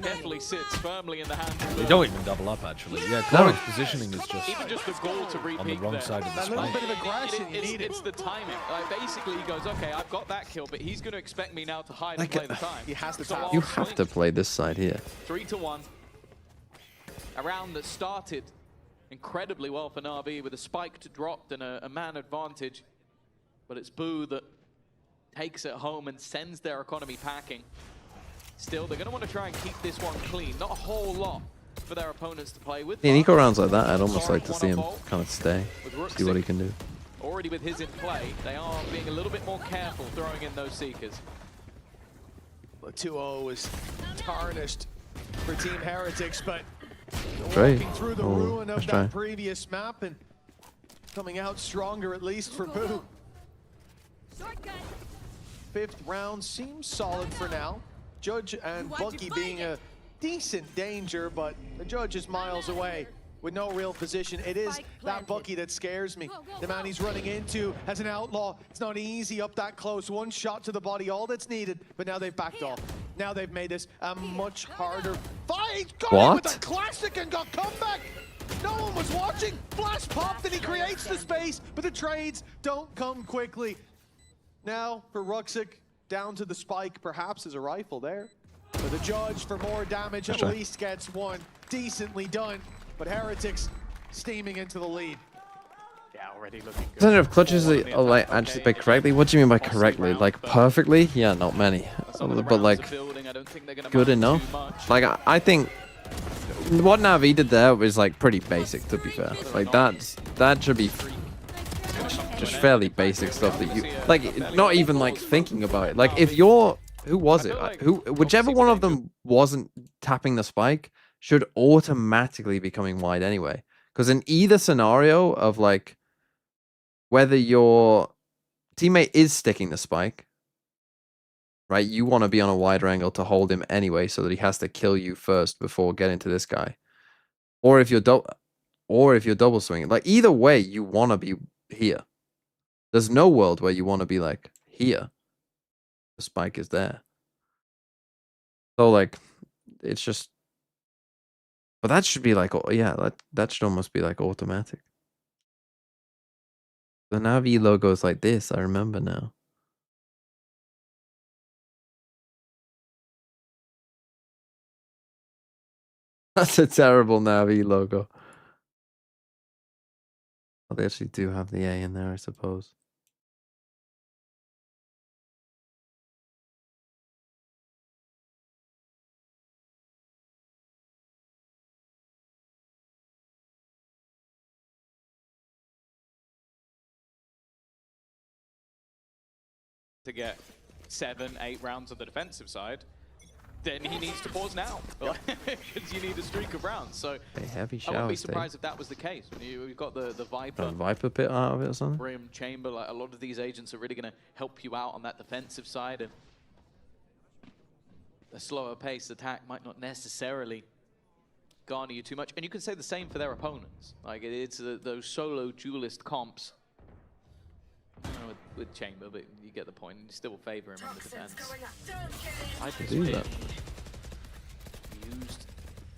S5: Definitely sits firmly in the hands.
S7: They don't even double up, actually. Yeah, Chloric's positioning is just
S5: even just the goal to
S7: on the wrong side of the spike.
S4: Bit of aggression.
S5: It's the timing. Like, basically, he goes, okay, I've got that kill, but he's going to expect me now to hide and play the time.
S4: He has to
S5: So
S1: You have to play this side here.
S5: 3-1. A round that started incredibly well for Navi with a spiked dropped and a man advantage. But it's Boo that takes it home and sends their economy packing. Still, they're going to want to try and keep this one clean. Not a whole lot for their opponents to play with.
S1: In eco rounds like that, I'd almost like to see him kind of stay, see what he can do.
S5: Already with his in play, they are being a little bit more careful throwing in those Seekers.
S4: The 2-0 is tarnished for Team Heretics, but
S1: Great.
S4: walking through the ruin of that previous map and coming out stronger, at least for Boo. Fifth round seems solid for now. Judge and Bucky being a decent danger, but the Judge is miles away. with no real position. It is that Bucky that scares me. The man he's running into as an outlaw. It's not easy up that close. One shot to the body, all that's needed. But now they've backed off. Now they've made this a much harder fight. Got him with a classic and got comeback. No one was watching. Flash popped and he creates the space, but the trades don't come quickly. Now for Ruxic, down to the spike, perhaps as a rifle there. For the judge, for more damage, at least gets one. Decently done, but Heretics steaming into the lead.
S5: Yeah, already looking good.
S1: Percentage of clutches are like actually picked correctly. What do you mean by correctly? Like perfectly? Yeah, not many. But like good enough. Like I think what NAVI did there was like pretty basic, to be fair. Like that should be just fairly basic stuff that you like. Not even like thinking about it. Like if you're who was it? Whichever one of them wasn't tapping the spike should automatically be coming wide anyway. Because in either scenario of like whether your teammate is sticking the spike, right? You want to be on a wider angle to hold him anyway, so that he has to kill you first before getting to this guy. Or if you're double swinging, like either way, you want to be here. There's no world where you want to be like here. The spike is there. So like, it's just. But that should be like, yeah, that should almost be like automatic. The NAVI logo is like this, I remember now. That's a terrible NAVI logo. Oh, they actually do have the A in there, I suppose.
S5: To get 7-8 rounds on the defensive side, then he needs to pause now. Because you need a streak of rounds. So
S1: a heavy
S5: I wouldn't be surprised if that was the case. You've got the Viper.
S1: A Viper pit out of it or something?
S5: Brim, Chamber, like a lot of these agents are really going to help you out on that defensive side. And a slower paced attack might not necessarily garner you too much. And you can say the same for their opponents. Like it's those solo duelist comps. With Chamber, but you get the point. You still favor him in the defense.
S1: I could do that.
S5: Used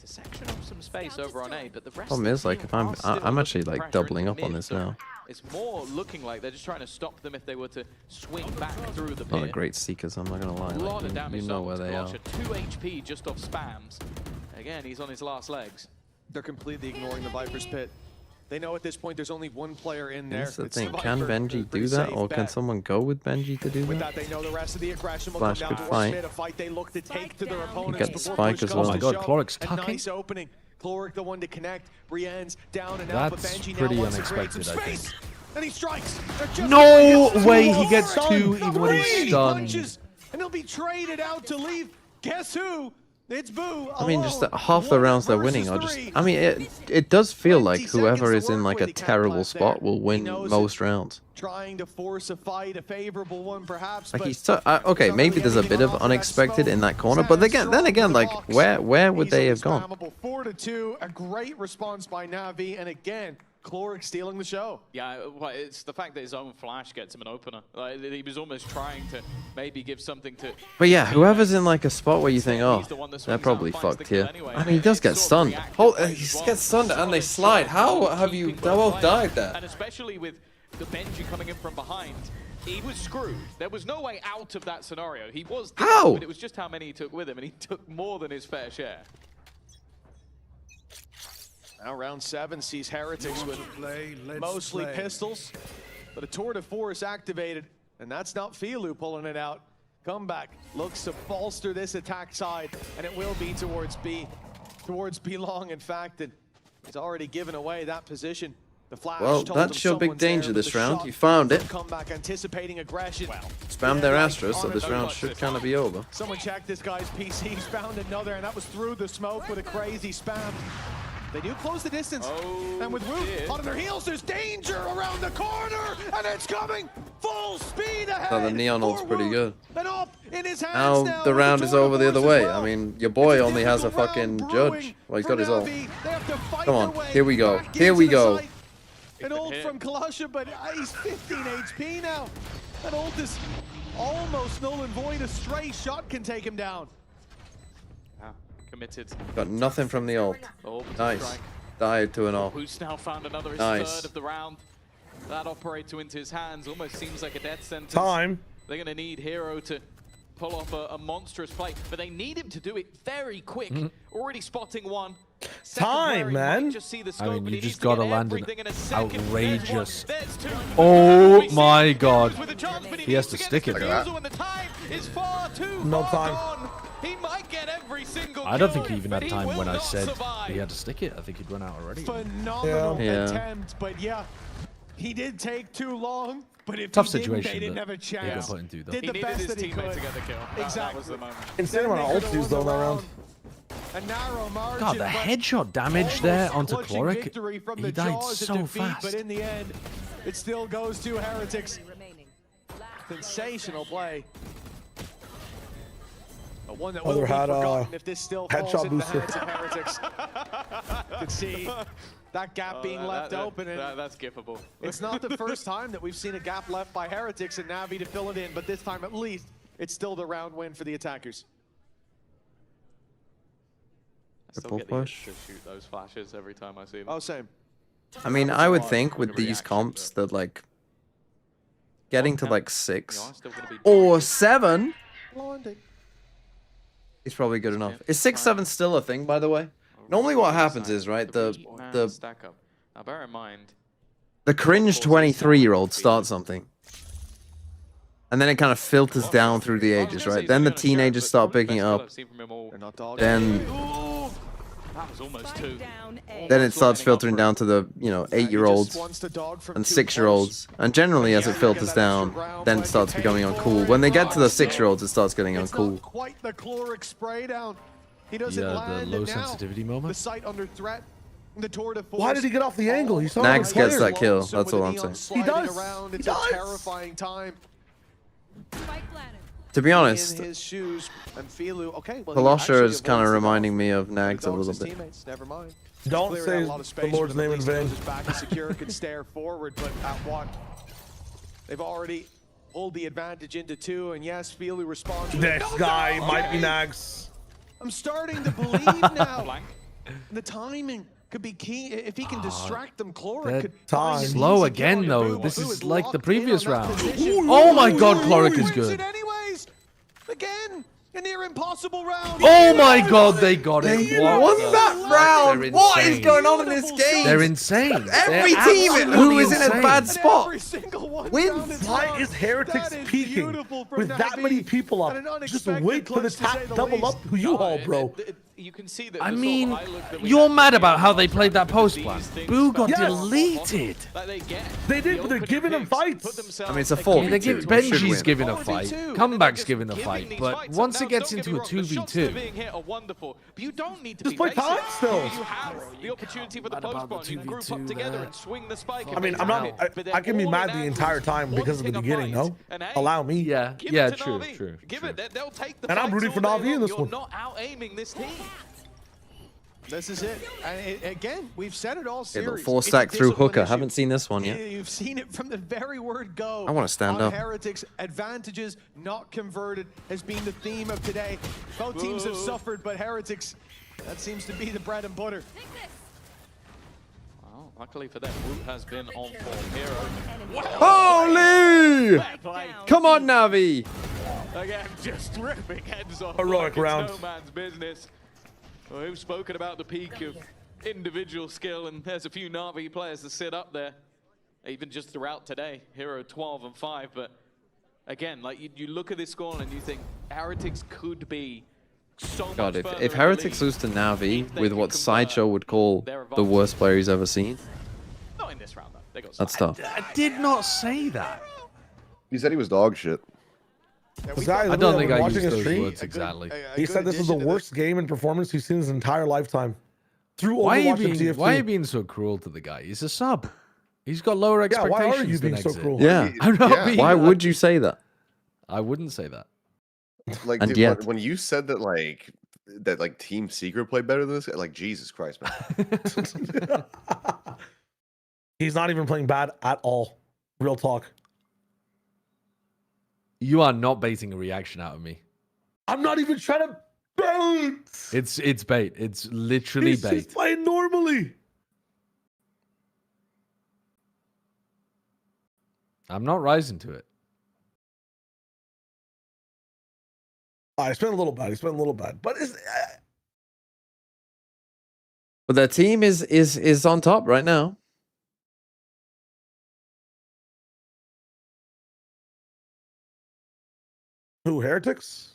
S5: to section off some space over on A, but the rest
S1: Problem is, like, if I'm actually like doubling up on this now.
S5: It's more looking like they're just trying to stop them if they were to swing back through the pit.
S1: Not a great seekers, I'm not gonna lie.
S5: A lot of damage.
S1: You know where they are.
S5: 2 HP just off spams. Again, he's on his last legs.
S4: They're completely ignoring the Viper's pit. They know at this point there's only one player in there.
S1: That's the thing. Can Benji do that, or can someone go with Benji to do that?
S4: With that, they know the rest of the aggression will come down to a fight they look to take to their opponents.
S1: You get the spike as well.
S7: Oh my god, Cloric's tucking.
S4: Nice opening. Cloric the one to connect. Brienne's down and out, but Benji
S7: pretty
S4: now wants
S7: unexpected,
S4: to create some
S7: I think.
S4: space. And he strikes.
S7: No way he gets two even when he's stunned.
S4: And he'll be traded out to leave. Guess who? It's Boo.
S1: I mean, just half the rounds they're winning are just. I mean, it does feel like whoever is in like a terrible spot will win most rounds.
S4: Trying to force a fight, a favorable one perhaps.
S1: Like he's okay. Maybe there's a bit of unexpected in that corner, but then again, like where would they have gone?
S4: 4-2, a great response by NAVI, and again, Cloric stealing the show.
S5: Yeah, well, it's the fact that his own flash gets him an opener. Like, he was almost trying to maybe give something to...
S1: But yeah, whoever's in like a spot where you think, oh, they're probably fucked here. I mean, he does get stunned. He gets stunned and they slide. How have you both died there?
S5: And especially with the Benji coming in from behind, he was screwed. There was no way out of that scenario. He was dead, but it was just how many he took with him, and he took more than his fair share.
S4: Now round 7 sees Heretics with mostly pistols, but a tour de force activated, and that's not Filu pulling it out. Comeback looks to bolster this attack side, and it will be towards B long, in fact, and he's already given away that position. The flash
S1: well, that's your big danger this round. You found it.
S4: Comeback anticipating aggression.
S1: Spam their Astros, so this round should kind of be over.
S4: Someone checked this guy's PC. He's found another, and that was through the smoke with a crazy spam. They do close the distance, and with Woot hot on their heels, there's danger around the corner, and it's coming Full speed ahead.
S1: So the Neon ult's pretty good.
S4: And up in his hands
S1: Now the round is over the other way. I mean, your boy only has a fucking judge. Well, he's got his ult. Come on, here we go. Here we go.
S4: An ult from Kalosha, but he's 15 HP now. That ult is almost null and void. A stray shot can take him down.
S5: Committed.
S1: Got nothing from the ult. Nice. Died to an ult.
S5: Who's now found another his
S1: Nice.
S5: third of the round. That operator into his hands almost seems like a death sentence.
S6: Time.
S5: They're going to need Hero to pull off a monstrous play, but they need him to do it very quick. Already spotting one.
S6: Time, man.
S5: Just see the
S7: I
S5: scope,
S7: mean,
S5: but
S7: you
S5: he
S7: just
S5: needs to get
S7: gotta land an
S5: everything in a second.
S7: outrageous.
S5: There's two.
S7: Oh my god.
S5: With a chance, but
S7: He has to
S5: needs
S7: stick
S5: get
S7: it.
S5: his disposal, and the time is far too
S6: No
S5: far
S6: time.
S5: gone. He might get every single
S7: I don't
S5: kill,
S7: think he even
S5: but
S7: had time
S5: will
S7: when I
S5: not
S7: said
S5: survive.
S7: he had to stick it. I think he'd run out already.
S4: Phenomenal
S1: Yeah.
S4: attempt, but yeah, he did take too long. But if
S7: Tough
S4: he didn't,
S7: situation,
S4: they didn't
S7: but
S4: have a
S7: he
S4: chance.
S7: got put into, though.
S4: Did
S5: He
S4: the
S5: needed
S4: best
S5: his
S4: that he
S5: teammate
S4: could.
S5: to get the kill.
S4: Exactly.
S5: That was the moment.
S6: Insane amount of ults used though in that round.
S4: A narrow margin,
S7: God, the
S4: but
S7: headshot damage
S4: almost
S7: there onto
S4: clutching
S7: Chloric,
S4: victory from
S7: he
S4: the
S7: died
S4: jaws of
S7: so
S4: defeat,
S7: fast.
S4: But in the end, it still goes to Heretics. Sensational play. But one that will
S6: Other
S4: be
S6: had,
S4: forgotten if this still falls
S6: headshot
S4: into the
S6: booster.
S4: hands of Heretics. You can see that gap being left open. And
S5: That's giftable.
S4: it's not the first time that we've seen a gap left by Heretics and Navi to fill it in, but this time at least it's still the round win for the attackers.
S5: I still
S1: Triple
S5: get the itch
S1: push.
S5: to shoot those flashes every time I see them.
S4: Oh, same.
S1: I mean, I would think with these comps that like getting to like
S5: You
S1: 6
S5: are still gonna be
S1: or 7
S4: Blondie.
S1: is probably good enough. Is 6-7 still a thing, by the way? Normally, what happens is right the
S5: stack up. Now bear in mind,
S1: the cringe 23-year-old starts something, and then it kind of filters down through the ages, right? Then the teenagers start picking it up.
S4: They're not dogs.
S1: Then
S5: that was almost 2.
S1: then it starts filtering down to the 8-year-olds
S4: Wants to dog from
S1: and
S4: too
S1: 6-year-olds, and generally as it filters down, then it starts becoming uncool. When they get to the 6-year-olds, it starts getting
S4: It's
S1: uncool.
S4: not quite the Chloric spray down. He doesn't
S7: Yeah, the
S4: land,
S7: low
S4: and now
S7: sensitivity moment.
S4: the site under threat. The tour de force.
S6: Why did he get off the angle? He's not
S1: Nags
S6: a player.
S1: gets that kill. That's all I'm saying.
S6: He does.
S4: It's
S6: He
S4: a
S6: does.
S4: terrifying time.
S1: To be honest,
S4: In his shoes, and Filu. Okay, well,
S1: Kalosha is kind of reminding me of Nags a
S4: dogs
S1: little
S4: his
S1: bit.
S4: teammates. Never mind.
S6: Don't
S4: Clearing
S6: say
S4: out a lot of
S6: the
S4: space
S6: Lord's
S4: with
S6: name in
S4: least
S6: vain.
S4: His back is secure, can stare forward, but at what? They've already pulled the advantage into 2, and yes, Filu responds. with
S6: This
S4: no,
S6: guy
S4: no,
S6: might be
S4: okay.
S6: Nags.
S4: I'm starting to believe now.
S5: Blank.
S4: The timing could be key. If he can distract them, Chloric
S7: That
S4: could
S6: time.
S4: find an
S7: Slow
S4: easy
S7: again,
S4: kill.
S7: though.
S4: Boo
S7: This
S4: is
S7: is like the
S4: locked in
S7: previous
S4: on that
S7: round.
S4: position.
S7: Oh my god, Chloric is
S4: Wins
S7: good.
S4: it anyways. Again, a near impossible round.
S7: Oh my god, they got it.
S1: They
S7: What
S1: won
S7: the-
S1: that round.
S7: They're
S1: What is
S7: insane.
S1: going on in this game?
S7: They're insane.
S1: Every
S7: They're
S1: team who
S7: absolutely
S1: is in a
S7: insane.
S1: bad spot
S4: Every single one
S1: wins.
S4: down is
S6: Why
S4: locked.
S6: is Heretics
S4: That is
S6: peeking
S4: beautiful from
S6: with that
S4: Navi.
S6: many people up?
S4: And an
S6: Just
S4: unexpected
S6: wait for the
S4: clutch, to say
S6: tap
S4: the
S6: double
S4: least.
S6: up who you haul, bro.
S5: You can see that.
S7: I
S5: the
S7: mean,
S5: sort of high look that we
S7: you're
S5: had
S7: mad
S5: to
S7: about
S5: give
S7: how they
S5: ourselves
S7: played that
S5: because
S7: post
S5: these
S7: plan.
S5: things
S7: Boo got
S6: Yes.
S7: deleted.
S5: that they get.
S6: They did,
S5: The
S6: but they're
S5: opening
S6: giving him
S5: picks
S6: fights.
S5: put themselves
S1: I mean, it's a
S5: against
S1: 4v2.
S7: They give
S1: They should
S7: Benji's
S1: win.
S7: giving a
S5: 4v2,
S7: fight.
S5: and
S7: Comeback's
S5: just
S7: giving a
S5: giving
S7: fight.
S5: these
S7: But
S5: fights.
S7: once
S5: Now,
S7: it gets
S5: don't get
S7: into
S5: me
S7: a
S5: wrong, the shots that are
S7: 2v2,
S5: being hit are wonderful, but you don't need to
S6: Just
S5: be
S6: play
S5: basic.
S6: time still.
S5: You have the opportunity for the
S7: What about
S5: post
S7: the
S5: bomb. You can group
S7: 2v2
S5: up together
S7: there?
S5: and swing the spike.
S6: I mean, I'm not. I can be mad the entire time because of the beginning, no? Allow me.
S7: yeah,
S5: Give
S7: yeah,
S5: it to
S7: true,
S5: Na'Vi.
S7: true.
S5: Give
S7: true.
S5: it. They'll take the
S6: And I'm
S5: fights
S6: rooting for
S5: all day
S6: Na'Vi in
S5: long.
S6: this
S5: You're
S6: one.
S5: not out aiming this team.
S4: This is it. And again, we've said it all
S1: Yeah,
S4: series.
S1: but 4
S4: It's a
S1: stack through
S4: discipline
S1: hooker.
S4: issue.
S1: Haven't seen this one yet.
S4: You've seen it from the very word go.
S1: I wanna stand
S4: on
S1: up.
S4: Heretics, advantages not converted has been the theme of today. Both teams have suffered, but Heretics, that seems to be the bread and butter.
S5: Well, luckily for them, Woot has been on form. Hero.
S1: Holy! Come on, Navi.
S5: Again, just ripping heads off.
S6: Heroic
S5: like it's
S6: round.
S5: No man's business. Well, we've spoken about the peak of individual skill, and there's a few Na'Vi players that sit up there, even just throughout today. Hero 12 and 5, but again, like you look at this score and you think Heretics could be so
S1: God,
S5: much further
S1: if
S5: in
S1: Heretics
S5: the league
S1: lose to Navi
S5: they
S1: with
S5: can
S1: what
S5: convert
S1: Sideshow would call
S5: their
S1: the worst player he's ever seen,
S5: Not in this round, though. They got
S1: that's
S5: smacked.
S1: tough.
S7: I did not say that.
S8: He said he was dog shit.
S6: This guy,
S7: I don't think I
S6: watching
S7: used
S6: his
S7: those
S6: stream,
S7: words exactly.
S6: he said this is the worst game and performance he's seen in his entire lifetime. Through
S7: Why are,
S6: Overwatch and TF2.
S7: why are you being so cruel to the guy? He's a sub. He's got lower
S6: Yeah,
S7: expectations
S6: why are you
S7: than
S6: being so
S7: Exit.
S6: cruel?
S1: Yeah.
S7: I'm not being
S1: Why
S7: that.
S1: would you say that?
S7: I wouldn't say that.
S8: Like,
S1: And
S8: dude,
S1: yet-
S8: when you said that, like Team Secret played better than this guy, like Jesus Christ, man.
S6: He's not even playing bad at all. Real talk.
S7: You are not baiting a reaction out of me.
S6: I'm not even trying to bait.
S7: It's bait. It's literally
S6: He's
S7: bait.
S6: just playing normally.
S7: I'm not rising to it.
S6: I spent a little bad. But it's
S1: But their team is on top right now.
S6: who, Heretics?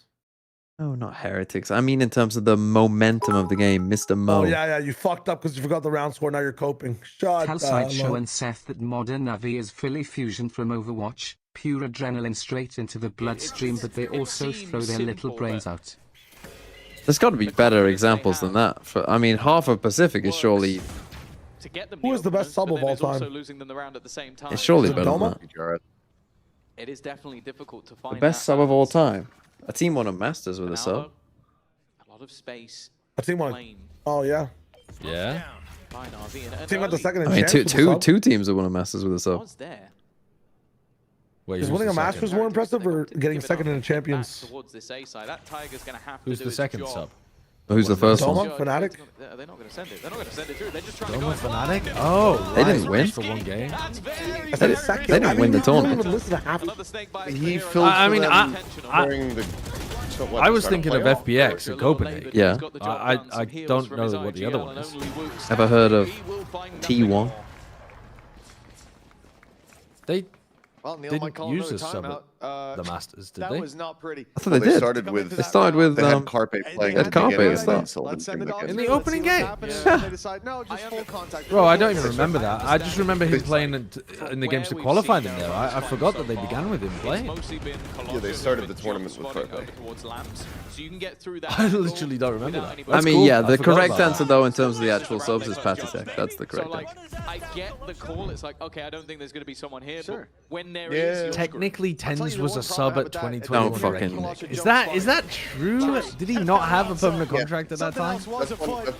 S1: No, not Heretics. I mean in terms of the momentum of the game, Mr. Mo.
S6: Oh, yeah. You fucked up because you forgot the round score. Now you're coping.
S3: Tell
S6: Shut
S3: Sideshow
S6: up.
S3: and Seth that modern NAVI is fully fusion from Overwatch, pure adrenaline straight into the bloodstream, but they also throw their little brains out.
S1: There's got to be better examples than that. I mean, half of Pacific is surely...
S5: To get them
S6: Who is the best sub of all time?
S5: Also losing them the round at the same time.
S1: It's surely
S6: Is it
S1: better than
S6: Doma?
S1: that.
S5: It is definitely difficult to find
S1: The best sub of all time. A team won a Masters with a sub.
S5: A lot of space.
S6: A team won. Oh, yeah.
S7: Yeah.
S6: Team got the second in
S1: I mean,
S6: chance with the sub.
S1: two teams have won a Masters with a sub.
S5: Was there?
S7: Wait,
S6: Is
S7: who's
S6: winning
S7: the
S6: a Masters
S7: second?
S6: more impressive or getting second in the Champions?
S5: Towards this A side. That Tiger's going to have
S7: Who's
S5: to
S7: the
S5: do
S7: second
S5: its
S7: sub?
S5: job.
S1: Who's the first
S6: Doma?
S1: one?
S6: Fnatic?
S5: They're not going to send it. They're not going to send it through. They're just trying to
S7: Doma
S5: go.
S7: Fnatic? Oh,
S1: They
S7: right.
S1: didn't win.
S7: For one game.
S1: They didn't win the tournament.
S8: He filled
S7: I mean,
S8: during the.
S7: I was thinking of FPX at Copenhagen.
S1: Yeah.
S7: I don't know what the other one is.
S1: Ever heard of T1?
S7: They
S4: Well, Neil might
S7: didn't
S4: call
S7: use
S4: another
S7: a sub
S4: timeout.
S7: at the Masters, did
S4: That
S7: they?
S4: was not pretty.
S1: I thought they did. They started with
S8: They had Carpe playing
S1: had
S8: at the
S1: Carpe
S8: beginning
S1: at
S8: and then
S1: start.
S8: Sullivan
S4: Let's send
S8: came
S4: it
S8: back
S4: on
S8: in.
S7: In
S4: to
S7: the
S4: it,
S7: opening
S4: see what's
S7: game?
S4: happening,
S7: Yeah.
S4: and they decide, no, just full contact.
S7: Bro, I don't even remember that. I just remember him playing in the games to qualify them there. I forgot that they began with him playing.
S8: Yeah, they started the tournament with Carpe.
S7: I literally don't remember that.
S1: I
S7: That's
S1: mean,
S7: cool.
S1: yeah,
S7: I
S1: the
S7: forgot
S1: correct
S7: about
S1: answer, though, in terms of the actual subs is Patatech. That's the correct
S5: So,
S1: answer.
S5: I get the call. It's like, okay, I don't think there's going to be someone here.
S4: Sure.
S5: But when there
S8: Yeah.
S5: is, you're
S7: Technically, Tens
S4: you
S7: was
S4: the
S7: a
S4: one
S7: sub
S4: problem
S7: at
S4: I have with that.
S7: 2021.
S1: Don't fucking-
S7: Is that true? Did he not have a permanent contract at that time?
S8: That's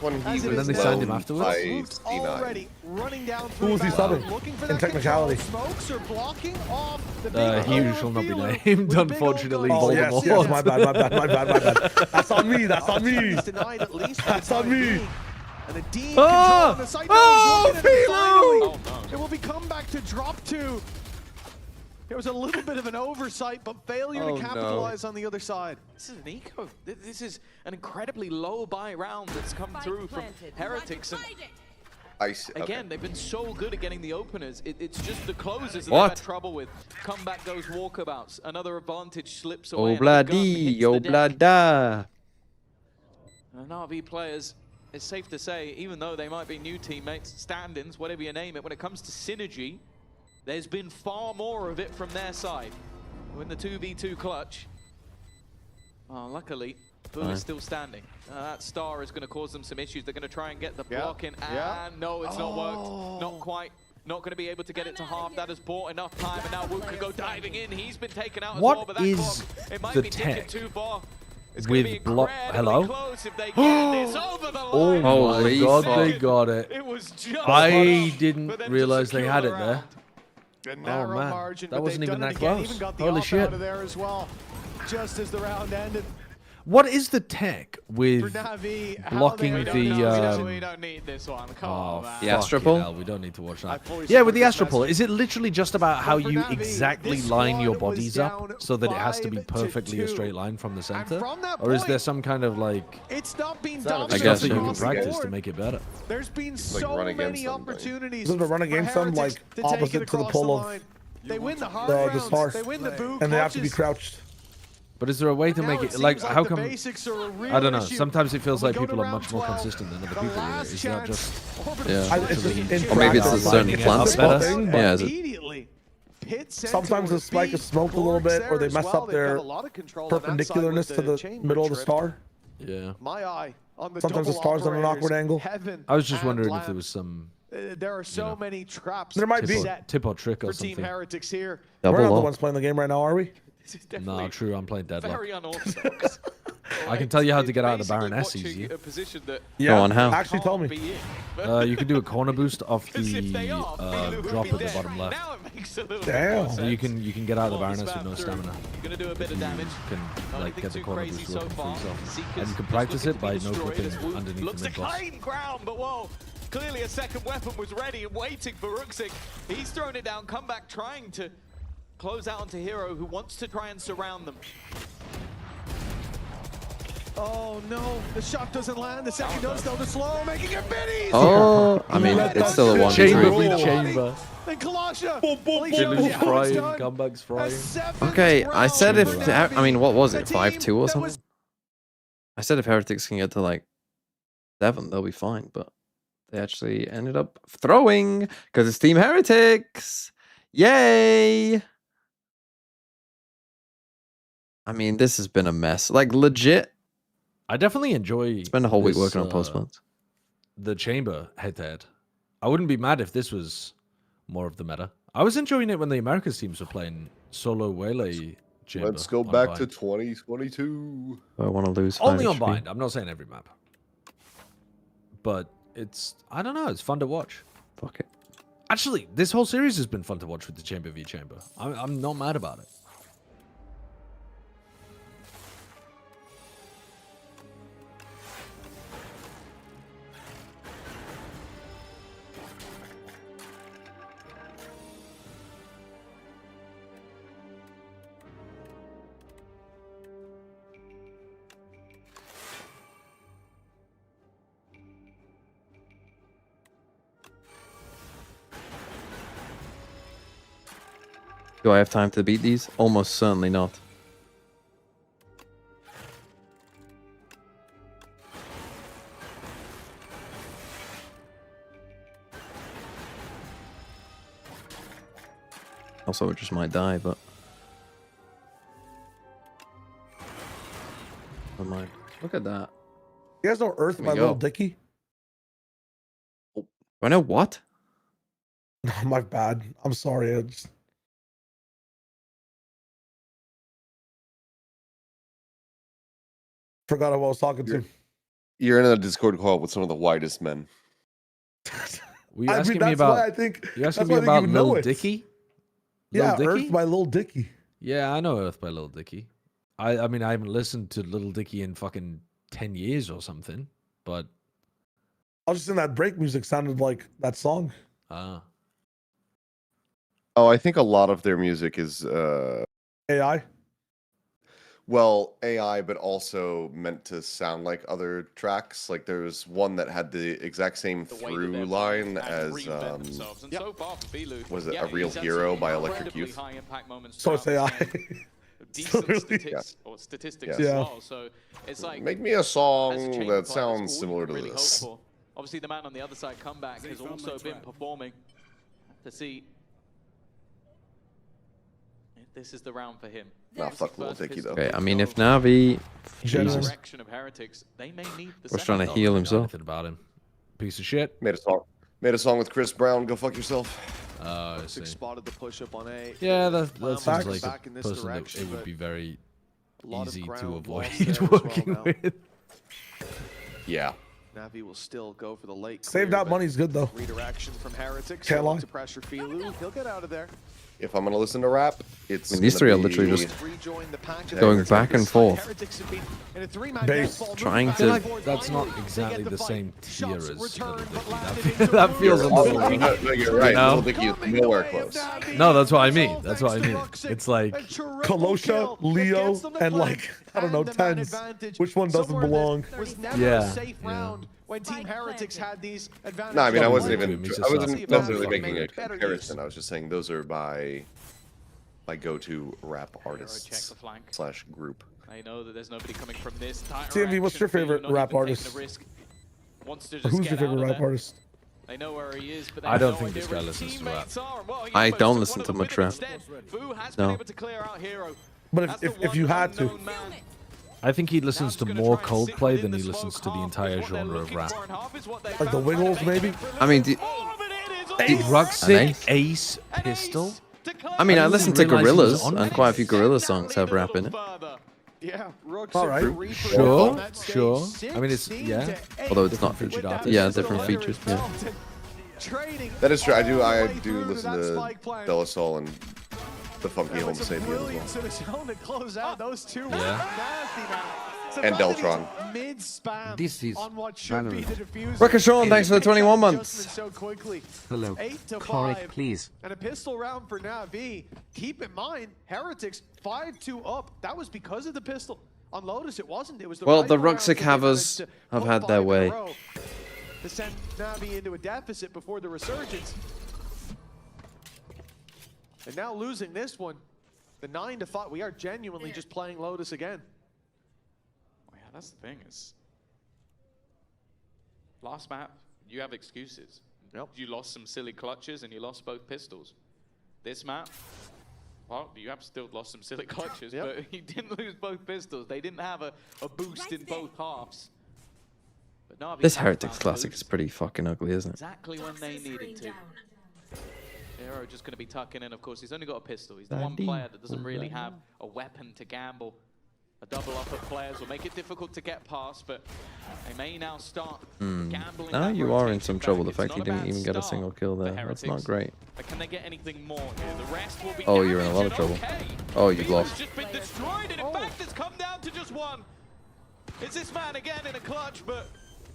S8: when he was
S7: Then they signed him
S8: loaned
S7: afterwards?
S8: by C9.
S4: Already running down
S6: Who was he subbing?
S4: looking for
S6: In
S4: that
S6: technicality?
S4: control. Smokes are blocking off the big
S7: He
S4: hole
S7: shall not be
S4: fielder
S7: named,
S4: with big old
S7: unfortunately.
S4: guns.
S6: Oh, yes,
S7: Voldemort.
S6: my bad. That's on me. That's on me.
S4: He's denied at least for the
S6: That's on
S4: time
S6: me.
S4: being. And the Dean
S7: Ah!
S4: control on the site
S7: Oh,
S4: now is looking at it
S7: Philo!
S4: finally. It will be come back to drop two. There was a little bit of an oversight, but failure
S1: Oh,
S4: to
S1: no.
S4: capitalize on the other side.
S5: This is an eco. This is an incredibly low buy round that's come through from Heretics. And again, they've been so good at getting the openers. It's just the closers that
S1: What?
S5: they've had trouble with. Comeback goes walkabouts. Another advantage slips away.
S1: Oh,
S5: and the gun
S1: bloody,
S5: hits
S1: oh,
S5: the deck.
S1: blada.
S5: And NAVI players, it's safe to say, even though they might be new teammates, stand-ins, whatever you name it, when it comes to synergy, there's been far more of it from their side. When the 2v2 clutch, luckily, Boom is still standing. That star is going to cause them some issues. They're going to try and get the block in, and no, it's not worked. Not quite. Not going to be able to get it to half. That has bought enough time, and now Wook could go diving in. He's been taken out as well, but that clock, it might
S7: the
S5: be ticking
S7: tech
S5: too far. It's going to be
S7: with block?
S5: incredibly
S7: Hello?
S5: close if they get this over the
S7: Oh
S5: line.
S7: my
S1: Holy
S7: god,
S1: fuck.
S7: they got it.
S5: It was just
S7: I
S5: enough for
S7: didn't
S5: them to
S7: realize they
S5: secure
S7: had
S5: the
S7: it there.
S5: round.
S4: A
S7: Oh
S4: narrow
S7: man,
S4: margin,
S7: that
S4: but
S7: wasn't
S4: they've
S7: even
S4: done
S7: that
S4: it again.
S7: close.
S4: Even got the
S7: Holy
S4: off
S7: shit.
S4: out of there as well, just as the round ended.
S7: What is the tech
S4: For
S7: with
S4: NAVI, how
S7: blocking
S4: they-
S7: the
S5: We don't need this one. Come
S7: oh,
S5: on, man.
S1: The
S7: fucking
S1: Astropole?
S7: hell, we don't need to watch that.
S4: fully
S7: Yeah, with
S4: support
S7: the
S4: this
S7: Astropole,
S4: message.
S7: is it literally just about how
S4: for
S7: you
S4: NAVI,
S7: exactly
S4: this
S7: line your
S4: squad was
S7: bodies
S4: down
S7: up so that it has to be
S4: 5 to
S7: perfectly a
S4: 2.
S7: straight line from the center?
S4: from that
S7: Or is there
S4: point,
S7: some kind of like
S4: It's not been
S7: stuff
S4: dominant
S1: guess
S7: that you can
S4: across the
S7: practice
S4: board.
S7: to make it better?
S4: There's been
S8: like
S4: so
S8: run against
S4: many
S8: them, right?
S4: opportunities.
S6: Isn't it run
S4: for
S6: against them,
S4: Heretics
S6: like,
S4: to take it
S6: opposite to the
S4: across
S6: pull of
S4: line. They win the hard
S6: the
S4: rounds.
S6: star,
S4: They win the boot
S6: and they have to be
S4: clutches.
S6: crouched.
S7: But is there a way to
S4: Now
S7: make
S4: it
S7: it like
S4: seems
S7: how
S4: the
S7: come?
S4: basics are a real
S7: I don't know.
S4: issue.
S7: Sometimes it feels
S4: When
S7: like
S4: we go
S7: people
S4: to
S7: are much
S4: round
S7: more
S4: 12,
S7: consistent than other
S4: the
S7: people. With it.
S4: last
S7: Is that
S4: chance
S7: just
S4: for
S1: Yeah.
S6: It's just in
S1: Or maybe it's
S6: practice.
S1: a certain
S6: It's
S1: plant
S6: not
S1: spell.
S6: thing, but
S1: Yeah, is it?
S4: Immediately. Pit
S6: sometimes the spike is smoked a little bit, or they mess up their perpendicularness to the middle of the star.
S7: yeah?
S4: My eye on the
S6: Sometimes the
S4: double
S6: star's on an awkward
S4: operators.
S6: angle.
S4: Heaven
S7: I was just
S4: and
S7: wondering if there
S4: Lamb.
S7: was some
S4: There are so many traps.
S6: There might be
S7: tip or trick or
S4: for Team
S7: something.
S4: Heretics here.
S6: We're not the ones playing the game right now, are we?
S5: This is definitely
S7: No, true. I'm playing Deadlock.
S5: very unorthodox.
S7: I can tell you how to get out of the
S5: Basically
S7: Baroness
S5: watching
S7: easy.
S5: a position that
S6: Yeah.
S1: Go on, how?
S6: Actually, tell me.
S5: be in.
S7: You can do a corner boost off
S5: Because if they
S7: the
S5: are, Filu would
S7: drop
S5: be
S7: at the
S5: dead.
S7: bottom left.
S5: Now it makes a little
S6: Damn.
S5: bit
S7: So
S5: more
S7: you
S5: sense.
S7: can get out of the
S5: Oh, he's
S7: Baroness with no
S5: spammed through.
S7: stamina.
S5: Gonna do a bit of damage.
S7: You can
S5: Nothing
S7: like get the
S5: too
S7: corner
S5: crazy
S7: boost
S5: so
S7: working for
S5: far.
S7: yourself,
S5: Seekers
S7: and you can
S5: just
S7: practice
S5: looking
S7: it
S5: to
S7: by
S5: be
S7: no
S5: destroyed
S7: clipping
S5: as Wu
S7: underneath
S5: looks
S7: the
S5: to
S7: mid boss.
S5: claim ground, but whoa. Clearly a second weapon was ready and waiting for Ruxic. He's thrown it down, come back trying to close out onto Hero, who wants to try and surround them.
S4: Oh no, the shot doesn't land. The second does though. The slow making it bit easier.
S1: Oh, I mean, it's still a 1v3.
S7: Chamber.
S4: And Kalasha.
S7: Filu's frying, comeback's frying.
S1: Okay, I said if I mean, what was it, 5-2 or something? I said if Heretics can get to like 7, they'll be fine, but they actually ended up throwing because it's Team Heretics. Yay! I mean, this has been a mess. Like legit.
S7: I definitely enjoy.
S1: Spend a whole week
S7: this,
S1: working on postpones.
S7: The chamber head-to-head. I wouldn't be mad if this was more of the meta. I was enjoying it when the Americas teams were playing solo Waylay chamber.
S8: Let's go
S7: on
S8: back to
S7: Bind.
S8: 2022.
S1: I want to lose.
S7: Only
S1: 5
S7: on
S1: HP.
S7: Bind. I'm not saying every map. But it's, I don't know, it's fun to watch.
S1: Fuck it.
S7: Actually, this whole series has been fun to watch with the Chamber v Chamber. I'm not mad about it.
S1: Do I have time to beat these? Almost certainly not. Also, it just might die, but never mind. Look at that.
S6: You guys know Earth,
S1: Here we
S6: my
S1: go.
S6: little Dicky?
S1: Do I know what?
S6: No, my bad. I'm sorry. I just... forgot who I was talking to.
S8: You're in a Discord call with some of the whitest men.
S7: Were you
S6: I
S7: asking
S6: mean,
S7: me
S6: that's why
S7: about?
S6: I think.
S7: You
S6: That's
S7: asking
S6: why
S7: me
S6: I think
S7: about
S6: you know
S7: Lil
S6: it.
S7: Dicky?
S6: Yeah,
S7: Lil Dicky?
S6: Earth by Lil Dicky.
S7: Yeah, I know Earth by Lil Dicky. I mean, I haven't listened to Lil Dicky in fucking 10 years or something, but
S6: I was just in that break music sounded like that song.
S7: ah,
S8: Oh, I think a lot of their music is
S6: AI.
S8: well, AI, but also meant to sound like other tracks. Like there's one that had the exact same through line as
S5: So far for Filu,
S8: was it
S5: yeah,
S8: A Real
S5: he's had
S8: Hero
S5: some
S8: by Electric
S5: incredibly
S8: Youth?
S5: high impact moments
S6: So it's
S5: throughout
S6: AI.
S5: this game. Decent statistics
S8: Yeah.
S5: as well. So it's like
S8: Make me a
S5: as
S8: song
S5: chamber
S8: that
S5: players,
S8: sounds
S5: all you
S8: similar to
S5: can really hope
S8: this.
S5: for. Obviously, the man on the other side, Comeback, has also been performing. To see if this is the round for him.
S8: Nah, fuck Lil Dicky though.
S1: Okay, I mean, if Navi,
S6: Generous.
S1: Jesus,
S5: Direction of Heretics, they may need the
S1: was trying to
S5: second
S1: heal
S7: know
S1: himself.
S7: anything about him. Piece of shit.
S8: Made a song with Chris Brown. Go fuck yourself.
S7: I see.
S4: Spotted the push up on A.
S7: Yeah, that
S4: Plan
S7: seems
S4: was
S7: like
S4: back
S7: a
S4: in this
S7: person that
S4: direction,
S7: it would
S4: but
S7: be very
S4: a lot of
S7: easy to
S4: ground
S7: avoid
S4: lost there as well
S7: working
S4: now.
S7: with.
S8: Yeah.
S4: Navi will still go for the late.
S6: Saved
S4: clear,
S6: out
S4: but
S6: money's good though.
S4: Redirection from Heretics.
S6: Can't
S4: He'll
S6: lie.
S4: look to pressure Filu. He'll get out of there.
S8: If I'm gonna listen to rap, it's
S1: I mean, these
S8: gonna
S1: three are
S8: be-
S1: literally just
S4: Rejoin the pack.
S1: going back and forth.
S4: Heretics have been in a three-man
S6: Base.
S4: death ball,
S1: Trying
S4: moving
S1: to-
S4: back and
S7: Like,
S4: forth.
S7: that's not
S4: Finally,
S7: exactly
S4: they get
S7: the
S4: fight.
S7: same tier
S4: Shots
S7: as
S4: returned,
S7: Lil
S4: but
S7: Dicky.
S4: landed
S7: That
S4: into
S7: that feels a
S4: Ruxic.
S7: little.
S8: No, no, you're right.
S7: know?
S8: Lil Dicky is nowhere close.
S7: No, that's what I mean. That's what I mean. It's like
S6: Kalosha, Leo, and like, I don't know, Tens. Which one doesn't belong?
S4: Was never
S7: Yeah,
S4: a safe
S7: yeah.
S4: round when Team Heretics had these advantages.
S8: No, I mean I wasn't
S7: Probably
S8: even.
S7: makes
S8: I
S7: us
S8: wasn't
S7: sound
S8: necessarily
S7: fucking
S8: making a
S4: weird. Better
S8: comparison. I was just saying those are by go-to rap
S5: Check the
S8: artists
S5: flank.
S8: / group.
S5: I know that there's nobody coming from this. Tighter
S6: TMV, what's
S5: action,
S6: your
S5: Filu
S6: favorite
S5: not
S6: rap
S5: even taking
S6: artist?
S5: the risk. Wants to just
S6: Who's
S5: get
S6: your favorite
S5: out of
S6: rap
S5: there.
S6: artist?
S5: They know where he is, but they
S7: I
S5: have
S7: don't
S5: no
S7: think
S5: idea
S7: this
S5: where
S7: guy
S5: his
S7: listens to rap.
S5: teammates are. Well, he
S1: I
S5: almost
S1: don't
S5: took
S1: listen
S5: one
S1: to
S5: of them
S1: much
S5: with him
S1: rap.
S5: instead. Fu has
S1: No.
S5: been able to clear out Hero.
S6: But
S5: That's
S6: if
S5: the
S6: you
S5: one
S6: had to,
S5: unknown man.
S7: I think he listens to
S5: Nav's gonna
S7: more
S5: try and sit
S7: Coldplay
S5: within
S7: than he
S5: the
S7: listens
S5: smoke.
S7: to the
S5: Half
S7: entire
S5: is what they're
S7: genre of
S5: looking
S7: rap.
S5: for, and half is what they
S6: like the
S5: found.
S6: Wiggles maybe.
S1: I mean,
S7: Did Ruxic ace pistol?
S1: I mean, I listened to
S7: realize he was
S1: Gorillaz,
S7: on
S1: and quite a few Gorillaz songs have rap in it.
S4: Yeah, Rooks
S6: All right.
S7: Sure. I mean, it's
S1: Although it's not
S7: featured artists.
S1: Yeah, different features. Yeah.
S8: That is true. I do listen to De La Soul and the Funky Home Sapien as well. And Deltron.
S3: This is
S1: Ricochet, thanks for the 21 months.
S3: Hello. Correct, please.
S4: And a pistol round for NAVI. Keep in mind, Heretics 5-2 up. That was because of the pistol. On Lotus, it wasn't. It was the
S1: Well, the
S4: rifle round
S1: Ruxic
S4: that
S1: havers
S4: managed to
S1: have
S4: put
S1: had their
S4: 5 in a
S1: way.
S4: row to send NAVI into a deficit before the resurgence. And now losing this one, the 9-5. We are genuinely just playing Lotus again.
S5: Yeah, that's the thing. Is last map, you have excuses.
S4: Yep.
S5: You lost some silly clutches and you lost both pistols. This map, well, you have still lost some silly clutches, but you didn't lose both pistols. They didn't have a boost in both halves. But NAVI
S1: This
S5: have
S1: Heretics
S5: found
S1: Classic
S5: moves
S1: is pretty fucking ugly, isn't it?
S5: exactly when they needed to. Hero just going to be tucking in. Of course, he's only got a pistol. He's the one player that doesn't really have a weapon to gamble. A double up at players will make it difficult to get past, but they may now start gambling.
S1: Now
S5: that
S1: you are in
S5: rotation
S1: some
S5: back.
S1: trouble. The
S5: It's
S1: fact
S5: not
S1: you
S5: a
S1: didn't
S5: bad
S1: even get a
S5: start
S1: single kill
S5: for
S1: there. That's not
S5: Heretics.
S1: great.
S5: But can they get anything more here? The rest will be
S1: Oh, you're in a lot of
S5: damaged.
S1: trouble.
S5: Okay.
S1: Oh, you've
S5: Fila's
S1: lost.
S5: just been destroyed, and in fact, it's come down to just one. It's this man again in a clutch, but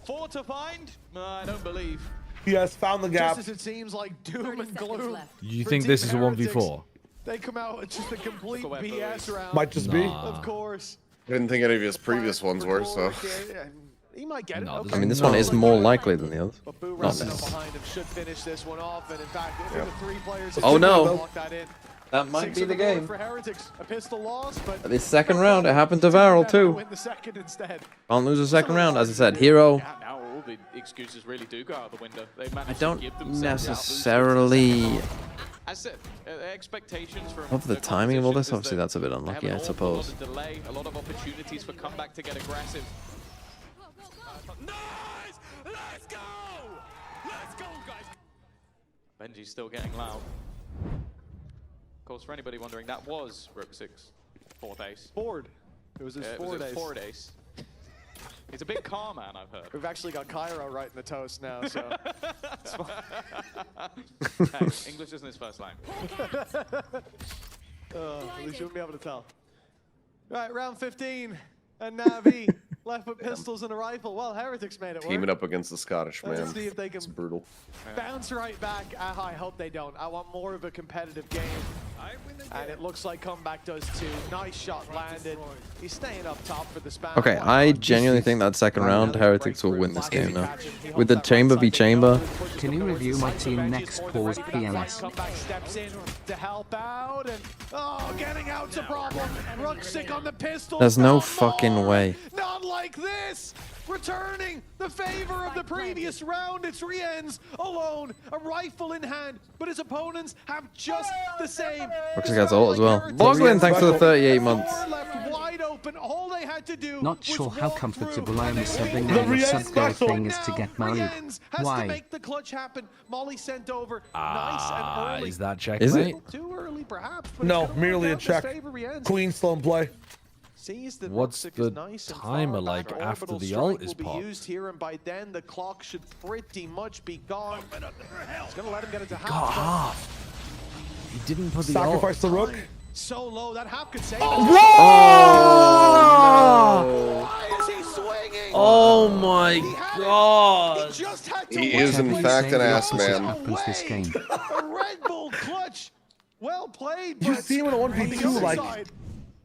S5: 4 to find? I don't believe.
S6: Yes, found the gap.
S4: Just as it seems like doom and gloom.
S7: You
S4: for
S7: think
S4: Team
S7: this is a
S4: Heretics.
S7: 1v4?
S4: They come out with just a complete
S5: Whoever it
S4: BS
S5: is.
S4: round.
S6: Might just be.
S4: Of course.
S8: I didn't think any of his previous ones were, so.
S4: He might get it.
S7: No,
S4: Okay.
S1: I mean, this one is more likely than the others.
S4: But Boo
S1: Not
S4: resting up
S1: necessarily.
S4: behind him should finish this one off. And in fact, if the 3 players
S1: Oh, no.
S4: lock that in.
S1: That might
S4: 6
S1: be
S4: on
S1: the
S4: board
S1: game.
S4: for Heretics. A pistol loss, but
S1: This second round, it happened to Varel too.
S4: win the second instead.
S1: Can't lose a second round. As I said, Hero.
S5: Yeah, now all the excuses really do go out the window. They managed
S1: I
S5: to
S1: don't
S5: give themselves out
S1: necessarily
S5: As I said, expectations from
S1: love the timing of all this.
S5: competition is
S1: Obviously, that's a bit
S5: they have
S1: unlucky,
S5: an
S1: I
S5: awful
S1: suppose.
S5: lot of delay, a lot of opportunities for comeback to get aggressive.
S14: Nice! Let's go! Let's go, guys!
S5: Benji's still getting loud. Of course, for anybody wondering, that was Ruxic's 4th ace.
S4: Ford. It was his
S5: It was
S4: forward
S5: his
S4: ace.
S5: 4th ace. He's a big car man, I've heard.
S4: We've actually got Cairo right in the toast now, so.
S5: Hey, English isn't his first language.
S4: At least you wouldn't be able to tell. Right, round 15. And NAVI left with pistols and a rifle. Well, Heretics made it work.
S8: Teaming up against the Scottish man.
S4: Let's see if they can
S8: It's brutal.
S4: bounce right back. I hope they don't. I want more of a competitive game. And it looks like Comeback does too. Nice shot landed. He's staying up top for the span.
S1: Okay, I genuinely think that second round, Heretics will win this game now. With the Chamber v Chamber.
S3: Can you review my team next pause PLS?
S4: Comeback steps in to help out and getting out's a problem. Ruxic on the pistol.
S1: There's no
S4: Come
S1: fucking
S4: on.
S1: way.
S4: Not like this. Returning the favor of the previous round. It's Rien's alone, a rifle in hand, but his opponents have just the same.
S1: Ruxic has ult as well. Boglin, thanks for the 38 months.
S4: Left wide open. All they had to do
S3: Not
S4: was
S3: sure how
S4: walk
S3: comfortable
S4: through.
S3: I am with subbing
S4: The
S3: and the
S4: Rien's
S3: sub girl
S4: special.
S3: thing is to
S4: Now
S3: get married.
S4: Rien's has to
S3: Why?
S4: make the clutch happen. Molly sent over. Nice and early.
S7: Is that
S1: Is
S7: checkmate?
S1: it?
S4: Too early, perhaps. But
S6: No,
S4: it's gonna
S6: merely
S4: work
S6: a
S4: out to
S6: check.
S4: favor Rien's.
S6: Queen still in play.
S4: Sees that
S7: What's
S4: Ruxic
S7: the
S4: is nice and
S7: timer
S4: far
S7: like
S4: back.
S7: after
S4: Orbital
S7: the
S4: strike
S7: ult is
S4: will be
S7: popped?
S4: used here, and by then the clock should pretty much be gone. It's gonna let him get into half.
S7: Got half. He didn't put the
S6: Sacrifice the rook.
S4: So low that half could save
S1: Oh,
S4: Why is he swinging?
S7: Oh my
S4: He
S7: god.
S4: just had to
S8: He
S4: wait.
S8: is, in fact, an ass
S3: Opposite
S8: man.
S3: happens this game.
S4: A Red Bull clutch. Well played,
S6: You
S4: but
S6: see him in a
S4: on the
S6: 1v2,
S4: other
S6: like,
S4: side,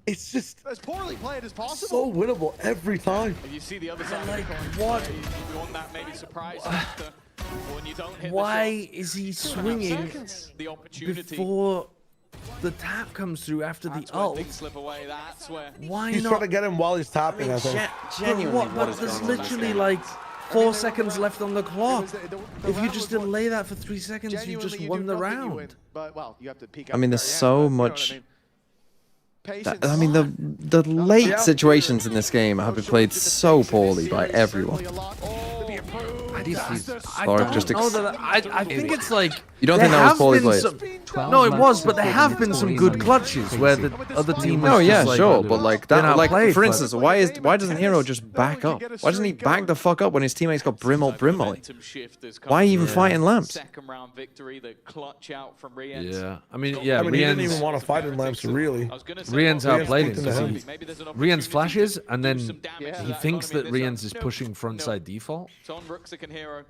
S6: it's just
S4: as poorly played as
S6: so
S4: possible.
S6: winnable every time.
S5: And you see the other side
S7: Like,
S5: of the coin.
S7: what?
S5: You want that maybe surprise factor when you don't hit
S7: Why is he
S5: the shot.
S7: swinging
S5: The opportunity.
S7: before the tap comes through after the
S5: That's when
S7: ult?
S5: things slip away. That's where.
S7: Why
S6: He's
S7: not?
S6: trying to get him while he's tapping, I think.
S7: But
S1: genuinely,
S7: what? But there's literally like 4 seconds left on the clock. If you just delay that for 3 seconds, you
S4: Genuinely,
S7: just
S4: you
S7: won
S4: do
S7: the
S4: nothing, you win.
S7: round.
S4: But, well, you have to peek
S1: I mean, there's
S4: out
S1: so
S4: the very end, but
S1: much.
S4: you know what I mean?
S1: I mean, the late
S6: Yeah.
S1: situations in this game have been played so poorly by everyone.
S7: I I
S1: Or
S7: don't
S1: just
S7: know that. I think it's like
S1: You don't
S7: there
S1: think that was
S7: have
S1: poorly
S7: been
S1: played?
S7: some- No, it was, but there have been some good clutches where the other team.
S1: No,
S7: has
S1: yeah,
S7: just, like,
S1: sure, but like
S7: been
S1: that, like
S7: outplayed,
S1: for
S7: but-
S1: instance, why doesn't Hero just back up? Why doesn't he back the fuck up when his teammates got brim molly? Why even fighting lamps?
S5: Second round victory, the clutch out from Rienz.
S7: Yeah, I mean, yeah,
S6: I mean, he didn't
S7: Rienz-
S6: even want to fight in lamps, really.
S7: Rienz outplayed him. Rienz flashes, and then
S5: Yeah.
S7: he thinks that Rienz is pushing frontside default.
S5: It's on Ruxic and Hero.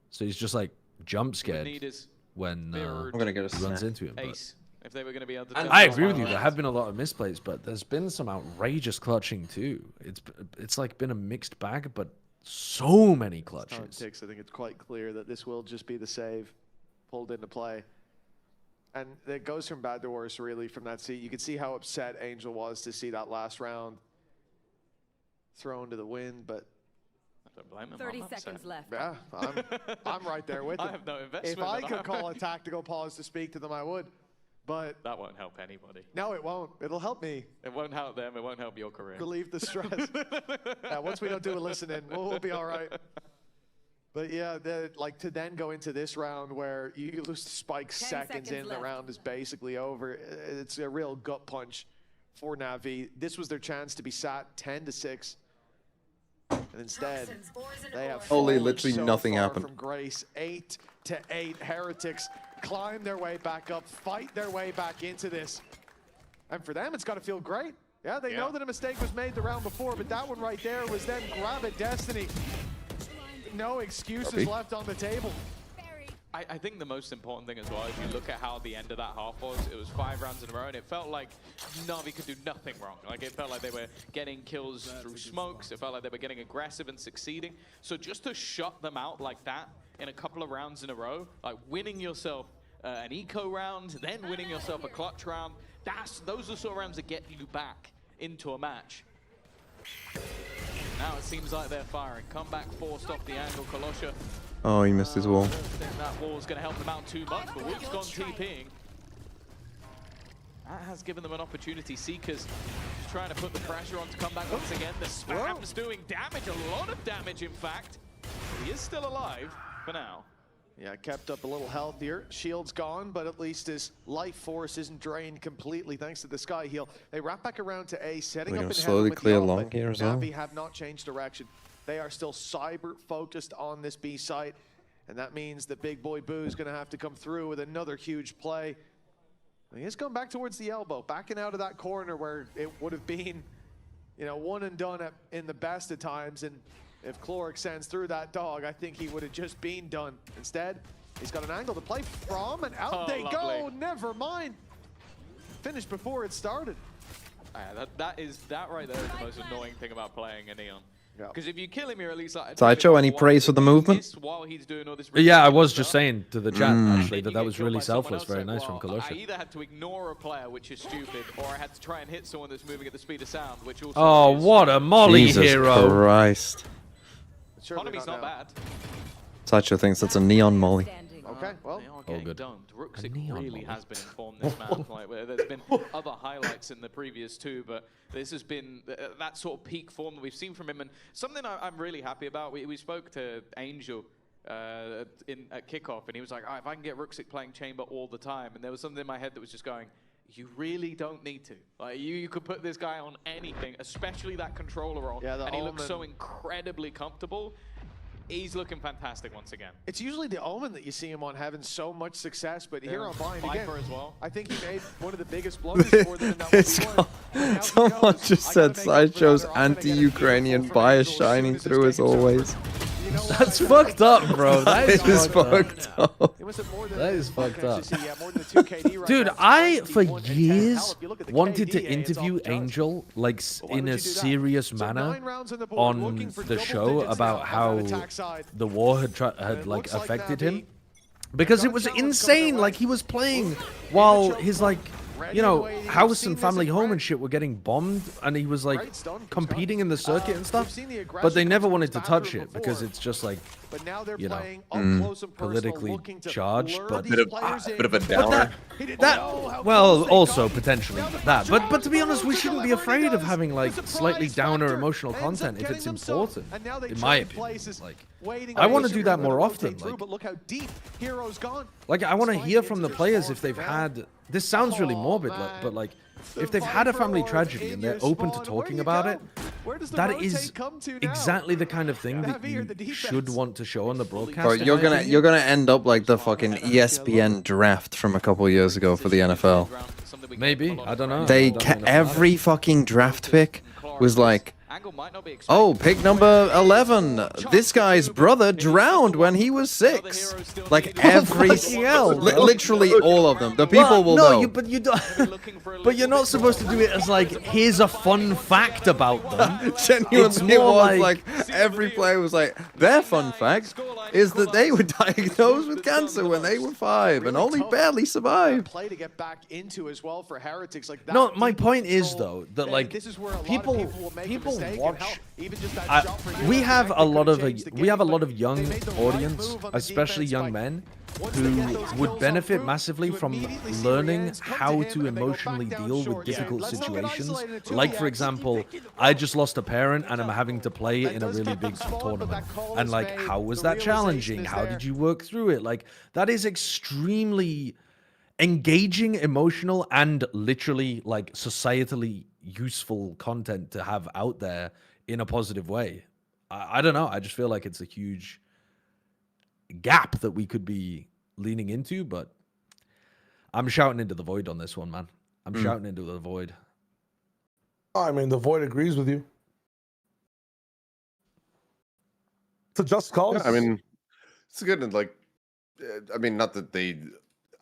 S7: So he's just like jump
S5: Need
S7: scared
S5: is
S7: when
S1: I'm gonna get a
S7: he runs
S1: snap.
S7: into him. But
S5: ace. If they were going to be able to
S7: I agree with you. There have been a lot of misplays, but there's been some outrageous clutching too. It's like been a mixed bag, but so many clutches.
S4: I think it's quite clear that this will just be the save pulled into play. And it goes from bad to worse, really, from that seat. You could see how upset Angel was to see that last round thrown to the wind, but
S5: I don't blame him.
S10: 30 seconds left.
S4: yeah, I'm right there with them.
S5: I have no investment.
S4: If I
S5: in
S4: could
S5: that.
S4: call a tactical pause to speak to them, I would. But
S5: That won't help anybody.
S4: no, it won't. It'll help me
S5: It won't help them. It won't help your career.
S4: relieve the stress. Yeah, once we don't do a listen in, we'll be all right. But yeah, like to then go into this round where you lose the spike
S10: 10
S4: seconds in,
S10: seconds
S4: the
S10: left.
S4: round is basically over. It's a real gut punch for NAVI. This was their chance to be sat 10-6. And instead, they have
S1: Holy,
S4: fallen
S1: literally
S4: so
S1: nothing
S4: far
S1: happened.
S4: from grace. 8-8. Heretics climb their way back up, fight their way back into this. And for them, it's got to feel great. Yeah, they know that a mistake was made the round before, but that one right there was then grab it, Destiny. No excuses left on the table.
S5: I think the most important thing as well, if you look at how the end of that half was, it was 5 rounds in a row, and it felt like Navi could do nothing wrong. Like, it felt like they were getting kills through smokes. It felt like they were getting aggressive and succeeding. So just to shut them out like that in a couple of rounds in a row, like winning yourself an eco round, then winning yourself a clutch round, those are the sort of rounds that get you back into a match. Now it seems like they're firing. Comeback forced off the angle. Kolosha.
S1: Oh, he missed his wall.
S5: I don't think that wall's going to help them out too much, but Wood's gone TPing. That has given them an opportunity. Seekers just trying to put the pressure on to come back once again. The spam's doing damage, a lot of damage, in fact. He is still alive for now.
S4: Yeah, kept up a little healthier. Shield's gone, but at least his life force isn't drained completely thanks to the Sky Heal. They wrap back around to A, setting
S1: We're
S4: up
S1: gonna
S4: in
S1: slowly
S4: heaven with
S1: clear
S4: the ult,
S1: long
S4: but
S1: here as well.
S4: NAVI have not changed direction. They are still cyber focused on this B site, and that means that Big Boy Boo is going to have to come through with another huge play. He is going back towards the elbow, backing out of that corner where it would have been, you know, one and done in the best of times. And if Chloric sends through that dog, I think he would have just been done. Instead, he's got an angle to play from, and out they go. Never mind. Finished before it started.
S5: That right there is the most annoying thing about playing a Neon. Because if you kill him, you're at least like...
S1: Sideshow, any praise for the movement?
S5: While he's doing all this
S7: Yeah, I was just saying to the chat actually that was really selfless. Very nice from
S5: I
S7: Kolosha.
S5: either had to ignore a player, which is stupid, or I had to try and hit someone that's moving at the speed of sound, which also
S7: Oh,
S5: is
S7: what a molly
S1: Jesus
S7: hero!
S1: Christ.
S5: Economy's not bad.
S1: Sideshow thinks that's a neon molly.
S4: Okay, well,
S5: They are getting
S7: good.
S5: dumped. Ruxic really has been informed this map. Like, there's been other highlights in the previous two, but this has been that sort of peak form that we've seen from him. And something I'm really happy about, we spoke to Angel at kickoff, and he was like, oh, if I can get Ruxic playing Chamber all the time, and there was something in my head that was just going, you really don't need to. Like, you could put this guy on anything, especially that controller role, and he looks so incredibly comfortable. He's looking fantastic once again.
S4: It's usually the Omen that you see him on having so much success, but here on Bind again,
S5: as well.
S4: I think he made one of the biggest blunders for them in that 1v1.
S1: Someone just said Sideshow's anti-Ukrainian bias shining through as always.
S7: That's fucked up, bro. That is
S1: fucked up.
S7: That is fucked up. Dude, I, for years, wanted to interview Angel, like, in a serious manner on the show about how the war had like, affected him. Because it was insane. Like, he was playing while his, like, you know, house and family home and shit were getting bombed, and he was like competing in the circuit and stuff, but they never wanted to touch it because it's just like, you know, politically charged. But
S8: bit of a downer.
S7: Well, also potentially that. But to be honest, we shouldn't be afraid of having like slightly downer emotional content if it's important. In my opinion, like I want to do that more often. Like I want to hear from the players if they've had. This sounds really morbid, but like if they've had a family tragedy and they're open to talking about it, that is exactly the kind of thing that you should want to show on the broadcast.
S1: Bro, you're gonna end up like the fucking ESPN draft from a couple of years ago for the NFL.
S7: Maybe, I don't know.
S1: Every fucking draft pick was like, oh, pick number 11. This guy's brother drowned when he was 6. Like every, literally all of them. The people will know.
S7: But you don't. But you're not supposed to do it as like, here's a fun fact about them.
S1: Genuinely, it was like every player was like, their fun fact is that they were diagnosed with cancer when they were 5 and only barely survived.
S4: Play to get back into as well for Heretics. Like that.
S7: No, my point is though that like people watch. We have a lot of young audience, especially young men, who would benefit massively from learning how to emotionally deal with difficult situations. Like, for example, I just lost a parent and I'm having to play in a really big tournament. And like, how was that challenging? How did you work through it? Like, that is extremely engaging, emotional, and literally like societally useful content to have out there in a positive way. I don't know. I just feel like it's a huge gap that we could be leaning into, but I'm shouting into the void on this one, man. I'm shouting into the void.
S6: I mean, the void agrees with you. It's a just cause.
S8: Yeah, I mean, it's good. And like, I mean, not that they...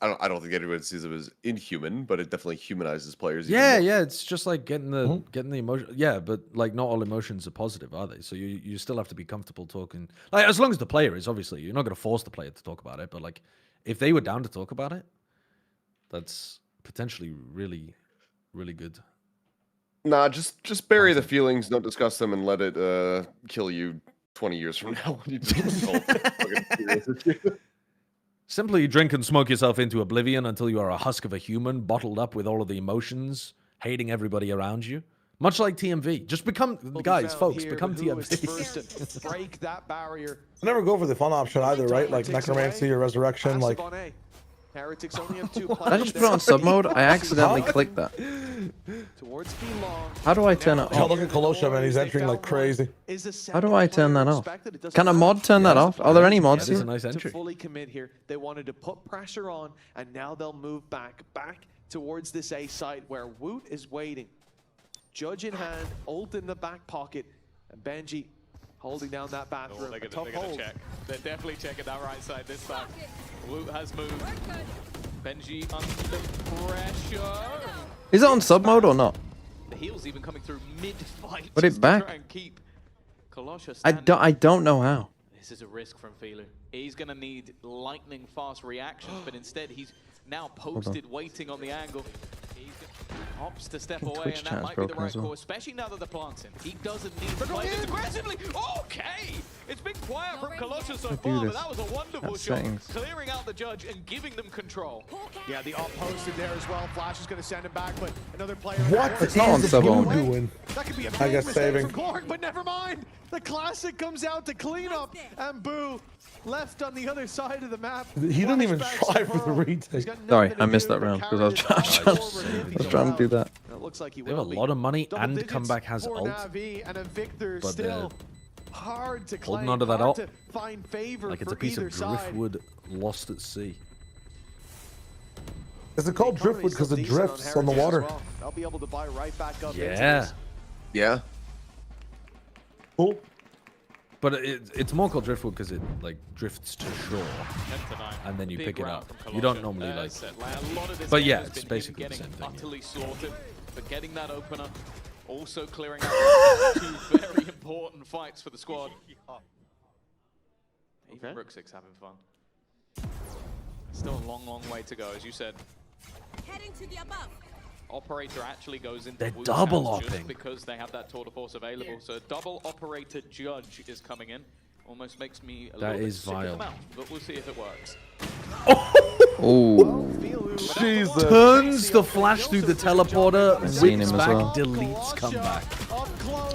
S8: I don't think anyone sees it as inhuman, but it definitely humanizes players.
S7: Yeah, it's just like getting the emotion. Yeah, but like not all emotions are positive, are they? So you still have to be comfortable talking. Like as long as the player is, obviously, you're not going to force the player to talk about it. But like, if they were down to talk about it, that's potentially really, really good.
S8: Nah, just bury the feelings, don't discuss them, and let it kill you 20 years from now. When you
S7: Simply drink and smoke yourself into oblivion until you are a husk of a human, bottled up with all of the emotions, hating everybody around you. Much like TMV. Just become, guys, folks, become TMV.
S4: Break that barrier.
S6: I never go for the fun option either, right? Like necromancy or resurrection. Like,
S4: Heretics only have 2
S1: Did I just put it on sub mode? I accidentally clicked that. How do I turn it
S6: oh,
S1: off?
S6: look at Kolosha, man. He's entering like crazy.
S1: How do I turn that off? Can a mod turn that off? Are there any mods
S7: It's
S1: here?
S7: a nice entry.
S4: To fully commit here, they wanted to put pressure on, and now they'll move back towards this A site where Woot is waiting. Judge in hand, ult in the back pocket, and Benji holding down that bathroom.
S5: They're gonna check. They're definitely checking that right side this time. Woot has moved. Benji under pressure.
S1: Is it on sub mode or not?
S5: The heal's even coming through mid-fight.
S1: Put it
S5: just
S1: back.
S5: To try and keep Kolosha
S1: I don't know how.
S5: This is a risk from Filu. He's gonna need lightning fast reactions, but instead he's now posted waiting on the angle. He opts to step away, and that might be the right call, especially now that the plant's in. He doesn't need to play this aggressively. Okay! It's been quiet from Kolosha so far, but that was a wonderful shot. Clearing out the judge and giving them control.
S4: Yeah, the op posted there as well. Flash is going to send him back, but another player...
S6: What
S1: It's not on sub only.
S6: Doing?
S4: That could be a
S6: I guess saving.
S4: from Clark, but never mind. The Classic comes out to clean up, and Boo left on the other side of the map.
S6: He didn't even try for the retake.
S1: Sorry, I missed that round because I was trying to do that.
S4: It looks like he
S7: They have a lot of money, and Comeback has ult.
S4: NAVI and a Victor
S7: but
S4: still hard to claim,
S7: holding onto that ult
S4: find favor
S7: like it's a piece of driftwood lost at sea.
S6: Is it called driftwood because it drifts on the water?
S4: I'll be able to buy right back up.
S8: Yeah.
S6: Cool.
S7: But it's more called driftwood because it like drifts to shore, and then you pick it up. You don't normally like. But yeah, it's basically the same thing.
S5: Utterly slaughtered, but getting that opener, also clearing out 2 very important fights for the squad. Even Rooksik's having fun. Still a long, long way to go, as you said.
S10: Heading to the above.
S5: operator actually goes into
S7: They're
S5: Wu's
S7: double
S5: house just
S7: opping.
S5: because they have that tour de force available. So a double operator judge is coming in. Almost makes me a
S7: That
S5: little bit
S7: is
S5: sick at the
S7: vile.
S5: mouth, but we'll see if it works.
S1: Oh.
S6: Jesus.
S7: Turns the flash through the teleporter,
S1: seen
S7: whips
S1: him as
S7: back,
S1: well.
S7: deletes, comeback.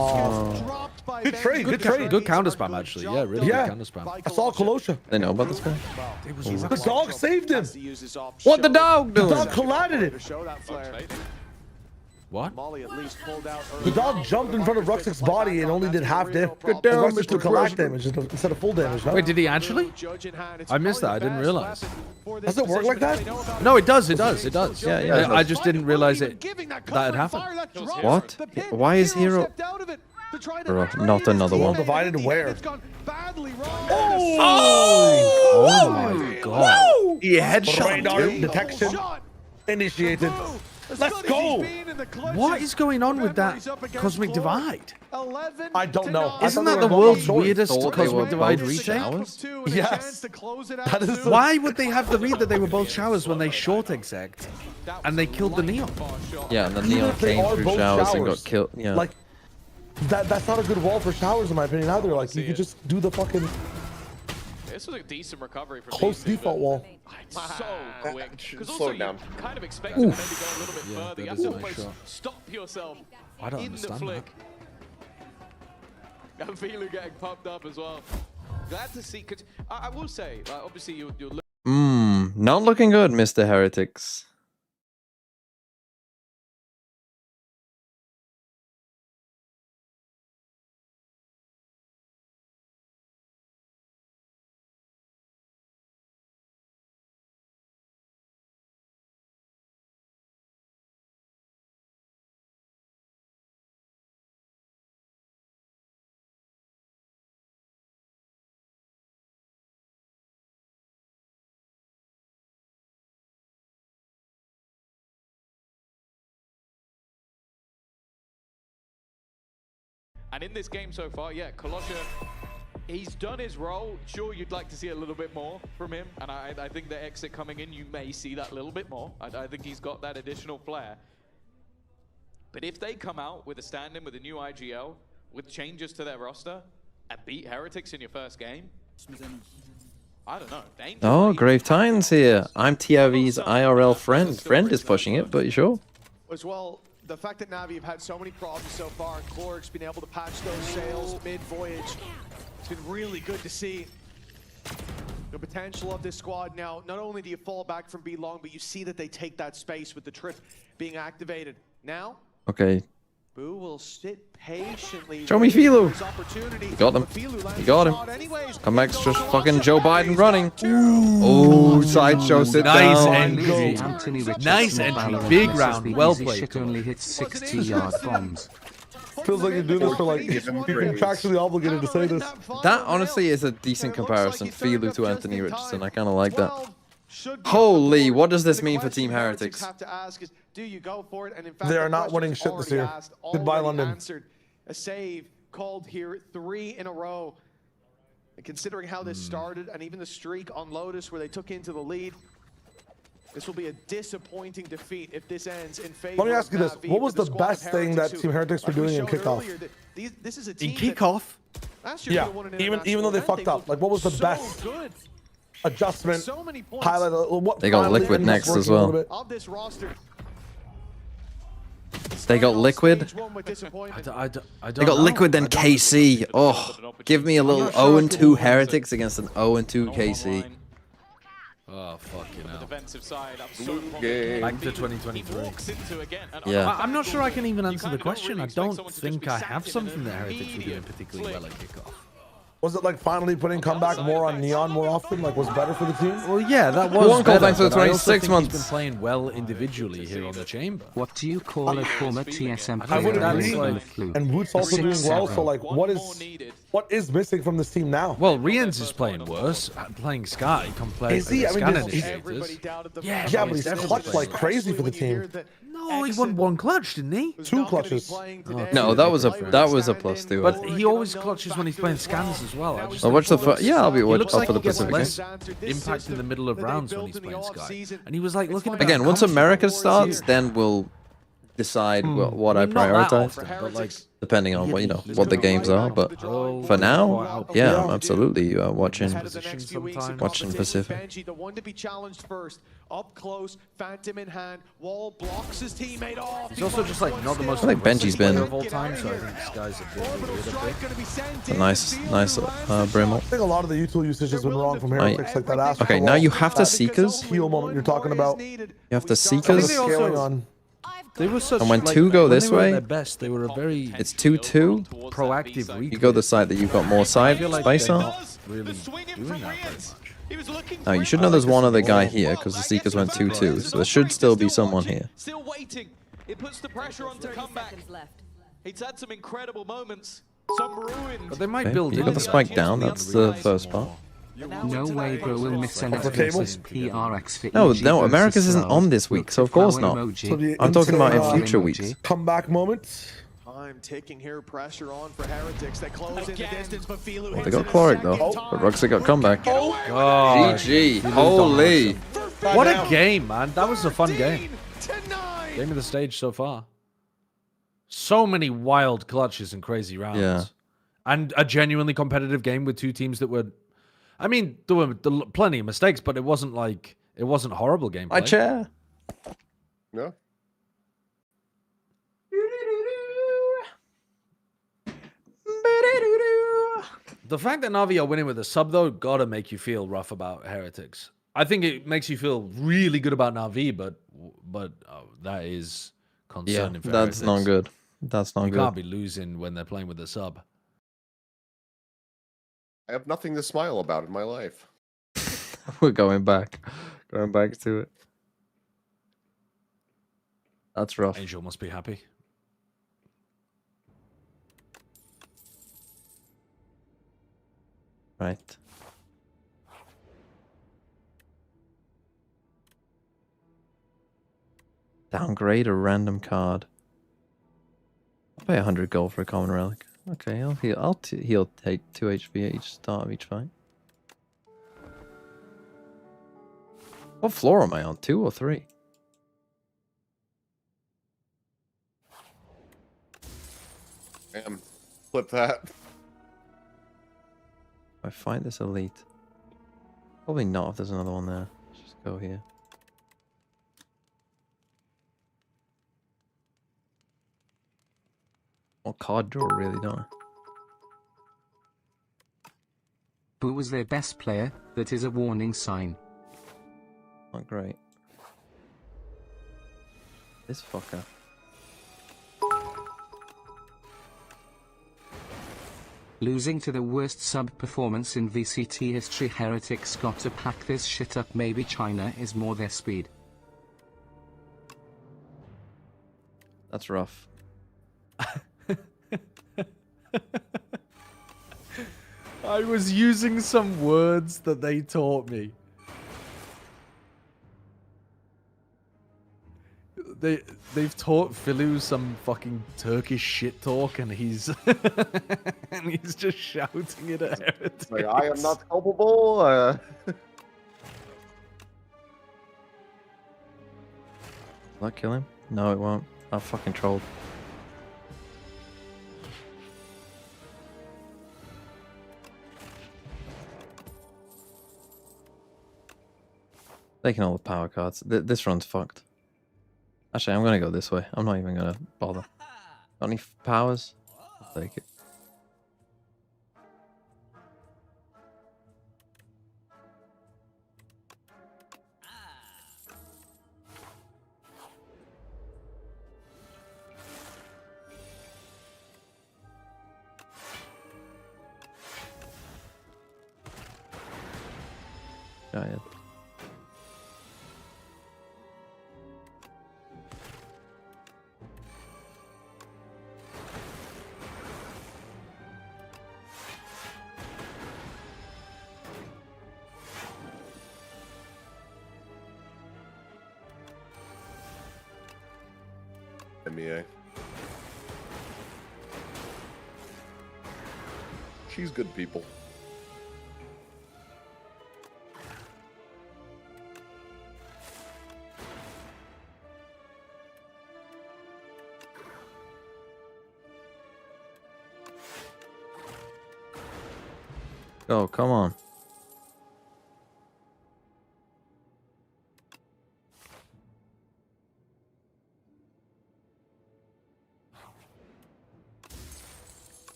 S6: Oh. Good trade, good trade.
S7: Good counter spam, actually. Yeah, really good counter spam.
S6: I saw Kolosha.
S1: They know about this guy.
S6: The dog saved him.
S1: What the dog
S6: The
S1: doing?
S6: dog collided it.
S7: What?
S6: The dog jumped in front of Ruxic's body and only did half damage. Ruxic took collide damage instead of full damage. No?
S7: Wait, did he actually? I missed that. I didn't realize.
S6: Does it work like that?
S7: No, it does. It does. It does.
S1: Yeah, yeah.
S7: I just didn't realize that had happened.
S1: What? Why is Hero? Bro, not another one.
S6: Divided where?
S7: Oh my god.
S1: He headshot.
S6: Radar detection initiated. Let's go.
S7: What is going on with that cosmic divide?
S6: I don't know.
S7: Isn't that the world's weirdest
S1: Thought they were
S7: cosmic divide
S1: both
S7: retake?
S1: showers?
S6: Yes. That is the...
S7: Why would they have the read that they were both showers when they short exec and they killed the Neon?
S1: Yeah, and the
S6: Even
S1: Neon
S6: if they
S1: came
S6: are
S1: through
S6: both
S1: showers and got killed. Yeah.
S6: Like, that's not a good wall for showers in my opinion either. Like, you could just do the fucking
S5: This was a decent recovery from
S6: close
S5: these two,
S6: default
S5: but
S6: wall.
S5: So quick. Because
S8: Slow
S5: also
S8: it down.
S5: you kind of expect to maybe go a little bit further. You have
S7: is
S5: to
S7: a nice
S5: almost
S7: shot.
S5: stop yourself
S7: I don't
S5: in the
S7: understand
S5: flick. And Filu getting pumped up as well. Glad to see, because I will say, like, obviously you're
S1: Not looking good, Mr. Heretics.
S5: And in this game so far, yeah, Kolosha, he's done his role. Sure, you'd like to see a little bit more from him. And I think the exit coming in, you may see that little bit more. I think he's got that additional flair. But if they come out with a stand-in with a new IGL, with changes to their roster, and beat Heretics in your first game, I don't know.
S1: Oh, Grave Titans here. I'm TRV's IRL friend. Friend is pushing it, but you sure?
S4: As well, the fact that NAVI have had so many problems so far, and Cloric's been able to patch those sails mid-voyage, it's been really good to see the potential of this squad. Now, not only do you fall back from B long, but you see that they take that space with the trip being activated. Now,
S1: Okay.
S4: Boo will sit patiently.
S1: Show me Filu.
S4: You
S1: got him. You got him. Come back, just fucking Joe Biden running. Oh, Sideshow, sit
S7: Nice
S1: down.
S7: entry. Nice entry. Big round. Well played.
S3: Shit only hits 60-yard bombs.
S6: Feels like you're doing this for like you're contractually obligated to say this.
S1: That honestly is a decent comparison, Filu to Anthony Richardson. I kind of like that. Holy, what does this mean for Team Heretics?
S6: They are not winning shit this year. Goodbye, London.
S4: A save called here 3 in a row. And considering how this started, and even the streak on Lotus where they took into the lead, this will be a disappointing defeat if this ends in favor.
S6: Let me ask you this: what was the best thing that Team Heretics were doing in kickoff?
S7: In kickoff?
S6: Yeah, even though they fucked up, like what was the best adjustment? Highlight. What
S1: They got Liquid next as well. They got Liquid. They got Liquid then KC. Oh, give me a little 0-2 Heretics against an 0-2 KC.
S7: Oh, fuck you know.
S5: Defensive side, I'm so
S7: Back to 2023.
S1: Yeah.
S7: I'm not sure I can even answer the question. I don't think I have something that Heretics were doing particularly well at kickoff.
S6: Was it like finally putting comeback more on Neon more often? Like was better for the team?
S7: Well, yeah, that was
S1: One call
S7: better,
S1: thanks for the
S7: but I also
S1: 26
S7: think
S1: months.
S7: He's been playing well individually here on the chamber.
S3: What do you call a former TSM
S6: I would
S3: player
S6: agree.
S3: on the flu?
S6: And Woot's also doing well. So like, what is missing from this team now?
S7: Well, Rienz is playing worse, playing Sky compared
S6: Is he?
S7: to
S6: I mean,
S7: Scan
S6: this-
S7: initiators.
S6: Yeah, but he's clutched like crazy for the team.
S7: No, he won one clutch, didn't he?
S6: 2 clutches.
S1: No, that was a plus 2.
S7: But he always clutches when he's playing scans as well. I just
S1: I'll watch the yeah, I'll be
S7: he
S1: watching
S7: looks like
S1: for the
S7: he gets
S1: Pacific.
S7: less impact in the middle of rounds when he's playing Sky. And he was like looking at
S1: Again, once America starts, then we'll decide what I
S7: mean, not that
S1: prioritize,
S7: often, but like,
S1: depending on what what the games are. But for now, yeah, I'm absolutely watching Pacific.
S4: Benji, the one to be challenged first, up close, Phantom in hand, wall blocks his teammate off.
S7: he's also just like not the most
S1: I think Benji's been
S7: of all time, so I think this guy's a bit weird.
S1: a nice Brimble.
S6: I think a lot of the util usage has been wrong from Heretics, like that ass.
S1: Okay, now you have to Seekers.
S6: Heal moment you're talking about.
S1: You have to
S7: I think they
S1: Seekers.
S7: also they were such.
S1: And when
S7: like,
S1: two go
S7: when
S1: this
S7: they were at
S1: way,
S7: their best, they were a very
S1: It's 2-2.
S7: proactive.
S1: You go the side that you've got more side space on.
S7: Really doing that very much.
S1: Now you should know there's one other guy here because the Seekers went 2-2, so there should still be someone here.
S5: Still waiting. It puts the pressure on to come back. He's had some incredible moments. Some ruined.
S7: But they might
S1: Okay,
S7: build.
S1: you got the spike down. That's the first part.
S3: No way bro will miss NF versus PRX for
S1: No,
S3: EG
S1: no,
S3: versus
S1: America's isn't
S3: Slow.
S1: on this week, so of course not.
S6: So the
S1: I'm talking about in
S6: insane,
S1: future weeks.
S6: Comeback moments.
S4: Time ticking here, pressure on for Heretics. They close in the distance, but Filu
S1: They
S4: hits
S1: got
S4: it a
S1: Chloric though,
S4: second
S1: but
S4: time.
S1: Ruxy got comeback.
S7: Oh,
S1: GG, holy.
S7: what a game, man! That was a fun game.
S4: 10-9.
S7: Game of the stage so far. So many wild clutches and crazy rounds.
S1: Yeah.
S7: And a genuinely competitive game with two teams that were. I mean, there were plenty of mistakes, but it wasn't horrible gameplay.
S1: My chair.
S8: No.
S7: The fact that Navi are winning with a sub, though, gotta make you feel rough about Heretics. I think it makes you feel really good about Navi, but that is concerning for
S1: that's
S7: Heretics.
S1: not good. That's not
S7: You
S1: good.
S7: can't be losing when they're playing with a sub.
S8: I have nothing to smile about in my life.
S1: We're going back to it. That's rough.
S7: Angel must be happy.
S1: Right. Downgrade a random card. I'll pay 100 gold for a common relic. Okay, he'll take 2 HP at each start of each fight. What floor am I on? 2 or 3?
S8: Damn. Flip that.
S1: I find this elite. Probably not if there's another one there. Let's just go here. Well, card draw really, don't I?
S3: Who was their best player? That is a warning sign.
S1: Not great. This fucker.
S3: Losing to the worst sub performance in VCT history. Heretics got to pack this shit up. Maybe China is more their speed.
S1: That's rough.
S7: I was using some words that they taught me. They've taught Philu some fucking Turkish shit talk, and he's and he's just shouting it at Heretics.
S8: Like, I am not culpable.
S1: Will that kill him? No, it won't. I fucking trolled. Taking all the power cards. This run's fucked. Actually, I'm gonna go this way. I'm not even gonna bother. Got any powers? I'll take it. Giant.
S8: MEA. She's good people.
S1: Go, come on.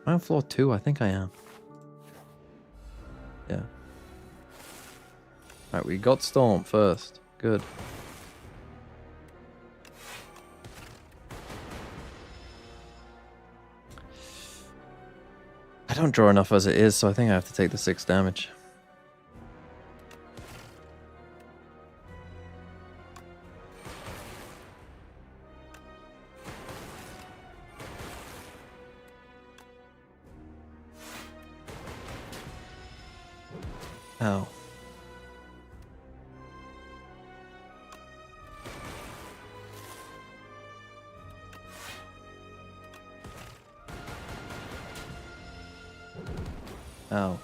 S1: I'm on floor 2, I think I am. Yeah. Alright, we got Storm first. Good. I don't draw enough as it is, so I think I have to take the 6 damage. Ow. Ow.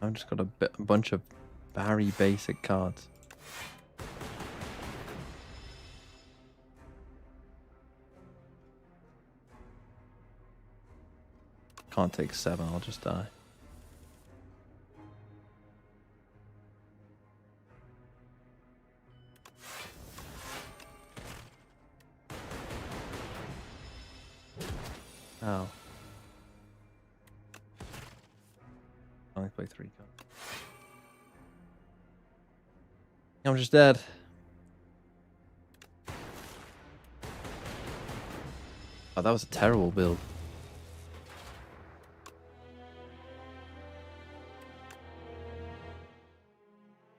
S1: I've just got a bunch of very basic cards. Can't take 7, I'll just die. Ow. I only play 3 cards. I'm just dead. Oh, that was a terrible build.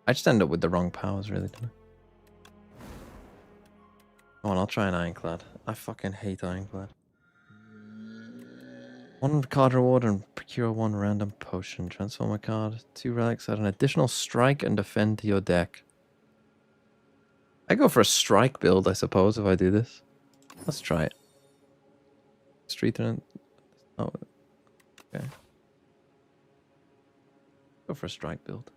S1: I just ended up with the wrong powers, really, didn't I? Come on, I'll try an Ironclad. I fucking hate Ironclad. 1 card reward and procure 1 random potion. Transform a card. 2 relics. Add an additional strike and defend to your deck. I go for a strike build, I suppose, if I do this. Let's try it. Street and... Oh, okay. Go for a strike build.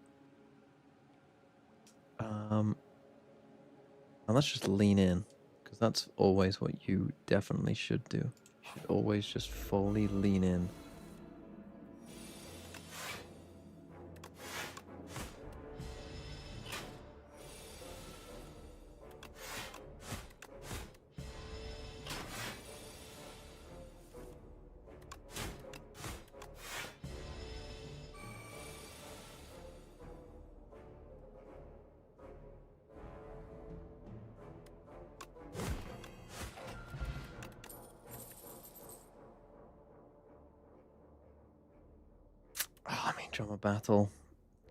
S1: And let's just lean in, because that's always what you definitely should do. You should always just fully lean in. Drama battle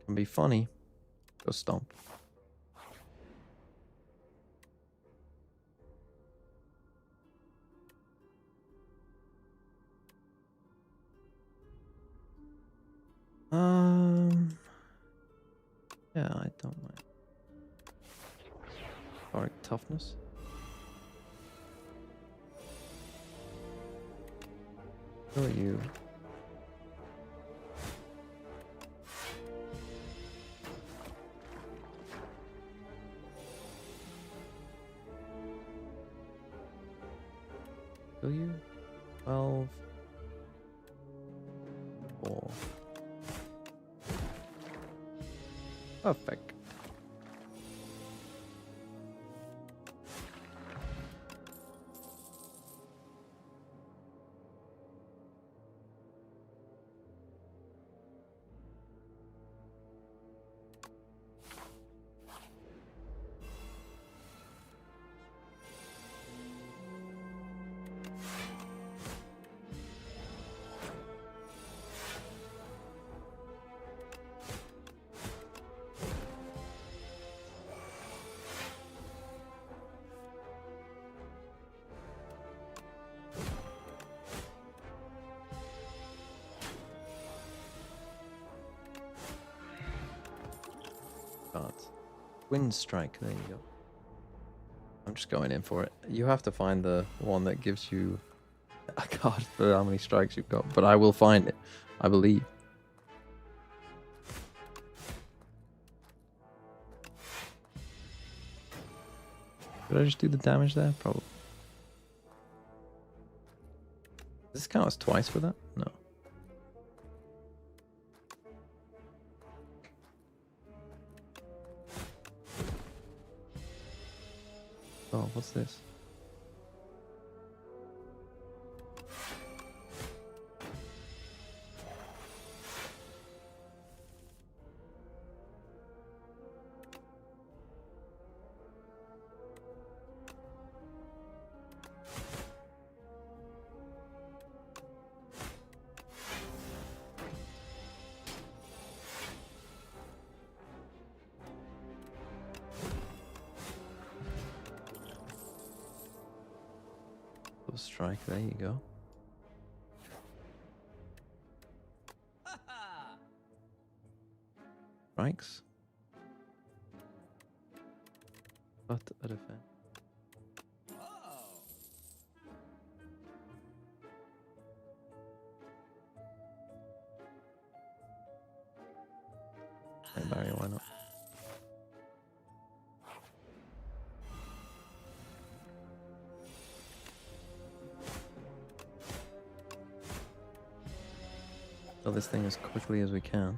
S1: can be funny. Go stomp. Yeah, I don't mind. Historic toughness. Who are you? Will you? 12. 4. Perfect. cards. Wind Strike, there you go. I'm just going in for it. You have to find the one that gives you a card for how many strikes you've got, but I will find it. I believe. Did I just do the damage there? Probably. Does this count as twice for that? No. Oh, what's this? Strike, there you go. Strikes. But a defense. Hey Barry, why not? Kill this thing as quickly as we can.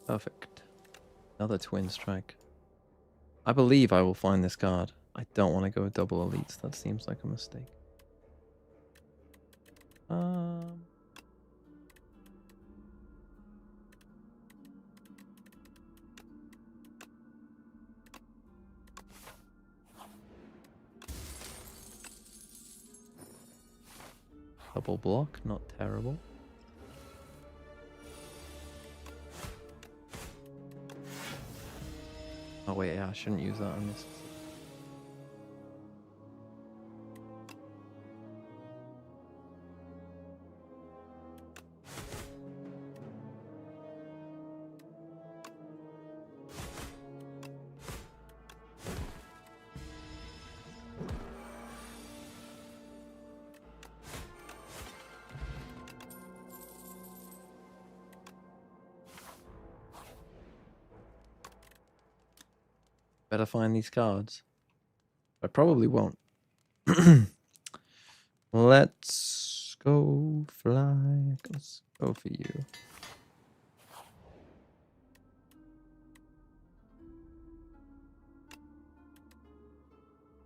S1: Perfect. Another twin strike. I believe I will find this card. I don't want to go double elites. That seems like a mistake. Double block, not terrible. Oh wait, yeah, I shouldn't use that on this. Better find these cards. I probably won't. Let's go fly. Let's go for you.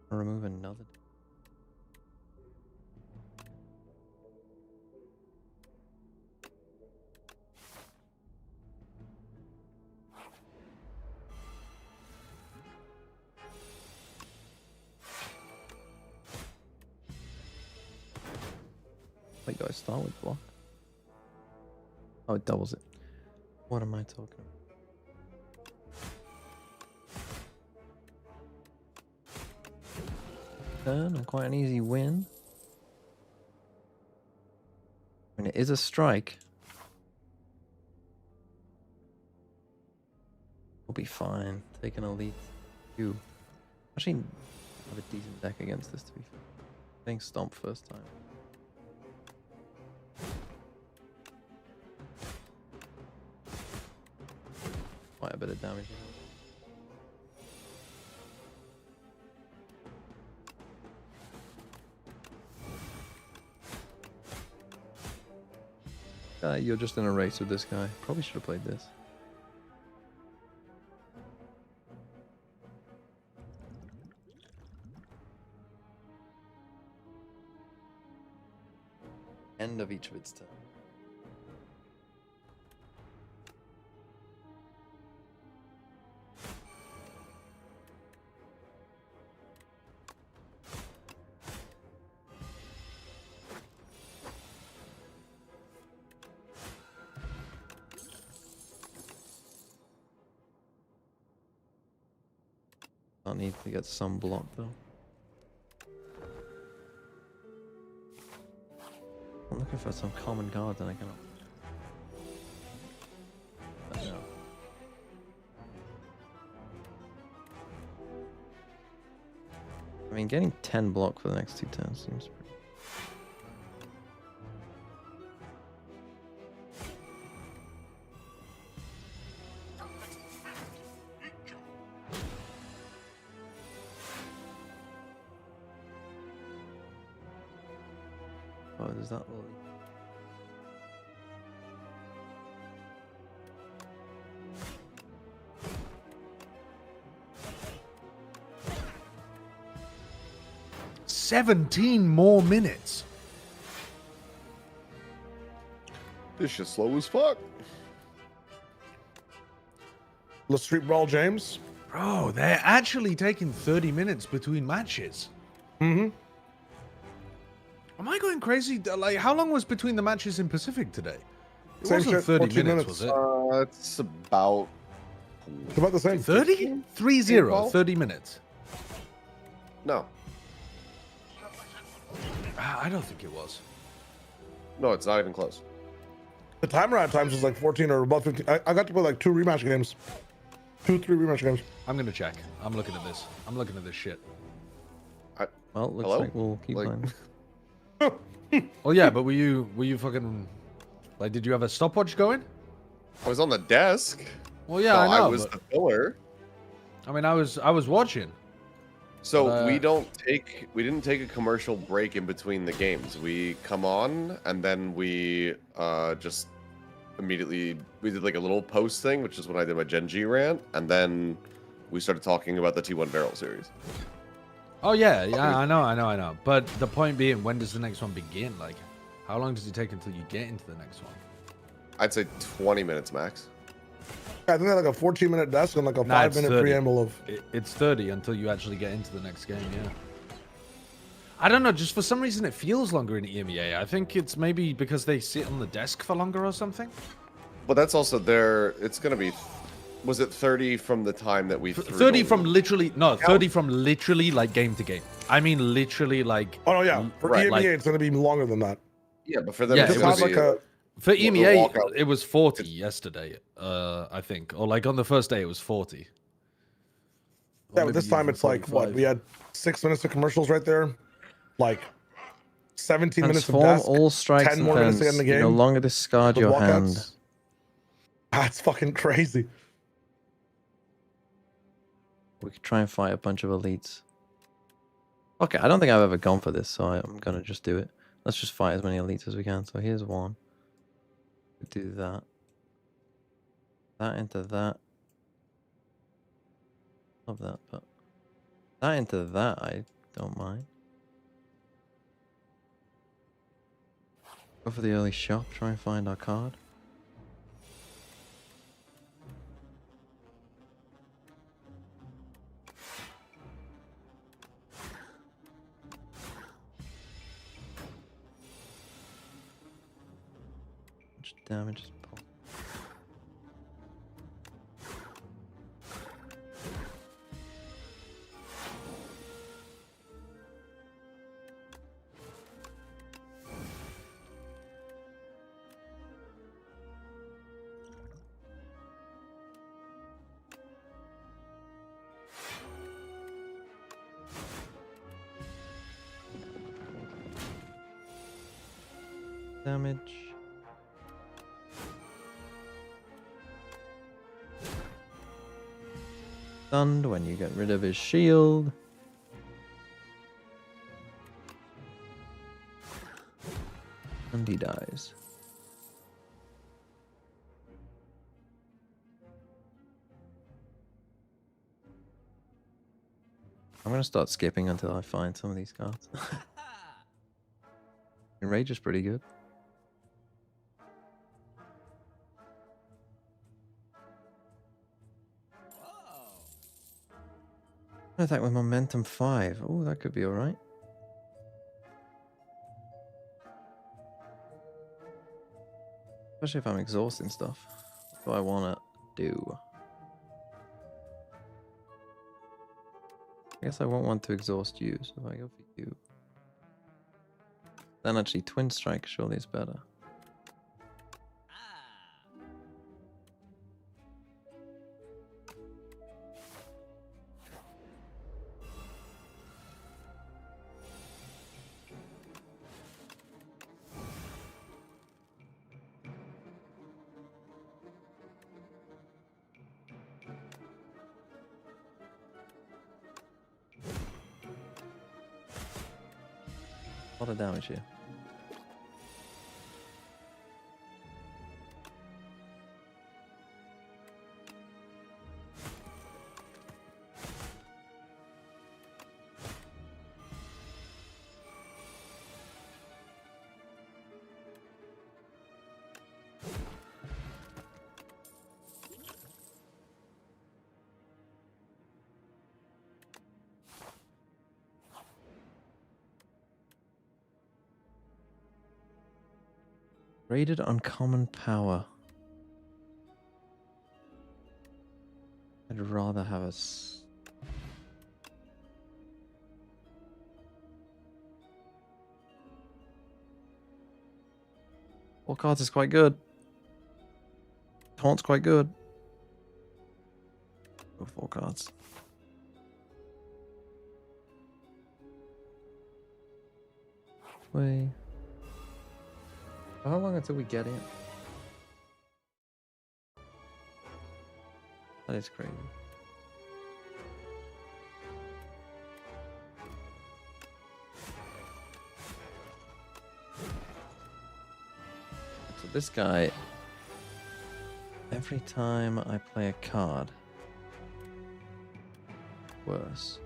S1: Remove another. Wait, do I start with block? Oh, it doubles it. What am I talking about? Turn, and quite an easy win. I mean, it is a strike. We'll be fine. Take an elite. You actually have a decent deck against this, to be fair. I think Stomp first time. Quite a bit of damage. You're just in a race with this guy. Probably should have played this. End of each of its turn. I'll need to get some block though. I'm looking for some common cards and I cannot. But no. I mean, getting 10 block for the next 2 turns seems pretty. Oh, there's that little.
S7: "17 more minutes."
S8: This shit's slow as fuck.
S6: Let's street brawl, James.
S7: Bro, they're actually taking 30 minutes between matches.
S6: Mm-hmm.
S7: Am I going crazy? Like, how long was between the matches in Pacific today? It
S6: Same
S7: wasn't
S6: shit,
S7: 30
S6: 14
S7: minutes, was it?
S8: It's about
S6: the same.
S7: 30? 3-0, 30 minutes.
S8: No.
S7: I don't think it was.
S8: No, it's not even close.
S6: The timer at times was like 14 or about 15. I got to play like 2 rematch games. 2-3 rematch games.
S7: I'm gonna check. I'm looking at this. I'm looking at this shit.
S1: Well, looks
S8: Hello?
S1: like we'll keep playing.
S7: Well, yeah, but were you fucking like? Did you have a stopwatch going?
S8: I was on the desk.
S7: Well, yeah,
S8: No,
S7: I know.
S8: I was the filler.
S7: I mean, I was watching.
S8: So we didn't take a commercial break in between the games. We come on and then we just immediately we did like a little post thing, which is when I did my Gen G rant, and then we started talking about the T1 Barrel series.
S7: Oh yeah, I know. But the point being, when does the next one begin? Like, how long does it take until you get into the next one?
S8: I'd say 20 minutes max.
S6: I think they're like a 14-minute desk and like a 5-minute preamble of.
S7: It's 30 until you actually get into the next game. Yeah. I don't know. Just for some reason, it feels longer in EMEA. I think it's maybe because they sit on the desk for longer or something.
S8: But that's also it's gonna be. Was it 30 from the time that we?
S7: 30 from literally no, 30 from literally like game to game. I mean literally like.
S6: Oh no, yeah. For EMEA,
S7: like,
S6: it's gonna be longer than that.
S8: Yeah, but for them,
S7: yeah,
S8: it was
S6: like a.
S7: For EMEA, it was 40 yesterday, I think. Or like on the first day, it was 40.
S6: Yeah, but this time it's like, what? We had 6 minutes of commercials right there. Like 17 minutes of desk.
S1: all strikes
S6: 10
S1: and
S6: more minutes to get in the game.
S1: You no longer discard
S6: with
S1: your
S6: walkouts.
S1: hand.
S6: That's fucking crazy.
S1: We could try and fight a bunch of elites. Okay, I don't think I've ever gone for this, so I'm gonna just do it. Let's just fight as many elites as we can. So here's one. Do that. That into that. Love that, but that into that I don't mind. Go for the early shop, try and find our card. Damage is pulled. Damage. Stunned when you get rid of his shield. And he dies. I'm gonna start skipping until I find some of these cards. Rage is pretty good. Attack with momentum 5. Oh, that could be alright. Especially if I'm exhausting stuff. What do I want to do? I guess I won't want to exhaust you, so if I go for you. Then actually Twin Strike surely is better. A lot of damage here. Rated uncommon power. I'd rather have us. Four cards is quite good. Taunt's quite good. Go 4 cards. Way. How long until we get in? That is crazy. So this guy, every time I play a card, worse.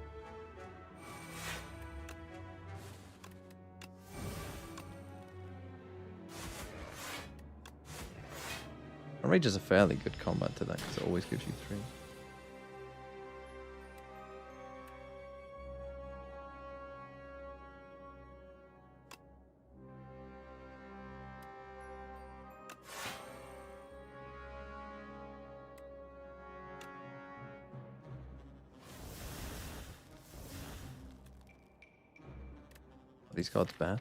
S1: Rage is a fairly good combat to that because it always gives you 3. Are these cards bad?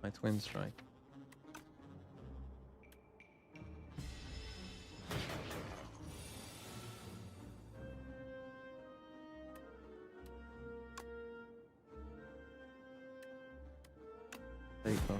S1: My Twin Strike. There you go.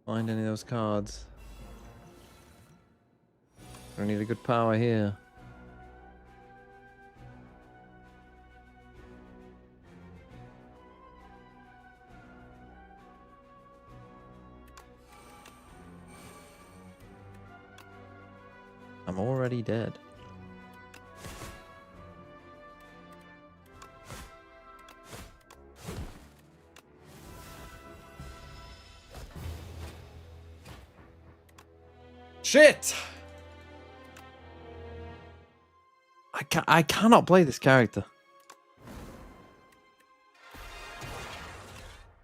S1: Find any of those cards. I need a good power here. I'm already dead. Shit! I cannot play this character.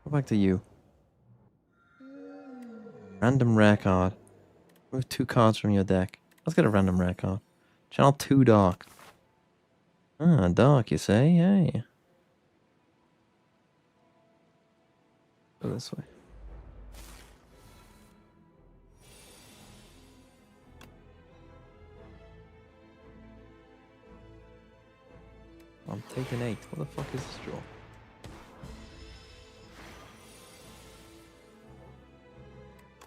S1: Go back to you. Random rare card. Move 2 cards from your deck. Let's get a random rare card. Channel 2 dark. Ah, dark, you say? Hey. this way. I'm taking 8. What the fuck is this draw?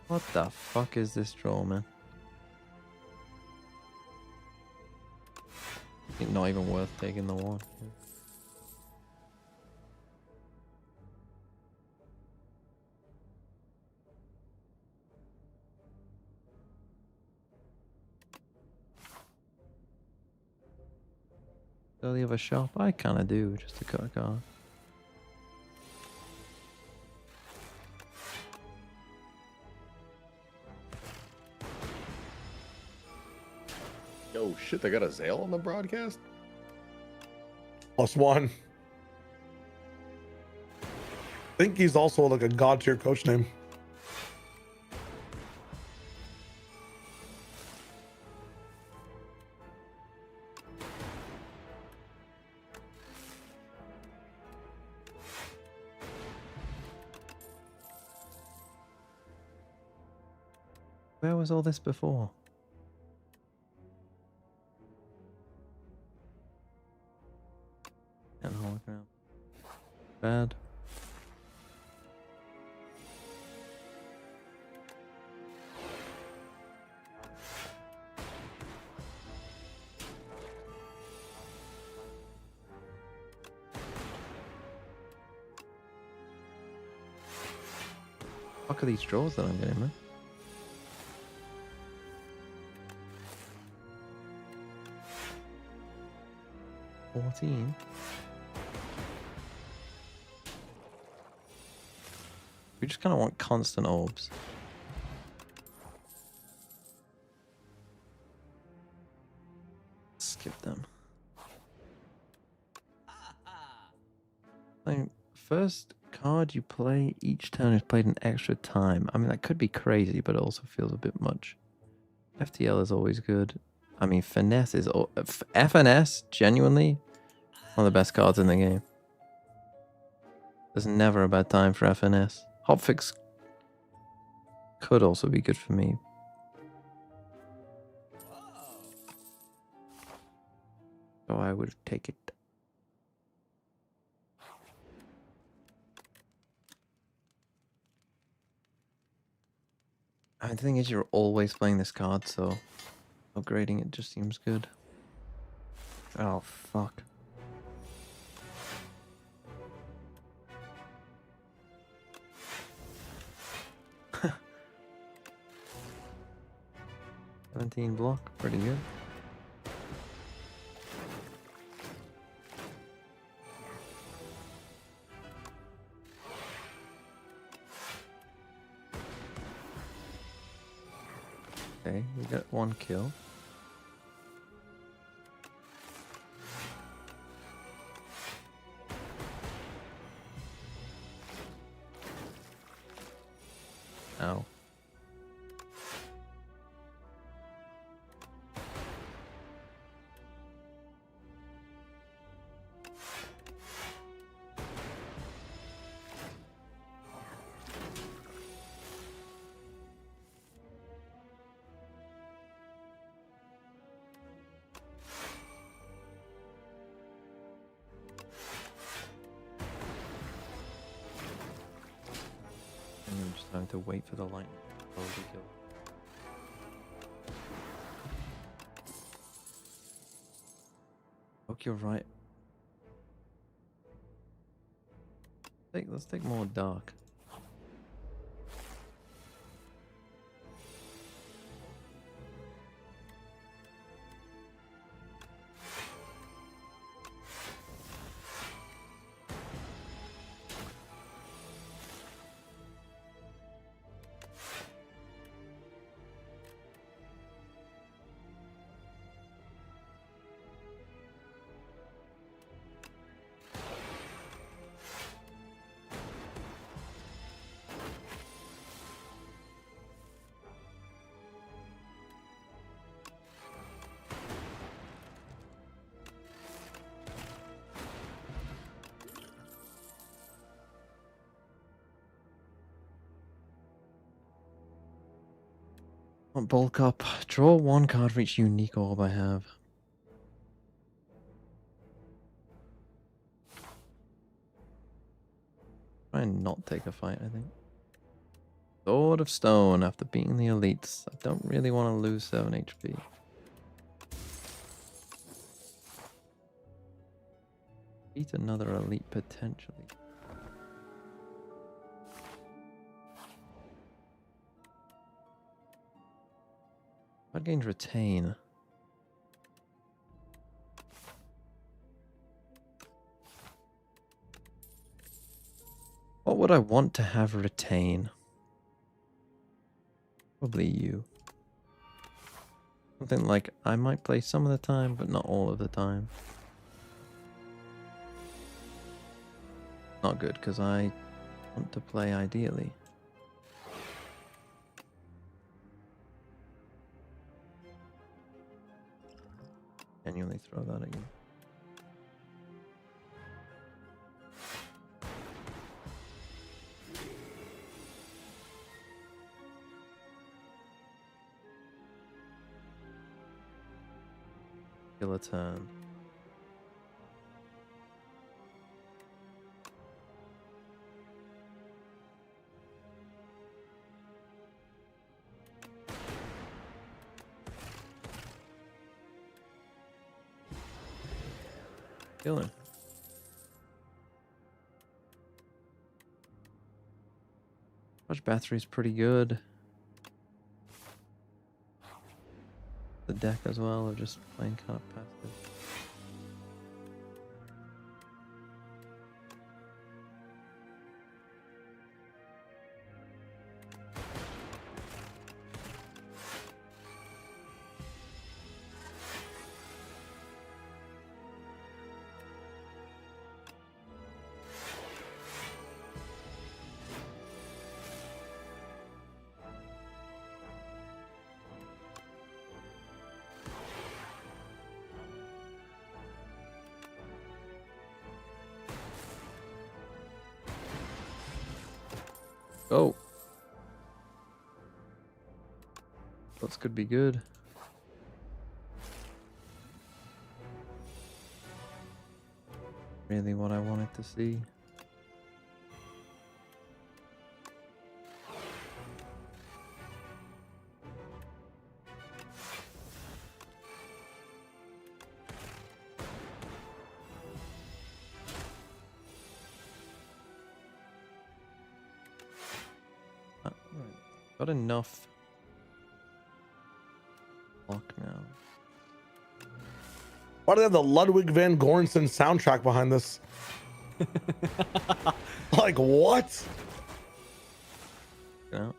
S1: What the fuck is this draw, man? It's not even worth taking the 1. Do they have a shop? I kind of do, just to cut a card.
S8: Oh shit, they got a Zale on the broadcast?
S6: +1. I think he's also like a god tier coach name.
S1: Where was all this before? And hologram. Bad. Fuck are these draws that I'm getting, man? We just kind of want constant orbs. Skip them. Like, first card you play each turn is played an extra time. I mean, that could be crazy, but it also feels a bit much. FTL is always good. I mean, finesse is... FNS, genuinely, one of the best cards in the game. There's never a bad time for FNS. Hotfix could also be good for me. So I would take it. I mean, the thing is, you're always playing this card, so upgrading it just seems good. Oh, fuck. $17 block, pretty good. Okay, we got 1 kill. Ow. And we're just having to wait for the lightning to kill. Look, you're right. Let's take more dark. Want bulk up. Draw 1 card for each unique orb I have. Try and not take a fight, I think. Sword of Stone after beating the elites. I don't really want to lose 7 HP. Beat another elite potentially. I'd gain retain. What would I want to have retain? Probably you. Something like I might play some of the time, but not all of the time. Not good, because I want to play ideally. Genuinely throw that at you. Kill a turn. Kill him. Charge battery's pretty good. The deck as well, of just playing kind of passive. Go. This could be good. Really what I wanted to see. Got enough block now.
S6: Why do they have the Ludwig van Goranson soundtrack behind this? Like what?
S1: Yeah.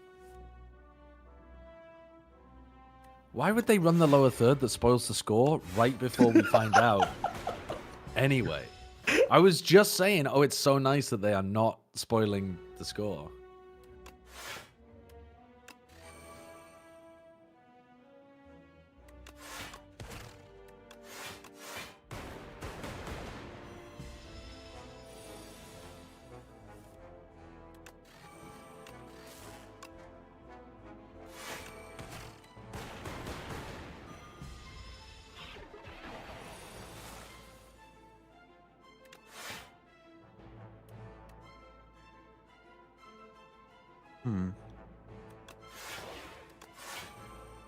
S7: Why would they run the lower third that spoils the score right before we find out? Anyway, I was just saying, oh, it's so nice that they are not spoiling the score.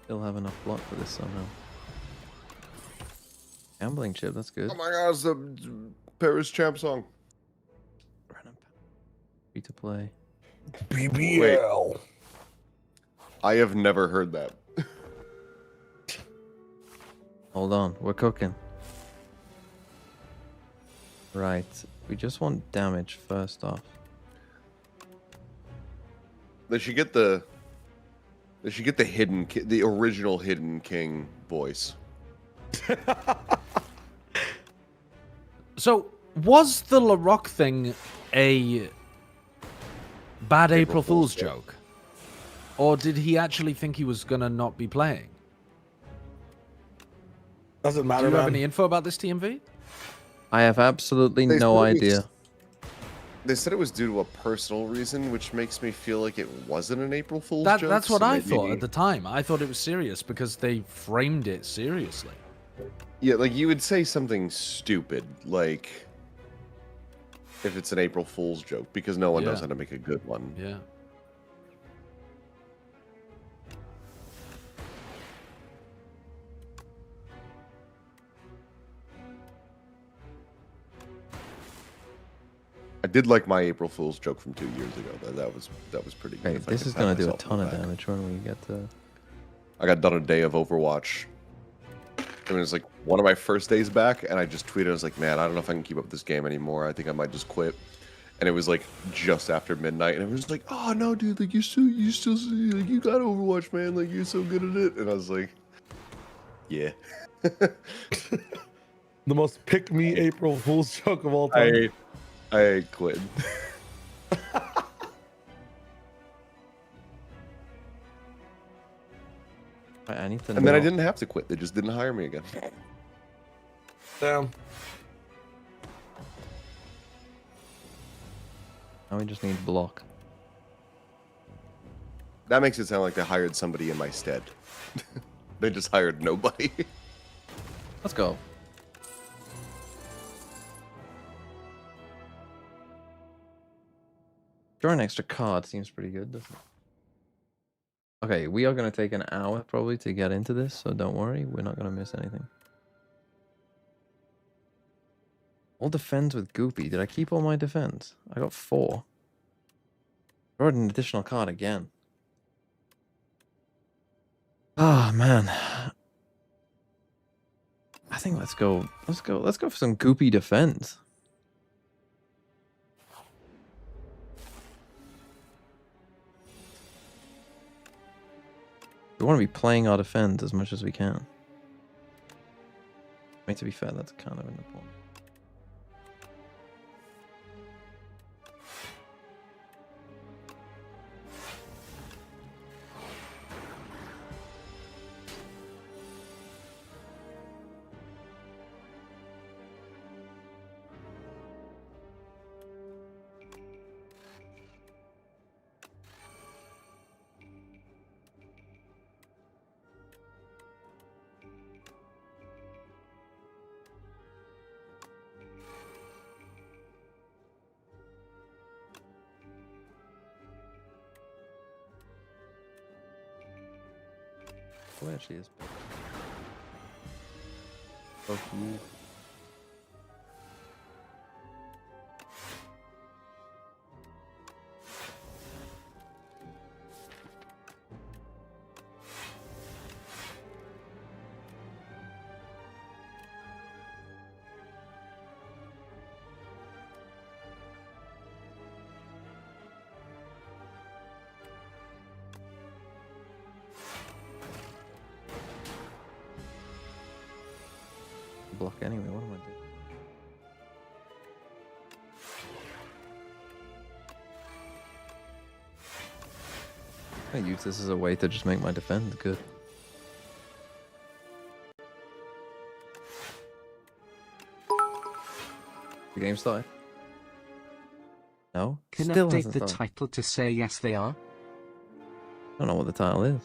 S1: Still have enough block for this somehow. Gambling chip, that's good.
S8: Oh my god, it's the Paris champ song.
S1: Free to play.
S6: BBL.
S8: Wait. I have never heard that.
S1: Hold on, we're cooking. Right, we just want damage first off.
S8: They should get the the original Hidden King voice.
S7: So, was the LaRock thing a bad April Fool's joke? Or did he actually think he was going to not be playing?
S6: Doesn't matter,
S7: Do you have
S6: man.
S7: any info about this TMV?
S1: I have absolutely no idea.
S8: They said it was due to a personal reason, which makes me feel like it wasn't an April Fool's joke.
S7: That's what
S8: so
S7: I
S8: maybe...
S7: thought at the time. I thought it was serious because they framed it seriously.
S8: Yeah, like you would say something stupid, like if it's an April Fool's joke, because no one knows how to make a good one.
S7: Yeah.
S8: I did like my April Fool's joke from 2 years ago. That was pretty good.
S1: Okay, this is gonna do a ton of damage when we get to.
S8: I got done a day of Overwatch. I mean, it was like one of my first days back, and I just tweeted, I was like, man, I don't know if I can keep up with this game anymore. I think I might just quit. And it was like just after midnight, and it was like, oh no, dude, like you still, like you got Overwatch, man, like you're so good at it. And I was like, yeah.
S6: The most pick me April Fool's joke of all time.
S8: I quit.
S1: I need to
S8: and then I didn't have to quit. They just didn't hire me again.
S6: Damn.
S1: Now we just need block.
S8: That makes it sound like they hired somebody in my stead. They just hired nobody.
S1: Let's go. Draw an extra card seems pretty good, doesn't it? Okay, we are going to take an hour probably to get into this, so don't worry, we're not going to miss anything. All defends with Goopy. Did I keep all my defense? I got 4. Brought an additional card again. Oh man. I think let's go for some Goopy defense. We want to be playing our defense as much as we can. I mean, to be fair, that's kind of an important. Where she is. Fuck you. Block anyway, what am I doing? I use this as a way to just make my defense good. The game started? No?
S3: Can
S1: Still
S3: update
S1: hasn't
S3: the
S1: started.
S3: title to say yes they are?
S1: I don't know what the title is.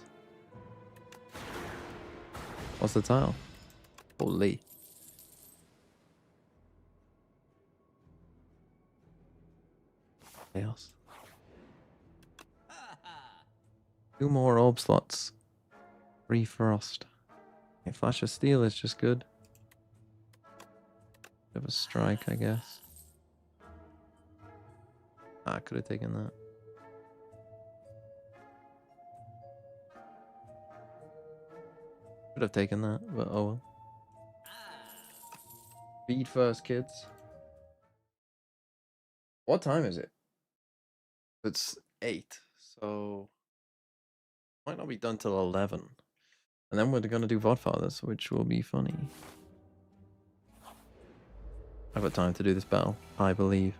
S1: What's the title? Holy. Chaos. 2 more orb slots. 3 frost. Okay, Flash of Steel is just good. Bit of a strike, I guess. I could have taken that. Could have taken that, but oh well. Feed first, kids. What time is it? It's 8, so might not be done till 11. And then we're gonna do Vodfathers, which will be funny. I've got time to do this battle, I believe.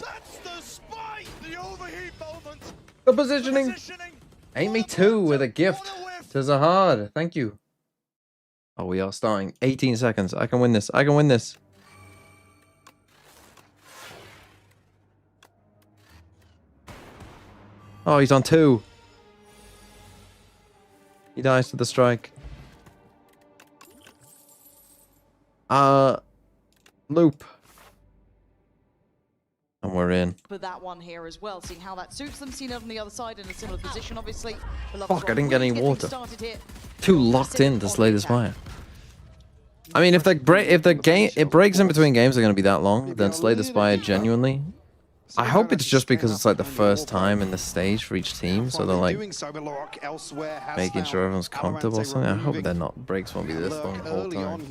S14: That's the spike! The overheat moment!
S1: The positioning! Aim me 2 with a gift to Zahad. Thank you. Oh, we are starting. 18 seconds. I can win this. I can win this. Oh, he's on 2. He dies to the strike. Loop. And we're in.
S15: For that one here as well, seeing how that suits them. Seen it on the other side in a similar position, obviously.
S1: Fuck, I didn't get any water. Too locked in to slay this fire. I mean, if the game it breaks in between games are going to be that long, then Slay the Spire genuinely. I hope it's just because it's like the first time in the stage for each team, so they're like making sure everyone's comfortable or something. I hope they're not breaks won't be this long the whole time.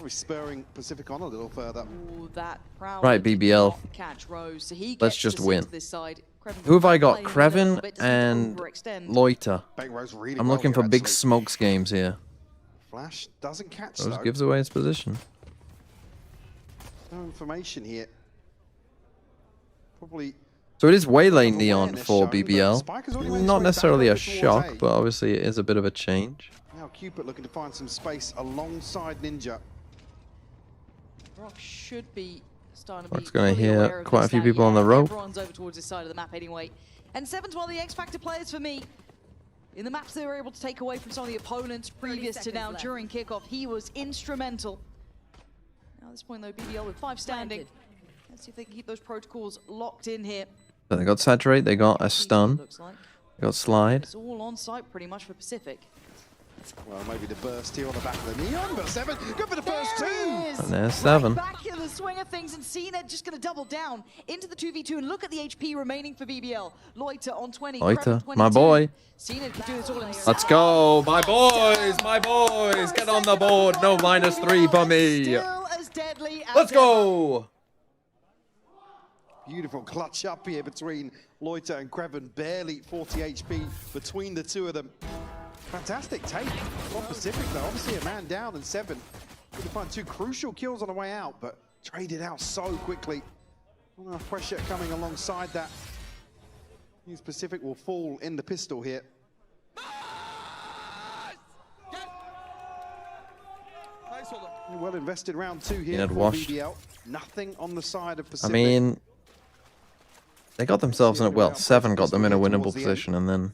S14: Spurring Pacific on a little further.
S1: Right, BBL. Let's just win. Who have I got? Krevin and Loiter. I'm looking for big smokes games here.
S14: Flash doesn't catch
S1: Rose gives away his position.
S14: No information here. Probably.
S1: So it is Waylay Neon for BBL. Not necessarily a shock, but obviously it is a bit of a change.
S14: Now Cupid looking to find some space alongside Ninja.
S15: Rock should be starting to
S1: Rock's going to hear quite a few people on the rope.
S15: Everyone's over towards this side of the map anyway. And 7's one of the X-Factor players for me. In the maps they were able to take away from some of the opponents previous to now during kickoff, he was instrumental. Now at this point though, BBL with 5 standing. Let's see if they can keep those protocols locked in here.
S1: So they got Saturate, they got a stun, they got Slide.
S15: It's all on site pretty much for Pacific.
S14: Well, maybe the burst here on the back of the Neon, but 7, good for the first 2!
S1: And there's 7.
S15: Right back in the swing of things, and CNED just going to double down into the 2v2, and look at the HP remaining for BBL. Loiter on 20,
S1: Loiter, my boy.
S15: CNED can do this all himself.
S1: Let's go, my boys, get on the board. No -3 for me.
S15: Still as deadly as
S1: Let's go.
S14: Beautiful clutch up here between Loiter and Krevin, barely 40 HP between the two of them. Fantastic take from Pacific though, obviously a man down and 7. Going to find 2 crucial kills on the way out, but traded out so quickly. Not enough pressure coming alongside that. Means Pacific will fall in the pistol here. Well invested round 2 here for BBL. Nothing on the side of Pacific.
S1: I mean, they got themselves in it. Well, 7 got them in a winnable position, and then,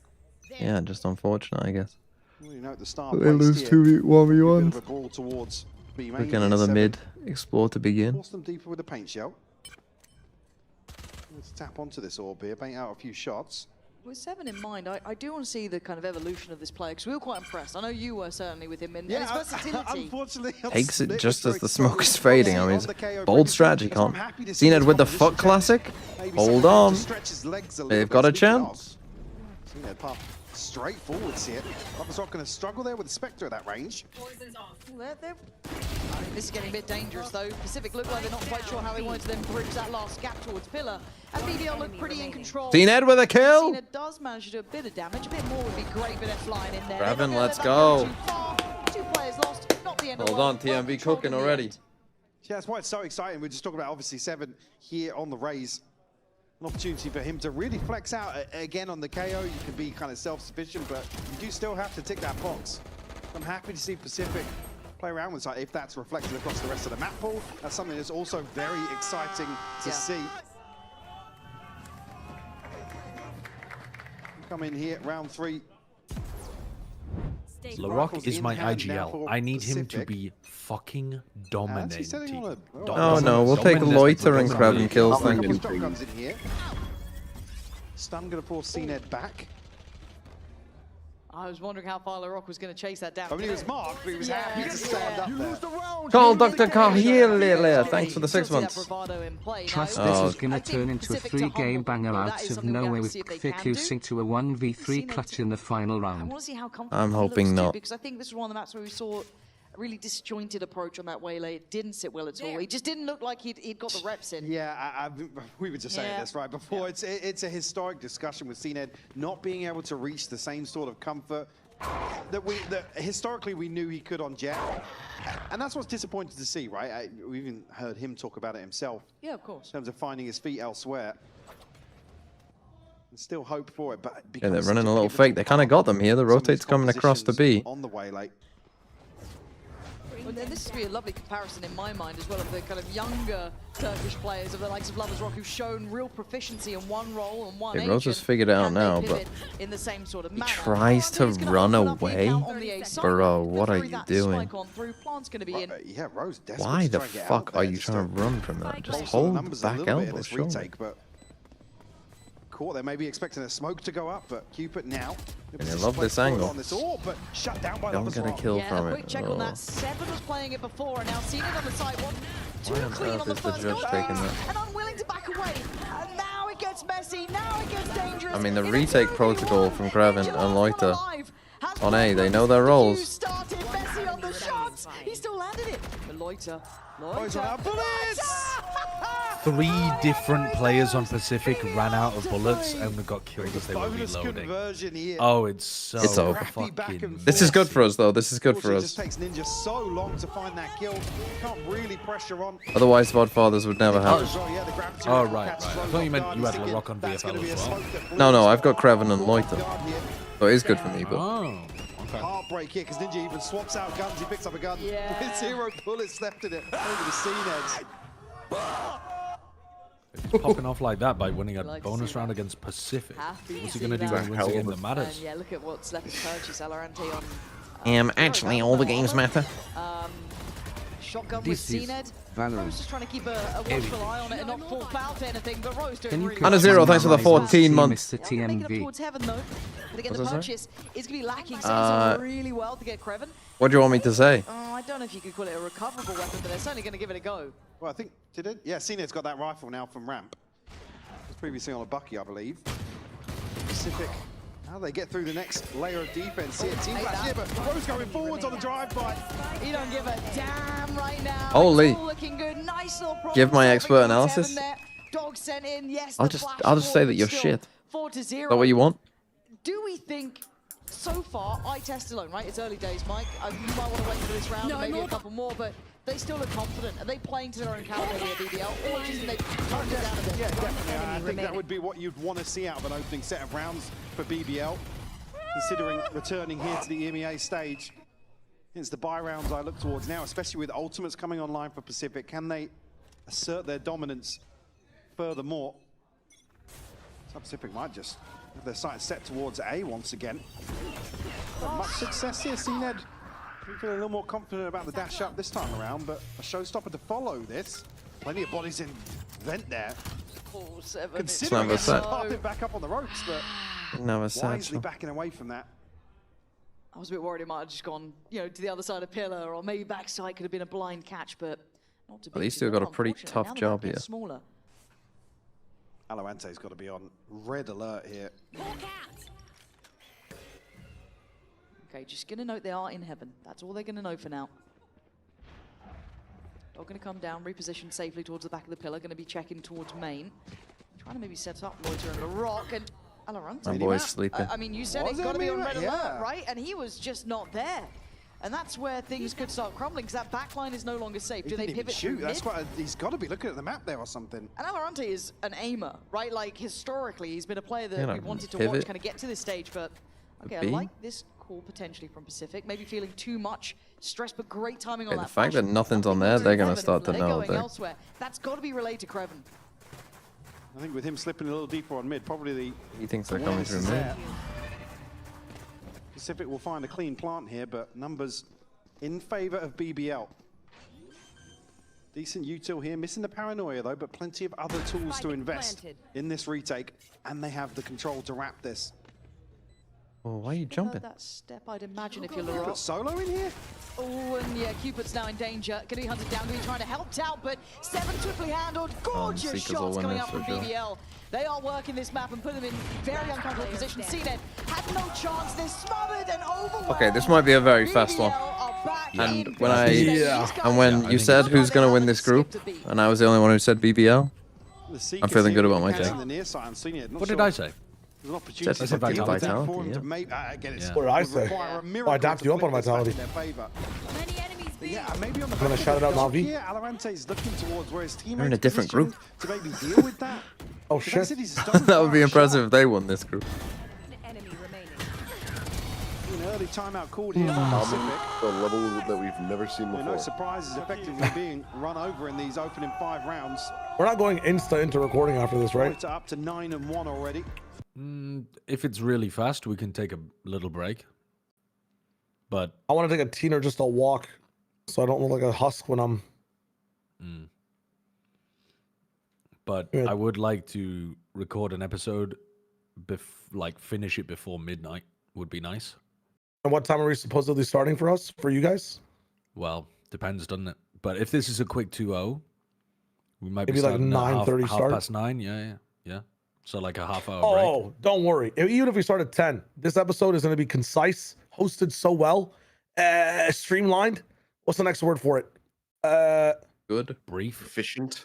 S1: yeah, just unfortunate, I guess.
S14: Well, you know, the start
S1: They lose 2v1.
S14: towards B main.
S1: Again, another mid explore to begin.
S14: Force them deeper with a paint shell. Let's tap onto this orb here, paint out a few shots.
S15: With 7 in mind, I do want to see the kind of evolution of this player, because we were quite impressed. I know you were certainly with him, and his versatility.
S14: Unfortunately,
S1: Takes it just as the smoke is fading. I mean, it's bold strategy, can't. CNED with the Fuck Classic. Hold on. They've got a chance.
S14: CNED pop straight forwards here. Rock's not going to struggle there with the Spectre at that range.
S15: This is getting a bit dangerous though. Pacific look like they're not quite sure how they wanted to then bridge that last gap towards Pillar. And BBL look pretty in control.
S1: CNED with a kill.
S15: CNED does manage to do a bit of damage. A bit more would be great, but they're flying in there.
S1: Krevin, let's go.
S15: 2 players lost, not the end of the
S1: Hold on, TMV cooking already.
S14: Yeah, that's why it's so exciting. We're just talking about obviously 7 here on the Raze. An opportunity for him to really flex out again on the KO. You can be kind of self-sufficient, but you do still have to tick that box. I'm happy to see Pacific play around with that if that's reflected across the rest of the map pool. That's something that's also very exciting to see. Come in here, round 3.
S7: Larocque is my IGL. I need him to be fucking dominating.
S1: Oh no, we'll take Loiter and Krevin kills, thank you.
S14: Comes in here. Stun going to force CNED back.
S15: I was wondering how far Larocque was going to chase that down.
S14: I mean, he was marked, but he was happy to stand up there.
S1: Call Dr. Kahir, thanks for the 6 months.
S3: Trust this is going to turn into a 3-game banger out of nowhere with Thick losing to a 1v3 clutch in the final round.
S1: I'm hoping not.
S15: Because I think this was one of the maps where we saw a really disjointed approach on that Waylay. It didn't sit well at all. He just didn't look like he'd got the reps in.
S14: Yeah, we were just saying this right before. It's a historic discussion with CNED not being able to reach the same sort of comfort that historically we knew he could on Jet. And that's what's disappointing to see, right? We even heard him talk about it himself.
S15: Yeah, of course.
S14: In terms of finding his feet elsewhere. And still hope for it, but
S1: Yeah, they're running a little fake. They kind of got them here. The rotate's coming across the B.
S14: On the way, like.
S15: Well, then this would be a lovely comparison in my mind as well of the kind of younger Turkish players of the likes of Lovers Rock who've shown real proficiency in one role and one
S1: Okay, Rose has figured it out now, but
S15: in the same sort of
S1: he
S15: manner.
S1: tries to run away. Bro, what are you doing?
S14: Yeah, Rose
S1: Why the fuck are you trying to run from that? Just hold back elbow, sure.
S14: Caught there, maybe expecting a smoke to go up, but Cupid now.
S1: And I love this angle.
S14: On this orb, but shut down by
S1: Don't get a kill from
S15: quick
S1: it.
S15: check on that. Seven was playing it before, and now seen it on the side. One, too
S1: Why on
S15: clean
S1: earth
S15: on the
S1: is the
S15: first
S1: judge
S15: goal,
S1: taking that?
S15: and unwilling to back away. And now it gets messy. Now it gets dangerous.
S1: I mean, the retake protocol from Kraven and Loiter on A, they know their roles.
S15: Started messy on the shots. He still landed it. But Loiter.
S14: Bullets!
S7: 3 different players on Pacific ran out of bullets and got killed as they were
S14: Bonus
S7: reloading.
S14: conversion here.
S7: Oh, it's so
S1: It's over.
S7: fucking...
S1: This is good for us, though. This is good for
S14: It
S1: us.
S14: just takes Ninja so long to find that kill. Can't really pressure on.
S1: Otherwise, Godfathers would never happen.
S7: Oh, right. I thought you meant you had LaRock on VFL as well.
S1: No, I've got Kraven and Loiter. So it is good for me, but...
S7: Oh.
S14: Heartbreak here because Ninja even swaps out guns. He picks up a gun with 0 bullets left in it. Over the scene edge.
S7: He's popping off like that by winning a bonus round against Pacific. What's he going to do when he wins a game that matters?
S15: Yeah, look at what's left to purchase. Alorante on...
S1: actually, all the games matter.
S15: Shotgun with CNED. Rose just trying to keep a watchful eye on it and not fall foul to anything, but Rose doing really
S1: And a 0, thanks for the 14 months.
S15: Making up towards heaven though. But again, the purchase is going to be lacking, so it's done really well to get Kreven.
S1: What do you want me to say?
S15: I don't know if you could call it a recoverable weapon, but they're certainly going to give it a go.
S14: Well, I think, did it? Yeah, CNED's got that rifle now from Ramp. It was previously on a Bucky, I believe. Pacific. How they get through the next layer of defense here. Team flash here, but Rose going forwards on the drive-by.
S15: He don't give a damn right now.
S1: Holy.
S15: It's all looking good. Nice little
S1: Give my expert analysis.
S15: Dog sent in. Yes,
S1: I'll just say that you're shit.
S15: 4-0.
S1: Is that what you want?
S15: Do we think, so far, eye test alone, right? It's early days, Mike. You might want to wait for this round and maybe a couple more, but they still look confident. Are they playing to their own caliber here, BBL? Or do you think they've toned it down a bit?
S14: Yeah, definitely. I think that would be what you'd want to see out of an opening set of rounds for BBL. Considering returning here to the EMEA stage. It's the buy rounds I look towards now, especially with ultimates coming online for Pacific. Can they assert their dominance furthermore? So Pacific might just have their sights set towards A once again. Not much success here, CNED. We feel a little more confident about the dash up this time around, but a showstopper to follow this. Plenty of bodies in vent there. Considering it's popping back up on the ropes, but wisely backing away from that.
S15: I was a bit worried it might have just gone, to the other side of pillar, or maybe backside could have been a blind catch, but not to be.
S1: At least you've got a pretty tough job here.
S15: Smaller.
S14: Aloante's got to be on red alert here.
S15: Okay, just gonna note they are in heaven. That's all they're gonna know for now. They're gonna come down, reposition safely towards the back of the pillar. Gonna be checking towards main. Trying to maybe set up Loiter and LaRock and Alorante.
S1: My boy's sleeping.
S15: I mean, you said it's got to be on red alert, right? And he was just not there. And that's where things could start crumbling, because that backline is no longer safe. Do they pivot
S14: shoot? That's quite. He's got to be looking at the map there or something.
S15: And Alorante is an aimer, right? Like historically, he's been a player that we wanted to watch kind of get to this stage. But okay, I like this call potentially from Pacific. Maybe feeling too much stress, but great timing on that.
S1: The fact that nothing's on there, they're going to start to know.
S15: Elsewhere. That's got to be relayed to Kreven.
S14: I think with him slipping a little deeper on mid, probably the...
S1: He thinks they're coming through mid.
S14: Pacific will find a clean plant here, but numbers in favor of BBL. Decent util here, missing the paranoia though, but plenty of other tools to invest in this retake, and they have the control to wrap this.
S1: Oh, why are you jumping?
S15: That step, I'd imagine, if you're LaRock.
S14: Put Solo in here?
S15: Oh, and yeah, Cupid's now in danger. Going to be hunted down, going to be trying to help out, but Seven swiftly handled. Gorgeous shots coming up from BBL. They are working this map and putting them in very uncomfortable positions. CNED had no chance. They're smothered and overwhelmed.
S1: Okay, this might be a very fast one. And when you said who's going to win this group, and I was the only one who said BBL, I'm feeling good about my take.
S7: What did I say?
S14: There's an opportunity
S1: That's a vitality,
S14: for him
S1: yeah.
S14: to make. Again, it's
S6: What did I say?
S14: require a
S6: Oh, I
S14: miracle
S6: dapped
S14: to
S6: you up on
S14: flip this back
S6: vitality.
S14: in their favor.
S10: Many enemies
S14: But yeah, maybe on the
S6: I'm gonna
S14: back
S6: shout
S14: of
S6: it out,
S14: the
S6: Navi.
S14: here, Alorante is looking towards where his teammates
S1: They're in a different group.
S14: to maybe deal with that.
S6: Oh
S14: But
S6: shit.
S14: Cities doesn't
S1: That would be
S14: fire a
S1: impressive
S14: shot.
S1: if they won this group.
S10: An enemy remaining.
S14: An early timeout called here from Pacific.
S8: The level that we've never seen
S14: No
S8: before.
S14: surprises, effectively being run over in these opening 5 rounds.
S6: We're not going into recording after this, right?
S14: It's up to 9-1 already.
S7: If it's really fast, we can take a little break. But
S6: I want to take a teen or just a walk, so I don't look like a husk when I'm.
S7: But
S6: Good.
S7: I would like to record an episode, like finish it before midnight would be nice.
S6: And what time are we supposedly starting for us? For you guys?
S7: Well, depends, doesn't it? But if this is a quick 2-0, we might
S6: Maybe
S7: be
S6: like
S7: starting at
S6: 9:30
S7: half
S6: start?
S7: past 9. Yeah. So like a half hour break.
S6: Oh, don't worry. Even if we start at 10, this episode is going to be concise, hosted so well, streamlined. What's the next word for it?
S1: Good.
S7: Brief.
S8: Efficient.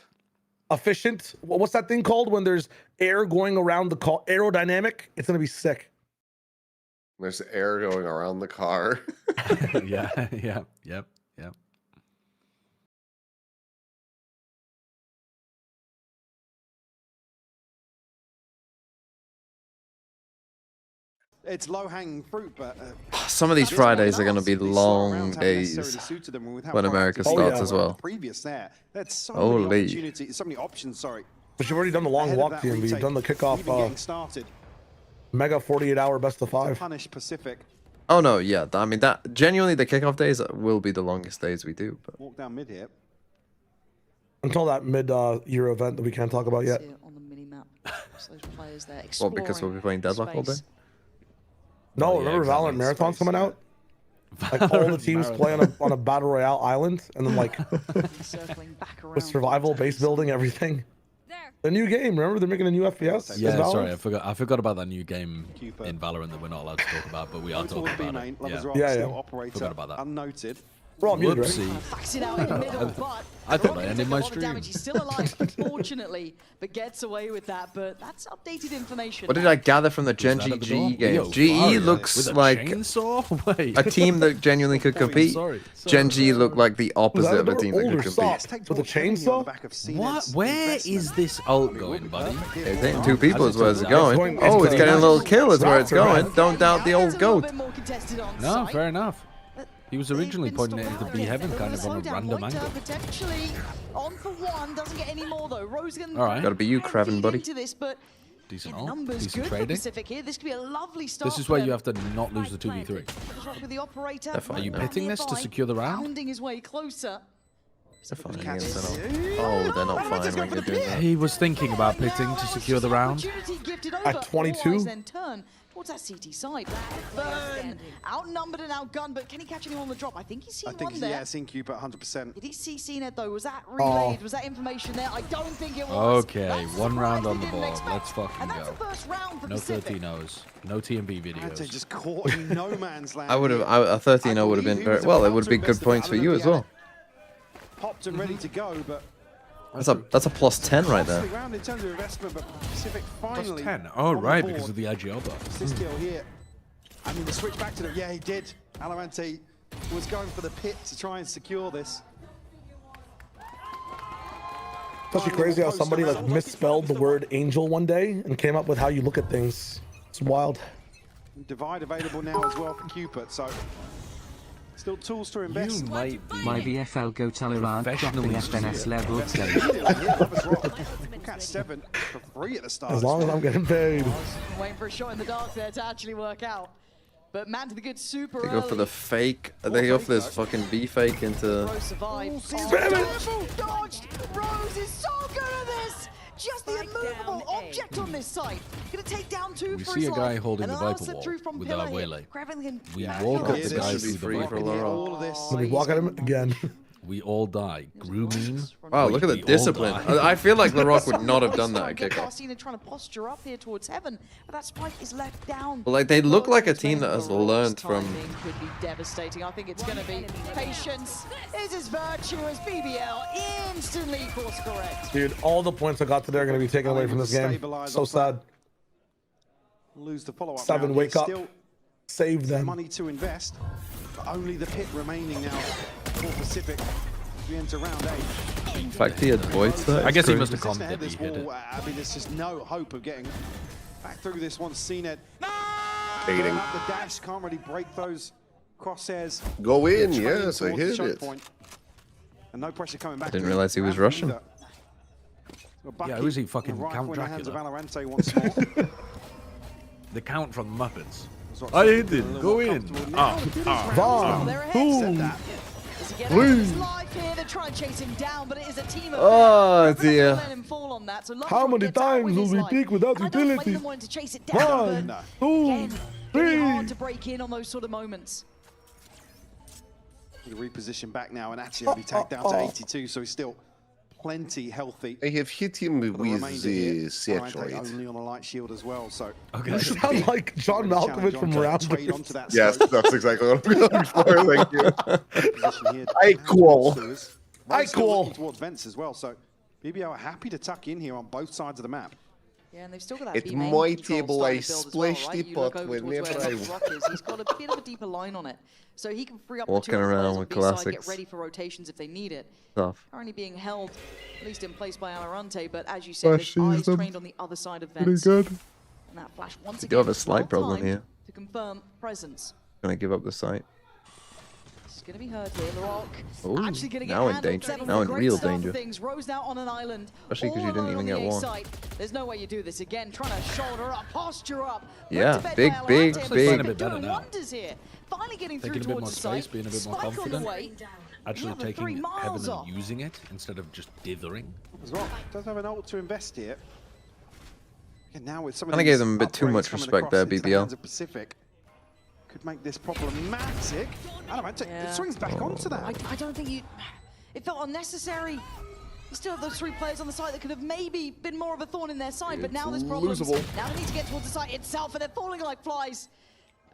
S6: Efficient. What's that thing called when there's air going around the car? Aerodynamic. It's going to be sick.
S8: There's air going around the car.
S7: yeah.
S14: It's low-hanging fruit, but
S1: Some of these
S14: this one
S1: Fridays are going to
S14: does.
S1: be
S14: These slower
S1: long
S14: rounds haven't necessarily
S1: days
S14: suited them with how
S1: when
S14: proactive
S1: America
S14: they
S1: starts
S14: were
S1: as well.
S14: Previous there. That's so
S1: Holy.
S14: many opportunities, so many options. Sorry.
S6: But you've already done the long
S14: Ahead of
S6: walk,
S14: that
S6: TMV. You've
S14: retake,
S6: done the
S14: even getting
S6: kickoff
S14: started
S6: mega 48-hour best of
S14: to
S6: 5.
S14: punish Pacific.
S1: Oh no, yeah. I mean that genuinely the kickoff days will be the longest days we do. But
S14: Walk down mid here.
S6: Until that mid-year event that we can't talk about yet.
S15: See it on the mini-map. So those players there
S1: well, because we'll be playing Deadlock all day.
S15: space.
S6: No,
S7: Oh, yeah,
S6: remember
S7: exactly.
S6: Valorant Marathon's coming out? Like all the teams play on a battle royale island, and then like
S15: Circling back around.
S6: with survival, base building, everything. The new game, remember they're making a new FPS.
S7: Yeah,
S6: Valorant?
S7: sorry, I forgot about that new game in Valorant that we're not allowed to talk about, but we are talking about it. Forgot about that.
S14: Unnoted.
S6: We're all muted, right?
S7: Whoopsie.
S15: Backs it out in the middle, but
S7: I thought I
S15: Rocket
S7: ended
S15: took a
S7: my
S15: lot of
S7: stream.
S15: damage. He's still alive, unfortunately, but gets away with that. But that's updated information.
S1: What did I gather from the Gen
S7: that at the door?
S1: GG game?
S7: Yo,
S1: GE
S7: fire,
S1: looks
S7: with a
S1: like
S7: chainsaw? Wait.
S1: a team that genuinely could compete.
S7: Sorry.
S1: Gen G looked like the opposite of a team that
S6: older
S1: could compete.
S6: soft with a chainsaw?
S7: What? Where is this ult going, buddy?
S1: It's hitting 2 people is where it's
S6: It's
S1: going.
S6: going-
S1: Oh,
S6: it's
S1: it's getting a little kill is where it's
S6: Raptor,
S1: going.
S6: man.
S1: Don't doubt the old goat.
S7: No, fair enough. He was originally pointing it into B heaven, kind of on a random angle.
S15: Potentially on for one, doesn't get any more though. Rogan
S7: All right.
S1: Gotta be you, Kraven, buddy.
S15: into this, but
S7: Decent
S15: the
S7: ult,
S15: numbers
S7: decent
S15: good for
S7: trading.
S15: Pacific here. This could be a lovely start.
S7: This is
S15: for
S7: where
S15: them.
S7: you have to not lose the 2v3.
S15: With the operator,
S1: They're fine,
S7: Are you
S1: though.
S7: pitting this to secure the round?
S15: pounding his way closer.
S1: They're firing against it all. Oh, they're not firing when you're doing that.
S7: He was thinking about pitting to secure the round.
S15: Opportunity gifted over.
S6: At 22?
S15: All eyes then turn towards that CT side. Burn, outnumbered and outgunned, but can he catch anyone on the drop? I think he's seen
S14: I think
S15: one there.
S14: yeah, seen Cupid 100%.
S15: Did he see CNED though? Was that relayed?
S6: Oh.
S15: Was that information there? I don't think it was.
S7: Okay,
S15: That's
S7: one round on the
S15: surprising,
S7: board.
S15: didn't expect.
S7: Let's fucking
S15: And that's
S7: go.
S15: the first round for
S7: No
S15: Pacific.
S7: 13-0s. No TMB
S14: Ante
S7: videos.
S14: just caught in no man's land.
S1: I would have.
S14: here.
S1: A 13-0 would have been very well. It would have been good points for you as well.
S14: Popped and ready to go, but
S1: That's a plus 10 right there.
S14: costly round in terms of investment, but Pacific
S7: Plus
S14: finally
S7: 10. Oh,
S14: on the
S7: right,
S14: board.
S7: because of the IGL buff.
S14: This kill here. I mean, the switch back to the yeah, he did. Alorante was going for the pit to try and secure this.
S6: It's actually crazy how somebody like misspelled the word angel one day and came up with how you look at things. It's wild.
S14: Divide available now as well for Cupid, so still tools to invest.
S7: You might be
S3: My VFL go Talibán,
S7: Professionally
S3: FNS level play.
S14: Cat 7 for free at the start.
S6: As long as I'm getting paid.
S15: Waiting for a shot in the dark there to actually work out. But man to the good super
S1: They go for the fake. They go for this fucking B fake into.
S15: Rose survived.
S6: Spam
S15: it! Dodged! Rose is so good at this! Just the immovable object on this site. Gonna take down 2
S7: We
S15: for
S7: see
S15: his
S7: a guy
S15: life.
S7: holding
S15: And
S7: the
S15: an
S7: Viper
S15: answer
S7: wall
S15: through from
S7: with
S15: Pillar
S7: our
S15: here.
S7: waylay.
S15: Grabbing him
S7: We
S15: back
S7: walk
S15: on
S7: up
S15: the
S7: the
S1: This
S7: guy
S1: should
S7: through
S1: be
S7: the
S1: free
S7: Viper
S1: for
S7: wall.
S1: Laura.
S14: All of this.
S6: Let me walk at him again.
S7: We all die. Grooming.
S1: Wow, look at the
S7: We all
S1: discipline.
S7: die.
S1: I feel like LaRock would not have done that at kickoff.
S15: Garcia trying to posture up here towards heaven, but that spike is left down.
S1: But like they look like a team that has learned from.
S15: Timing could be devastating. I think it's going to be patience. Is as virtue as BBL instantly course correct.
S6: Dude, all the points I got today are going to be taken away from this game. So sad.
S14: Lose the follow-up.
S6: 7, wake up.
S14: Still
S6: Save them.
S14: money to invest, but only the pit remaining now for Pacific. We enter round 8.
S1: In fact, he avoids that.
S7: I guess he
S1: It's
S7: must have
S14: Resistant
S7: commented
S14: this
S7: he hit it.
S14: wall, I mean, there's just no hope of getting back through this one. CNED
S8: Baiting.
S14: up the dash, can't really break those crosshairs.
S8: Go in,
S14: Trailing
S8: yes, I
S14: towards the
S8: hit
S14: choke
S8: it.
S14: point. And no pressure coming back.
S1: I didn't
S14: to
S1: realize he was
S14: Ravi
S1: Russian.
S14: either. So
S7: Yeah,
S14: Bucky
S7: who's he,
S14: and
S7: fucking
S14: a rifle
S7: Count
S14: in the hands of
S7: Dracula?
S14: Valorante once more.
S7: The Count from the Muppets.
S14: Zox
S7: I hit
S14: a
S7: it.
S14: little
S7: Go
S14: more
S7: in.
S14: comfortable now.
S6: Von,
S15: They're ahead.
S6: boom.
S15: As again, Everyone's live here, they're trying to chase him down, but it is a team of
S1: Oh,
S15: men. They're not gonna
S1: dear.
S15: let him fall on that, so Lovejoy
S6: How many
S15: gets out
S6: times
S15: with
S6: will
S15: his
S6: we
S15: life.
S6: pick without
S15: And I don't blame
S6: utility?
S15: them wanting to chase it down,
S6: 1,
S15: but
S6: 2,
S15: again, very
S6: 3.
S15: hard to break in on those sort of moments.
S14: He repositioned back now and actually only tagged down to 82, so he's still plenty healthy.
S8: I have hit him
S14: For the
S8: with
S14: remainder here,
S8: the
S14: Valorante
S8: satellite.
S14: only on a light shield as well, so
S7: Okay.
S6: You sound like John Malkovich from
S14: trade
S6: Rounders.
S14: onto that
S8: Yes,
S14: smoke.
S8: that's exactly what I'm going for. Thank you.
S14: Position here
S8: I
S14: down
S8: cool.
S14: towards Lewis.
S6: I
S14: Rose still
S6: cool.
S14: looking towards vents as well, so BBL are happy to tuck in here on both sides of the map.
S15: Yeah, and they've still got that
S8: It
S15: B main
S8: might
S15: control
S8: able
S15: starting
S8: I
S15: to build as well,
S8: splash
S15: right?
S8: the
S15: You look
S8: pot
S15: over towards
S8: whenever
S15: where
S8: I
S15: Rock is. He's got a bit of a deeper line on it, so he can free up
S1: Walking
S15: the two
S1: around
S15: players on
S1: with
S15: B side, get
S1: classics.
S15: ready for rotations if they need it.
S1: Stuff.
S15: Currently being held, at least in place by Alorante, but as you said, his eyes
S1: Fascism.
S15: trained on the other side of
S1: Pretty
S15: vents.
S1: good.
S15: And that flash once
S1: We
S15: again
S1: do have a
S15: well
S1: slight problem
S15: timed
S1: here.
S15: to confirm presence.
S1: Gonna give up the site.
S15: It's going to be heard here. The Rock
S1: Ooh,
S15: actually going to get
S1: now in
S15: handled.
S1: danger.
S15: Seven
S1: Now
S15: with
S1: in
S15: a great
S1: real
S15: start to
S1: danger.
S15: Things. Rose now on an island.
S1: Especially 'cause
S15: all
S1: you didn't
S15: alone
S1: even
S15: on
S1: get
S15: the A
S1: one.
S15: side. There's no way you do this again. Trying to shoulder up, posture up.
S1: Yeah,
S15: Put to bed
S1: big,
S15: by
S1: big,
S15: Alorante,
S1: big.
S7: Playing a bit better
S15: doing
S7: now.
S15: wonders here. Finally getting
S7: Taking
S15: through
S7: a bit more
S15: towards the
S7: space,
S15: site.
S7: being a bit more
S15: Spike on the
S7: confident.
S15: way.
S7: Actually
S15: Another 3
S7: taking
S15: miles
S7: heaven
S15: off.
S7: and using it instead of just dithering.
S14: As well, does have an ult to invest here. And now with some of
S1: Kinda
S14: these
S1: gave them a bit too
S14: upgrades
S1: much
S14: coming
S1: respect
S14: across
S1: there,
S14: into the
S1: BBL.
S14: hands of Pacific, could make this problematic. Alorante,
S15: Yeah.
S14: it swings back onto that.
S15: I don't think you... It felt unnecessary. You still have those 3 players on the site that could have maybe been more of a thorn in their side, but now there's problems.
S8: losable.
S15: Now they need to get towards the site itself, and they're falling like flies.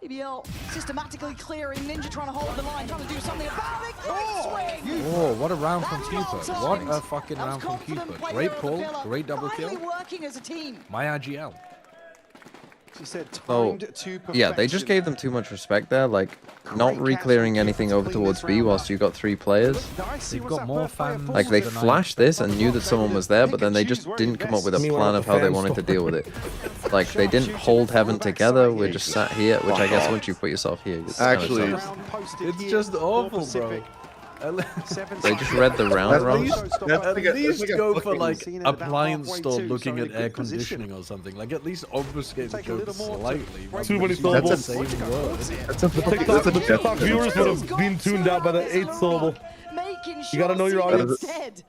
S15: BBL systematically clearing, Ninja trying to hold the line, trying to do something about it. Great swing!
S7: Oh, what a round from
S15: That's
S7: Cupid.
S15: well
S7: What
S15: timed.
S7: a fucking
S15: That was
S7: round from
S15: confident
S7: Cupid.
S15: play
S7: Great
S15: there on the
S7: pull,
S15: pillar.
S7: great double
S15: Finally
S7: kill.
S15: working as a team.
S7: My IGL.
S14: She said
S1: Oh,
S14: timed to
S1: yeah, they just
S14: perfection.
S1: gave them too much respect there. Like, not re-clearing anything over towards B whilst you got 3 players.
S14: Dicey,
S7: They've
S14: what's
S7: got
S14: that
S7: more
S14: birthday of
S7: fans.
S14: Paul
S1: Like, they
S7: Tonight.
S1: flashed this and knew that someone was there, but then they just didn't come up with a
S6: Me,
S1: plan
S6: one
S1: of
S6: of the
S1: how they
S6: fan
S1: wanted to
S6: stores.
S1: deal with it. Like, they didn't hold heaven together. We're just sat here, which I guess once you put yourself here, it's kinda
S8: Actually,
S1: sucks.
S14: Round posted
S7: It's
S14: here
S7: just
S14: for
S7: awful,
S14: Pacific.
S7: bro.
S1: They just read the round
S8: At
S1: wrong.
S8: least-
S7: At
S8: like a
S7: least go for
S8: fucking
S7: like
S14: scene at about
S7: appliance
S14: halfway
S7: store
S14: to,
S7: looking
S14: so
S7: at
S14: in a
S7: air
S14: good position.
S7: conditioning or something. Like at least obfuscate the
S14: Take a little
S7: joke
S14: more to
S7: slightly.
S14: break
S6: Too many
S14: this
S6: syllables.
S14: down.
S7: Same word.
S8: That's a
S6: TikTok viewers would have been tuned out by the 8th syllable. You gotta know your audience.
S15: Instead.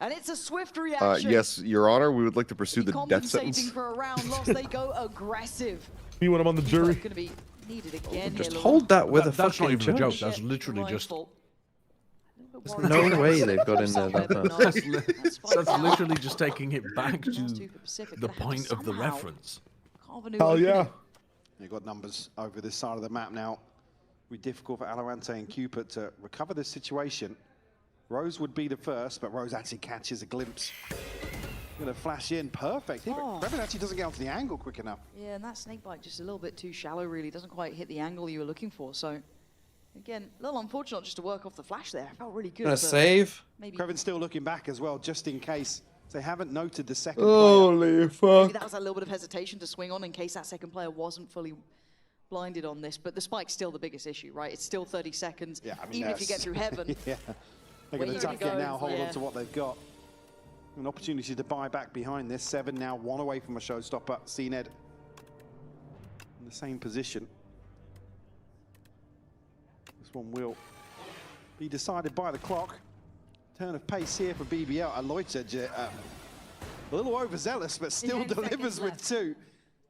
S15: And it's a swift reaction.
S8: Yes, Your Honor, we would like to pursue the death
S15: Compensating
S8: sentence.
S15: for a round loss, they go aggressive.
S6: Me when I'm on the jury.
S15: Going to be needed again.
S1: Just
S15: here,
S1: hold that with a
S7: That's not
S1: fucking
S7: even a joke.
S1: judge.
S7: That's literally just.
S1: There's no way they've got in there that fast.
S7: That's literally just taking it back to the point of the reference.
S6: Hell yeah.
S14: You've got numbers over this side of the map now. It'll be difficult for Alorante and Cupid to recover this situation. Rose would be the first, but Rose actually catches a glimpse. Gonna flash in, perfect. Revan actually doesn't get onto the angle quick enough.
S15: Yeah, and that snake bite just a little bit too shallow, really. Doesn't quite hit the angle you were looking for. So, again, a little unfortunate just to work off the flash there. Felt really good.
S1: Gonna
S15: but
S1: save.
S15: Maybe,
S14: Krevin's still looking back as well, just in case. They haven't noted the second player.
S1: Holy
S15: maybe
S1: fuck.
S15: that was a little bit of hesitation to swing on in case that second player wasn't fully blinded on this. But the spike's still the biggest issue, right? It's still 30 seconds.
S14: Yeah, I mean,
S15: even if you get
S14: that's-
S15: through heaven.
S14: Yeah, they're
S15: Where
S14: going
S15: you
S14: to tuck
S15: gonna
S14: it
S15: go?
S14: now, hold
S15: Yeah.
S14: on to what they've got. An opportunity to buy back behind this. 7 now, 1 away from a showstopper. CNED in the same position. This one will be decided by the clock. Turn of pace here for BBL. Aloyta, a little overzealous, but still
S10: 10
S14: delivers
S10: seconds
S14: with
S10: left.
S14: 2.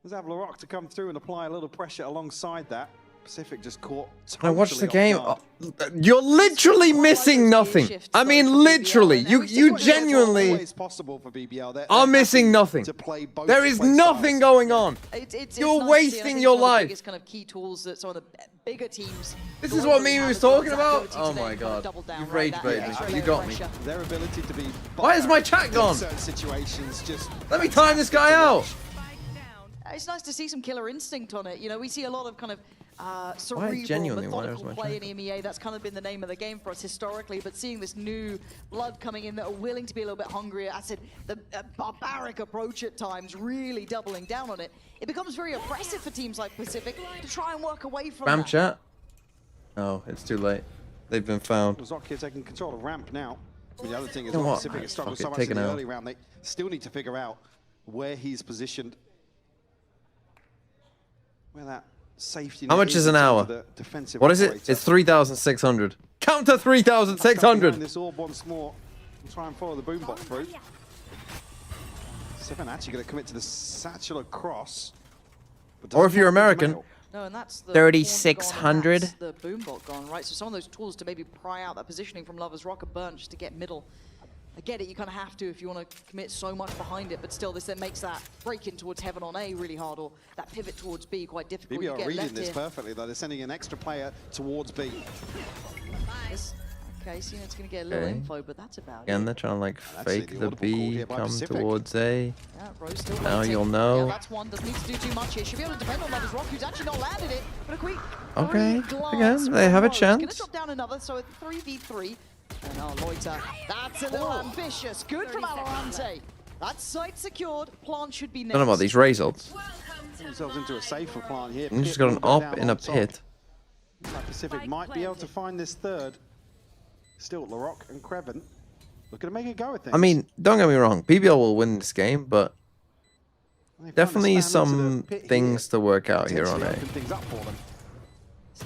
S14: Let's have LaRock to come through and apply a little pressure alongside that. Pacific just caught.
S1: I watched the
S14: totally
S1: game.
S14: off guard.
S1: You're literally missing nothing. I mean, literally. You genuinely
S14: Always possible for BBL. They're
S1: are
S14: happy
S1: missing nothing.
S14: to play both
S1: There is
S14: play
S1: nothing
S14: styles.
S1: going on.
S15: It's
S1: You're
S15: nice to see, and I
S1: wasting
S15: think it's
S1: your
S15: one of the
S1: life.
S15: biggest kind of key tools that some of the bigger teams.
S1: This
S15: don't
S1: is what
S15: really
S1: Mimi
S15: have
S1: was
S15: as well as
S1: talking
S15: that
S1: about?
S15: ability to
S1: Oh
S15: then
S1: my
S15: kind of
S1: God.
S15: double down,
S1: You've
S15: right?
S1: rage
S15: That
S1: baited me.
S15: extra
S1: You
S15: layer
S1: got
S15: of
S1: me.
S15: pressure.
S14: Their ability to be.
S1: Why is my chat
S14: in
S1: gone?
S14: certain situations, just
S1: Let me time this guy out.
S15: it's nice to see some killer instinct on it. You know, we see a lot of kind of cerebral,
S1: genuinely
S15: methodical
S1: wires
S15: play in EMEA. That's kind of been the name of the game for us historically. But seeing this new blood coming in that are willing to be a little bit hungrier, I said the barbaric approach at times, really doubling down on it. It becomes very oppressive for teams like Pacific to try and work away from
S1: Spam
S15: that.
S1: chat. Oh, it's too late. They've been found.
S14: Zoc here taking control of ramp now. But the other thing is,
S1: You know what?
S14: Pacific has struggled
S1: Fuck it,
S14: so much
S1: take
S14: in
S1: it
S14: the
S1: out.
S14: early round. They still need to figure out where he's positioned. Where that safety
S1: How
S14: net
S1: much is
S14: in
S1: an
S14: terms
S1: hour?
S14: of the defensive
S1: What is it?
S14: operator.
S1: It's 3,600. Counter
S14: Behind
S1: 3,600.
S14: this orb once more and try and follow the boombot through. Seven actually going to commit to the satchel across. but
S1: Or
S14: doesn't
S1: if you're
S14: want to
S1: American,
S14: mail.
S15: No, and that's the
S1: 3,600.
S15: That's the boombot gone, right? So some of those tools to maybe pry out that positioning from Lover's Rock are burnt just to get middle. I get it, you kind of have to if you want to commit so much behind it, but still this then makes that break in towards Heaven on A really hard, or that pivot towards B quite difficult.
S14: BBL
S15: You get
S14: reading
S15: left
S14: this
S15: here.
S14: perfectly though. They're sending an extra player towards B.
S15: Okay, so it's going to get a little
S1: Okay.
S15: info, but that's about
S1: Again,
S15: it.
S1: they're trying to like
S14: actually
S1: fake
S14: the
S1: the
S14: audible call
S1: B,
S14: here by
S1: come
S14: Pacific.
S1: towards A.
S15: Yeah, Rose still
S1: Now
S15: waiting.
S1: you'll know.
S15: Yeah, that's one. Doesn't need to do too much here. Should be able to depend on Lover's Rock, who's actually not landed it. But a quick
S1: Okay,
S15: glance
S1: again, they have a
S15: from Rose. Gonna
S1: chance.
S15: drop down another, so a 3v3. And Loiter, that's a little ambitious. Good from Alorante. That's site secured. Plant should be next.
S1: I don't know about these results.
S14: Themselves into a safer plant here.
S1: You just
S14: Pit
S1: got
S14: will
S1: an
S14: go
S1: op
S14: down
S1: in a
S14: on top.
S1: pit.
S14: Looks like Pacific might be able to find this third. Still, Larocque and Creven looking to make a go at things.
S1: I mean, don't get me wrong. BBL will win this game, but
S14: They find
S1: definitely
S14: a spam into
S1: some
S14: the pit
S1: things to work out here on
S14: potentially
S1: A.
S14: open things up for them.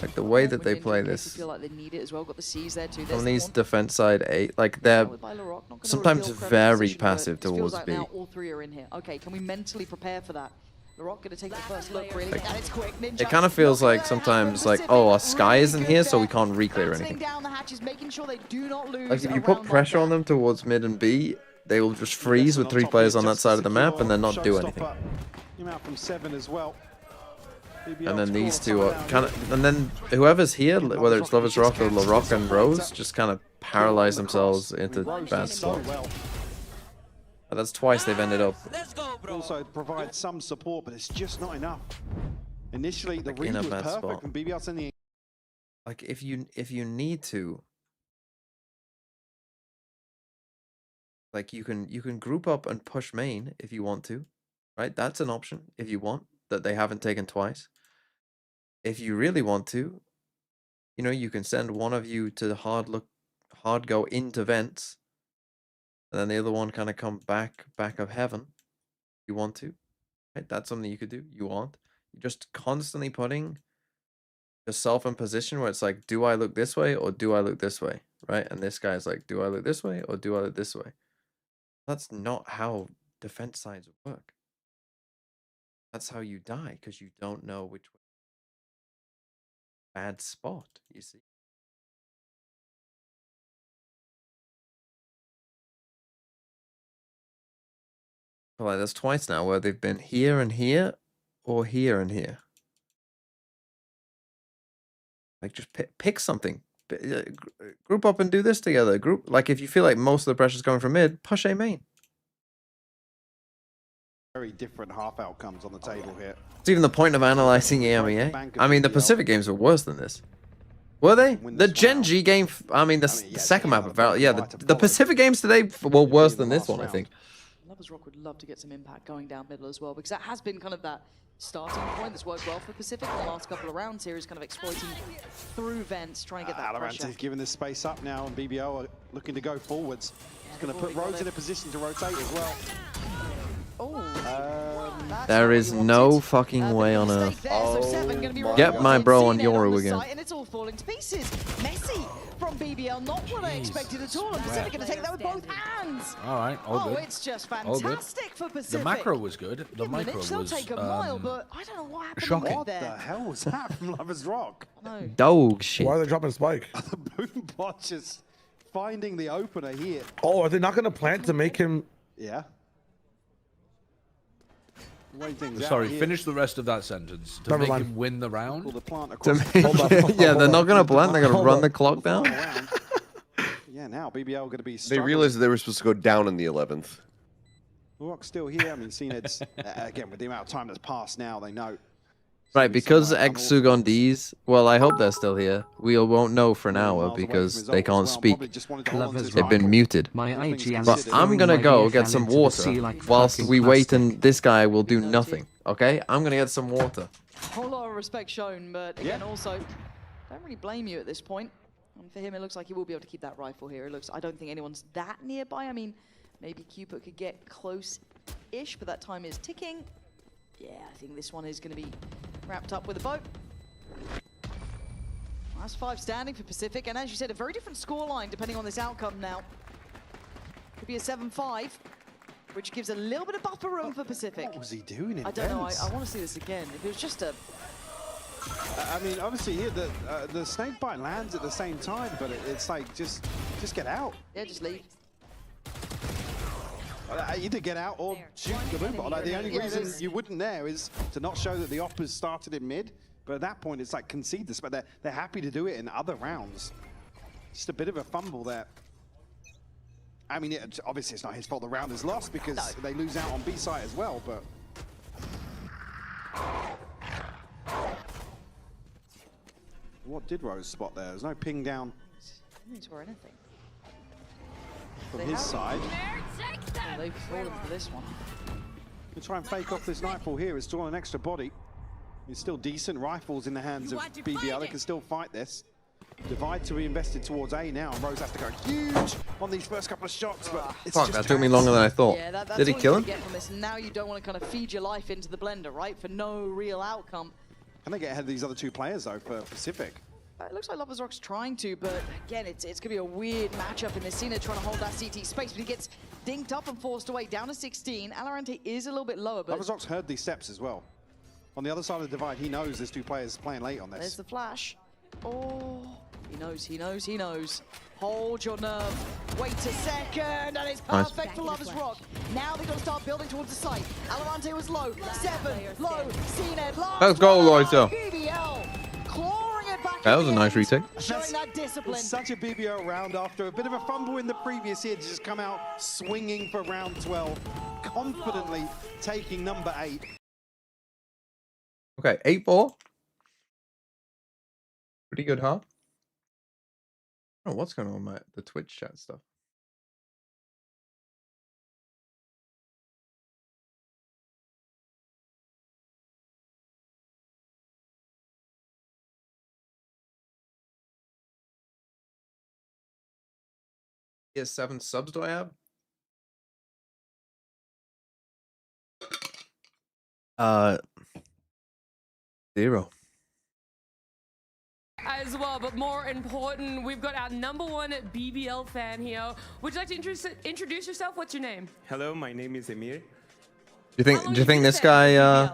S1: Like the way that
S15: When
S1: they
S15: you're in
S1: play
S15: case
S1: this.
S15: You feel like they need it as well. Got the C's there too.
S1: On
S15: There's
S1: these
S15: the one.
S1: defense side A, like they're
S15: By Larocque, not gonna
S1: sometimes
S15: reveal Creven's
S1: very
S15: position, but
S1: passive
S15: it feels
S1: towards
S15: like
S1: B.
S15: now all three are in here. Okay, can we mentally prepare for that? Larocque gonna take the first look, really, and it's quick. Ninja.
S1: It kind of feels
S15: Not
S1: like
S15: gonna
S1: sometimes
S15: happen.
S1: like, oh, our
S15: Pacific,
S1: sky
S15: really
S1: isn't
S15: good
S1: here, so
S15: there.
S1: we can't re-clear
S15: Battling
S1: anything.
S15: down the hatches, making sure they do not lose
S1: Like if you
S15: a
S1: put
S15: round
S1: pressure
S15: like
S1: on them towards mid and B, they will just freeze with 3 players on that side of the map and then not do anything.
S14: Came out from 7 as well. BBL
S1: And then these
S14: scored
S1: two
S14: some
S1: are
S14: down
S1: kind
S14: here.
S1: of, and then whoever's here, whether it's Lover's Rock or LaRock and Rose, just kind of paralyze themselves into
S14: Rose
S1: bad
S14: did so
S1: spots.
S14: well.
S1: That's twice they've ended up.
S14: Also provide some support, but it's just not enough. Initially, the
S1: Like,
S14: read
S1: in a
S14: was
S1: bad
S14: perfect
S1: spot.
S14: from BBL sending.
S1: Like if you need to, like you can group up and push main if you want to, right? That's an option if you want that they haven't taken twice. If you really want to, you know, you can send one of you to the hard go into vents, and then the other one kind of come back of heaven. If you want to, right? That's something you could do. You want. You're just constantly putting yourself in position where it's like, do I look this way or do I look this way, right? And this guy's like, do I look this way or do I look this way? That's not how defense sides work. That's how you die, because you don't know which way. Bad spot, you see. Well, like, there's twice now where they've been here and here, or here and here. Like, just pick something. Group up and do this together. Like, if you feel like most of the pressure's coming from mid, push A main.
S14: Very different half outcomes on the table here.
S1: It's even the point of analyzing EMEA. I mean, the Pacific games were worse than this. Were they? The Gen G game, I mean, the second map of Valor, yeah, the Pacific games today were worse than this one, I think.
S15: Lover's Rock would love to get some impact going down middle as well, because that has been kind of that starting point that's worked well for Pacific in the last couple of rounds here, is kind of exploiting through vents, trying to get that pressure.
S14: Alorante's giving this space up now, and BBL are looking to go forwards. He's going to put Rhodes in a position to rotate as well.
S1: There is no fucking way on earth. Get my bro on Yoru again.
S15: And it's all falling to pieces. Messy from BBL, not what I expected at all. And Pacific going to take that with both hands.
S7: All right, all good.
S15: It's just
S7: All good.
S15: fantastic for Pacific.
S7: The macro was good. The
S15: Give them an
S7: micro
S15: inch, they'll
S7: was
S15: take a mile, but I don't know what happened
S7: shocking.
S15: there.
S14: What the hell was that from Lover's Rock?
S1: Dog shit.
S6: Why are they dropping Spike?
S14: The Boombot just finding the opener here.
S6: Oh, are they not going to plant to make him?
S14: Yeah.
S7: Sorry, finish the rest of that sentence. To
S6: Never
S7: make
S6: mind.
S7: him win the round?
S1: Yeah, they're not gonna plant. They're gonna run the clock down.
S14: Yeah, now BBL going to be.
S8: They realized they were supposed to go down in the 11th.
S14: Rock's still here. I mean, Cned's, again, with the amount of time that's passed now, they know.
S1: Right, because Exugondis, well, I hope they're still here. We won't know for an hour because they can't speak. They've been muted. But I'm gonna go get some water whilst we wait and this guy will do nothing, okay? I'm gonna get some water.
S15: A whole lot of respect shown, but again, also, don't really blame you at this point. And for him, it looks like he will be able to keep that rifle here. It looks, I don't think anyone's that nearby. I mean, maybe Cupid could get close-ish, but that time is ticking. Yeah, I think this one is going to be wrapped up with a boat. That's 5 standing for Pacific, and as you said, a very different scoreline depending on this outcome now. Could be a 7-5, which gives a little bit of buffer room for Pacific.
S14: What was he doing in
S15: I don't know, I want to see this again. If it was just a...
S14: I mean, obviously here, the snake bite lands at the same time, but it's like, just get out.
S15: Yeah, just leave.
S14: Either get out or shoot the boom bot. Like, the only reason you wouldn't there is to not show that the op has started in mid, but at that point it's like concede this, but they're happy to do it in other rounds. Just a bit of a fumble there. I mean, obviously it's not his fault the round is lost because they lose out on B site as well, but... What did Rose spot there? There's no ping down
S15: Or anything.
S14: from his side.
S15: Oh, they've fallen for this one.
S14: To try and fake off this nightfall here is drawn an extra body. It's still decent rifles in the hands of BBL. They can still fight this. Divide to be invested towards A now. And Rose has to go huge on these first couple of shots, but it's
S1: Fuck,
S14: just
S1: that took me longer than I thought.
S15: Yeah, that's
S1: Did he
S15: all
S1: kill
S15: you
S1: him?
S15: get from this. Now you don't want to kind of feed your life into the blender, right? For no real outcome.
S14: Can they get ahead of these other two players though for Pacific?
S15: It looks like Lovers Rock's trying to, but again, it's going to be a weird matchup in this scene. They're trying to hold that CT space, but he gets dinked up and forced away, down to 16. Alorante is a little bit lower, but...
S14: Lovers Rock's heard these steps as well. On the other side of the divide, he knows there's two players playing late on this.
S15: There's the flash. Oh, he knows, he knows, he knows. Hold your nerve. Wait a second, and it's perfect for Lovers Rock. Now they've got to start building towards the site. Alorante was low. 7, low. CNED, last
S1: Let's go, Loiter.
S15: BBL, clawing it back.
S1: That was a nice retake.
S15: Showing that discipline.
S14: Such a BBL round after a bit of a fumble in the previous year to just come out swinging for round 12, confidently taking number 8.
S1: Okay, 8-4. Pretty good, huh? Oh, what's going on with the Twitch chat stuff? Yes, 7 subs do I have? Zero.
S10: As well, but more important, we've got our #1 BBL fan here. Would you like to introduce yourself? What's your name?
S16: Hello, my name is Emir.
S1: Do you think this guy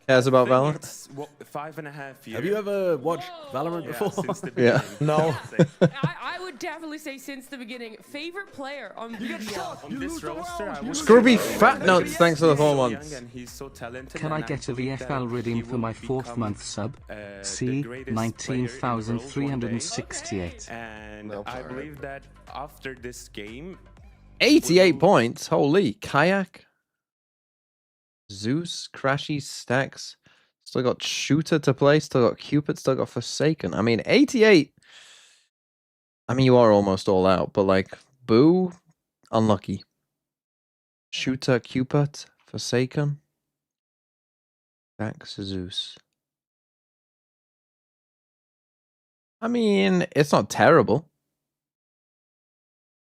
S1: cares about Valorant?
S16: It's 5.5 years.
S7: Have you ever watched Valorant before?
S16: Since the
S1: Yeah.
S16: beginning.
S6: No.
S10: I would definitely say since the beginning. Favorite player on BBL?
S16: On this roster, I would
S1: Scrubby
S16: say
S1: Fat Nuts, thanks for the 4
S16: he's so
S1: months.
S16: young and he's so talented,
S3: Can I
S16: and
S3: get a
S16: believe that
S3: VFL redeem
S16: he
S3: for
S16: will
S3: my 4th
S16: become,
S3: month sub?
S16: the
S3: C
S16: greatest player in the world
S3: 19,368.
S16: one day. And I believe that after this game,
S1: 88 points. Holy kayak. Zeus, Crashy, Stacks. Still got Shooter to play. Still got Cupid. Still got Forsaken. I mean, 88. I mean, you are almost all out, but like, Boo, unlucky. Shooter, Cupid, Forsaken. Stacks, Zeus. I mean, it's not terrible.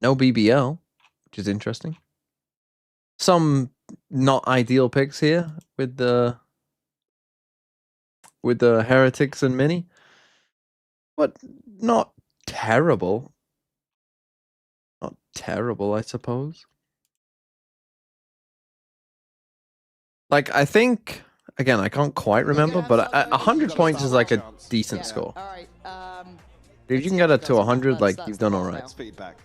S1: No BBL, which is interesting. Some not ideal picks here with the Heretics and Mini, but not terrible. Not terrible, I suppose. Like, I think, again, I can't quite remember, but 100 points is like a decent score.
S15: All right.
S1: If you can get it to 100, like, you've done all right.
S14: Feedback.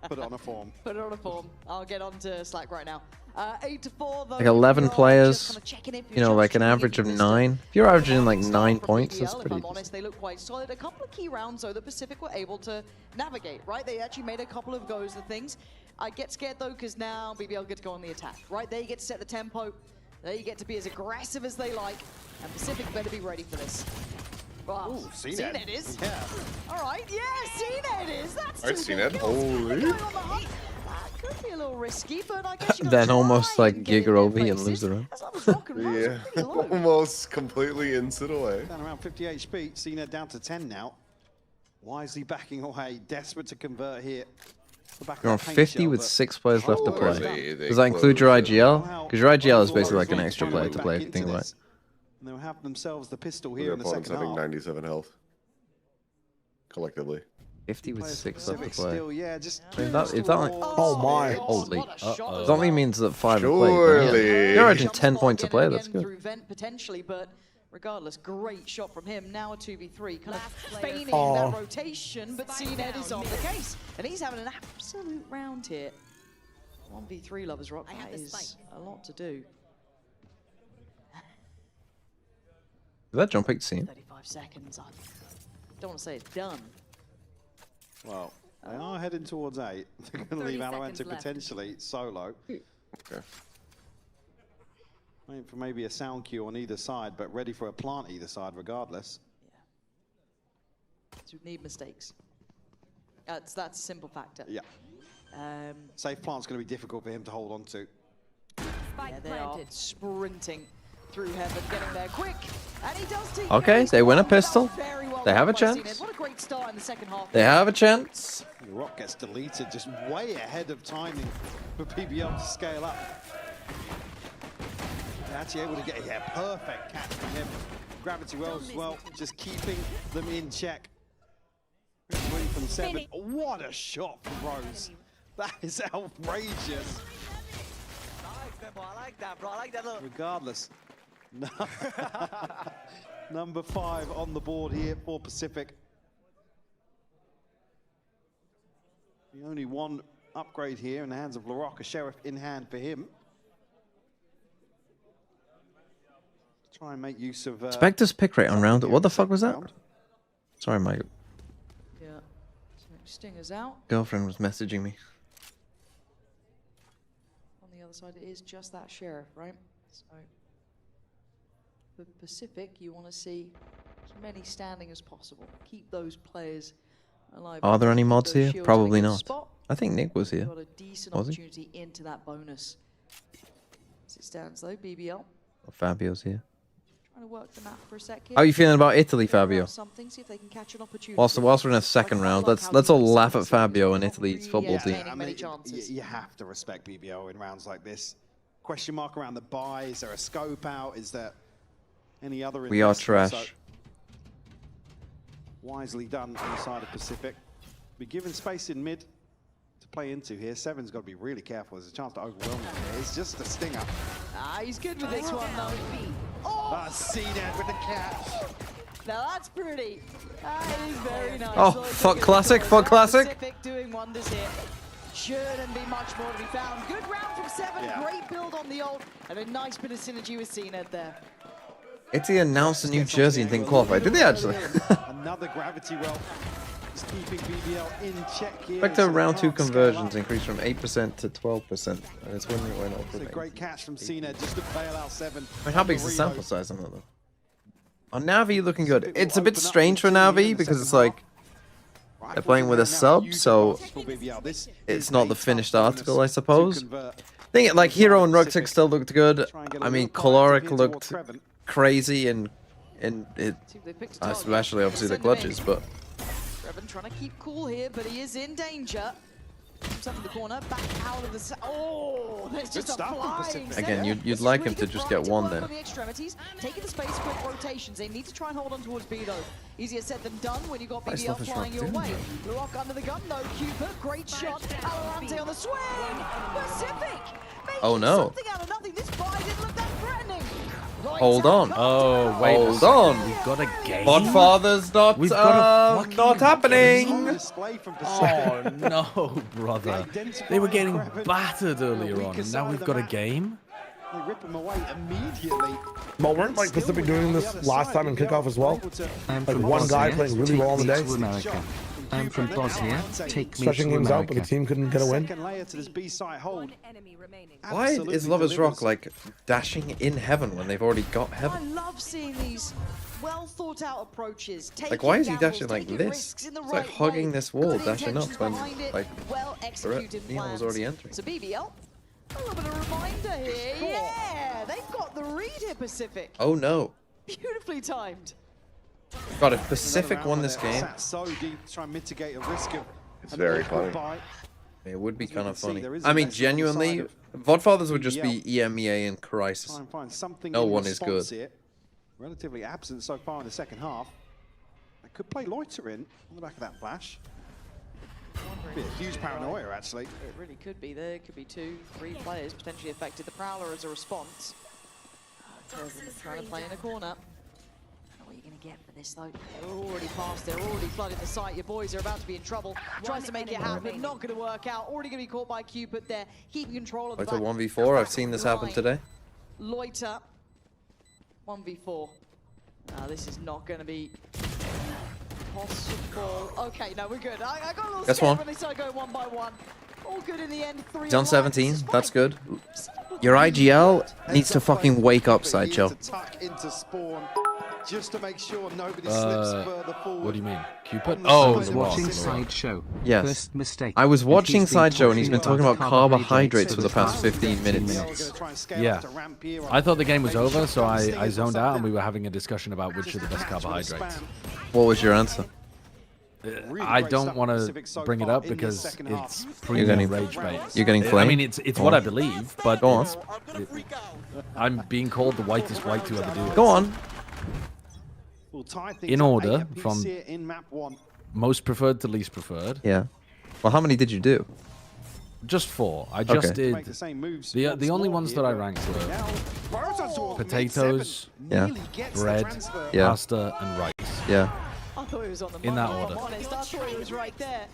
S14: Put it on a form.
S15: Put it on a form. I'll get on to Slack right now. 8-4 though.
S1: Like 11
S15: BBL,
S1: players,
S15: just kinda checking if
S1: you
S15: you're
S1: know,
S15: just
S1: like an
S15: tuning
S1: average of
S15: into this
S1: 9. If you're averaging like
S15: start
S1: 9
S15: from
S1: points, that's
S15: BBL,
S1: pretty
S15: if I'm
S1: decent.
S15: honest, they look quite solid. A couple of key rounds though, the Pacific were able to navigate, right? They actually made a couple of goes of things. I get scared though, because now BBL get to go on the attack, right? They get to set the tempo. They get to be as aggressive as they like, and Pacific better be ready for this. Wow,
S14: Ooh, CNED
S15: is.
S14: Yeah.
S15: All right, yeah, CNED is. That's
S8: Alright,
S15: two
S8: CNED,
S15: big kills.
S8: holy.
S15: They're going on the hunt. That could be a little risky, but I guess you gotta
S1: Then almost
S15: try
S1: like
S15: and get in
S1: Giga
S15: their
S1: OV and
S15: faces.
S1: lose the run.
S15: As long as Rock and Roll is
S8: Yeah,
S15: pretty low.
S8: almost completely insta away.
S14: Down around 50 HP. CNED down to 10 now. Wisely backing away. Desperate to convert here.
S1: You're on 50 with 6 players left to play.
S8: They
S1: Does that include your
S8: close it.
S1: IGL? Because your IGL is basically like an extra player to play if you think about it.
S14: And they'll have themselves the pistol here
S8: Their
S14: in the
S8: opponents
S14: second
S8: having
S14: half.
S8: 97 health. Collectively.
S1: 50 with
S14: Players
S1: 6
S14: from
S1: left to
S14: Pacific
S1: play.
S14: still, yeah, just
S1: If that like,
S6: Oh my.
S1: holy.
S15: What a shot.
S1: It only means that 5 are played. but
S8: Surely.
S1: Yeah. You're averaging 10
S15: Jump
S1: points a
S15: spot
S1: play,
S15: again
S1: that's
S15: and
S1: good.
S15: again Through vent potentially, but regardless, great shot from him. Now a 2v3, kind of feigning
S6: Oh.
S15: that rotation, but CNED is on the case, and he's having an absolute round here. 1v3 lovers rock. That is a lot to do.
S1: Did that jump pick scene?
S15: 35 seconds. I don't want to say it's done.
S14: Well, they are heading towards 8. They're going to leave
S10: 30
S14: Alouette
S10: seconds left.
S14: potentially solo.
S8: Okay.
S14: Waiting for maybe a sound cue on either side, but ready for a plant either side regardless.
S15: So we need mistakes. That's a simple factor.
S14: Yeah. Safe plant's going to be difficult for him to hold on to.
S15: Yeah, they are sprinting through heaven, getting there quick. And he does take
S1: Okay, they win a pistol. They have a chance.
S15: What a great start in the second half.
S1: They have a chance.
S14: The rock gets deleted, just way ahead of timing for PBL to scale up. They're actually able to get perfect catch from him. Gravity Wells as well, just keeping them in check. Win from 7. What a shot from Rose. That is outrageous.
S17: I like that, bro. I like that look.
S14: Regardless. Number 5 on the board here for Pacific. The only one upgrade here in the hands of Larocque, a sheriff in hand for him. Try and make use of...
S1: Spectre's pick rate on round. What the fuck was that? Sorry, my
S15: Yeah. So Stinger's out.
S1: girlfriend was messaging me.
S15: On the other side, it is just that sheriff, right? So for Pacific, you want to see as many standing as possible. Keep those players alive.
S1: Are there any
S15: Keep
S1: mods
S15: those
S1: here?
S15: shields
S1: Probably
S15: in a good
S1: not.
S15: spot.
S1: I think Nick was here.
S15: Got a decent
S1: Was he?
S15: opportunity into that bonus. As it stands though, BBL
S1: Oh, Fabio's here.
S15: trying to work the map for a second.
S1: How are you feeling about Italy, Fabio?
S15: Something, see if they can catch an opportunity.
S1: Whilst we're in a second round, let's all laugh at Fabio and Italy's football team.
S14: I mean, you have to respect BBL in rounds like this. Question mark around the buy. Is there a scope out? Is there any other
S1: We are
S14: investment?
S1: trash.
S14: So, wisely done on the side of Pacific. Be given space in mid to play into here. Seven's got to be really careful. There's a chance to overwhelm him here. It's just a stinger.
S15: Ah, he's good with this one though.
S14: CNED with the catch.
S15: Now that's pretty. That is very nice.
S1: Oh,
S15: Like,
S1: fuck
S15: look at
S1: classic,
S15: the
S1: fuck
S15: score.
S1: classic.
S15: Pacific doing wonders here. Shouldn't be much more to be found. Good round from 7.
S14: Yeah.
S15: Great build on the ult, and a nice bit of synergy with CNED there.
S1: Italy announced a new jersey and didn't qualify. Did they actually?
S14: Another gravity well. Just keeping BBL in check here.
S1: Spectre
S14: so
S1: round 2
S14: can't scale
S1: conversions
S14: up.
S1: increased from 8% to 12%. And it's winning it went up.
S14: It's a great catch from CNED just to bail out 7.
S1: I mean, how big's the sample size on that though? On Navi, looking good. It's a bit strange for Navi because it's like they're playing with a sub, so it's not the finished article, I suppose. Thing like Hero and Ruxic still looked good. I mean, Caloric looked crazy and it, especially obviously the clutches, but.
S15: Revan trying to keep cool here, but he is in danger. Himself in the corner, back out of the... Oh, there's just a flying...
S1: Again, you'd like him to just get one
S15: there.
S1: there.
S15: On the extremities, taking the space, quick rotations. They need to try and hold on towards B though. Easier said than done when you got
S1: Nice
S15: BBL
S1: stuff is
S15: flying your
S1: rocked in,
S15: way. The rock under the gun though, Cupid, great shot. Alorante on the swing. Pacific making
S1: Oh, no.
S15: something out of nothing. This buy didn't look that threatening.
S1: Hold on.
S7: Oh, wait.
S1: Hold on.
S7: We've got a game.
S1: Godfather's not.
S7: We've got a fucking
S1: not happening.
S14: Display from Pacific.
S7: Oh no, brother. They were getting battered earlier on, and now we've got a game.
S14: They rip him away immediately.
S6: But weren't like Pacific doing this last time in kickoff as well? Like one guy playing really well on the day,
S3: America. I'm from Bosnia. Take me
S6: stretching
S3: to
S6: games out, but the
S3: America.
S6: team couldn't get a win.
S14: Second layer to this B-site hold.
S1: Why is Lovers Rock like dashing in heaven when they've already got
S15: I
S1: heaven?
S15: love seeing these well thought out approaches.
S1: Like, why is he
S15: gambles,
S1: dashing like
S15: taking
S1: this?
S15: risks in the
S1: It's like
S15: right
S1: hugging
S15: way.
S1: this wall,
S15: But the
S1: dashing up
S15: intentions
S1: when
S15: behind it,
S1: like
S15: well executed
S1: Neon was
S15: plans.
S1: already entering.
S15: So BBL, a little bit of reminder here. Yeah, they've got the read here, Pacific.
S1: Oh no.
S15: Beautifully timed.
S1: God, if Pacific won this game,
S14: Sat so deep to try and mitigate a risk of
S8: It's
S14: an
S8: very
S14: awkward
S8: funny.
S14: bite.
S1: it would be
S14: As we
S1: kind
S14: can
S1: of
S14: see,
S1: funny.
S14: there is
S1: I
S14: a
S1: mean,
S14: message on the
S1: genuinely,
S14: side of
S1: Vodfathers would just be EMEA and Crisis.
S14: Try and find something
S1: No
S14: in
S1: one is
S14: response
S1: good.
S14: here. Relatively absent so far in the second half. They could play Loiter in on the back of that flash. Be a huge paranoia, actually.
S15: It really could be. There could be 2, 3 players potentially affected. The Prowler as a response. Trying to play in a corner. What are you going to get for this, though? They're already past. They're already flooded the site. Your boys are about to be in trouble. Tries to make it happen. Not going to work out. Already going to be caught by Cupid there. Keeping control of the
S1: Loiter
S15: back.
S1: 1v4, I've seen this happen today.
S15: Loiter 1v4. This is not going to be possible. Okay, no, we're good. I got a little
S1: That's
S15: scared
S1: one.
S15: when they started going 1 by 1. All good in the end. 3
S1: He's on 17, that's good. Your IGL needs to fucking wake up, Sideshow.
S14: Tuck into spawn just to make sure nobody slips further forward.
S7: What do you mean? Cupid?
S14: Oh,
S7: Oh,
S14: the
S3: Watching
S14: wall.
S3: Sideshow.
S1: Yes.
S3: First mistake.
S1: I was
S3: If
S1: watching
S3: he's been
S1: Sideshow and he's been talking about carbohydrates for the
S3: the
S1: past 15 minutes.
S7: Yeah. I thought the game was over, so I zoned out and we were having a discussion about which are the best carbohydrates.
S1: What was your answer?
S7: I don't want to bring it up because it's
S1: You're
S7: premium
S1: getting
S7: rage bait.
S1: You're getting
S7: I
S1: flamed?
S7: mean, it's what I believe, but
S1: Go on.
S7: I'm being called the whitest white to ever do it.
S1: Go on.
S7: In order, from
S14: in map 1.
S7: most preferred to least preferred.
S1: Yeah. Well, how many did you do?
S7: Just 4. I just
S1: Okay.
S14: Make
S7: did.
S14: the same moves
S7: The only ones that I ranked were potatoes,
S1: Yeah.
S7: bread,
S1: Yeah.
S7: pasta, and rice.
S1: Yeah.
S15: I thought it was on the
S7: In that
S15: money, if
S7: order.
S15: I'm honest. I thought it was right there.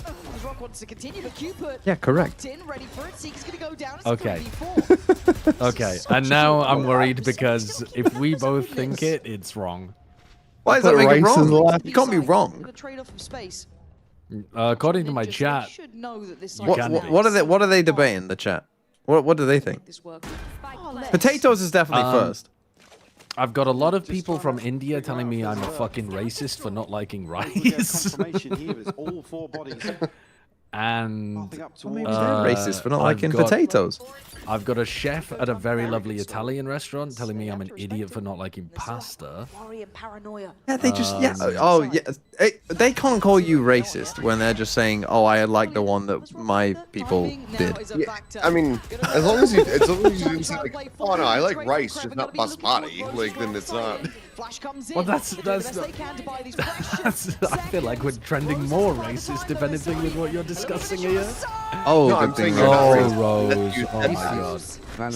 S15: As Rock wants to continue, but Cupid
S1: Yeah, correct.
S15: locked in, ready for it. Seek's going to go down. It's
S7: Okay.
S15: 3v4.
S7: Okay, and now I'm worried because if we both think it, it's wrong.
S1: Why does that
S8: Put
S1: make it
S8: rice in the
S1: wrong?
S8: last-
S1: You can't be wrong.
S15: The trade-off of space.
S7: According to my
S15: Ninjas,
S7: chat,
S15: they should know that this
S7: You can
S1: What are they debating? The chat. What do they think?
S15: This work. Oh, let's-
S1: Potatoes is definitely first.
S7: I've got a lot of people from India telling me I'm a fucking racist for not liking rice.
S14: Confirmation here is all 4 bodies.
S7: And
S14: Nothing up
S1: Maybe
S14: towards
S1: they're racist for not
S7: I've
S1: liking
S7: got-
S1: potatoes.
S7: I've got a chef at a very lovely Italian restaurant telling me I'm an idiot for not liking pasta.
S15: Worry and paranoia.
S1: Yeah, they just Oh yeah, they can't call you racist when they're just saying, "Oh, I like the one that my people did."
S8: Yeah, I mean, as long as you didn't say like, oh no, I like rice, just not basmati. Like then it's not.
S7: Well, that's I feel like we're trending more racist, if anything, with what you're discussing here.
S1: Oh,
S8: No,
S1: good
S8: I'm
S1: thing
S8: saying
S1: you're
S8: you're
S1: not
S8: not
S1: racist.
S7: Rose. Oh my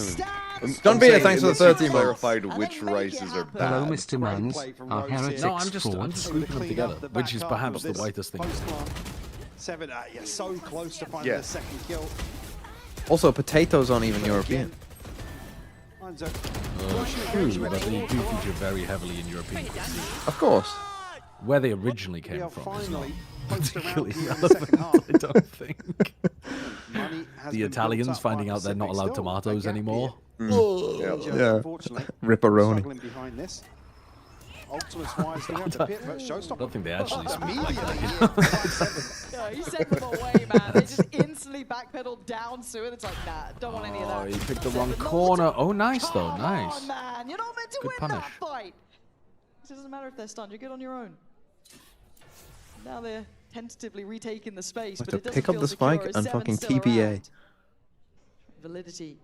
S7: god.
S1: John Beer, thanks for the 13 months.
S8: Clarified which rices are
S3: Hello,
S8: bad.
S3: Mr. Mans. Our heretics
S7: No, I'm just
S3: forward.
S7: grouping them together, which is perhaps the whitest thing.
S14: 7, yeah, so close to finding the second kill.
S1: Also, potatoes aren't even European.
S14: Finds a
S7: True, but they do feature very heavily in European cuisine.
S1: Of course.
S7: Where they originally
S14: We
S7: came
S14: are
S7: from is not
S14: finally close around
S7: particularly
S14: here in the second half.
S7: relevant, I don't think.
S14: Money has
S7: The
S14: been
S7: Italians
S14: built up
S7: finding
S14: by
S7: out they're not
S14: Pacific.
S7: allowed
S14: Still,
S7: tomatoes
S14: a gap
S7: anymore.
S14: here.
S1: Yeah.
S14: Unfortunately,
S1: Ripperoni.
S14: struggling behind this. Ultimate's wisely out to pit, but
S7: I
S14: Showstopper.
S7: don't think they actually speak like
S14: Immediately.
S7: that.
S15: Yeah, he sent them away, man. They just instantly backpedaled down to it. It's like, nah, don't want any of
S7: Oh,
S15: that.
S7: he picked the wrong corner. Oh, nice though,
S15: Come
S7: nice.
S15: on, man. You're not meant to
S7: Good
S15: win
S7: punish.
S15: that fight. It doesn't matter if they're stunned. You're good on your own. Now they're tentatively retaking the space,
S1: Have
S15: but
S1: to
S15: it doesn't
S1: pick up
S15: feel
S1: the
S15: secure.
S1: spike
S15: Is
S1: and
S15: Seven
S1: fucking
S15: still
S1: TPA.
S15: around? Validity.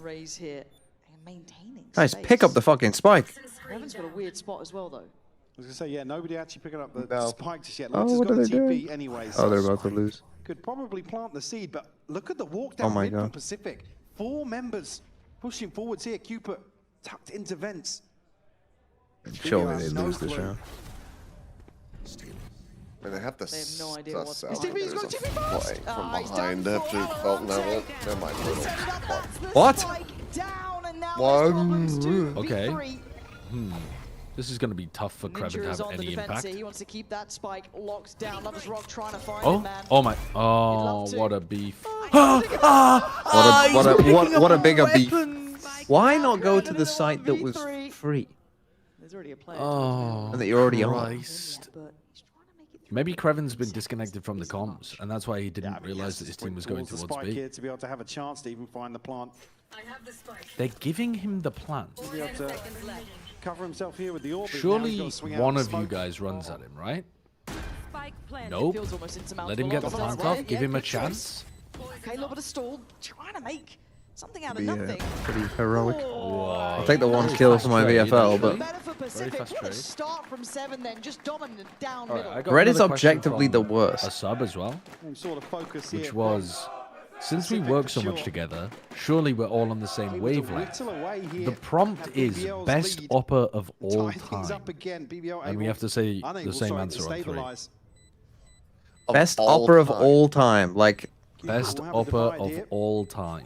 S15: Raise here. And maintaining
S1: Guys,
S15: space.
S1: pick up the fucking spike.
S15: Revan's got a weird spot as well, though.
S14: I was going to say, yeah, nobody actually picking up the
S8: No.
S14: spike just yet.
S1: Oh,
S14: Lotus
S1: what
S14: got
S1: are
S14: a
S1: they
S14: TP
S1: doing?
S14: anyway.
S1: Oh, they're about to lose.
S14: Could probably plant the seed, but look at the walk down
S1: Oh my
S14: mid from
S1: God.
S14: Pacific. 4 members pushing forwards here. Cupid tucked into vents.
S1: Surely they lose this round.
S8: And they have to
S15: They have no idea
S8: suss
S15: what's
S8: out.
S15: behind
S8: There's
S15: them.
S8: a play from behind. They have to. Oh, no, never mind.
S1: What?
S8: One.
S7: Okay. This is going to be tough for Kreven to
S15: Ninja is
S7: have
S15: on the
S7: any
S15: defense
S7: impact.
S15: here. He wants to keep that spike locked down. Lover's Rock trying to find
S7: Oh,
S15: him, man.
S7: oh my, oh, what a beef.
S1: What a bigger beef. Why not go to the site that was free?
S15: There's already a player.
S7: Oh,
S1: And that you're already on.
S7: Christ. Maybe Kreven's been disconnected from the comms, and that's why he didn't realize that his team was going
S14: the
S7: towards
S14: spike
S7: B.
S14: here to be able to have a chance to even find the plant.
S7: They're giving him the plant.
S14: To be able to cover himself here with the orb.
S7: Surely one of you guys runs at him, right? Nope.
S15: Feels almost insurmountable.
S7: Let him get the plant off. Give him a chance.
S15: Okay, a little bit of stall. Trying to make something out of
S1: Be
S15: nothing.
S1: pretty heroic.
S7: Whoa.
S1: I'll take the one kill for my VFL, but
S15: Better for Pacific. What a start from 7 then. Just dominant down middle.
S1: Red is objectively the
S7: A
S1: worst.
S7: sub as well,
S14: Sort of focus here
S7: which
S14: from
S7: was, since we work so much together, surely we're all on the same wavelength.
S14: whittle away here
S7: The prompt
S14: at
S7: is
S14: BBL's
S7: best
S14: lead.
S7: upper of all
S14: Tie things
S7: time.
S14: up again. BBL
S7: And we
S14: able-
S7: have to say the
S14: unable,
S7: same
S14: sorry, to
S7: answer on 3.
S14: stabilize.
S1: Best opera of all time. Like,
S7: Best
S14: We'll have a
S7: upper
S14: divide
S7: of
S14: here.
S7: all time.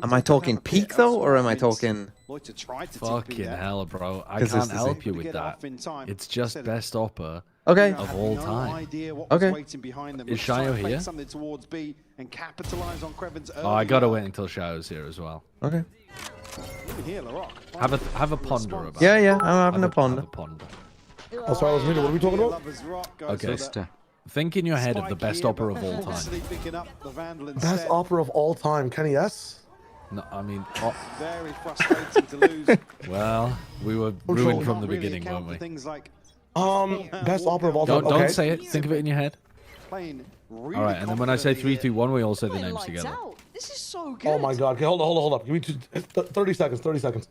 S1: am I talking peak though, or am I talking?
S14: Loiter tried to TP
S7: Fucking
S14: there.
S7: hell, bro. I
S1: 'Cause
S7: can't
S1: this is
S7: help
S1: it.
S7: you
S14: To
S7: with
S14: get
S7: that.
S14: off in time.
S7: It's just
S14: Said it.
S7: best upper
S1: Okay.
S14: Had
S7: of all
S14: no
S7: time.
S14: idea what was
S1: Okay.
S14: waiting behind them.
S7: Is
S14: Trying to
S7: Shayo
S14: fake
S7: here?
S14: Something towards B and capitalize on Kreven's
S7: Oh, I gotta
S14: early,
S7: wait until Shao's here as well.
S1: Okay.
S14: Even here, Larocque.
S7: Have a ponder about
S1: Yeah,
S7: it.
S1: yeah. I'm having a ponder.
S7: Have a ponder.
S6: Oh, sorry, I was muted. What are we talking about?
S14: Lover's Rock goes
S7: Okay.
S14: for the
S7: Think in your head of the
S14: spike
S7: best
S14: here,
S7: opera
S14: but
S7: of all time.
S14: obviously picking up the Vandal
S6: Best
S14: instead.
S6: opera of all time, Kenny S.
S7: No, I mean,
S14: Very frustrating to lose.
S7: well, we were
S6: Control.
S7: ruined from the
S14: Really
S7: beginning,
S14: account
S7: weren't we?
S14: for things like
S6: Best opera of all time.
S7: Don't
S6: Okay.
S7: say it. Think of it in your head.
S14: playing really
S7: All right, and then when I say 3, 2, 1, we all say the
S15: Playing
S7: names
S15: lights
S7: together.
S15: out. This is so good.
S6: Oh my god. Okay, hold up. Give me 30 seconds. 30 seconds.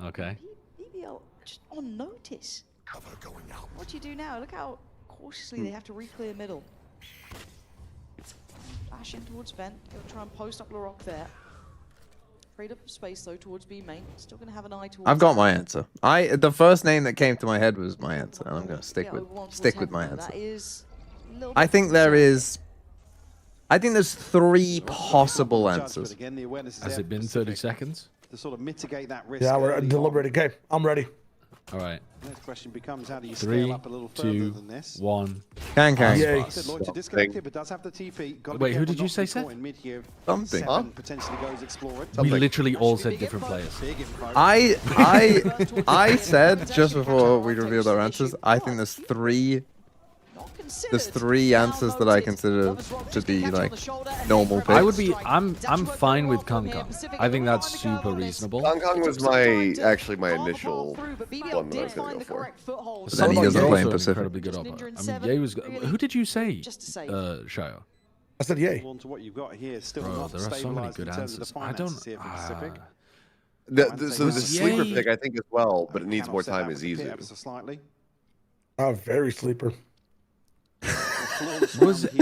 S7: Okay.
S15: BBL just on notice. Cover going out. What do you do now? Look how cautiously they have to re-clear middle. Flash in towards vent. He'll try and post up Larocque there. Freed up space though towards B main. Still gonna have an eye towards.
S1: I've got my answer. The first name that came to my head was my answer, and I'm gonna stick
S15: Yeah,
S1: with
S15: over one
S1: stick
S15: towards
S1: with my
S15: heaven,
S1: answer.
S15: That is a little
S1: I
S15: bit
S1: think there
S15: concerning.
S1: is. I think there's 3 possible
S14: judge, but
S1: answers.
S14: again, the awareness is
S7: Has
S14: there
S7: it been
S14: for
S7: 30
S14: Pacific
S7: seconds?
S14: to sort of mitigate that risk.
S6: Yeah, we're
S14: early on.
S6: deliberating. Okay, I'm ready.
S7: All right.
S14: Next question becomes how do you
S7: 3,
S14: scale up a little further
S7: 2,
S14: than this?
S7: 1.
S1: Can.
S6: Yay.
S14: Said Loiter disconnected, but does have the TP. Gotta be
S7: Wait, who
S14: careful
S7: did you
S14: not to
S7: say,
S14: be
S7: Seth?
S14: caught in mid here.
S1: Something.
S14: 7 potentially goes explore it.
S7: We literally all said different players.
S14: Big info.
S1: I said just before we revealed our answers. I think there's 3 answers that I consider to be like normal picks.
S7: I would be. I'm fine with Kong Kong. I think that's super reasonable.
S8: Hong Kong was my initial one that I was gonna go for.
S1: But then he doesn't play in Pacific.
S7: Incredibly good opera. I mean, Ye was. Who did you say? Shayo.
S6: I said yay.
S14: On to what you've got here, still
S7: Bro,
S14: not
S7: there are so many
S14: stabilized
S7: good
S14: in terms of the
S7: answers. I don't.
S14: finances here for Pacific.
S8: So the sleeper
S7: Ye-
S8: pick, I think, as well, but it needs
S14: Cannot
S8: more
S14: set
S8: time,
S14: that
S8: is
S14: with the pit
S8: easy.
S14: ever so slightly.
S6: Very sleeper.
S7: Was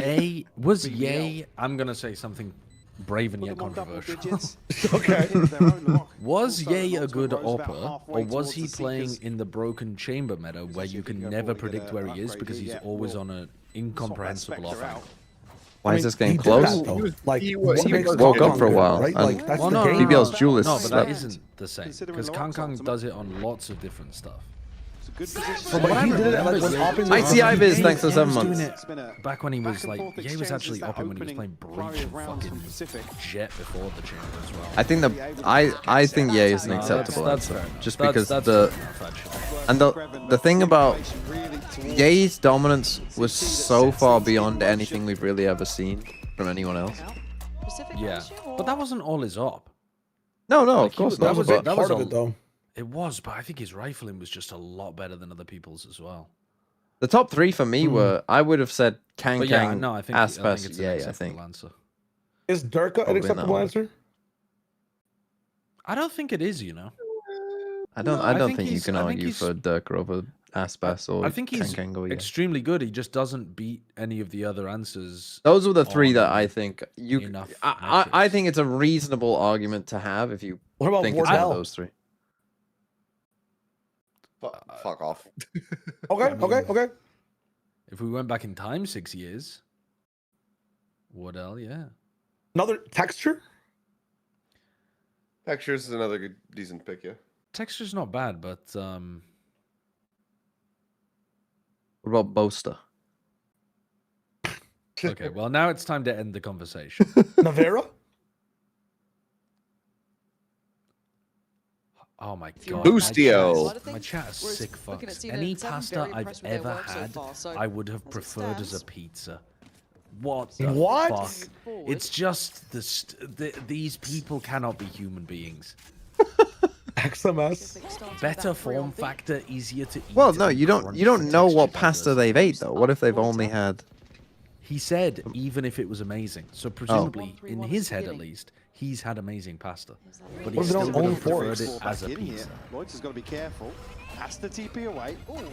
S7: Ye? I'm gonna say something brave and yet controversial.
S6: Okay.
S7: Was Ye a good opera, or was he playing in the broken chamber meta where you can never predict where he is because he's always on an incomprehensible off?
S1: Why is this getting
S6: he did
S1: close?
S6: that, though. Like,
S8: he
S6: what makes
S1: woke
S6: Kong
S1: up for a
S6: good,
S1: while,
S6: right?
S1: and-
S6: Like, that's
S7: Well,
S6: the
S7: no,
S6: game.
S1: BBL's duelist
S7: No, but that
S1: slept.
S7: isn't the same
S14: Considering
S7: because Kong
S14: Larocque's
S7: Kong
S14: ultimate.
S7: does it on lots of different stuff.
S14: It's a good position.
S6: From what he did it, like, when Opping was
S1: ICI Biz,
S7: Ye
S1: thanks for
S7: was
S1: 7
S7: doing
S1: months.
S7: it
S14: It's been a
S7: back when he was
S14: back and
S7: like,
S14: forth
S7: Ye was
S14: exchange
S7: actually
S14: as that
S7: upping when he was
S14: opening
S7: playing
S14: flurry
S7: Breach
S14: of
S7: and
S14: rounds from
S7: fucking
S14: Pacific.
S7: Jet before the chamber as well.
S1: I think I think Ye is an acceptable
S7: that's
S1: answer,
S7: fair enough.
S1: just
S7: That's
S1: because
S7: fair
S1: the
S7: enough, actually.
S1: and the thing about Ye's dominance was so far beyond anything we've really ever seen from anyone else.
S7: Yeah, but that wasn't all his op.
S1: No,
S7: Like,
S1: of course
S7: that
S1: not.
S7: was
S1: but-
S7: that was
S6: Part of it, though.
S7: It was, but I think his rifling was just a lot better than other people's as well.
S1: The top 3 for me were, I would have said Kang
S7: But yeah,
S1: Kang,
S7: no, I think
S1: Aspas,
S7: it's an
S1: Ye, I
S7: acceptable
S1: think.
S7: answer.
S6: Is Durka an
S1: Probably
S6: acceptable
S1: not.
S6: answer?
S7: I don't think it is, you know.
S1: I don't think you
S7: he's-
S1: can
S7: I think
S1: argue
S7: he's-
S1: for Dirk over Aspas or
S7: I think he's
S1: Kang Kang or Ye.
S7: extremely good. He just doesn't beat any of the other answers.
S1: Those were the 3
S7: on
S1: that I think you.
S7: enough
S1: I think it's a reasonable argument to have if you
S6: What about
S1: think it's one of
S6: Wardell?
S1: those 3.
S8: Fuck off.
S6: Okay.
S7: If we went back in time 6 years, Wardell, yeah.
S6: Another texture?
S8: Textures is another good, decent pick, yeah.
S7: Texture's not bad, but
S1: What about Boaster?
S7: okay, well now it's time to end the conversation.
S6: Navera?
S7: Oh my god.
S8: Boostio.
S7: My chat is sick fucks. Any pasta I've ever had, I would have preferred as a pizza. What the fuck? It's just these people cannot be human beings.
S6: XMS.
S7: Better form factor, easier to eat.
S1: Well, no, you don't know what pasta they've ate though. What if they've only had?
S7: He said even if it was amazing. So presumably in his head at least, he's had amazing pasta. But he still would have preferred it as a pizza.
S14: Lloyd's has got to be careful. Has to TP away. Ooh.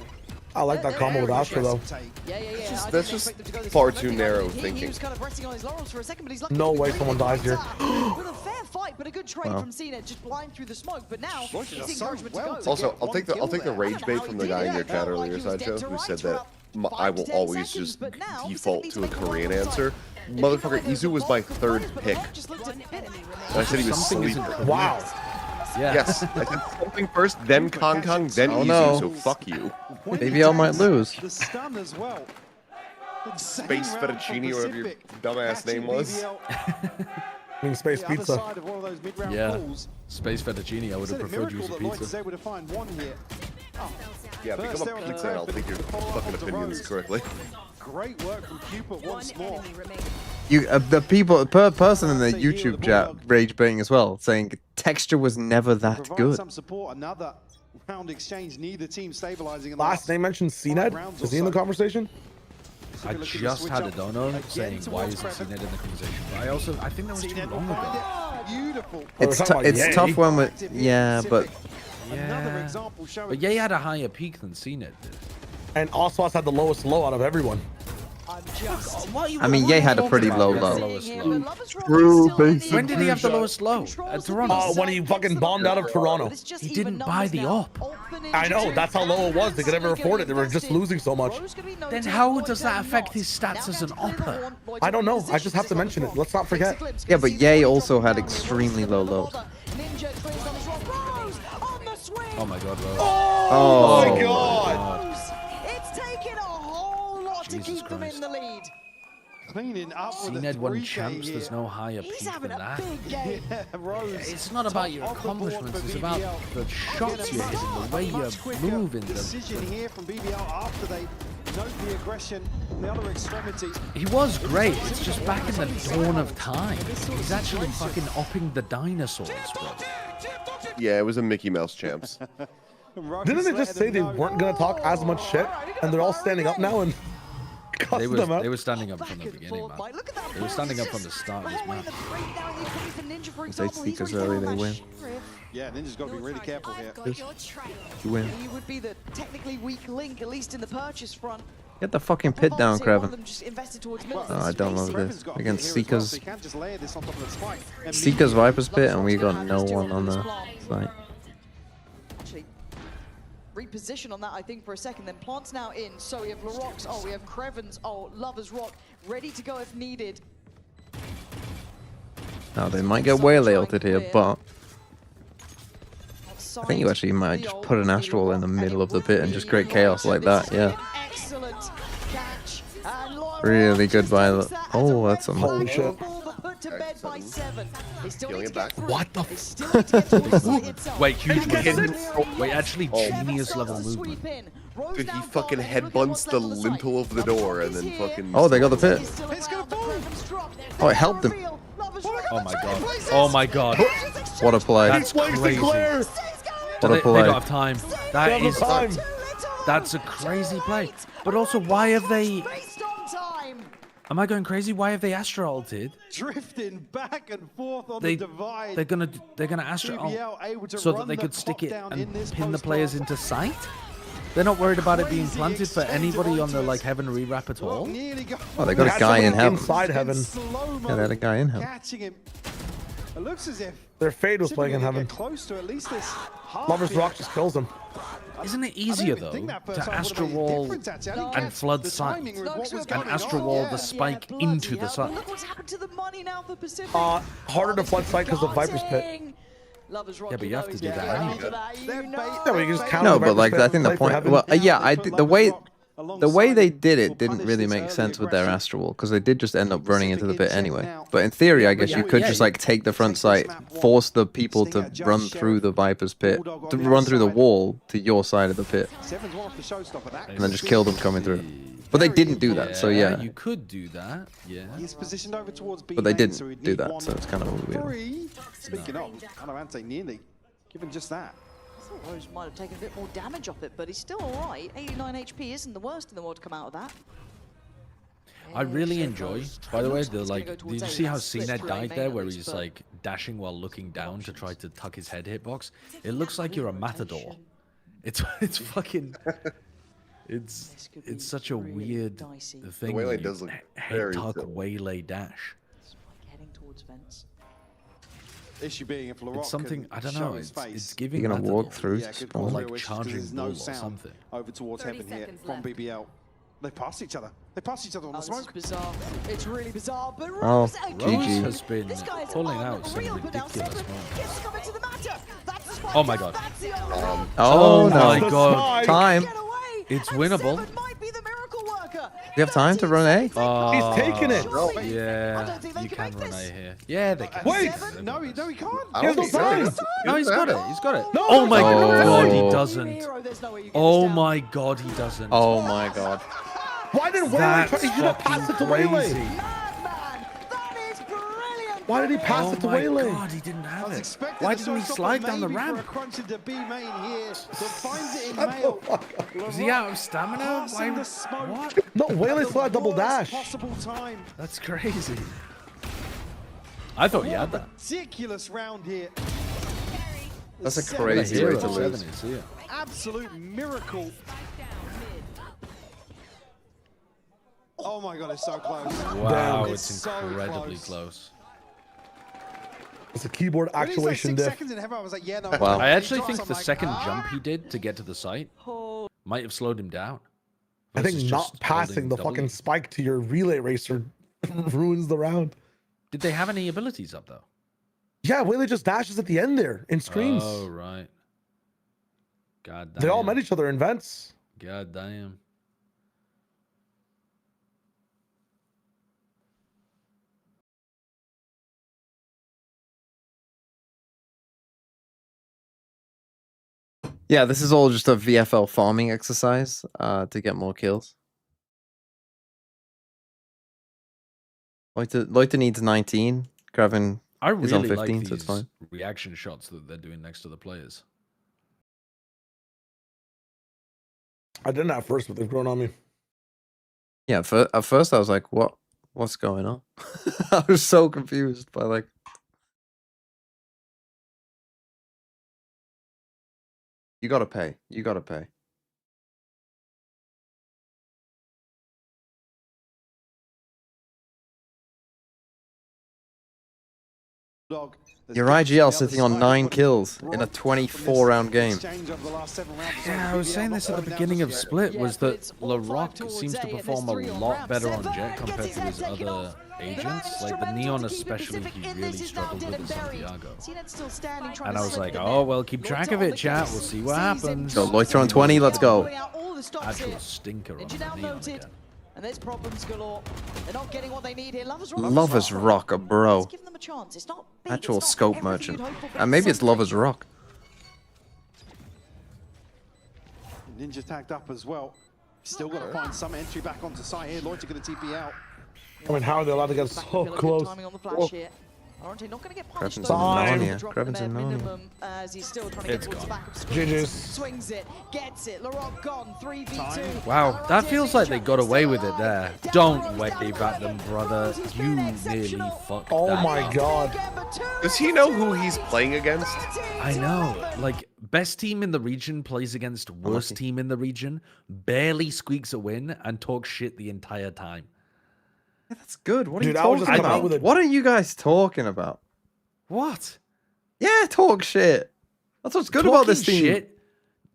S6: I like that combo with Astra though.
S15: Yeah.
S8: That's just far too narrow thinking.
S15: He was kind of resting on his laurels for a second, but he's
S6: No way someone dies here.
S15: with a fair fight, but a good trade from Cena, just blind through the smoke. But now it's encouragement to go.
S8: Also, I'll take the rage bait from the guy in your chat earlier, Sideshow, who said that I will always just default to a Korean answer. Motherfucker, Izu was my third pick. And I said he was sleeper.
S6: Wow.
S7: Yeah.
S8: Yes, I said something first, then Kong Kong, then Izu,
S1: no.
S8: so fuck you.
S1: BBL might lose.
S14: The stun as well.
S8: Space Fettuccine, or whatever your dumbass name was.
S6: I mean, space pizza.
S7: Yeah. Space fettuccine, I would have preferred you as a pizza.
S14: Able to find one here.
S8: Yeah, become a pizza and I'll take your fucking opinions correctly.
S14: Great work from Cupid once more.
S1: The person in the YouTube chat rage baiting as well, saying texture was never that
S14: Provide
S1: good.
S14: some support. Another round exchange. Neither team stabilizing. In the
S6: Last name mentioned CNED. Is he in the conversation?
S7: I just had a dono saying why isn't CNED in the conversation, but I think that was too long ago.
S14: Beautiful.
S1: It's tough when we but
S7: But Ye had a higher peak than CNED did.
S6: And Oswas had the lowest low out of everyone.
S1: I mean, Ye had a pretty low low.
S7: When did he have the lowest low? At Toronto?
S6: When he fucking bombed out of Toronto.
S7: He didn't buy the op.
S6: I know, that's how low it was. They could never afford it. They were just losing so much.
S7: Then how does that affect his stats as an opper?
S6: I don't know. I just have to mention it. Let's not forget.
S1: Yeah, but Ye also had extremely low lows.
S7: Oh my god, Rose.
S6: Oh my god!
S15: It's taken a whole lot to keep them in the lead.
S14: Cleaning up with
S7: CNED won champs, there's no higher peak than that. It's not about your accomplishments, it's about the shots you're hitting, the way you're moving them.
S14: Decision here from BBL after they note the aggression from the other extremity.
S7: He was great, it's just back in the dawn of time. He's actually fucking opping the dinosaurs, bro.
S8: Yeah, it was a Mickey Mouse champs.
S6: Didn't they just say they weren't going to talk as much shit? And they're all standing up now and
S7: they were standing up from the beginning, man. They were standing up from the start of this match.
S1: If they sneak us early, they win.
S14: Yeah, Ninja's got to be really careful here.
S1: You win.
S15: He would be the technically weak link, at least in the purchase front.
S1: Get the fucking pit down, Kraven.
S15: Oh,
S1: I don't love this. Against Seeker's Viper's pit, and we got no one on the site.
S15: Actually, reposition on that, I think, for a second. Then Plant's now in. So we have Larox. Oh, we have Kreven's. Oh, Lover's Rock. Ready to go if needed.
S1: Now, they might get whale ulted here, but I think you actually might just put an Astral in the middle of the pit and just create chaos like that, yeah. Really good by the... Oh, that's some...
S6: Holy shit.
S8: What the
S7: f? Wait, huge win. Wait, actually genius level movement.
S8: Dude, he fucking headbutts the lintel of the door and then fucking...
S1: Oh, they got the pit. Oh, it helped them.
S7: Oh my god. Oh my god.
S1: What a play.
S7: That's crazy. What
S1: a play.
S7: They don't have time. That is... That's a crazy play. But also, why have they... Am I going crazy? Why have they Astra ulted?
S14: Drifting back and forth on the divide.
S7: They're gonna Astra ult so that they could stick it and pin the players into sight? They're not worried about it being planted for anybody on the like heaven rewrap at all?
S1: Oh, they got a guy in heaven.
S6: Inside heaven.
S1: Yeah, they had a guy in heaven.
S14: It looks as if
S6: Their fade was playing in heaven.
S14: close to at least this
S6: Lover's Rock just kills him.
S7: Isn't it easier though to Astro Wall and flood site and Astro Wall the spike into the site?
S15: Look what's happened to the money now for Pacific.
S6: Harder to flood site because of Viper's Pit.
S7: Yeah, but you have to do that anyway.
S6: Yeah, but you can just counter
S1: No,
S6: the
S1: but like
S6: Viper's
S1: I
S6: Pit,
S1: think the
S6: play for
S1: point.
S6: heaven.
S1: Well, yeah, I think the way they did it didn't really make sense with their Astro Wall because they did just end up running into the pit anyway. But in theory, I guess you could just like take the front site, force the people to run through the Viper's pit, to run through the wall to your side of the pit, and then just kill them coming through. But they didn't do that, so yeah.
S7: You could do that, yeah.
S14: He's positioned over towards B.
S1: But they didn't do that, so it's kind of weird.
S14: Speaking of, Alavante nearly given just that.
S15: I thought Rose might have taken a bit more damage off it, but he's still alright. 89 HP isn't the worst in the world to come out of that.
S7: I really enjoy, by the way, the like, did you see how CNET died there where he's like dashing while looking down to try to tuck his head hitbox? It looks like you're a matador. It's fucking, it's such a weird thing.
S8: The waylay does look
S7: head
S8: very
S7: tuck,
S8: silly.
S7: waylay dash.
S15: Heading towards vents.
S14: Issue being if Larocque
S7: It's something, I don't know, it's giving
S1: You're gonna
S7: matador,
S1: walk through
S14: yeah,
S1: to
S14: could
S1: spawn.
S7: like
S14: there's
S7: charging
S14: no
S7: bull or
S14: sound
S7: something.
S14: over towards heaven here from BBL. They pass each other. They pass each other on the
S15: This is
S14: smoke.
S15: bizarre. It's really bizarre. But
S1: Oh,
S15: Rose again.
S7: Rose has been
S15: This guy is
S7: pulling out some
S15: unreal, but now
S7: ridiculous
S15: Seven
S7: moments.
S15: gets to come into the matter. That's the spike.
S7: Oh my god.
S15: That's the only
S1: Oh no!
S7: my god.
S1: Time.
S15: Get away.
S7: It's
S15: And
S7: winnable.
S15: Seven might be the miracle worker.
S1: Do you have time to run A?
S6: He's taking it.
S7: Yeah, you can run A here. Yeah, they can.
S6: Wait.
S14: No, he can't.
S8: I don't
S6: no
S8: think so.
S6: time.
S7: No, he's got it. He's got it.
S6: No,
S7: Oh my
S1: no.
S7: god, he
S1: Oh.
S7: doesn't.
S15: Hero, there's no way you get
S7: Oh
S15: this down.
S7: my god, he doesn't.
S1: Oh my god!
S6: Why didn't Waylay
S7: That's
S6: try? He should have passed it to
S7: fucking
S6: Waylay.
S7: crazy.
S15: That is brilliant.
S6: Why did he pass
S7: Oh
S6: it to
S7: my
S6: Waylay?
S7: god, he didn't have it.
S14: Expected
S7: Why
S14: a
S7: didn't he
S14: showstopper
S7: slide down the
S14: maybe
S7: ramp?
S14: For a crunch into B main here, but finds it in mail.
S7: Is he out of stamina?
S14: Passing
S7: Why?
S14: the smoke.
S7: What?
S6: No, Waylay still had double
S14: Worst
S6: dash.
S14: Possible time.
S7: That's crazy. I thought you had that.
S14: Ridiculous round here.
S1: That's a
S14: Seven
S1: crazy
S14: hero
S1: way to lose.
S7: Seven is here.
S14: Absolute miracle. Oh my god, it's so close.
S7: Wow,
S14: Damn,
S7: it's
S14: so
S7: incredibly close.
S6: It's a keyboard
S14: When he's like
S6: actuation
S14: 6
S6: diff.
S14: seconds in heaven, I was like, yeah, no.
S1: Wow.
S7: I actually
S14: Drops,
S7: think
S14: I'm
S7: the
S14: like,
S7: second
S14: ah.
S7: jump he did to get to the site might have slowed him down.
S6: I think
S7: versus
S6: not
S7: just
S6: passing
S7: holding
S6: the
S7: W.
S6: fucking spike to your relay racer ruins the round.
S7: Did they have any abilities up though?
S6: Yeah, Waylay just dashes at the end there in screens.
S7: Oh right. God damn.
S6: They all met each other in vents.
S7: God damn.
S1: Yeah, this is all just a VFL farming exercise to get more kills. Loiter needs 19. Kraven
S7: I
S1: is on
S7: really
S1: 15,
S7: like
S1: so it's
S7: these
S1: fine.
S7: reaction shots that they're doing next to the players.
S6: I didn't at first, but they've grown on me.
S1: Yeah, at first I was like, what's going on? I was so confused by like. You gotta pay. You gotta pay.
S14: Dog.
S1: Your IGL sitting on 9 kills in a 24-round game.
S7: Yeah, I was saying this at the beginning of Split, was that LaRock seems to perform a lot better on Jet compared to his other agents. Like the Neon especially, he really struggled with in Santiago. And I was like, oh, well, keep track of it, chat. We'll see what happens.
S1: So Loiter on 20, let's go.
S7: Actual stinker on the Neon again.
S15: And there's problems galore. They're not getting what they need here.
S1: Lovers Rock, bro.
S15: Give them a chance. It's not big,
S1: Actual
S15: it's not
S1: scope
S15: everything
S1: merchant.
S15: you'd hope for, but
S1: And maybe it's
S15: something.
S1: Lovers Rock.
S14: Ninja tagged up as well. Still got to find some entry back onto site here. Loiter going to TP out.
S6: I mean, how are they allowed to get so close?
S15: Timing on the flash here. Orange not going to get punished.
S1: Kreven's
S15: though.
S1: in
S6: Fine.
S1: Narnia. Kreven's in Narnia.
S15: Minimum as he's still trying to get
S7: It's
S15: towards the
S7: gone.
S15: back of screens.
S6: GG's.
S15: Swings it, gets it. LaRock gone. 3v2.
S7: Wow, that feels like they got away with it there. Don't wave at them, brother. You nearly fucked
S6: Oh
S7: that
S6: my
S7: up.
S6: god.
S8: Does he know who he's playing against?
S7: I know. Like, best team in the region plays against worst team in the region, barely squeaks a win, and talks shit the entire time.
S1: Yeah, that's good. What are
S6: Dude,
S1: you
S6: I was
S1: talking
S6: just coming out
S1: about?
S6: with a-
S1: What are you guys talking about?
S7: What?
S1: Yeah, talk shit. That's what's good about this team.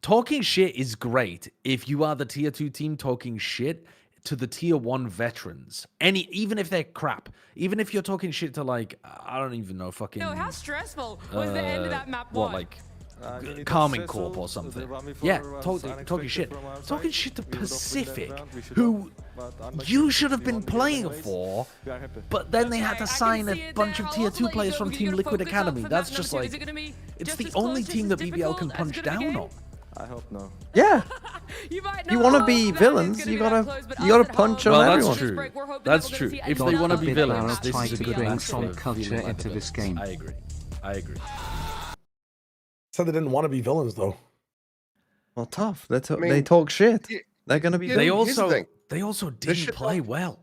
S7: Talking shit is great if you are the tier 2 team talking shit to the tier 1 veterans. Even if they're crap. Even if you're talking shit to, like, I don't even know, fucking...
S10: No, how stressful was the end of that map
S7: what,
S10: one?
S7: like, Carmine Corp or something. Yeah, talking shit. Talking shit to Pacific, who you should have been playing for, but then they had to sign a bunch of tier 2 players from Team Liquid Academy. That's just like... It's the only team that BBL can punch down on.
S12: I hope no.
S1: Yeah. You want to be villains, you gotta punch on everyone.
S7: That's true. If they want to be villains, this is a good
S3: bring
S7: match
S3: some
S7: for
S3: culture
S7: feeling like
S3: into this game.
S7: I agree.
S6: Said they didn't want to be villains though.
S1: Well, tough. They talk shit. They're gonna be.
S7: They also didn't play well.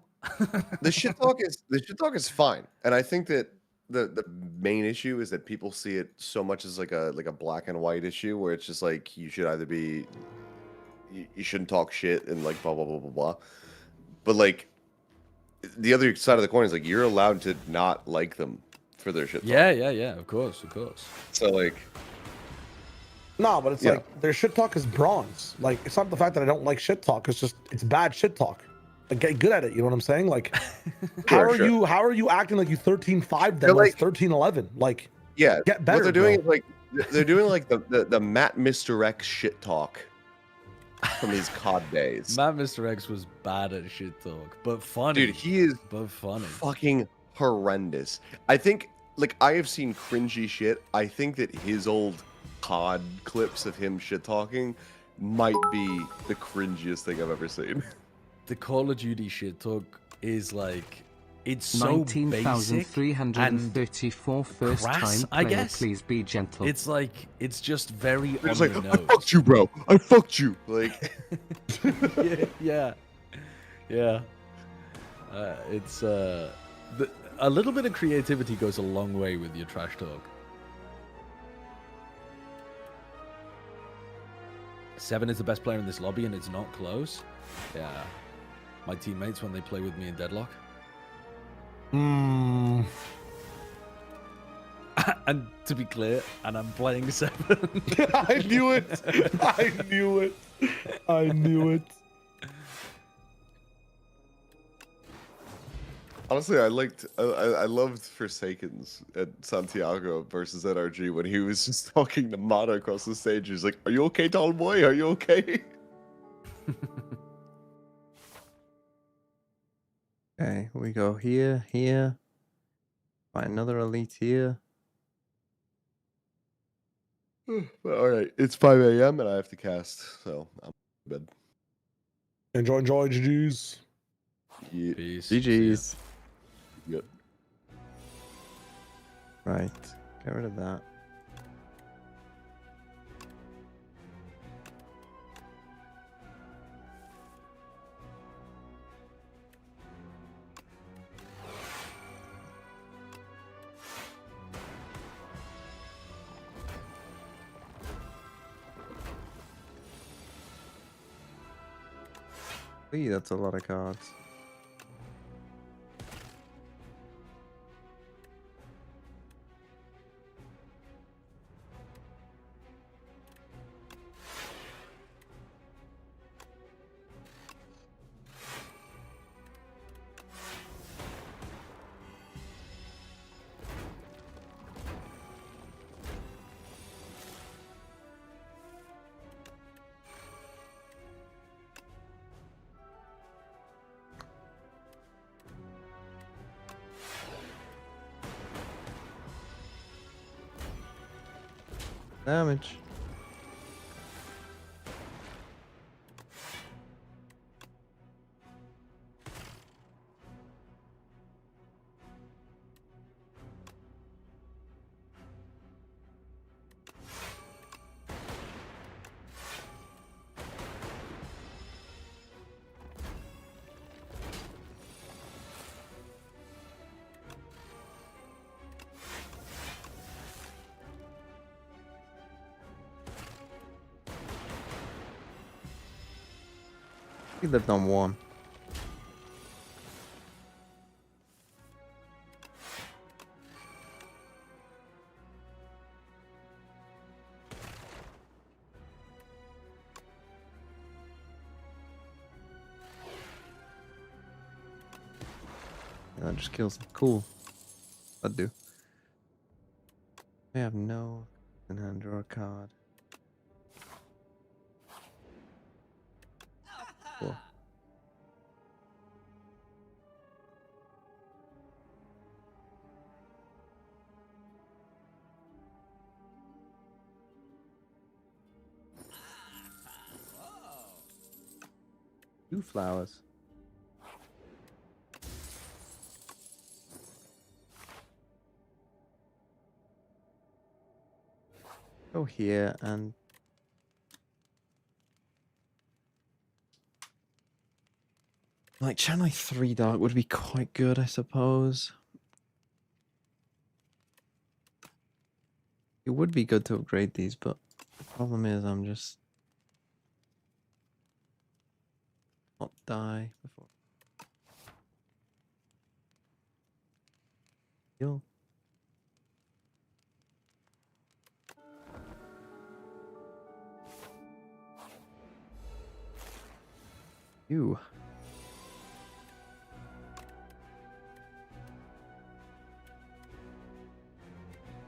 S8: The shit talk is fine, and I think that the main issue is that people see it so much as like a black and white issue where it's just like you should either be you shouldn't talk shit and like blah blah blah blah blah, but like the other side of the coin is like you're allowed to not like them for their shit talk.
S7: Yeah, of course.
S8: So like.
S6: No, but it's like their shit talk is bronze. Like it's not the fact that I don't like shit talk. It's just it's bad shit talk. Like get good at it. You know what I'm saying? Like how are you acting like you 13-5 them like 13-11? Like get better.
S8: What they're doing is like they're doing like the Matt Mr. X shit talk from his COD days.
S7: Matt Mr. X was bad at shit talk, but funny.
S8: Dude, he is fucking horrendous. I think like I have seen cringy shit. I think that his old COD clips of him shit talking might be the cringiest thing I've ever seen.
S7: The Call of Duty shit talk is like it's so basic
S3: 19,334 first
S7: crass,
S3: time
S7: I
S3: player,
S7: guess.
S3: please be gentle.
S7: It's like it's just very on
S8: It's
S7: the
S8: like
S7: nose.
S8: I fucked you, bro. I fucked you. Like
S7: yeah. It's a little bit of creativity goes a long way with your trash talk. 7 is the best player in this lobby and it's not close. Yeah. My teammates when they play with me in Deadlock. And to be clear, and I'm playing 7.
S6: I knew it.
S8: honestly, I loved Forsaken's at Santiago versus NRG when he was just talking to Mata across the stage. He was like, "Are you okay, tall boy? Are you okay?"
S1: Okay, we go here. Find another elite here.
S8: All right, it's 5 a.m. and I have to cast, so I'm in bed.
S6: Enjoy, GG's.
S8: Yeah.
S7: Peace.
S1: GG's.
S8: Yep.
S1: Right, get rid of that. That's a lot of cards. Damage. He lived on one. Yeah, that just kills him. Cool. That'd do. I have no in hand draw a card. Cool. Two flowers. Go here and like channel 3 dark would be quite good, I suppose. It would be good to upgrade these, but the problem is I'm just not die before. Heal. You.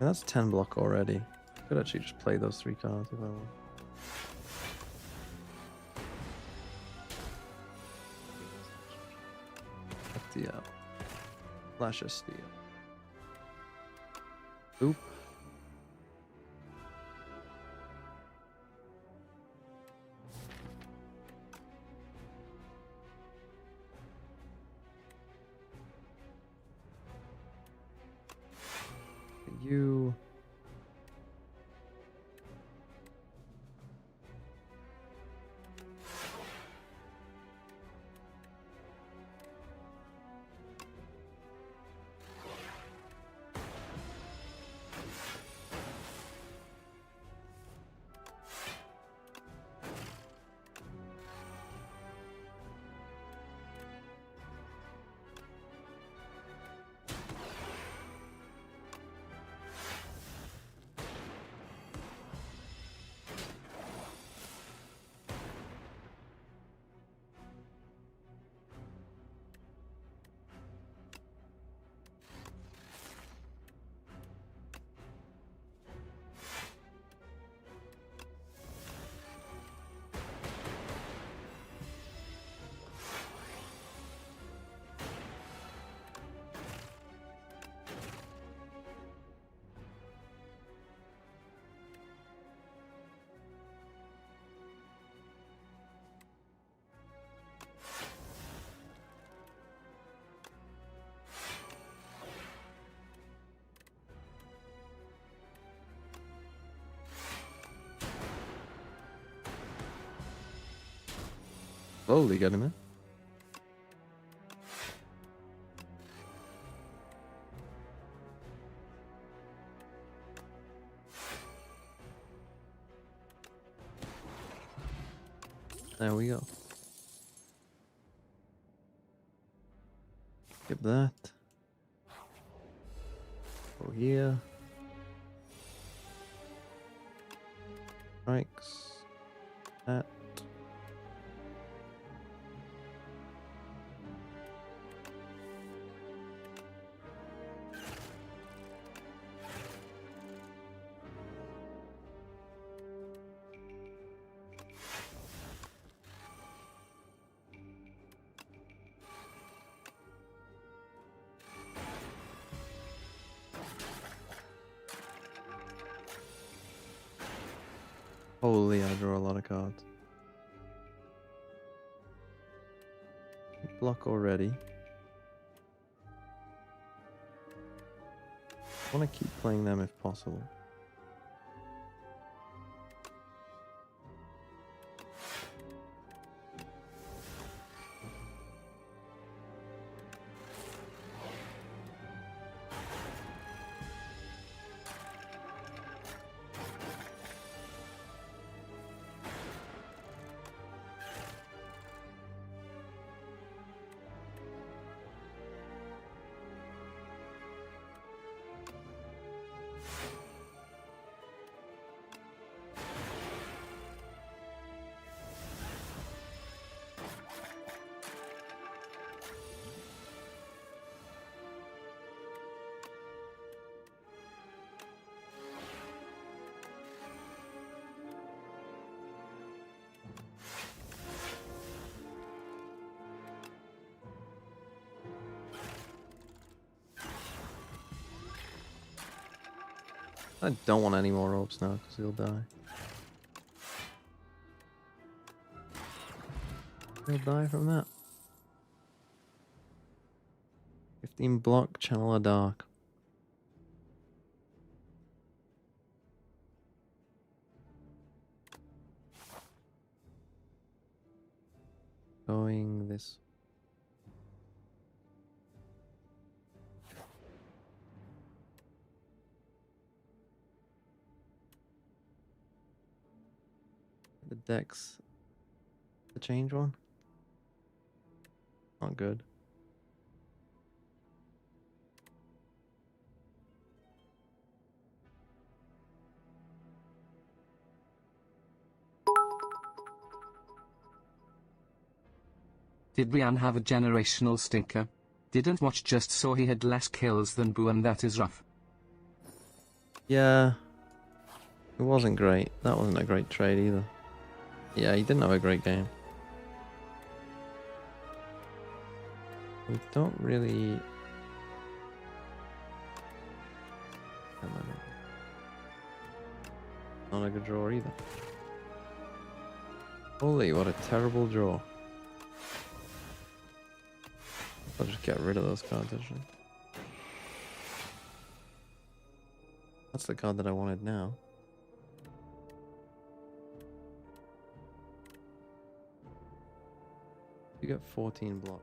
S1: That's 10 block already. I could actually just play those 3 cards if I want. FTL. Flash of Steel. Oop. You. Slowly getting there. There we go. Skip that. Go here. Strikes. That. Holy, I draw a lot of cards. Block already. I want to keep playing them if possible. I don't want any more ropes now because he'll die. He'll die from that. 15 block, Channeler Dark. Going this. The deck's the change one. Not good.
S3: Did Brian have a generational stinker? Didn't watch, just saw he had less kills than Boo, and that is rough.
S1: Yeah. It wasn't great. That wasn't a great trade either. Yeah, he didn't have a great game. We don't really... Not a good draw either. Holy, what a terrible draw. I'll just get rid of those cards, actually. That's the card that I wanted now. You get 14 block.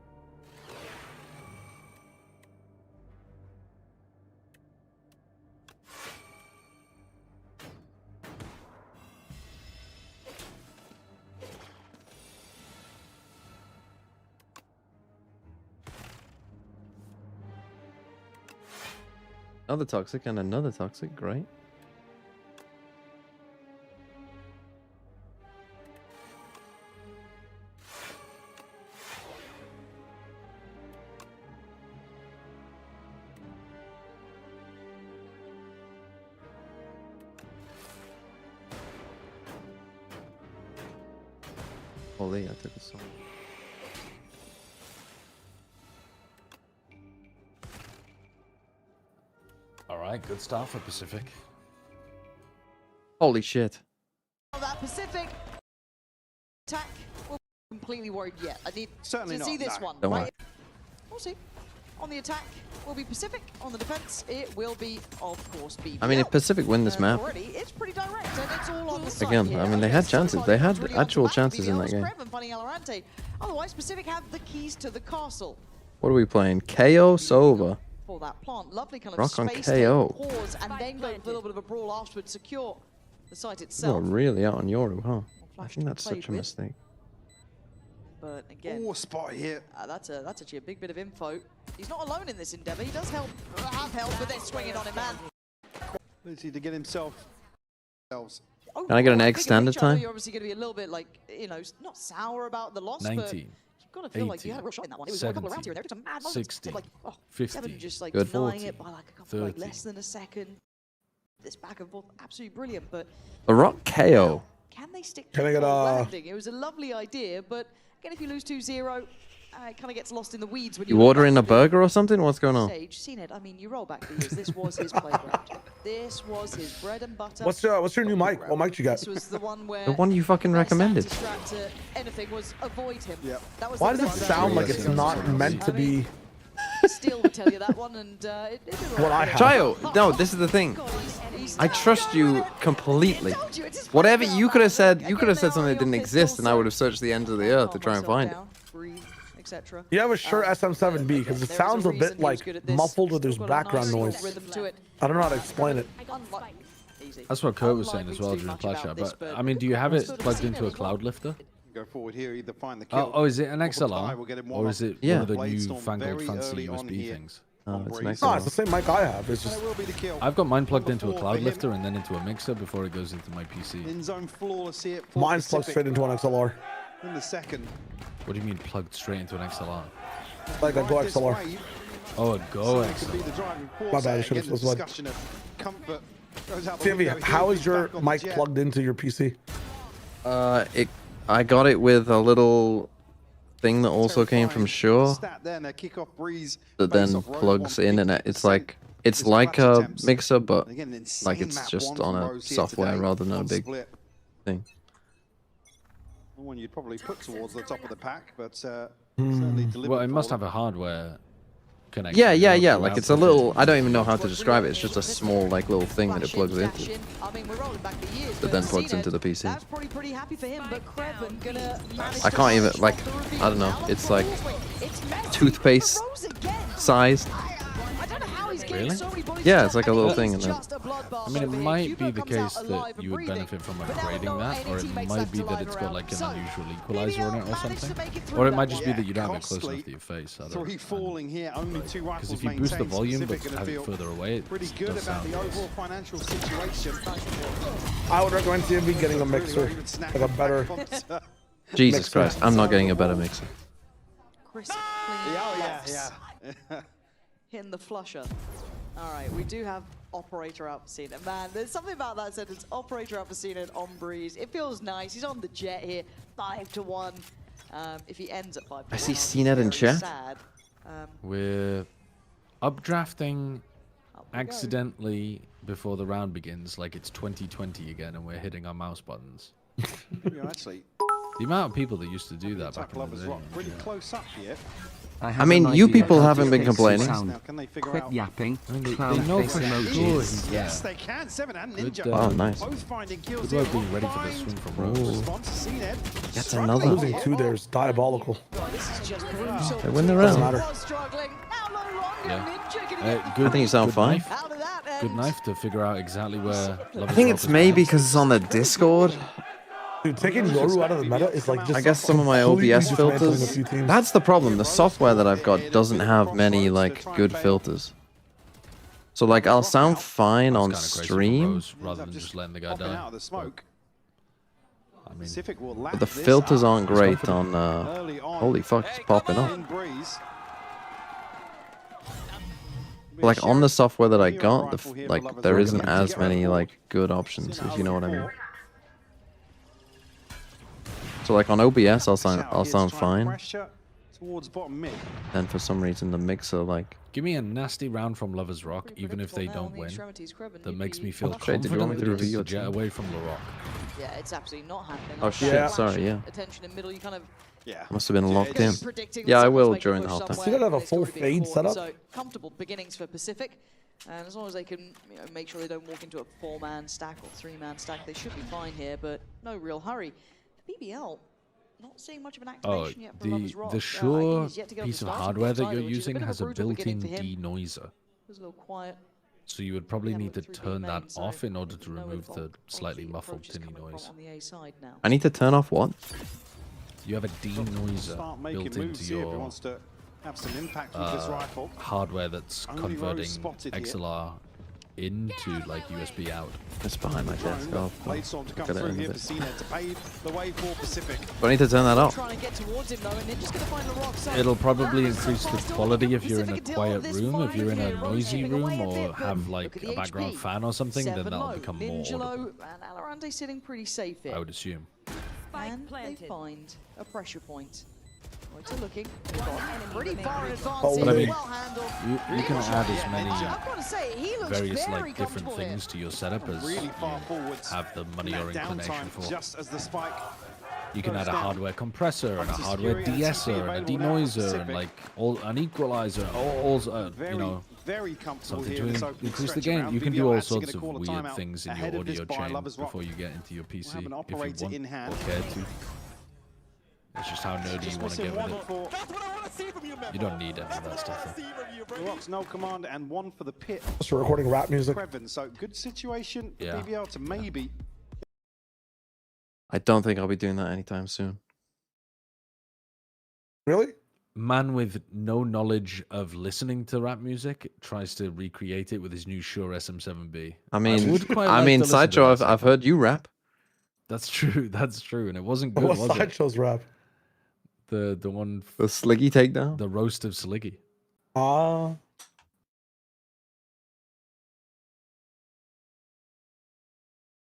S1: Another toxic and another toxic, great. Holy, I took a song.
S7: Alright, good start for Pacific.
S1: Holy shit.
S15: That Pacific attack, we're completely worried yet. I need
S14: Certainly
S15: to see this one.
S1: Don't
S15: right?
S1: worry.
S15: We'll see. On the attack will be Pacific. On the defense, it will be, of course, BBL.
S1: I mean, if Pacific win this map,
S15: Already, it's pretty direct, and it's all on the side
S1: again,
S15: here.
S1: I mean, they had chances. They had actual chances in that game.
S15: Otherwise, Pacific have the keys to the castle.
S1: What are we playing? KO Sova.
S15: For that plant, lovely kind of
S1: Rock on
S15: space
S1: KO.
S15: pause, and then go with a little bit of a brawl afterwards, secure the site
S1: You're
S15: itself.
S1: really out on Yoru, huh? I
S15: Flash
S1: think that's
S15: played
S1: such a
S15: with.
S1: mistake.
S15: But again,
S14: spot here.
S15: that's actually a big bit of info. He's not alone in this endeavor. He does have help, but they're swinging on him, man.
S14: Ability to get himself.
S1: Can I get an egg standard time?
S15: You're obviously going to be a little bit like, you know, not sour about the loss,
S7: 19.
S15: but you've got to feel like you had a real shot in that one. It was a couple of rounds here and there. Just a mad moment.
S7: 60,
S15: Like, oh,
S7: 50,
S15: Seven just like
S1: good.
S15: denying
S7: 40,
S15: it by like a couple, like
S7: 30.
S15: less than a second. This back and forth, absolutely brilliant. But
S1: The Rock KO.
S15: can they stick
S6: Can
S15: to
S6: I get
S15: the
S6: a-
S15: landing? It was a lovely idea, but again, if you lose 2-0, it kind of gets lost in the weeds when
S1: You
S15: look
S1: ordering a
S15: back at the
S1: burger or something? What's going on?
S15: stage. Seen it. I mean, you roll back the years. This was his playground. This was his bread and butter.
S6: What's your new mic? What mic you got?
S15: This was the one where
S1: The one you fucking
S15: best
S1: recommended.
S15: anti-strat to anything was avoid him.
S14: Yep.
S15: That was
S6: Why
S15: the
S6: does it
S15: best
S6: sound like
S15: anti-strat.
S6: it's not meant to be?
S15: Still would tell you that one, and it did all
S6: What I
S15: right.
S6: have.
S1: Chayo, no, this is the thing.
S15: God, he's
S1: I trust you completely. Whatever you could have said, something that didn't exist, and I would have searched the ends of the earth to try and find it.
S15: Breathe, etc.
S6: You have a shirt SM7B because it sounds a bit like muffled or there's background noise.
S15: Rhythm to it.
S6: I don't know how to explain it.
S15: Easy.
S7: That's what Kurt was saying
S15: Unlikely
S7: as
S15: to
S7: well
S15: do
S7: during
S15: much
S7: Flash
S15: about
S7: Out.
S15: this,
S7: But I mean, do you have it
S15: I've
S7: plugged
S15: seen
S7: into a
S15: as well.
S7: cloud lifter?
S14: Go forward here, either find the kill.
S7: Oh, is it an
S14: or the tie
S7: XLR?
S14: will get him
S7: Or
S14: one
S7: is
S14: off.
S7: it
S1: Yeah.
S7: one of the
S14: Bladestorm
S7: newfangled
S14: very
S7: fancy
S14: early on
S7: USB
S14: here.
S7: things?
S1: Oh, it's
S14: Breeze.
S1: next
S6: No,
S1: one.
S6: it's the same mic I have. It's just
S14: There will be the kill.
S7: I've got mine plugged into a
S14: Number
S7: cloud
S14: 4 for him.
S7: lifter and then into a mixer before it goes into my PC.
S14: In zone flawless here. for
S6: mine's plugged
S14: Pacific.
S6: straight into an XLR.
S14: In the second.
S7: What do you mean plugged straight into an XLR?
S6: Like a Go
S14: Right this
S6: XLR.
S14: way,
S7: Oh, a Go
S14: so it could be
S7: XLR.
S14: the driving force
S6: My bad, I
S14: there.
S6: should've
S14: Again, the
S6: supposed to-
S14: discussion of comfort goes out the
S6: TMV,
S14: window
S6: how
S14: here.
S6: is your
S14: Back on the
S6: mic
S14: jet.
S6: plugged into your PC?
S1: I got it with a little thing that also came from Shure
S14: Stat there, now kick off Breeze,
S1: that
S14: face
S1: then
S14: off Rogue,
S1: plugs in, and it's like It's
S14: Just
S1: like
S14: clutch
S1: a
S14: attempts.
S1: mixer, but
S14: Again, an insane
S1: like it's
S14: map
S1: just
S14: one
S1: on
S14: from
S1: a
S14: Rose here
S1: software
S14: today.
S1: rather than a
S14: One
S1: big
S14: split.
S1: thing.
S14: One you'd probably put towards the top of the pack, but certainly delivered.
S7: Well, it must
S14: for
S7: have a hardware connection.
S1: Yeah,
S7: in
S1: yeah,
S7: order
S1: yeah.
S7: to
S1: Like it's a
S7: output
S1: little.
S7: it.
S1: I don't even know how to describe it. It's just a small like little thing that it plugs into,
S15: I mean, we're rolling back the years,
S1: that then plugs into the PC.
S15: That's probably pretty happy for him, but Kreven gonna manage
S1: I can't even like. I don't know. It's like toothpaste sized.
S15: I don't know how he's getting
S7: Really?
S15: so many bodies.
S1: Yeah, it's like a little thing, and then
S7: I mean, it might be the case that you would benefit from upgrading that, or it might be that it's got like an unusual equalizer in it or something. Or it might just be that you don't have it close enough to your face. I don't
S14: Three falling here, only two
S7: Because
S14: rifles
S7: if you boost the
S14: maintained.
S7: volume but
S14: Pacific gonna
S7: have it
S14: feel
S7: further away, it
S14: pretty
S7: does
S14: good about
S7: sound
S14: the
S7: nice.
S14: overall financial situation.
S6: I would recommend TMV getting a mixer, like a better.
S1: Jesus
S6: mixer.
S1: Christ! I'm not getting a better mixer.
S15: Chris, hitting the flusher. All right, we do have operator out for Cena. Man, there's something about that sentence. Operator out for Cena on Breeze. It feels nice. He's on the jet here, 5-1. If he ends at 5-1,
S1: I see
S15: I'll be
S1: CNET in
S15: very
S1: chat.
S15: sad.
S7: We're updrafting accidentally before the round begins, like it's 2020 again, and we're hitting our mouse buttons.
S14: Actually,
S7: The amount of people that used to do that back in the
S14: Lovers
S7: day.
S14: Rock pretty close up here.
S1: I mean, you people haven't been complaining.
S14: Now, can they figure
S3: Quit
S14: out?
S3: yapping.
S7: I mean, they
S3: Clown
S7: know
S3: face
S7: for sure
S3: emojis.
S7: he's
S14: Yes,
S7: there.
S14: they can. Seven and
S7: Good,
S14: Ninja.
S1: Oh, nice.
S14: Both finding kills
S7: Good
S14: here.
S7: work being ready for the
S14: Find
S7: swing from
S1: Ooh.
S7: Rose.
S14: response to CNET.
S1: That's
S14: Struggling
S1: another.
S6: Losing
S14: here.
S6: two there is diabolical.
S15: This is just brutal.
S1: They win the
S6: Doesn't
S1: round.
S6: matter.
S15: Was struggling. Now no longer
S7: Yeah.
S15: Ninja gonna
S7: Uh,
S15: get
S7: good,
S1: I think you sound
S7: good
S1: fine.
S7: Knife.
S15: out of that end.
S7: Good knife to figure out exactly where.
S1: I think it's maybe because it's on the Discord.
S6: Dude, taking Yoru out of the meta is like just.
S1: I guess some of my
S6: completely
S1: OBS
S6: dismantling a
S1: filters.
S6: few teams.
S1: That's the problem. The software that I've got doesn't have many like good filters. So like I'll sound fine on
S7: Kinda crazy for
S1: stream,
S7: Rose, rather than just letting the guy
S14: Popping out
S7: die.
S14: of the smoke.
S7: I mean,
S14: Pacific will
S1: but the
S14: lap this
S1: filters
S14: up
S1: aren't great on.
S14: early on.
S1: Holy fuck, it's popping
S14: In
S1: up.
S14: Breeze.
S1: Like on the software that I got, like there isn't as many like good options, if you know what I mean. So like on OBS, I'll sound fine.
S14: Pressure towards bottom mid.
S1: Then for some reason the mixer like.
S7: give me a nasty round from Lovers Rock,
S15: Pretty
S7: even if they
S15: predictable now on
S7: don't
S15: the
S7: win.
S15: extremities, Kreven.
S7: That
S15: You'd
S7: makes
S15: be-
S7: me feel
S1: Jay, did you want me
S7: confident
S1: to
S7: enough
S1: review your
S7: to jet
S1: team?
S7: away from the Rock.
S15: Yeah, it's absolutely not happening.
S1: Oh,
S15: Like,
S1: shit,
S15: flash
S1: sorry, yeah.
S15: Attention in middle, you kind of
S14: Yeah.
S1: Must have been locked in.
S15: predicting
S1: Yeah,
S15: that
S1: I
S15: someone's
S1: will
S15: making
S1: during the
S15: push
S1: half time.
S15: somewhere,
S6: Still gotta have a
S15: but it's gotta
S6: full
S15: be
S6: fade
S15: important.
S6: setup.
S15: So comfortable beginnings for Pacific, and as long as they can make sure they don't walk into a 4-man stack or 3-man stack, they should be fine here. But no real hurry. BBL. Not seeing much of an
S7: Oh,
S15: activation yet from Lovers Rock.
S7: the
S15: I
S7: Shure
S15: think he's yet to get off
S7: piece
S15: the
S7: of
S15: starting
S7: hardware
S15: blocks
S7: that
S15: either,
S7: you're
S15: which is a
S7: using
S15: bit of
S7: has a
S15: brutal beginning
S7: built-in
S15: for him.
S7: denoiser.
S15: It was a little quiet.
S7: So you would probably
S15: Yeah,
S7: need to
S15: but through B
S7: turn that
S15: main, so
S7: off in order to
S15: no
S7: remove the
S15: involved.
S7: slightly
S15: Obviously,
S7: muffled
S15: approach is
S7: tinny
S15: coming from
S7: noise.
S15: on the A side now.
S1: I need to turn off what?
S7: You have a denoiser
S14: Start making
S7: built
S14: moves
S7: into
S14: here if he
S7: your
S14: wants to have some impact with this rifle.
S7: hardware that's
S14: Only Rose
S7: converting
S14: spotted here.
S7: XLR into like USB out.
S1: It's behind my desk. Oh,
S14: Blade Storm to come
S1: look at it
S14: through
S1: in a
S14: here for
S1: bit.
S14: CNET to pave the way for Pacific.
S1: Do I need to turn that off?
S15: Trying to get towards him though, and Ninja's gonna find the rock side.
S7: It'll probably
S15: Ah,
S7: increase
S15: so
S7: the
S15: far still
S7: quality
S15: looking
S7: if you're in a
S15: Pacific until
S7: quiet
S15: this
S7: room. If you're in a
S15: five here. Rose
S7: noisy
S15: chipping
S7: room
S15: away a
S7: or
S15: bit, but
S7: have
S15: look
S7: like
S15: at
S7: a
S15: the
S7: background
S15: HP.
S7: fan or something, then
S15: 7
S7: that'll
S15: low.
S7: become more
S15: Ninja
S7: audible,
S15: low, and Alorante sitting pretty safe here.
S7: I would assume.
S15: And they find a pressure point. White are looking. They've got pretty far in advance
S6: Oh,
S15: here.
S7: but I mean,
S15: Well handled.
S7: You can add as
S15: I've
S7: many
S15: got to say, he looks
S7: various
S15: very
S7: like different
S15: comfortable here.
S7: things to your setup as
S14: Really
S7: you
S14: far forwards.
S7: have the money
S14: in
S7: or
S14: that
S7: inclination
S14: downtime,
S7: for.
S14: just as the spike
S7: You can add a
S14: down.
S7: hardware compressor and a
S14: Up to
S7: hardware
S14: Security and
S7: de-esser and a
S14: available now for
S7: denoiser and
S14: Pacific.
S7: like all an equalizer, all
S14: very,
S7: you know,
S14: very comfortable
S7: something
S14: here in this
S7: to
S14: opening
S7: increase the
S14: stretch
S7: game.
S14: around.
S7: You can
S14: BBL
S7: do all
S14: actually
S7: sorts of
S14: gonna call a
S7: weird
S14: timeout
S7: things in
S14: ahead
S7: your
S14: of this
S7: audio
S14: by
S7: chain
S14: Lovers Rock.
S7: before you get into your PC
S14: have an
S7: if you
S14: operator
S7: want
S14: in hand.
S7: or care to. It's just how nerdy you want to
S14: Missing
S7: get
S14: one
S7: with it.
S14: for
S7: You don't need any of that stuff. Though.
S14: Rocks, no command, and one for the pit.
S6: So recording rap music.
S14: Kreven, so good situation for
S7: Yeah.
S14: BBL to maybe.
S1: I don't think I'll be doing that anytime soon.
S6: Really?
S7: Man with no knowledge of listening to rap music tries to recreate it with his new Shure SM7B.
S1: I mean,
S7: would quite
S1: I
S7: like
S1: mean,
S7: to listen to
S1: Sideshow,
S7: that
S1: I've heard you rap.
S7: That's true. That's true, and it wasn't good,
S6: What
S7: was it?
S6: Sideshow's rap?
S7: The one,
S1: The Sliggy takedown.
S7: the roast of Sliggy.
S6: Ah.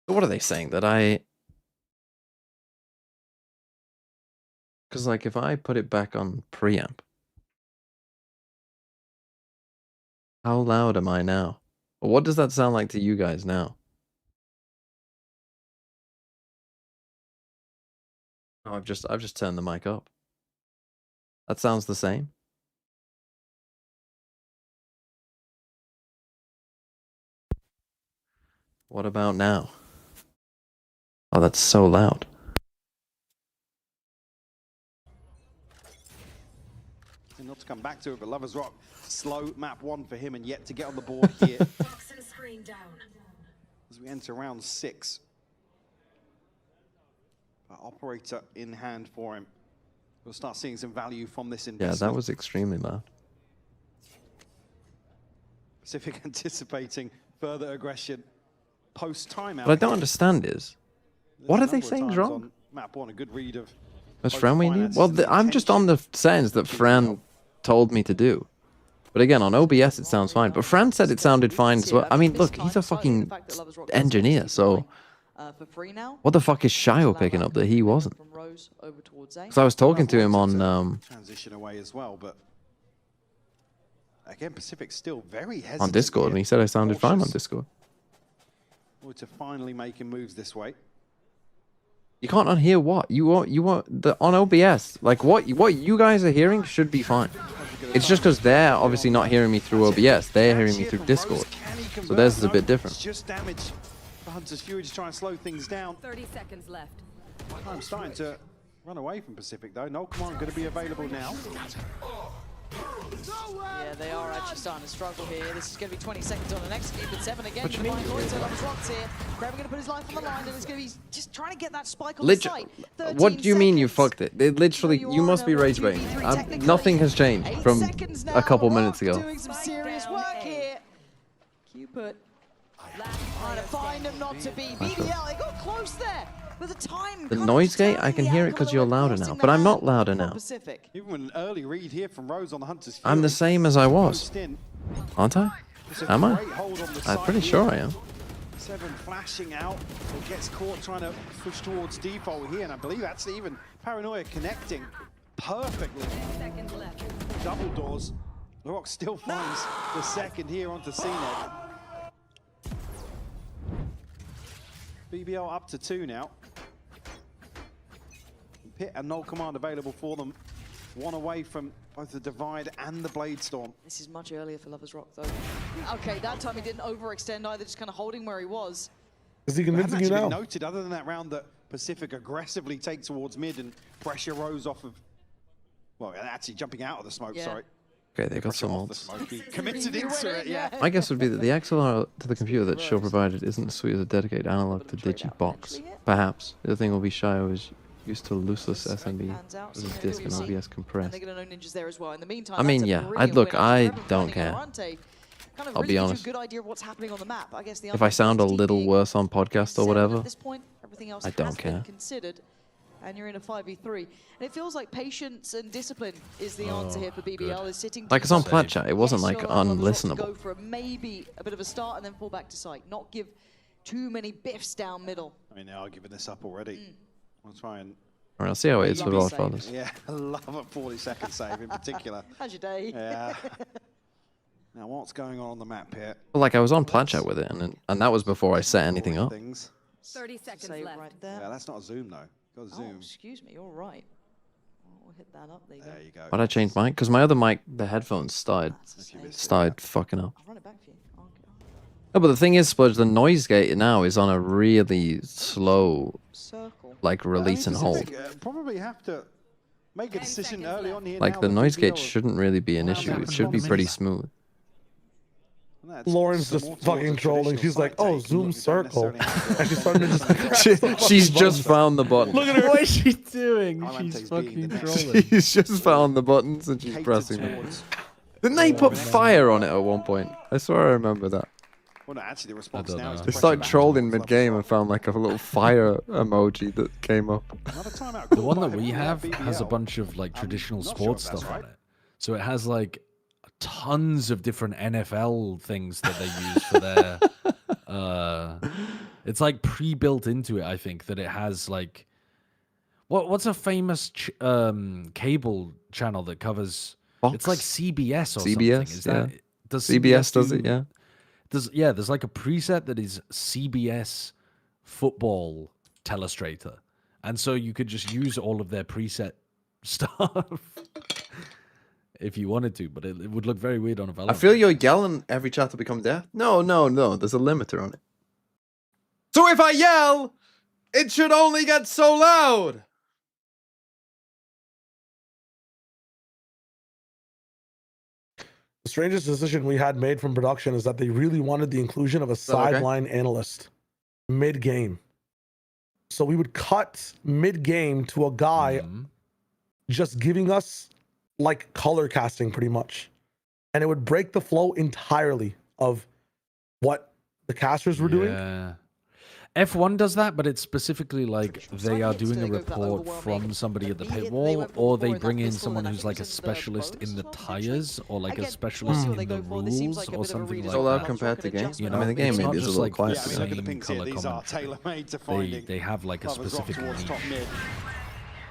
S1: What are they saying that I? Because like if I put it back on preamp, How loud am I now? What does that sound like to you guys now? Oh, I've just turned the mic up. That sounds the same. What about now? Oh, that's so loud.
S14: Not to come back to it, but Lovers Rock, slow map 1 for him, and yet to get on the board here. As we enter round 6. Operator in hand for him. We'll start seeing some value from this investment.
S1: Yeah, that was extremely loud.
S14: Pacific anticipating further aggression post timeout.
S1: What I don't understand is, what are they saying is wrong?
S14: Map 1, a good read of
S1: What's Fran we need? Well, I'm just on the settings that Fran told me to do. But again, on OBS it sounds fine. But Fran said it sounded fine as well. I mean, look, he's a fucking engineer, so what the fuck is Shio picking up that he wasn't? Because I was talking to him on
S14: transition away as well, but again, Pacific's still very hesitant
S1: on Discord, and he said I sounded fine on Discord.
S14: To finally making moves this way.
S1: You can't unhear what you want the on OBS. Like what you guys are hearing should be fine. It's just because they're obviously not hearing me through OBS. They're hearing me through Discord, so theirs is a bit different.
S14: Just damage for Hunter's Fury to try and slow things down.
S10: 30 seconds left.
S14: I'm starting to run away from Pacific though. No command going to be available now.
S15: Yeah, they are actually starting to struggle here. This is going to be 20 seconds on the next game, but 7 again. What you mean? Loves Rocks here. Kraven going to put his life on the line, and it's going to be just trying to get that spike on the site.
S1: What do you mean you fucked it? It literally, you must be rage baiting. Nothing has changed from a couple minutes ago.
S15: Doing some serious work here. Cupid trying to find him not to be. BBL, they got close there.
S1: The noise gate, I can hear it because you're louder now, but I'm not louder now.
S14: Even with an early read here from Rose on the Hunter's Fury.
S1: I'm the same as I was, aren't I? Am I? I'm pretty sure I am.
S14: 7 flashing out, but gets caught trying to push towards default here, and I believe that's even Paranoia connecting perfectly. Double doors. The Rock still finds the second here onto CNET. BBL up to 2 now. Pit and null command available for them. 1 away from both the Divide and the Blade Storm.
S15: This is much earlier for Lovers Rock, though. Okay, that time he didn't overextend either, just kind of holding where he was.
S6: Is he convincing you now?
S14: Noted, other than that round that Pacific aggressively take towards mid and pressure Rose off of, well, actually jumping out of the smoke, sorry.
S1: Okay, they got some ults.
S14: Committed into it, yeah.
S1: My guess would be that the XLR to the computer that Shaw provided isn't as sweet as a dedicated analog to Digibox. Perhaps. The thing will be Shio is used to looseless SMB as his disc and OBS compressed. I mean, yeah, I don't care. I'll be honest. If I sound a little worse on podcast or whatever, I don't care.
S15: And you're in a 5v3. And it feels like patience and discipline is the answer here for BBL. Is sitting
S1: like it's on plat chat, it wasn't like unlistenable.
S15: Go for maybe a bit of a start and then fall back to site. Not give too many biffs down middle.
S14: I mean, they are giving this up already. I'll try and...
S1: Alright, I'll see how it is for Godfathers.
S14: Yeah, I love a 40-second save in particular.
S15: How's your day?
S14: Yeah. Now, what's going on the map here?
S1: Well, like I was on plat chat with it, and that was before I set anything up.
S10: 30 seconds left.
S15: Right there.
S14: Yeah, that's not a zoom though. Got a zoom.
S15: Excuse me, you're right. We'll hit that up. There
S14: you go.
S1: Why'd I change mic? Because my other mic, the headphones started fucking up.
S15: I'll run it back for you.
S1: No, but the thing is, Spludge, the noise gate now is on a really slow, like, release and hold.
S14: Probably have to make a decision early on here.
S1: Like, the noise gate shouldn't really be an issue. It should be pretty smooth.
S6: Lauren's just fucking trolling. She's like, oh, zoom circle. And she's starting to just
S1: she's just found the button.
S7: Look at her. What is she doing? She's fucking trolling.
S1: She's just found the buttons and she's pressing them. Didn't they put fire on it at one point? I swear I remember that.
S14: Well, no, actually, the response now is
S1: they started trolling mid-game and found like a little fire emoji that came up.
S7: The one that we have has a bunch of like traditional sports stuff on it. So it has like tons of different NFL things that they use for their it's like pre-built into it, I think, that it has like what's a famous cable channel that covers
S1: Fox?
S7: It's like CBS or
S1: CBS,
S7: something. Is that Does
S1: CBS does it, yeah.
S7: There's like a preset that is CBS football telestrator, and so you could just use all of their preset stuff if you wanted to, but it would look very weird on a Valorant.
S1: I feel you're yelling every chat to become deaf. No. There's a limiter on it. So if I yell, it should only get so loud.
S6: The strangest decision we had made from production is that they really wanted the inclusion of a sideline analyst mid-game. So we would cut mid-game to a guy just giving us like color casting pretty much. And it would break the flow entirely of what the casters were doing.
S7: F1 does that, but it's specifically like they are doing a report from somebody at the pit wall, or they bring in someone who's like a specialist in the tires, or like a specialist in the rules, or something like that.
S1: So loud compared to game.
S7: You know,
S1: I mean, the game maybe is a little
S7: like
S1: quiet.
S7: the same color commentary. They have like a specific niche.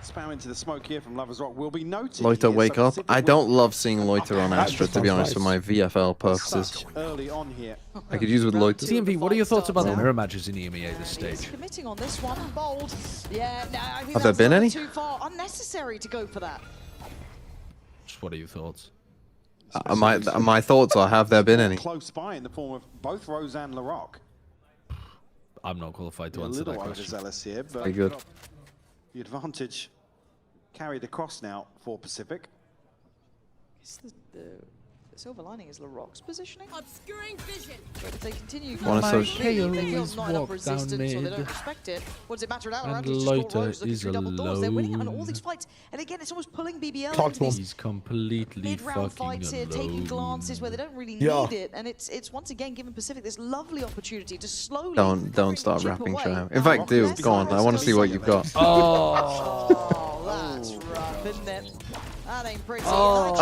S14: Spam into the smoke here from Lovers Rock will be noted.
S1: Loiter, wake up. I don't love seeing Loiter on Astra, to be honest, for my VFL purposes.
S14: Early on here.
S1: I could use with Loiter.
S7: CMV, what are your thoughts about the mirror matches in EMEA this stage?
S15: Committing on this one, bold. Yeah, no, I think
S1: Have there
S15: that's
S1: been any?
S15: too far. Unnecessary to go for that.
S7: Just what are your thoughts?
S1: My thoughts are, have there been any?
S14: Close by in the form of both Rose and LaRock.
S7: I'm not qualified to answer that question.
S14: Overzealous here, but
S1: Very good.
S14: the advantage carried across now for Pacific.
S15: The silver lining is LaRock's positioning.
S10: Obscuring vision.
S15: But if they continue
S1: One
S15: to
S1: associate.
S15: they feel not enough resistance or they don't respect it, what does it matter now?
S7: And
S15: Just
S7: Loiter
S15: Rose looking
S7: is
S15: through double doors. They're winning on all
S7: alone.
S15: these fights. And again, it's almost pulling BBL
S6: Talk
S15: into
S6: to him.
S15: these
S7: He's completely
S15: mid-round
S7: fucking
S15: fights here, taking
S7: alone.
S15: glances where they don't really
S6: Yeah.
S15: need it. And it's once again giving Pacific this lovely opportunity to slowly
S1: Don't start
S15: chip
S1: rapping,
S15: away.
S1: Trav. In fact, do. Go on. I want to see what you've got.
S15: Oh, that's rough, isn't it? That ain't pretty.
S1: Oh.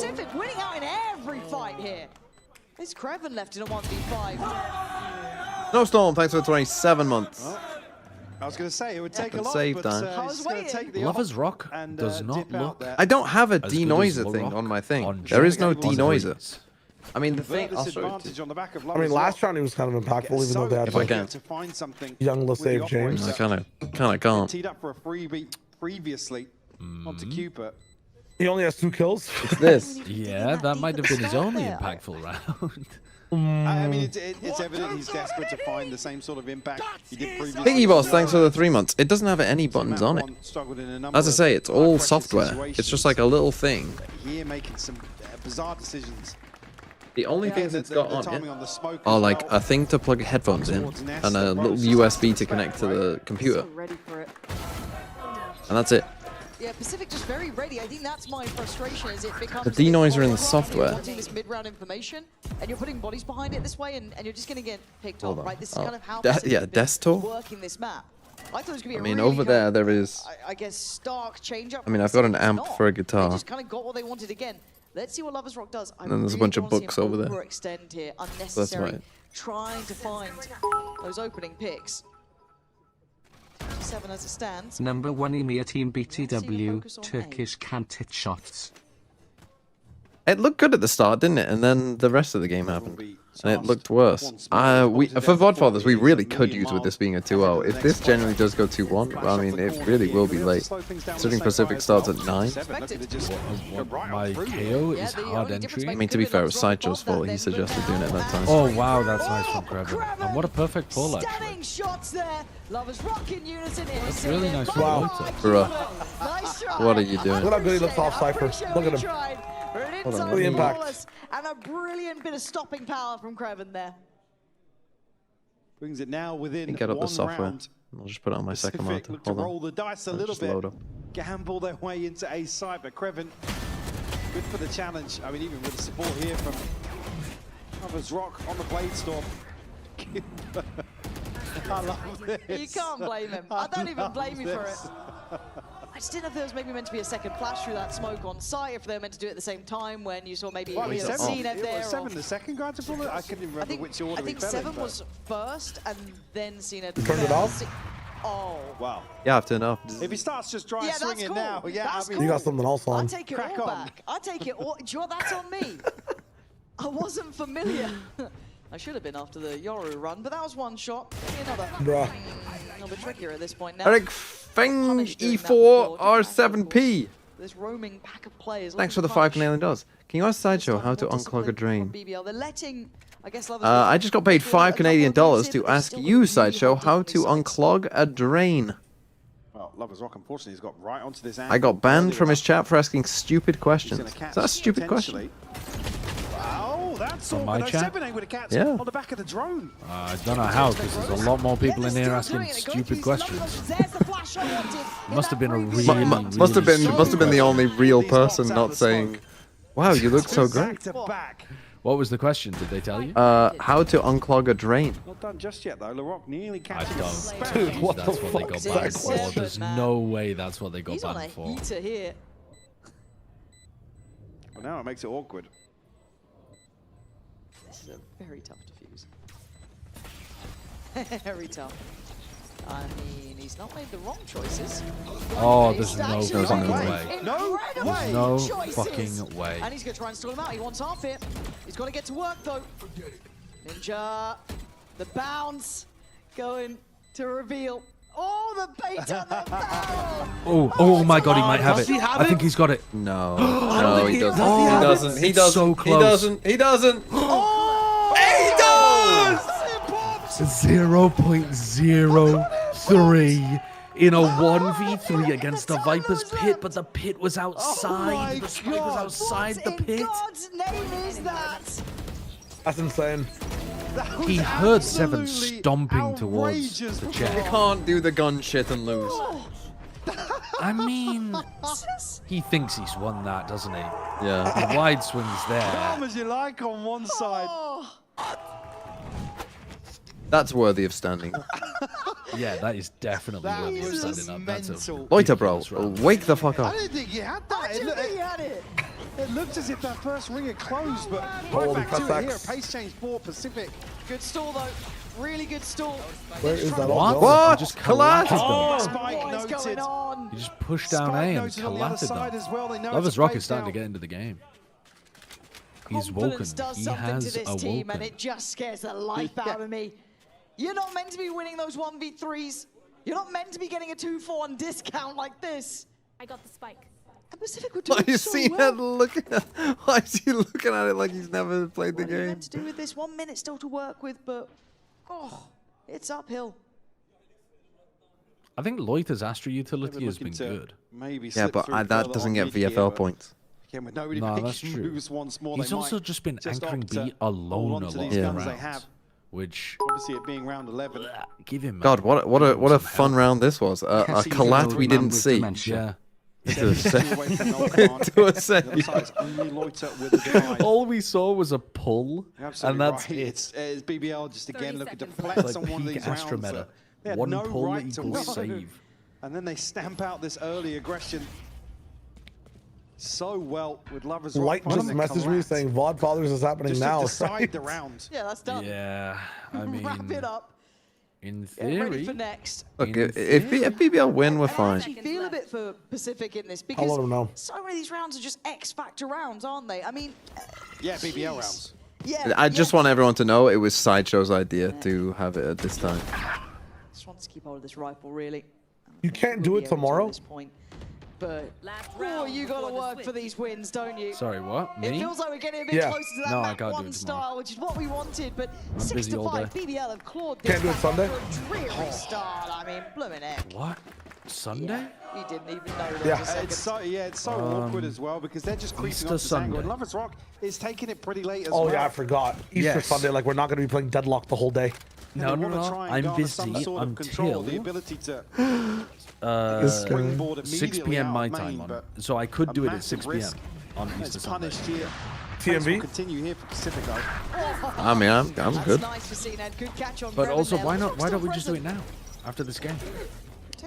S15: Pacific winning out in every fight here. There's Creven left in a 1v5.
S1: No Storm, thanks for 27 months.
S14: I was going to say it would take a
S1: Good
S14: lot,
S1: save,
S14: but
S1: Dan.
S14: it's going to take the
S7: Lovers
S14: off
S7: Rock
S14: and,
S7: does not
S14: dip out
S7: look.
S14: there.
S1: I don't have a
S7: as good as
S1: denoiser thing
S7: LaRock
S1: on my thing.
S7: on
S1: There is no
S7: Jack on
S1: denoiser.
S7: Greens.
S1: I mean, the thing.
S14: This
S1: I'll show it to
S14: advantage
S1: you.
S14: on the back of
S6: I mean,
S14: Lovers
S6: last
S14: Rock.
S6: round he was kind of impactful, even though they had
S1: If I
S6: like,
S1: can.
S14: To find something
S6: young
S14: with the
S6: LaSave
S14: operator.
S6: James.
S1: I kind of can't.
S14: Teed up for a freebie previously onto Cupid.
S6: He only has 2 kills.
S1: It's this.
S7: Yeah, that might have been his only impactful round.
S14: I mean, it's evident he's desperate to find the same sort of impact he did previously.
S1: Piggy Boss, thanks for the 3 months. It doesn't have any buttons on it. As I say, it's all software. It's just like a little thing.
S14: Here making some bizarre decisions.
S1: The only things it's got on
S14: timing
S1: it
S14: on the smoke
S1: are
S14: as
S1: like
S14: well.
S1: a thing to plug headphones in and a little USB to connect to the computer.
S15: Ready for it.
S1: And that's it.
S15: Yeah, Pacific just very ready. I think that's my frustration. Is it becomes
S1: The denoiser in the software.
S15: You're wanting this mid-round information, and you're putting bodies behind it this way, and you're just going to get picked
S1: Hold
S15: off,
S1: on.
S15: right? This is
S1: Oh.
S15: kind of how
S1: Yeah,
S15: Pacific have been
S1: Desktop?
S15: working this map. I thought it was going to be
S1: I
S15: a
S1: mean,
S15: really
S1: over
S15: kind
S1: there,
S15: of,
S1: there is.
S15: I guess, stark change-up.
S1: I mean, I've got an amp
S15: Not.
S1: for a
S15: They
S1: guitar.
S15: just kind of got what they wanted again. Let's see what Lovers Rock does.
S1: And then there's a bunch of books over there.
S15: Overextend here, unnecessary.
S1: right.
S15: Trying to find those opening picks. 7 as it stands.
S3: Number 1 EMEA team BTW, Turkish can't hit shots.
S1: It looked good at the start, didn't it? And then the rest of the game happened. And it looked worse. For Vodfathers, we really could use with this being a 2-0. If this generally does go 2-1, well, I mean, it really will be late. Considering Pacific starts at 9.
S7: My KO is hard entry.
S1: I mean, to be fair, it was Sideshow's fault. He suggested doing it that time.
S7: Oh wow, that's nice from Creven. And what a perfect pull, actually.
S15: Stunning shots there. Lovers Rock in unison here.
S7: That's really nice from
S6: Wow.
S7: Loiter.
S1: Bruh.
S15: Nice try.
S1: What are you doing?
S6: Look how good he looks off Cypher. Look at him.
S1: Hold on,
S15: Hold
S1: let me-
S6: impact.
S15: And a brilliant bit of stopping power from Creven there.
S14: Brings it now within
S1: Get up the
S14: one
S1: software.
S14: round.
S1: I'll just put it on my second
S14: Pacific
S1: monitor.
S14: look to
S1: Hold
S14: roll
S1: on.
S14: the dice a
S1: I'll
S14: little
S1: just load
S14: bit.
S1: up.
S14: Gamble their way into a side, but Creven, good for the challenge. I mean, even with the support here from Lovers Rock on the Blade Storm. I love this.
S15: You can't blame him. I don't even blame you for it.
S14: this.
S15: I just didn't know if there was maybe meant to be a second flash through that smoke on site, if they were meant to do it at the same time when you saw maybe
S14: Well, I mean,
S15: Cena
S14: it
S15: there.
S14: was
S15: or-
S14: 7 the second guy to pull it. I couldn't even remember which order
S15: I think
S14: he fell in,
S15: 7
S14: but-
S15: was first and then Cena.
S6: Turned it off?
S14: Oh, wow.
S1: Yeah, I've turned off.
S14: If he starts just dry
S15: Yeah, that's
S14: swinging
S15: cool.
S14: now, yeah,
S15: That's
S14: I mean,
S6: You got something else
S15: I'll
S6: on.
S15: take it
S14: Crack
S15: all
S14: on.
S15: back. I'll take it all. Do you know what? That's on me. I wasn't familiar. I should have been after the Yoru run, but that was one shot. Give me another.
S6: Bruh.
S15: A little bit trickier at this point now.
S1: Eric Feng
S15: Punished doing that
S1: E4
S15: before.
S1: R7P.
S15: This roaming pack of players.
S1: Thanks for
S15: looking
S1: the
S15: to
S1: $5
S15: punish.
S1: Canadian. Can you ask Sideshow how to
S15: More
S1: unclog a
S15: discipline
S1: drain?
S15: from BBL. They're letting, I guess, Lovers
S1: I just got paid
S15: for a
S1: $5
S15: couple
S1: Canadian
S15: of years
S1: to
S15: here, but
S1: ask
S15: still
S1: you,
S15: really
S1: Sideshow,
S15: hard
S1: how
S15: deeply
S1: to
S15: sides.
S1: unclog a drain.
S14: well, Lovers Rock, unfortunately, has got right onto this
S1: I got banned from his chat for asking stupid questions.
S14: He's
S1: Is
S14: gonna catch
S1: that a stupid question?
S14: Oh, that's
S7: On
S14: all.
S7: my
S14: But
S7: chat?
S14: 7 with a catch
S1: Yeah.
S14: on the back of the drone.
S7: I don't know how, because there's a lot more people in here asking stupid questions. Must have been a really,
S1: Must have been
S7: really
S1: the only real
S14: These pops
S1: person
S14: out
S1: not
S14: the
S1: saying,
S14: smoke.
S1: "Wow, you look so
S14: Back
S1: great."
S14: to back.
S7: What was the question? Did they tell you?
S1: How to unclog a drain?
S14: Not done just yet, though. LaRock nearly
S7: I
S14: catching
S7: don't.
S14: Dude,
S7: think
S6: what
S7: that's
S6: the
S7: what they
S6: fuck
S7: got
S6: is
S7: banned
S6: that
S7: for.
S15: question?
S7: There's no way that's what they got
S15: He's on a
S7: banned for.
S15: heater here.
S14: Well, now it makes it awkward.
S15: This is a very tough defuse. Very tough. I mean, he's not made the wrong choices.
S7: Oh,
S15: He's
S7: there's no
S15: actually
S7: fucking
S15: made
S7: way.
S15: incredible
S7: There's no
S15: choices.
S7: fucking way.
S15: And he's going to try and stall him out. He wants half it. He's got to get to work, though. Ninja, the bounce, going to reveal. Oh, the bait on the barrel.
S7: Oh my god, he might have
S6: Does
S7: it.
S6: he have
S7: I
S6: it?
S7: think he's got it.
S1: No,
S6: don't
S1: no,
S6: think
S1: he
S6: he-
S1: doesn't.
S6: does he
S1: He
S6: have it?
S1: doesn't. He
S7: It's
S1: doesn't.
S7: so
S1: He
S7: close.
S1: doesn't. He doesn't. He does.
S7: 0.03 in a 1v3 against the Viper's pit, but the pit was outside. The spike was outside the
S15: What in
S7: pit.
S15: God's name is that?
S6: That's insane.
S14: That was
S7: He heard Seven
S14: absolutely
S7: stomping towards
S14: outrageous.
S7: the
S1: You
S7: jet.
S1: can't do the gun shit and lose.
S7: I mean, he thinks he's won that, doesn't he?
S1: Yeah.
S7: The wide swing's there.
S14: Calm as you like on one side.
S15: Oh,
S1: That's worthy of standing.
S7: Yeah, that is definitely
S14: That
S7: worthy of
S14: was
S7: standing up. That's a
S14: mental.
S1: Loiter, bro.
S7: ridiculous round.
S1: Wake the fuck
S14: I
S1: up.
S14: didn't think he had that.
S15: I didn't think he had it.
S14: It looked as if that first ring had closed, but
S6: Holy
S14: right back to it here.
S6: cutbacks.
S14: Pace change for Pacific.
S15: Good stall, though. Really good stall.
S6: Where is that
S7: What?
S6: all going?
S1: What?
S7: Just
S1: Collapsed
S7: collapsed them.
S14: Spike
S15: What is
S14: noted.
S15: going on?
S7: He just pushed down
S14: Spike
S7: A and
S14: noted on the other
S7: collapsed
S14: side
S7: them.
S14: as well. They know
S7: Lovers
S14: it's a
S7: Rock
S14: fake
S7: is starting to
S14: down.
S7: get into the game. He's woken.
S15: Confidence does
S7: He
S15: something to
S7: has
S15: this team, and
S7: awoken.
S15: it just scares the life out of me. You're not meant to be winning those 1v3s. You're not meant to be getting a 2-4 on discount like this.
S11: I got the spike.
S15: And Pacific were
S1: Why
S15: doing
S1: is
S15: so
S1: he
S15: well.
S1: looking at? Why is he looking at it like he's never played the
S15: What are you
S1: game?
S15: meant to do with this? 1 minute still to work with, but it's uphill.
S7: I think Loiter's Astra utility has been
S14: Looking to
S7: good.
S14: Maybe
S1: Yeah,
S14: slip
S1: but
S14: through
S1: that
S14: further
S1: doesn't
S14: on
S1: get
S14: mid here,
S1: VFL
S14: but
S1: points.
S14: Again, with nobody
S7: No, that's
S14: making
S7: true.
S14: moves once more,
S7: He's
S14: they
S7: also
S14: might
S7: just been
S14: just
S7: anchoring
S14: opt to
S7: B
S14: hold
S7: alone
S14: on
S7: a
S14: to
S7: lot
S14: these
S7: of
S14: guns they
S7: rounds,
S14: have.
S7: which
S14: Obviously, it being round 11.
S7: give him.
S1: God, what a
S7: some
S1: fun
S7: help.
S1: round this was. A
S3: Cassie
S1: collat
S3: will
S1: we didn't
S3: remember
S1: see.
S3: dementia.
S7: Yeah.
S1: Into a
S14: Two away
S1: save.
S14: from no command.
S1: Into a
S14: The
S1: save.
S14: other side's only Loiter with the divide.
S7: All we saw was a pull,
S14: You're absolutely
S7: and that's
S14: right.
S7: it.
S14: It's BBL just again
S11: 30
S14: looking to
S11: seconds
S14: flex
S7: Like
S14: on one of
S7: peak
S14: these rounds.
S7: Astra
S14: that
S7: meta.
S14: They had
S7: One
S14: no
S7: pull
S14: right to
S7: equals
S14: win.
S7: save.
S14: And then they stamp out this early aggression so well with Lovers Rock.
S6: Light just
S14: finding the
S6: messaged me
S14: collapse.
S6: saying VOD Fathers is happening
S14: Just
S6: now.
S14: to decide
S6: right?
S14: the round.
S15: Yeah, that's done.
S7: Yeah, I
S15: Wrap
S7: mean,
S15: it up.
S7: in
S15: Get ready
S7: theory,
S15: for next.
S1: Look,
S7: In
S1: if BBL win, we're
S15: I
S1: fine.
S15: actually feel a bit for Pacific in this
S6: I'll
S15: because
S6: let them know.
S15: so many of these rounds are just X Factor rounds, aren't they? I mean,
S14: Yeah, BBL
S15: jeez.
S14: rounds.
S15: Yeah,
S1: I just want everyone to know it was Sideshow's idea to have it at this time.
S15: Just wants to keep hold of this rifle, really.
S6: You can't do
S15: We'll
S6: it
S15: be able to
S6: tomorrow?
S15: at this point. But
S11: Last
S15: oh,
S11: round
S15: you got to
S11: before the
S15: work
S11: switch.
S15: for these wins, don't you?
S7: sorry, what?
S15: It
S7: Me?
S15: feels like we're getting a bit
S6: Yeah.
S15: closer to that
S7: No, I
S15: map
S7: can't do
S15: 1
S7: it tomorrow.
S15: style, which is what we wanted. But
S7: I'm
S15: 6
S7: busy
S15: to
S7: all
S15: 5,
S7: day.
S15: BBL have clawed this
S6: Can't do it
S15: back
S6: Sunday?
S15: after a dreary start. I mean, blooming heck.
S7: What? Sunday?
S15: We didn't even know there
S6: Yeah.
S15: was a second.
S14: It's so awkward as well because they're just creeping
S7: Easter
S14: up this angle.
S7: Sunday.
S14: And Lovers Rock is taking it pretty late as
S6: Oh
S14: well.
S6: yeah, I forgot. Easter
S7: Yes.
S6: Sunday, like we're not going to be playing Deadlock the whole day.
S7: No,
S14: They
S7: no,
S14: wanna
S7: no.
S14: try and
S7: I'm
S14: garner some
S7: busy
S14: sort of control, the
S7: until
S14: ability to
S7: 6 p.m. my
S14: out
S7: time
S14: main,
S7: on
S14: but
S7: it. So I could
S14: a
S7: do it at
S14: massive
S7: 6 p.m.
S14: risk.
S7: on Easter
S14: It's
S7: Sunday.
S14: punished here.
S6: TMV?
S14: Pace will continue here for Pacific though.
S1: I mean, I'm
S15: That's
S1: good.
S15: nice for CNED. Good catch on
S7: But
S15: Grevin
S7: also,
S15: there.
S7: why
S15: Lovers
S7: not? Why
S15: Rock's
S7: don't we
S15: still
S7: just do it
S15: present.
S7: now, after this game?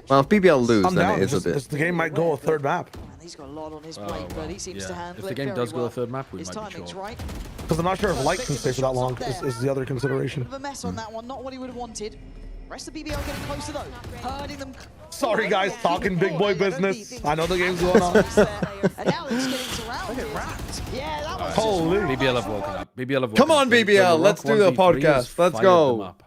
S1: Well, if BBL lose,
S6: I'm
S1: then
S6: down.
S1: it is a
S6: Just
S1: bit.
S6: the game might go a third map.
S15: Man, he's got a lot on his
S7: Oh,
S15: plate, but
S7: well,
S15: he seems
S7: yeah.
S15: to handle
S7: If the
S15: it
S7: game
S15: very
S7: does go a
S15: well.
S7: third map, we
S15: His
S7: might be
S15: timing's
S7: short.
S15: right.
S6: Because I'm not sure if Light can stay for that long, is the other consideration.
S15: Bit of a mess on that one, not what he would have wanted. Rest of BBL getting closer though, hurting them.
S6: Sorry guys, talking big boy business. I know the game's going on.
S15: And now it's getting surrounded. Yeah, that was
S6: Holy.
S7: BBL have woken up. BBL have woken
S1: Come on,
S7: up. The
S1: BBL. Let's
S7: Rock
S1: do the
S7: 1v3 has
S1: podcast. Let's
S7: fired
S1: go.
S7: them up.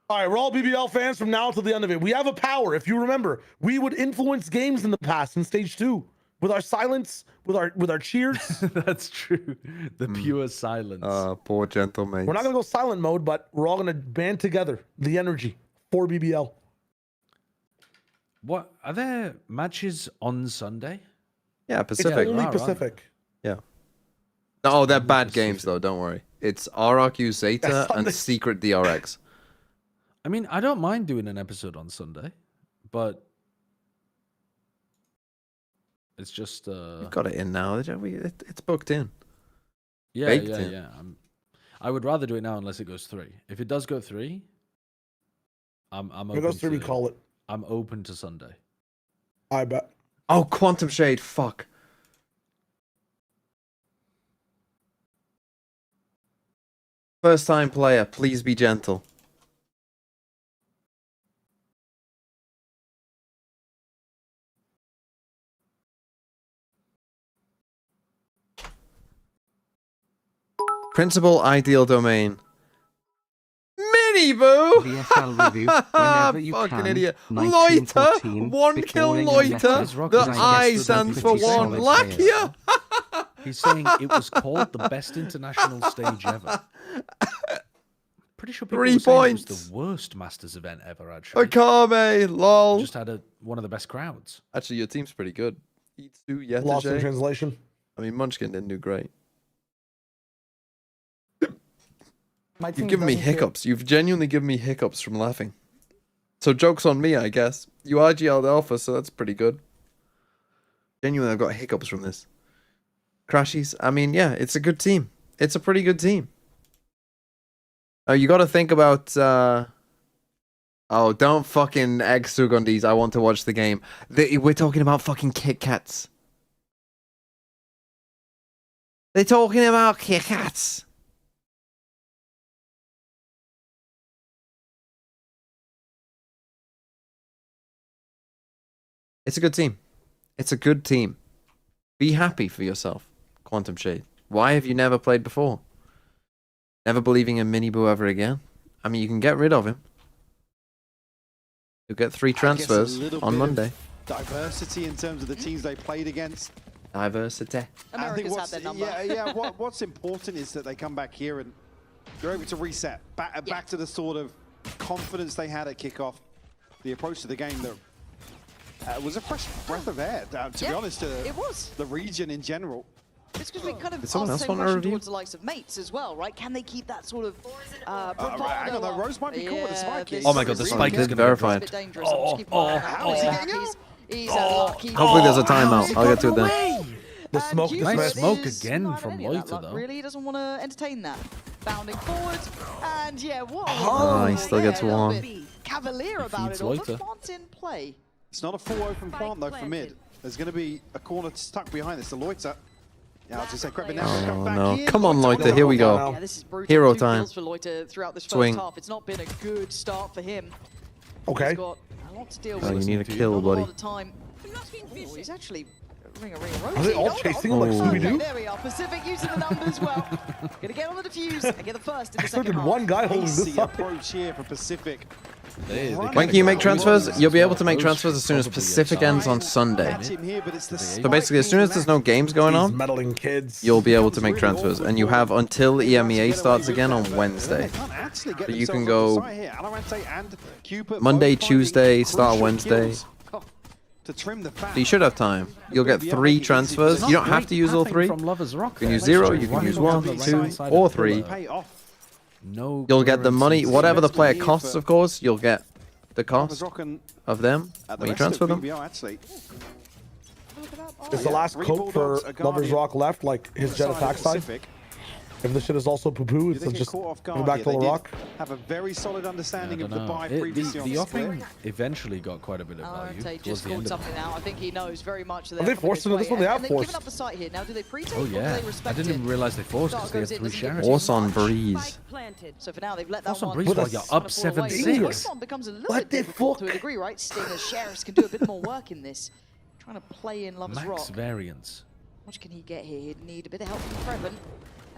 S6: All right, we're all BBL fans from now until the end of it. We have a power. If you remember, we would influence games in the past in stage 2 with our silence, with our cheers.
S7: That's true. The pure silence.
S1: Poor gentleman.
S6: We're not gonna go silent mode, but we're all gonna band together the energy for BBL.
S7: What are there matches on Sunday?
S1: Yeah, Pacific.
S6: It's only
S7: Right.
S6: Pacific.
S1: Yeah. Oh, they're bad games though. Don't worry. It's RRQ Zeta and Secret DRX.
S7: I mean, I don't mind doing an episode on Sunday, but it's just
S1: You've got it in now. It's booked in.
S7: yeah,
S1: baked
S7: yeah,
S1: in.
S7: yeah. I would rather do it now unless it goes 3. If it does go 3, I'm
S6: If
S7: open
S6: it goes through, we
S7: to-
S6: call it.
S7: I'm open to Sunday.
S6: I bet.
S1: Oh, Quantum Shade. Fuck. First time player. Please be gentle. Principal ideal domain. Mini boo!
S3: VFL review whenever you
S1: Fucking
S3: can.
S1: idiot.
S3: 1914,
S1: Loiter! One kill
S3: before
S1: loiter!
S3: England left
S1: The
S3: us, I
S1: I
S3: guess,
S1: stands for
S3: pretty
S1: one.
S3: solid
S1: Lakia!
S7: He's saying it was called the best international stage ever. Pretty sure people
S1: 3
S7: were saying
S1: points.
S7: it was the worst Masters event ever, actually.
S1: Akame, lol.
S7: Just had one of the best crowds.
S1: Actually, your team's pretty good. Itsu,
S6: Lost in
S1: Yetajay.
S6: translation.
S1: I mean, Munchkin didn't do great.
S18: My
S1: You've
S18: team
S1: given me
S18: doesn't care.
S1: hiccups. You've genuinely given me hiccups from laughing. So joke's on me, I guess. You RGL'd Alpha, so that's pretty good. Genuinely, I've got hiccups from this. Crashies. I mean, yeah, it's a good team. It's a pretty good team. Oh, you got to think about. Oh, don't fucking egg Sugondis. I want to watch the game. We're talking about fucking Kit Kats. They're talking about Kit Kats. It's a good team. It's a good team. Be happy for yourself, Quantum Shade. Why have you never played before? Never believing in Miniboo ever again? I mean, you can get rid of him. You'll get 3 transfers on Monday.
S14: Diversity in terms of the teams they played against.
S1: Diversity.
S14: I think what's important is that they come back here and they're able to reset back to the sort of confidence they had at kickoff. The approach to the game that was a fresh breath of air, to be honest, to the region in general.
S15: It's because we kind of
S1: Did someone
S15: asked
S1: else
S15: the same
S1: want a
S15: question
S1: review?
S15: towards the likes of Mates as well, right? Can they keep that sort of
S14: hang on, though, Rose might be caught with a spike.
S7: Oh my god, the spike is going to be
S1: verified.
S15: It's a bit dangerous. How is he getting out? He's unlucky.
S1: Hopefully there's a timeout. I'll get to it then.
S6: The smoke
S7: Nice
S6: dismissed.
S7: smoke again from
S15: Any of that
S7: Loiter,
S15: luck,
S7: though.
S15: Really, he doesn't want to entertain that. Bounding forward, and yeah, what?
S1: Oh, he still gets one.
S15: Cavalier about
S7: feeds
S15: it all.
S7: Loiter.
S15: The Plant's in play.
S14: It's not a full open plant though for mid. There's going to be a corner stuck behind this. The Loiter. Yeah, I was just saying, Krepin now come back
S1: no.
S14: in.
S1: Come on, Loiter. Here we go.
S15: Yeah, this is brutal.
S1: Hero
S15: 2
S1: time.
S15: kills for Loiter throughout this
S1: Swing.
S15: first half. It's not been a good start for him.
S6: Okay.
S15: He's got a lot to deal
S1: Oh,
S15: with.
S1: you need a kill,
S15: Not a
S1: buddy.
S15: lot of time. Oh, he's actually ring a
S6: Are they all chasing him like Scooby-Doo?
S15: There we are. Pacific using the numbers well. Gonna get on the defuse and get the first in the
S6: I
S15: second
S6: did
S15: half.
S6: one guy holding this
S14: Easy
S6: up.
S14: approach here for Pacific.
S1: When can you make transfers? You'll be able to make transfers as soon as Pacific ends on Sunday.
S14: Catch him here, but it's the
S1: So basically, as soon as there's no games going
S6: These
S1: on,
S6: meddling kids.
S1: you'll be able to make transfers. And you have until EMEA starts again on Wednesday.
S14: So
S1: So you can go Monday, Tuesday, start Wednesday.
S14: To trim the fat.
S1: So you should have time. You'll get 3 transfers. You don't have to use all 3.
S7: From Lovers Rock.
S1: You can use 0, you can use 1, 2, or 3.
S7: No.
S1: You'll get the money,
S7: clearances.
S1: whatever the player costs, of course, you'll get the
S14: Lovers
S1: cost
S14: Rock and
S1: of them
S14: the
S1: when you
S14: rest of
S1: transfer them.
S14: BBL, actually.
S6: Is the last coat for Lovers Rock left, like his jet attack side?
S14: Pacific.
S6: If the shit is also poo-poo, it's just
S14: caught off
S6: going
S14: guard
S6: back to
S14: here.
S6: the
S14: They
S6: rock.
S14: have a very solid understanding of the buy
S7: The
S14: previously on the
S7: offing eventually got quite a bit of value.
S15: Alante
S7: towards
S15: just
S7: the end
S15: called
S7: of
S15: something out. I think he knows very much that
S6: Are they forced into this one? They have
S15: they've
S6: forced.
S15: given up the site here. Now, do they pre-take
S7: Oh
S15: or do
S7: yeah,
S15: they
S7: I
S15: respect
S7: didn't
S15: it?
S7: even realize they forced because they had
S15: Dark
S7: 3
S15: goes in,
S7: shares.
S1: Force on breeze.
S15: So for now, they've let that
S7: Force on
S15: one.
S7: breeze while you're up 7-6.
S15: This one becomes a little bit difficult to a degree, right? Stingers, Sheriffs can do a bit more work in this. Trying to play in Lover's
S7: Max
S15: Rock.
S7: variance.
S15: How much can he get here? He'd need a bit of help from Previn.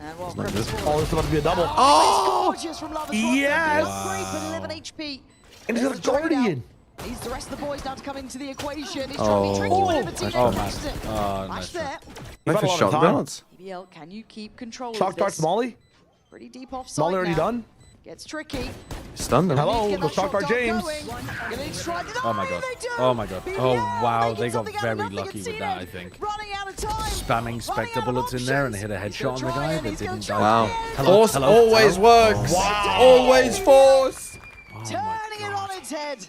S15: And well,
S6: Oh,
S15: Previn's
S6: this is about to be a double.
S15: Oh, it's gorgeous from Lover's Rock.
S6: Yes!
S15: Great for 11 HP.
S6: And he's got a Guardian.
S15: Needs the rest of the boys now to come into the equation. He's
S1: Oh.
S15: trying to be tricky whenever Tino
S7: Oh,
S15: catches
S7: man.
S15: it.
S7: Oh,
S15: Match
S7: nice
S15: there.
S6: You've had
S1: Nice
S6: a lot
S1: shot
S6: of time.
S1: balance.
S15: BBL, can you keep control
S6: Shock
S15: of
S6: darts
S15: this?
S6: Molly.
S15: Pretty deep offside
S6: Molly already
S15: now.
S6: done.
S15: Gets tricky.
S1: Stunned them.
S6: Hello, the shock dart James.
S7: Oh my god. Oh my god. Oh wow, they got very lucky with that, I think.
S15: Running out of time.
S7: Spamming Spectre bullets in there and hit a headshot on the guy that didn't die.
S1: Wow.
S7: Hello,
S1: Force
S7: hello,
S1: always
S7: hello.
S1: works.
S7: Oh.
S1: Always force.
S15: Turning it on its head.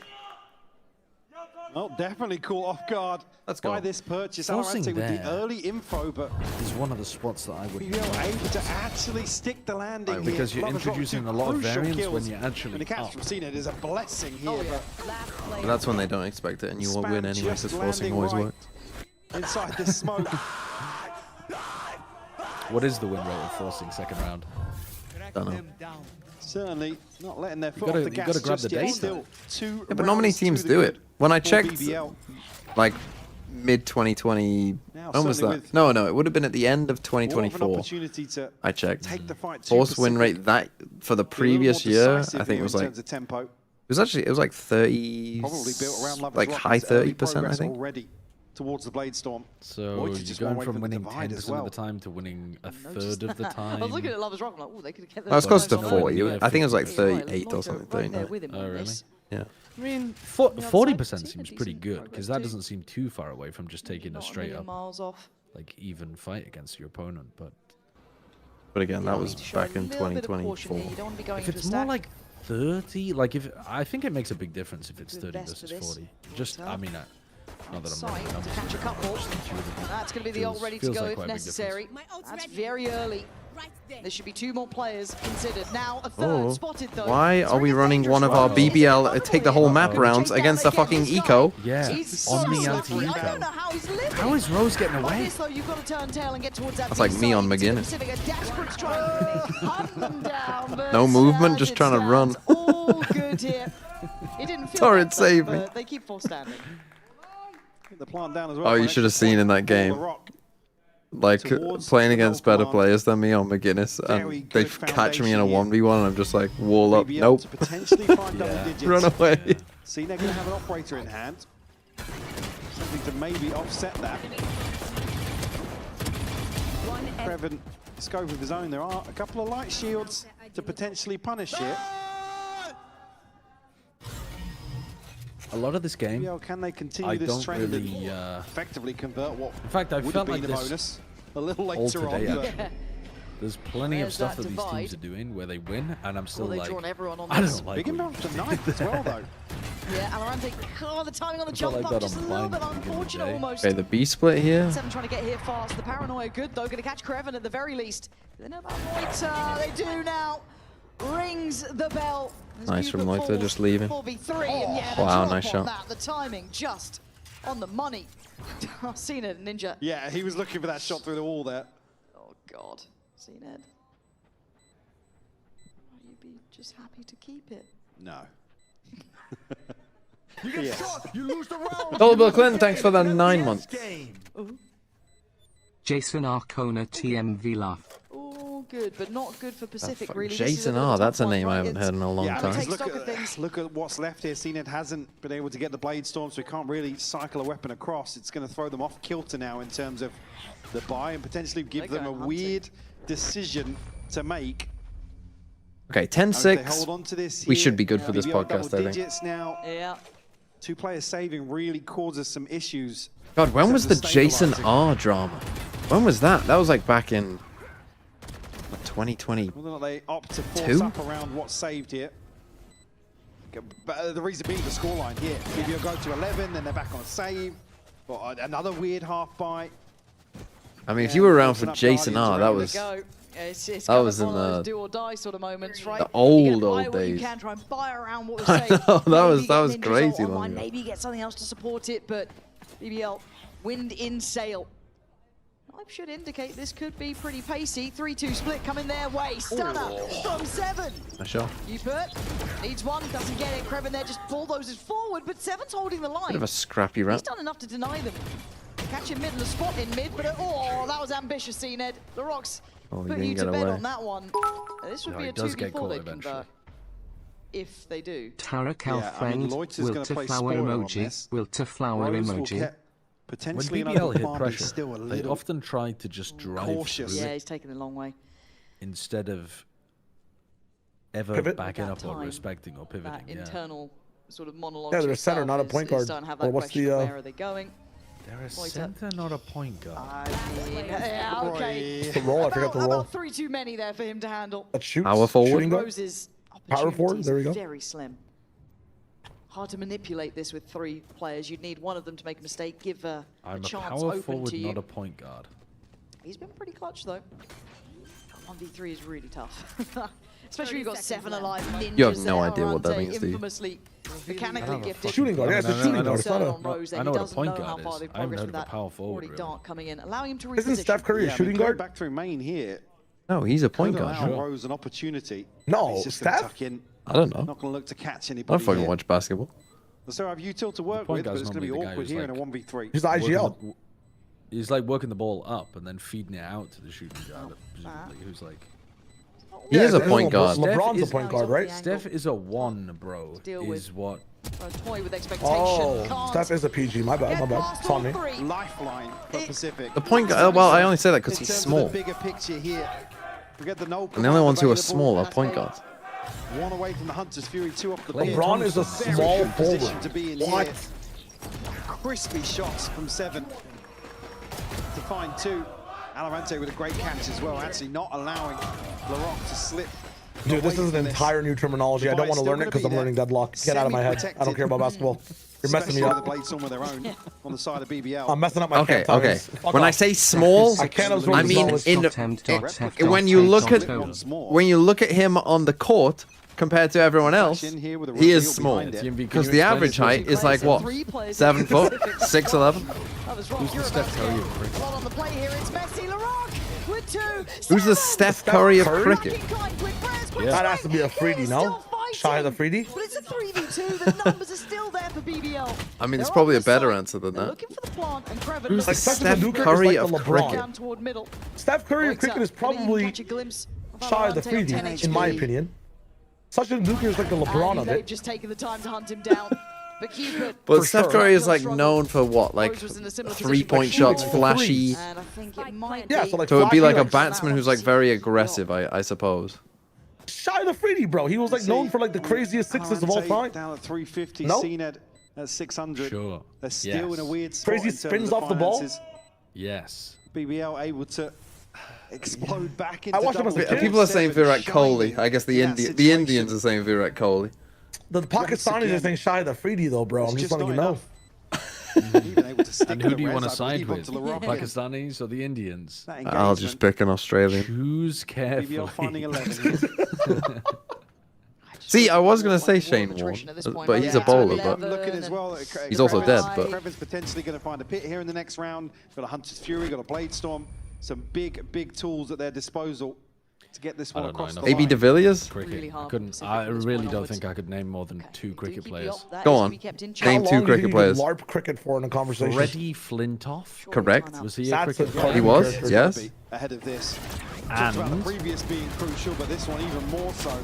S14: Well, definitely caught off guard by this purchase.
S7: Forcing
S14: Alante with the
S7: there
S14: early info, but
S7: is one of the spots that I would
S14: BBL able to actually stick the landing here.
S7: because you're
S14: Lover's Rock,
S7: introducing
S14: two
S7: a lot of
S14: crucial
S7: variance
S14: kills.
S7: when you're actually
S14: And the catch
S7: up.
S14: from CNED is a blessing here.
S1: But that's when they don't expect it, and you will win anyway, because forcing always works.
S14: Inside this smoke.
S7: What is the win rate of forcing second round?
S1: Don't know.
S14: Certainly not letting their foot
S7: gotta-
S14: off the
S7: you
S14: gas
S7: gotta grab
S14: just
S7: the
S14: yet.
S7: data.
S14: Still 2
S1: Yeah, but not many
S14: rounds to
S1: teams
S14: the
S1: do
S14: good
S1: it. When I
S14: for
S1: checked,
S14: BBL.
S1: like mid 2020,
S14: Now,
S1: when was
S14: certainly
S1: that?
S14: with
S1: No, it would have been at the end of
S14: more of an
S1: 2024.
S14: opportunity to
S1: I checked.
S14: take the fight to
S1: Force win
S14: Pacific.
S1: rate that for the
S14: Be a little
S1: previous
S14: more
S1: year,
S14: decisive
S1: I think
S14: here
S1: it was
S14: in
S1: like
S14: terms of tempo.
S1: it was like 30,
S14: Probably built around Lover's
S1: like
S14: Rock.
S1: high
S14: There's early
S1: 30%, I
S14: progress
S1: think.
S14: already towards the Blade Storm.
S7: So
S14: Lloyd
S7: you're
S14: just one
S7: going
S14: away
S7: from
S14: the
S7: winning
S14: divide
S7: 10%
S14: as
S7: of
S14: well.
S7: the time to winning a
S15: Noticed
S7: third of the
S15: that.
S7: time.
S15: I was looking at Lover's Rock, I'm like, oh, they could get
S1: I was close to
S7: Nowhere
S1: 40.
S7: near
S1: I think it was like
S7: 50.
S1: 38 or something,
S15: Right there
S1: 39.
S15: with him
S7: Oh,
S15: on
S7: really?
S15: this.
S1: Yeah.
S7: I mean,
S15: On the
S7: 40%
S15: outside,
S7: seems
S15: yeah,
S7: pretty
S15: decent
S7: good
S15: progress
S7: because that
S15: too.
S7: doesn't seem too far away from just taking a
S15: Not a
S7: straight
S15: million
S7: up,
S15: miles off.
S7: like even fight against your opponent. But
S1: But again, that
S15: You
S1: was
S15: need to show a
S1: back in
S15: little bit of caution
S1: 2024.
S15: here. You don't want to be going
S7: if
S15: into
S7: it's
S15: a
S7: more
S15: stack.
S7: like 30, like if I think it makes a big difference if it's
S15: Do
S7: 30
S15: best for
S7: versus
S15: this.
S7: 40. Just I mean, not that I'm
S15: Sight
S7: running
S15: to
S7: numbers,
S15: catch a
S7: but
S15: couple.
S7: just intuitively
S15: That's going to be the ult
S7: feels-
S15: ready to
S7: feels
S15: go
S7: like
S15: if
S7: quite a big
S15: necessary.
S7: difference.
S15: That's very early. There should be 2 more players considered. Now a third
S1: Oh,
S15: spotted though.
S1: why are we running one of our BBL take the whole map rounds against the fucking eco?
S7: Yeah,
S15: He's
S7: on
S15: so
S7: the
S15: lucky. I don't
S7: anti-eco.
S15: know how he's living.
S7: How is Rose getting
S15: By
S7: away?
S15: this though, you've got to turn tail and get towards that.
S1: That's like
S15: B
S1: me on
S15: side into the
S1: McGuinness.
S15: Pacific. A desperate strike. Hunt them down. But
S1: No movement,
S15: as
S1: just
S15: it
S1: trying to run.
S15: stands, All good here. It didn't feel
S1: Torrid
S15: like that,
S1: saved me.
S15: but they keep full standing.
S14: Get the plant down as well.
S1: Oh, you should have seen in that game. Like playing against better players than me on McGuinness, and they catch me in a 1v1, and I'm just like wall up.
S14: BBL
S1: Nope.
S14: to potentially find double digits.
S1: Run away.
S14: See, they're going to have an operator in hand. Something to maybe offset that. Previn scope of his own. There are a couple of light shields to potentially punish here.
S7: A lot of this game,
S14: BBL, can they continue
S7: I
S14: this
S7: don't
S14: trend
S7: really.
S14: and effectively convert what
S7: In fact, I
S14: would have
S7: felt
S14: been
S7: like
S14: a
S7: this
S14: bonus a little
S7: all
S14: later on?
S7: today.
S14: But
S7: Actually. There's plenty of
S15: There's
S7: stuff
S15: that
S7: that these
S15: divide.
S7: teams are doing where they win, and I'm still
S15: Well, they've
S7: like,
S15: drawn everyone on
S7: I
S15: this.
S7: don't like.
S14: big
S7: what
S14: amount
S7: you
S14: of knife as well, though.
S15: Yeah, Alorante, oh, the timing on the
S7: I felt
S15: jump
S7: like
S15: up,
S7: that
S15: just a
S7: on
S15: little
S7: Blind
S15: bit
S7: at the beginning of the
S15: unfortunate
S7: day.
S15: almost.
S1: Okay, the B split here.
S15: 7 trying to get here fast. The paranoia good though, going to catch Kreven at the very least. They know about Moita, they do now. Rings the bell.
S1: Nice from Moita, just leaving.
S15: 4v3, and yeah, the
S1: Wow,
S15: drop
S1: nice
S15: on
S1: shot.
S15: that. The timing just on the money. I've seen it, Ninja.
S14: Yeah, he was looking for that shot through the wall there.
S15: Oh God, seen it. You'd be just happy to keep it.
S14: No.
S19: You get shot, you lose the round.
S1: Dolber Clinton, thanks for the 9 months.
S3: Jason Arcona TMV laugh.
S15: Oh, good, but not good for Pacific,
S1: fuck-
S15: really. This is
S1: Jason
S15: bit of
S1: R,
S15: tough
S1: that's a
S15: one,
S1: name I
S15: right?
S1: haven't heard in a long
S14: Yeah,
S1: time.
S15: Take
S14: look
S15: stock of things.
S14: look at what's left here. CNED hasn't been able to get the Blade Storm, so he can't really cycle a weapon across. It's going to throw them off kilter now in terms of the buy and potentially give
S15: They're
S14: them a
S15: going
S14: weird decision to make.
S1: Okay,
S14: If they
S1: 10-6.
S14: hold on to this
S1: We
S14: here,
S1: should be good for this
S14: BBL
S1: podcast,
S14: double
S1: I think.
S14: digits now.
S15: Yeah.
S14: 2 players saving really causes some issues.
S1: God, when
S14: in
S1: was the
S14: terms of
S1: Jason
S14: stabilizing.
S1: R drama? When was that? That was like back in 2020.
S14: Whether or not they opt to force up around what's saved here. But the reason being the scoreline here. BBL go to 11, then they're back on a save. Or another weird half buy.
S1: I mean, if you were around for
S14: Open up
S1: Jason
S14: Guardians
S1: R, that
S14: around.
S1: was
S15: Go. It's
S1: That
S15: kind
S1: was
S15: of
S1: in
S15: one of those
S1: the-
S15: do or die sort of moments, right?
S1: the old,
S15: you get
S1: old
S15: buy what you
S1: days.
S15: can, try and buy around what was
S1: I
S15: safe.
S1: know, that
S15: Maybe
S1: was
S15: get
S1: crazy
S15: Ninjas
S1: long
S15: online,
S1: ago.
S15: maybe get something else to support it, but BBL, wind in sail. I should indicate this could be pretty pacey. 3-2 split coming their way. Stunner from 7.
S1: Sure.
S15: Upert needs one, doesn't get it. Kreven there just bulldozes forward, but 7's holding the line.
S1: Bit of a scrappy
S15: He's
S1: round.
S15: done enough to deny them. Catch him mid and a spot in mid, but oh, that was ambitious, Ned. The Rocks
S1: Oh, he
S15: putting you
S1: didn't
S15: to
S1: get
S15: bed
S1: away.
S15: on that one. This would
S7: No,
S15: be
S7: he
S15: a
S7: does get
S15: 2v4
S7: caught
S15: they
S7: eventually.
S15: convert. If they do.
S3: Tarakel
S14: Yeah, I
S3: friend,
S14: mean, Lloyd is
S3: will
S14: gonna
S3: to
S14: play
S3: flower
S14: spoiler on
S3: emoji,
S14: this.
S3: will to flower
S14: Rose will
S3: emoji.
S14: get
S7: When
S14: potentially
S7: BBL
S14: another
S7: hit
S14: farm,
S7: pressure,
S14: he's still a
S7: they
S14: little
S7: often try to just drive
S14: cautious.
S7: through
S15: Yeah,
S7: it
S15: he's taking the long way.
S7: instead of ever
S6: Pivot?
S7: backing
S15: That
S7: up or
S15: time,
S7: respecting or pivoting.
S15: That
S7: Yeah.
S15: internal sort of monologue.
S6: Yeah,
S15: to
S6: they're a center,
S15: yourself
S6: not a
S15: is-
S6: point
S15: is
S6: guard.
S15: starting to have
S6: Or
S15: that
S6: what's
S15: question
S6: the,
S15: of where are they going?
S7: They're a
S15: Loiter.
S7: center, not a point guard.
S15: I mean, yeah, okay.
S6: It's the roll. I forgot the roll.
S15: About 3 too many there for him to handle.
S6: That shoots.
S1: Power forward.
S6: Shooting guard.
S15: Rose's
S6: Power forward. There we go.
S15: very slim. Hard to manipulate this with 3 players. You'd need one of them to make a mistake, give a
S7: I'm a
S15: chance
S7: power
S15: open
S7: forward,
S15: to you.
S7: not a point guard.
S15: He's been pretty clutch though. 1v3 is really tough. Especially when you've got 7 alive ninjas.
S1: You have no
S15: there,
S1: idea what that
S15: Arante
S1: means, do you?
S15: Infamously, mechanically
S7: I don't know
S15: gifted.
S6: Shooting guard. Yeah, it's a shooting guard. It's not a.
S15: On Rose there.
S7: I know
S15: He
S7: what a
S15: doesn't
S7: point
S15: know how
S7: guard
S15: far
S7: is.
S15: they've
S7: I haven't
S15: progressed
S7: heard
S15: with
S7: of a
S15: that
S7: power forward,
S15: already
S7: really.
S15: dart coming in, allowing him to reposition.
S6: Isn't Steph Curry a
S14: Yeah, I mean,
S6: shooting
S14: going
S6: guard?
S14: back through main here.
S1: No, he's a point
S14: Could
S1: guard.
S14: allow
S1: Sure.
S14: Rose an opportunity.
S6: No,
S14: He's just gonna
S6: Steph?
S14: tuck in.
S1: I don't know.
S14: Not going to look to catch
S1: I
S14: anybody.
S1: don't fucking
S14: here.
S1: watch basketball.
S14: So I have util to work
S7: point
S14: with, but
S7: guard's
S14: it's going to be
S7: normally the guy
S14: awkward
S7: who's
S14: here in a
S7: like-
S14: 1v3.
S6: He's the IGL.
S7: He's like working the ball up and then feeding it out to the shooting guard, presumably, who's like.
S1: He is a
S6: Yeah,
S1: point guard.
S6: LeBron's a
S7: is-
S6: point guard, right?
S7: Steph is a 1, bro.
S15: Deal
S7: Is
S15: with.
S7: what.
S15: Toy with expectation.
S6: Oh,
S15: Can't
S6: Steph is a PG. My bad. My
S15: get
S6: bad.
S15: past
S6: It's on
S15: all
S6: me.
S15: 3.
S14: Lifeline for Pacific.
S1: The point guard. Well, I only say that because
S14: In
S1: he's
S14: terms
S1: small.
S14: of the bigger picture here, forget the no
S1: And the only ones who are
S14: available
S1: small are
S14: at
S1: point
S14: a
S1: guards.
S14: 1 away from the Hunter's Fury, 2 off the
S7: Clay
S14: pitch.
S6: LeBron is a
S14: Very
S6: small
S14: good position
S6: forward.
S14: to be in
S6: What?
S14: here. Crispy shots from 7 to find 2. Alorante with a great catch as well, actually not allowing LaRock to slip.
S6: Dude, this
S14: away
S6: is an
S14: from this.
S6: entire new terminology. I don't want to learn it because I'm learning deadlock. Get out of my head. I don't care about basketball. You're messing me
S14: Especially with
S6: up.
S14: the blade storm of their own on the side of BBL.
S6: I'm messing up my
S1: Okay,
S6: camp
S1: okay.
S6: times. Fuck
S1: When I
S6: off.
S1: say small,
S6: I can't absorb
S1: I
S6: the
S1: mean
S6: knowledge.
S1: in
S3: Replicate
S1: when you look at
S14: Once more.
S1: when you look at him on the court compared to everyone else,
S14: in here with a
S1: he is
S14: reveal
S1: small.
S14: behind it.
S1: Because the average height is like what, 7 foot, 6'11".
S15: Who's the Steph Curry of cricket? On the play here, it's Messi LaRock with 2.
S1: Who's the Steph Curry of
S6: Curry?
S1: cricket?
S6: That has to be a freebie, no? Shy of the freebie?
S15: But it's a 3v2. The numbers are still there for BBL.
S1: I mean, it's
S15: They're
S1: probably
S15: on
S1: a
S15: the
S1: better
S15: side.
S1: answer than
S15: They're
S1: that.
S15: looking for the plant, and Kreven
S1: Who's
S15: looks
S1: the
S6: Steph
S1: Steph
S6: Curry
S1: Curry
S6: is
S1: of
S6: like the LeBron.
S1: cricket?
S15: down toward middle.
S6: Steph Curry of
S15: Loiter,
S6: cricket is
S15: can he
S6: probably
S15: catch a glimpse of
S6: shy of the
S15: Alorante on 10
S6: freebie, in my
S15: HP?
S6: opinion. Such a Nuker is like the LeBron
S15: And
S6: of
S15: they've
S6: it.
S15: just taken the time to hunt him down. But Cupid,
S1: But
S6: For
S1: Steph
S6: sure.
S1: Curry is like known for what, like
S15: Rose was in a similar
S1: 3-point
S15: position, but
S1: shots,
S15: shooting
S6: for
S1: flashy.
S6: threes.
S15: and I think it might
S6: Yeah,
S15: be.
S6: so like
S1: So it'd be like a
S6: flashy,
S1: batsman who's like very aggressive, I suppose.
S6: Shy of the freebie, bro. He was like known for like the craziest sixes of all time.
S14: Down at 350,
S6: No?
S14: CNED at 600.
S7: Sure.
S14: They're still in a
S7: Yes.
S14: weird spot
S6: Crazy
S14: in terms
S6: spins
S14: of
S6: off the ball?
S14: finances.
S7: Yes.
S14: BBL able to explode back into
S6: I watched him as a
S14: double
S6: kid.
S1: People are saying
S14: seven,
S1: Virat Kohli.
S14: shining
S1: I guess
S14: in that
S1: the
S14: situation.
S1: Indians are saying Virat Kohli.
S6: The Pakistanis
S14: again,
S6: are saying shy of the freebie, though, bro. I'm
S14: it's
S6: just
S14: just
S6: letting you
S14: not
S6: know.
S14: enough. Even able to stick
S7: And
S14: with
S7: who
S14: the
S7: do you
S14: res,
S7: want to
S14: I
S7: side
S14: believe,
S7: with?
S14: onto LaRocque.
S7: Pakistanis or the Indians?
S14: That
S1: I'll just
S14: engagement,
S1: pick an Australian.
S7: Choose carefully.
S14: BBL finding 11.
S1: See, I was gonna say Shane Warne,
S15: Attrition at this point,
S1: but he's
S15: right?
S1: a bowler.
S15: Yeah,
S1: But
S14: Looking as well.
S1: He's also dead, but-
S14: Kreven's potentially going to find a pit here in the next round. Got a Hunter's Fury, got a Blade Storm. Some big tools at their disposal to get this
S7: I
S14: one
S7: don't know
S14: across the
S7: enough
S1: AB
S14: line.
S1: de Villiers.
S7: Cricket.
S15: Really
S7: I
S15: hard
S7: couldn't.
S15: Pacific
S7: I
S15: from this
S7: really
S15: point
S7: don't
S15: onwards.
S7: think I could name more than 2 cricket players.
S1: Go on.
S6: How
S1: Name
S6: long
S1: 2
S6: do
S1: cricket
S6: you
S1: players.
S6: LARP cricket for in a conversation?
S7: Freddie Flintoff.
S1: Correct.
S7: Was he a
S6: That's
S7: cricket
S6: a
S7: player?
S6: fucking
S1: He was,
S6: character.
S1: yes.
S14: Ahead of this. Talked about the
S7: And
S14: previous being crucial, but this one even more so.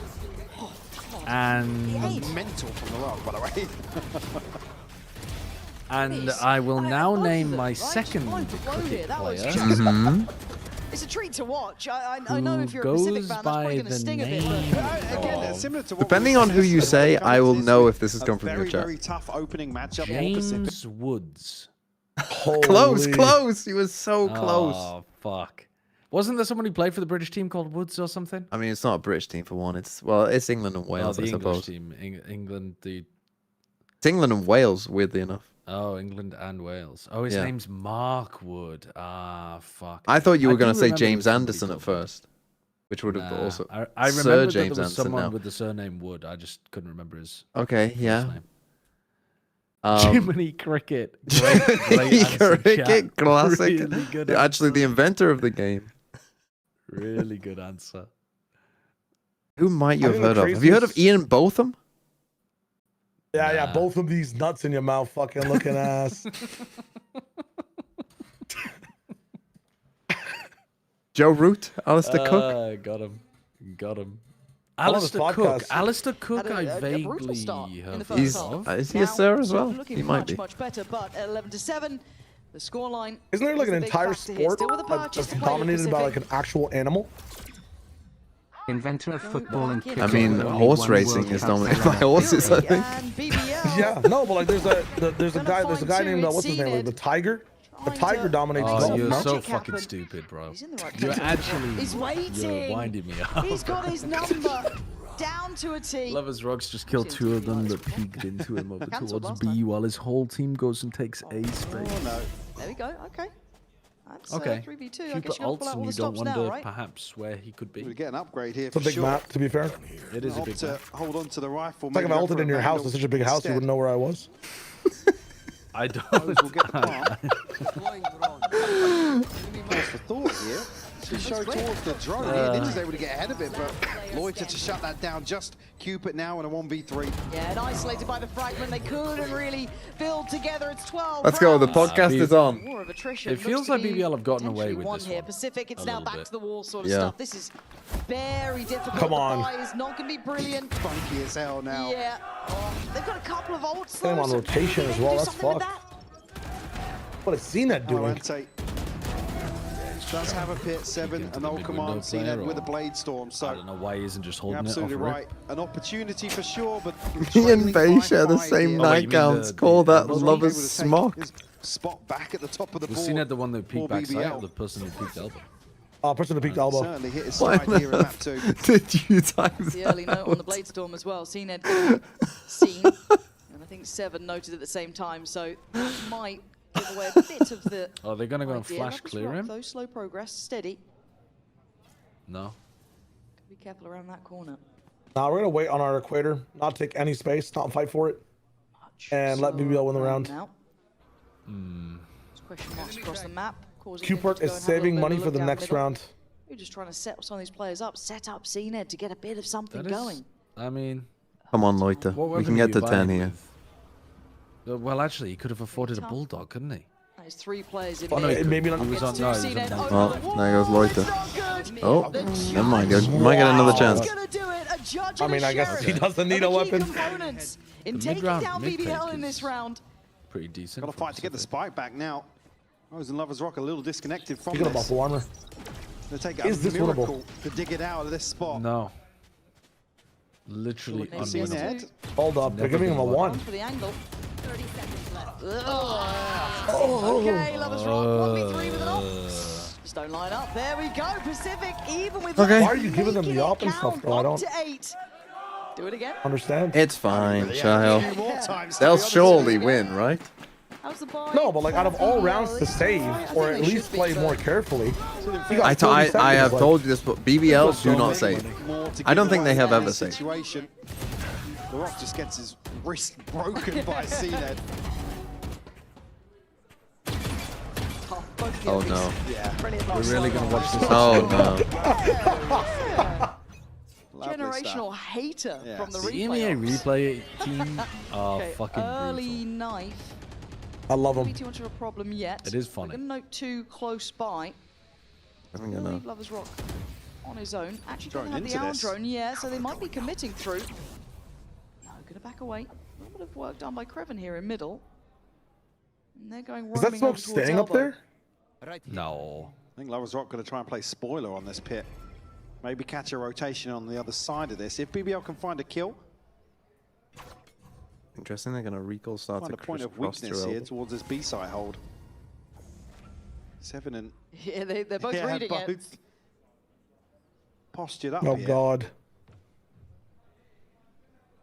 S7: and
S14: Mental from the rock, by the way.
S7: and I will now
S15: both
S7: name
S15: of them,
S7: my
S15: right?
S7: second
S15: Just fine to blow
S7: cricket
S15: here. That was
S7: player.
S15: just-
S1: Mhm.
S15: It's a treat to watch. I know
S7: Who
S15: if you're a Pacific
S7: goes
S15: fan, that's probably
S7: by
S15: going to
S7: the
S15: sting a bit.
S7: name
S15: But
S14: Again,
S7: of
S14: similar to what
S1: Depending
S14: we
S1: on who
S14: said
S1: you
S14: yesterday,
S1: say,
S14: when it comes
S1: I
S14: to
S1: will
S14: this
S1: know
S14: week,
S1: if this has
S14: a
S1: come from your
S14: very,
S1: chat.
S14: very tough opening matchup for Pacific.
S7: James Woods.
S1: Close, close. He was so close.
S7: Oh fuck! Wasn't there someone who played for the British team called Woods or something?
S1: I mean, it's not a British team for one. It's it's England and
S7: Oh,
S1: Wales,
S7: the
S1: I
S7: English
S1: suppose.
S7: team, England.
S1: It's England and Wales, weirdly enough.
S7: England and Wales. Oh, his
S1: Yeah.
S7: name's Mark Wood. Ah, fuck.
S1: I thought you were
S7: do
S1: going to say
S7: remember
S1: James
S7: somebody
S1: Anderson at
S7: called Wood.
S1: first. which would have also.
S7: I
S1: Sir
S7: remember that
S1: James
S7: there was
S1: Anderson
S7: someone
S1: now.
S7: with the surname Wood. I just couldn't remember his
S1: Okay,
S7: first
S1: yeah.
S7: name. Jiminy Cricket. Great answer,
S1: Cricket
S7: chat.
S1: classic.
S7: Really good
S1: Actually, the
S7: answer.
S1: inventor of the game.
S7: Really good answer.
S1: Who might you
S6: I
S1: have
S6: think the
S1: heard of? Have you heard of
S6: craziest-
S1: Ian Botham?
S6: Yeah, both of these nuts in your mouth, fucking looking ass.
S1: Joe Root? Alistair Cook?
S7: Got him.
S6: I love this
S7: Alistair Cook.
S6: podcast.
S7: Alistair Cook,
S15: Had
S7: I
S15: a brutal
S7: vaguely
S15: start in the
S7: have
S15: first
S1: He's,
S15: half.
S1: is he a
S15: Now,
S1: sir as well?
S15: looking
S1: He might
S15: much,
S1: be.
S15: much better, but at 11-7, the scoreline.
S6: Isn't there like
S15: is
S6: an
S15: the big
S6: entire
S15: factor here.
S6: sport
S15: Still with a
S6: that's
S15: purchase to play
S6: dominated by like
S15: Pacific.
S6: an actual animal?
S3: Inventor of football and
S15: I
S3: cricket.
S1: I mean,
S3: only
S1: horse
S3: one
S1: racing
S3: World
S1: is
S3: Cup
S1: dominated by
S3: element.
S1: horses, I think.
S15: And BBL.
S6: Yeah, no, but like there's a guy named what's his name? Like the tiger. The tiger dominates golf.
S7: Oh, you're
S6: no?
S7: so
S15: Magic
S7: fucking
S15: happen.
S7: stupid, bro.
S15: He's in the right
S7: You're
S15: place.
S7: actually
S15: He's waiting.
S7: you're winding me up.
S15: He's got his number down to a T.
S7: Lovers Rocks just killed two of them that peeked into him over towards B while his whole team goes and takes A space.
S14: Oh no.
S15: There we go. Okay. That's
S7: Okay.
S15: 3v2. I
S7: Cupid
S15: guess you gotta pull
S7: ults
S15: out all
S7: and
S15: the
S7: you don't
S15: stops
S7: wonder
S15: now, right?
S7: perhaps where he could
S14: We
S7: be.
S14: get an upgrade here
S6: It's a
S14: for
S6: big
S14: sure.
S6: map, to be fair.
S7: It is a
S14: Opt
S7: big
S14: to
S7: map.
S14: hold on to the rifle.
S6: It's like if
S14: maybe
S6: I
S14: go
S6: ulted
S14: for
S6: in your house,
S14: vandal
S6: it's such a big house, you
S14: instead.
S6: wouldn't know where I was.
S7: I don't.
S14: We'll get the part. What's the thought here? To show towards the drone here. Ninja's able to get ahead of it, but Loiter to shut that down. Just Cupid now in a 1v3.
S15: Yeah, and isolated by the fragment, they couldn't really build together. It's 12.
S1: Let's go. The
S15: rounds.
S1: podcast is on.
S15: War of attrition.
S7: It feels
S15: Looks to
S7: like
S15: be
S7: BBL have gotten away
S15: potentially
S7: with
S15: one
S7: this
S15: here.
S7: one
S15: Pacific, it's
S7: a
S15: now
S7: little
S15: back
S7: bit.
S15: to the wall sort of
S1: Yeah.
S15: stuff. This is very difficult.
S6: Come on.
S15: The buy is not going to be brilliant.
S14: Funky as hell now.
S15: Yeah. Oh, they've got a couple of ults.
S6: Same
S15: though,
S6: on
S15: so
S6: rotation
S15: maybe
S6: as
S15: they
S6: well,
S15: can do
S6: that's
S15: something with
S6: fucked.
S15: that.
S6: What is CNET doing?
S14: Ante does have a pit 7,
S7: into
S14: an
S7: the
S14: old
S7: mid
S14: command
S7: window
S14: seen
S7: player,
S14: with a
S7: or-
S14: blade storm.
S7: I
S14: So
S7: don't know why he isn't just
S14: you're
S7: holding it off
S14: absolutely
S7: rip.
S14: right. An opportunity for sure, but
S1: He and Beisha, the same
S7: Oh, wait, you mean
S1: nightgowns,
S7: the-
S1: call
S7: the
S1: that
S7: elbows?
S1: lover's
S14: Able to take
S1: smock.
S14: his spot back at the top of the
S7: Was
S14: board.
S7: CNET the one that peeked
S14: for
S7: backside,
S14: BBL.
S7: or the person who peeked elbow?
S6: Person who peeked elbow.
S14: Certainly hit his
S1: Why
S14: stride
S1: on
S14: here in map 2.
S1: earth did you times
S15: The early note on the
S1: out?
S15: blade storm as well. CNED got seen, and I think 7 noted at the same time, so that might give away a bit of the
S7: Oh, they're gonna go and
S15: idea.
S7: flash
S15: Lovers
S7: clear
S15: Rock,
S7: him?
S15: though, slow progress, steady.
S7: No.
S15: Be careful around that corner.
S6: Nah, we're gonna wait on our equator, not take any space, not fight for it, and let BBL win the round.
S15: Now. There's question marks across the map. causing
S6: Cupert
S15: him to
S6: is
S15: go and have a
S6: saving
S15: little
S6: money
S15: bit
S6: for
S15: of a
S6: the
S15: look out
S6: next
S15: middle.
S6: round.
S15: You're just trying to set some of these players up, set up CNED to get a bit of something
S7: That is,
S15: going.
S7: I mean,
S1: Come on, Loiter.
S7: what
S1: We
S7: weapon
S1: can
S7: are
S1: get
S7: you
S1: to 10
S7: buying
S1: here.
S7: with? Well, actually, he could have afforded a
S15: tough.
S7: bulldog, couldn't he?
S15: There's 3 players in
S6: Oh, no,
S15: mid.
S6: maybe not.
S7: He was on. No, he was on.
S1: Well, there goes Loiter.
S15: Not good.
S1: Oh,
S15: The
S1: never mind. You might get another chance.
S15: He's gonna do it. A judge
S6: I
S15: and
S6: mean,
S15: a
S6: I guess
S15: sheriff
S6: he doesn't need
S15: are
S6: a
S15: the key
S6: weapon.
S15: components in
S7: The
S15: taking
S7: mid-round
S15: down
S7: mid
S15: BBL
S7: pick
S15: in this
S7: is
S15: round.
S7: Pretty decent.
S14: Got to fight to get the spike back now. Rose and Lovers Rock a little disconnected from
S6: He's gonna
S14: this.
S6: buff armor.
S14: They'll take
S6: Is
S14: a
S6: this winnable?
S14: miracle to dig it out of this spot.
S7: No. Literally
S15: Maybe see
S7: unwinnable.
S15: Ned.
S6: Hold up, they're
S7: Never
S6: giving him a
S7: been won.
S6: 1.
S15: For the angle. 30 seconds left. Okay, Lovers Rock, 1v3 with an op. Just don't line up. There we go. Pacific, even with
S1: Okay.
S6: Why are you giving them the op and stuff, though? I
S15: Up
S6: don't
S15: to 8. Do it again.
S6: understand.
S1: It's fine,
S14: A
S1: child.
S14: few more times to
S1: They'll
S14: the other
S1: surely
S14: side.
S1: win, right?
S15: How's the buy?
S6: No, but like out of all rounds to save, or at least play more carefully, you got 30
S1: I
S6: seconds,
S1: have
S6: like-
S1: told you this, but BBL do not save.
S14: More to
S1: I don't
S14: give
S1: think they
S14: away
S1: have
S14: in
S1: ever
S14: this
S1: saved.
S14: situation. The Rock just gets his wrist broken by CNED.
S1: Oh no.
S14: Yeah.
S7: We're really gonna watch this.
S1: Oh no.
S14: Lovely
S15: Generational
S14: stuff.
S15: hater
S14: Yeah.
S15: from the
S7: The
S15: replay.
S7: EMEA
S15: ops.
S7: replay team are
S15: Okay,
S7: fucking
S15: early
S7: brutal.
S15: knife.
S6: I love
S15: Not
S6: him.
S15: too much of a problem yet.
S7: It is
S15: We're
S7: funny.
S15: gonna note 2 close by.
S1: I think I
S15: He'll
S1: know.
S15: leave Lovers Rock on his own. Actually,
S14: Drone
S15: don't have the
S14: into
S15: owl
S14: this.
S15: drone, yeah, so they might be committing through. No, gonna back away. A little bit of work done by Creven here in middle. And they're going
S6: Is that
S15: roaming
S6: smoke
S15: over towards
S6: staying up
S15: elbow.
S6: there?
S7: No.
S14: I think Lovers Rock going to try and play spoiler on this pit. Maybe catch a rotation on the other side of this. If BBL can find a kill,
S1: Interesting. They're gonna recall start
S14: find
S1: to
S14: a point of
S1: crisscross
S14: weakness
S1: through
S14: here
S1: elbow.
S14: towards this B-side hold. 7 and
S15: Yeah, they're both
S14: yeah,
S15: reading it.
S14: both postured up
S6: Oh
S14: here.
S6: god.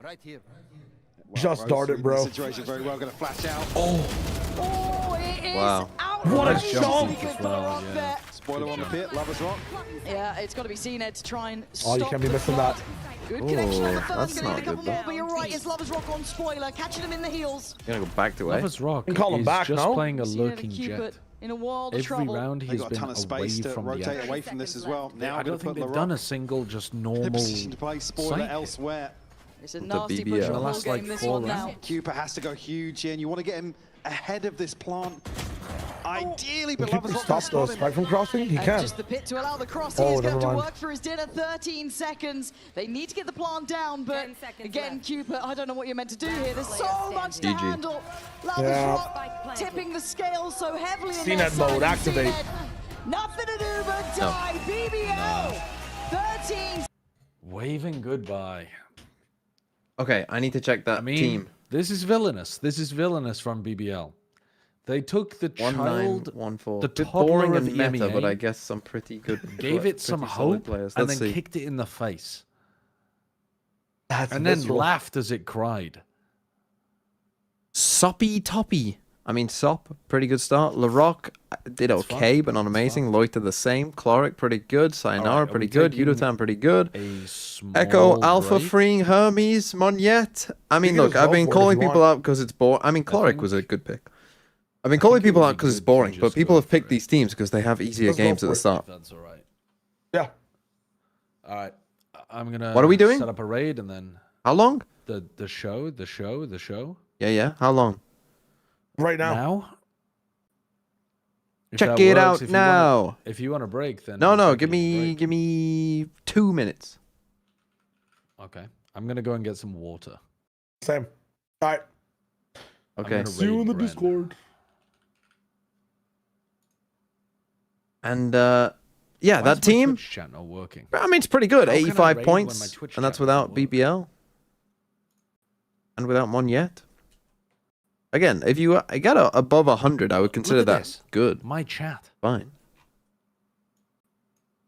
S17: Right here.
S6: Just
S14: Rose
S6: darted,
S14: reading
S6: bro.
S14: the situation very well, going to flash out.
S15: Oh, it is
S1: Wow.
S15: out
S6: What a
S7: Nice
S6: shot!
S7: jump as well, yeah.
S14: Spoiler on the pit, Lover's Rock.
S15: Yeah, it's got to be seen Ed to try and
S6: Oh, you
S15: stop
S6: can't be
S15: the
S6: missing
S15: clock.
S6: that.
S15: Good connection on the
S1: Ooh,
S15: first.
S1: that's
S15: Gonna
S1: not
S15: need a couple
S1: good,
S15: more, but you're right. It's Lover's Rock on spoiler, catching him in the heels.
S1: You're gonna go back to A.
S7: Lover's Rock
S6: You can call him
S7: is
S6: back,
S7: just
S6: no?
S7: playing a
S15: Seen Ed
S7: lurking
S15: and Cupid
S7: jet.
S15: in a world of
S7: Every
S15: trouble.
S7: round
S14: They
S7: he's
S14: got a
S7: been
S14: ton of
S7: away
S14: space to
S7: from the
S14: rotate
S7: action.
S14: away from this as well. Now
S7: I don't think they've done a single just
S14: in a
S7: normal
S14: position to play spoiler
S7: sight.
S14: elsewhere.
S15: It's a
S1: The
S15: nasty
S1: BBL.
S15: push
S1: The
S15: on the
S7: last,
S15: game,
S7: like,
S15: this
S7: 4
S15: one now.
S7: rounds.
S14: Cooper has to go huge here, and you want to get him ahead of this plant. Ideally, but
S6: Can
S14: Lover's
S6: Cooper
S14: Rock can
S6: stop the
S14: spot him.
S6: spike from crossing? He
S15: And
S6: can.
S15: just the pit to allow the cross.
S6: Oh,
S15: He's going
S6: never
S15: to
S6: mind.
S15: work for his dinner. 13 seconds. They need to get the plant down, but
S2: 10 seconds
S15: again,
S2: left.
S15: Cupid, I don't know what you're meant to do here. There's so
S2: Player
S15: much to
S1: GG.
S15: handle. Lover's
S6: Yeah.
S15: Rock tipping the scales so heavily in
S6: CNET
S15: their side.
S6: mode, activate.
S15: CNET, nothing to do but die. BBL, 13.
S7: Waving goodbye.
S1: Okay, I need to check that
S7: I mean,
S1: team.
S7: this is villainous. This is villainous from BBL. They took the child,
S1: 1914.
S7: the
S1: Bit
S7: toddler
S1: boring
S7: of
S1: and meta,
S7: EMEA,
S1: but I guess some pretty good.
S7: gave it some
S1: pretty solid
S7: hope,
S1: players.
S7: and
S1: Let's
S7: then
S1: see.
S7: kicked it in the face,
S6: That's
S7: and then
S6: visceral.
S7: laughed as it cried.
S1: Soppy Toppy. I mean, Sop, pretty good start. LaRock did
S7: It's
S1: okay,
S7: fun.
S1: but not
S7: It's
S1: amazing.
S7: fun.
S1: Loiter the same. Cloric, pretty good. Sayonara,
S7: Alright, are
S1: pretty
S7: we
S1: good.
S7: taking
S1: Udotan, pretty good.
S7: A small
S1: Echo, Alpha,
S7: break?
S1: Freeing, Hermes, Moniette. I mean,
S6: can
S1: look,
S6: just
S1: I've
S6: go
S1: been
S6: for it if
S1: calling
S6: you
S1: people
S6: want.
S1: out because it's boring. I mean, Cloric was a
S7: think-
S1: good pick. I've been calling
S7: think it
S1: people
S7: would
S1: out
S7: be
S1: because it's
S7: good to
S1: boring, but
S7: just
S1: people
S7: go
S1: have picked
S7: for it.
S1: these teams because they have easier
S6: Let's go
S1: games at
S6: for
S1: the
S6: it.
S1: start.
S7: That's all right.
S6: Yeah.
S7: All right, I'm gonna.
S1: What are we doing?
S7: Set up a raid and then
S1: How long?
S7: the show.
S1: Yeah. How long?
S6: Right now.
S7: Now. If
S1: Check
S7: that
S1: it
S7: works,
S1: out
S7: if you wanna-
S1: now.
S7: If you want a break, then
S1: No,
S7: we'll
S1: no.
S7: take a
S1: Give
S7: little break.
S1: me 2 minutes.
S7: Okay, I'm gonna go and get some water.
S6: Same. All right.
S7: I'm
S1: Okay.
S7: gonna
S6: See you in the
S7: raid Bren.
S6: Discord.
S1: And
S7: Why
S1: yeah,
S7: is
S1: that
S7: my
S1: team.
S7: Twitch chat not working?
S1: I mean, it's pretty good.
S7: How can I
S1: 85
S7: raid when my
S1: points,
S7: Twitch
S1: and that's
S7: chat doesn't
S1: without
S7: work?
S1: BBL, and without Moniette. Again, if you get above 100, I would consider
S7: at
S1: that
S7: this.
S1: good.
S7: My chat.
S1: Fine.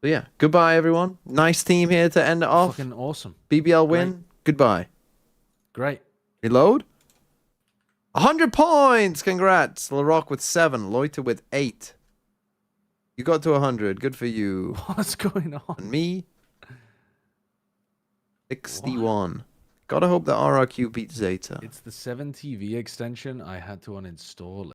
S1: So yeah, goodbye everyone. Nice team here to end it off.
S7: Fucking awesome.
S1: BBL win. Goodbye.
S7: Great.
S1: Reload. 100 points. Congrats. LaRock with 7. Loiter with 8. You got to 100. Good for you.
S7: What's going on?
S1: And me, 61. Gotta hope that RRQ beats Zeta.
S7: It's the 7TV extension. I had to uninstall it.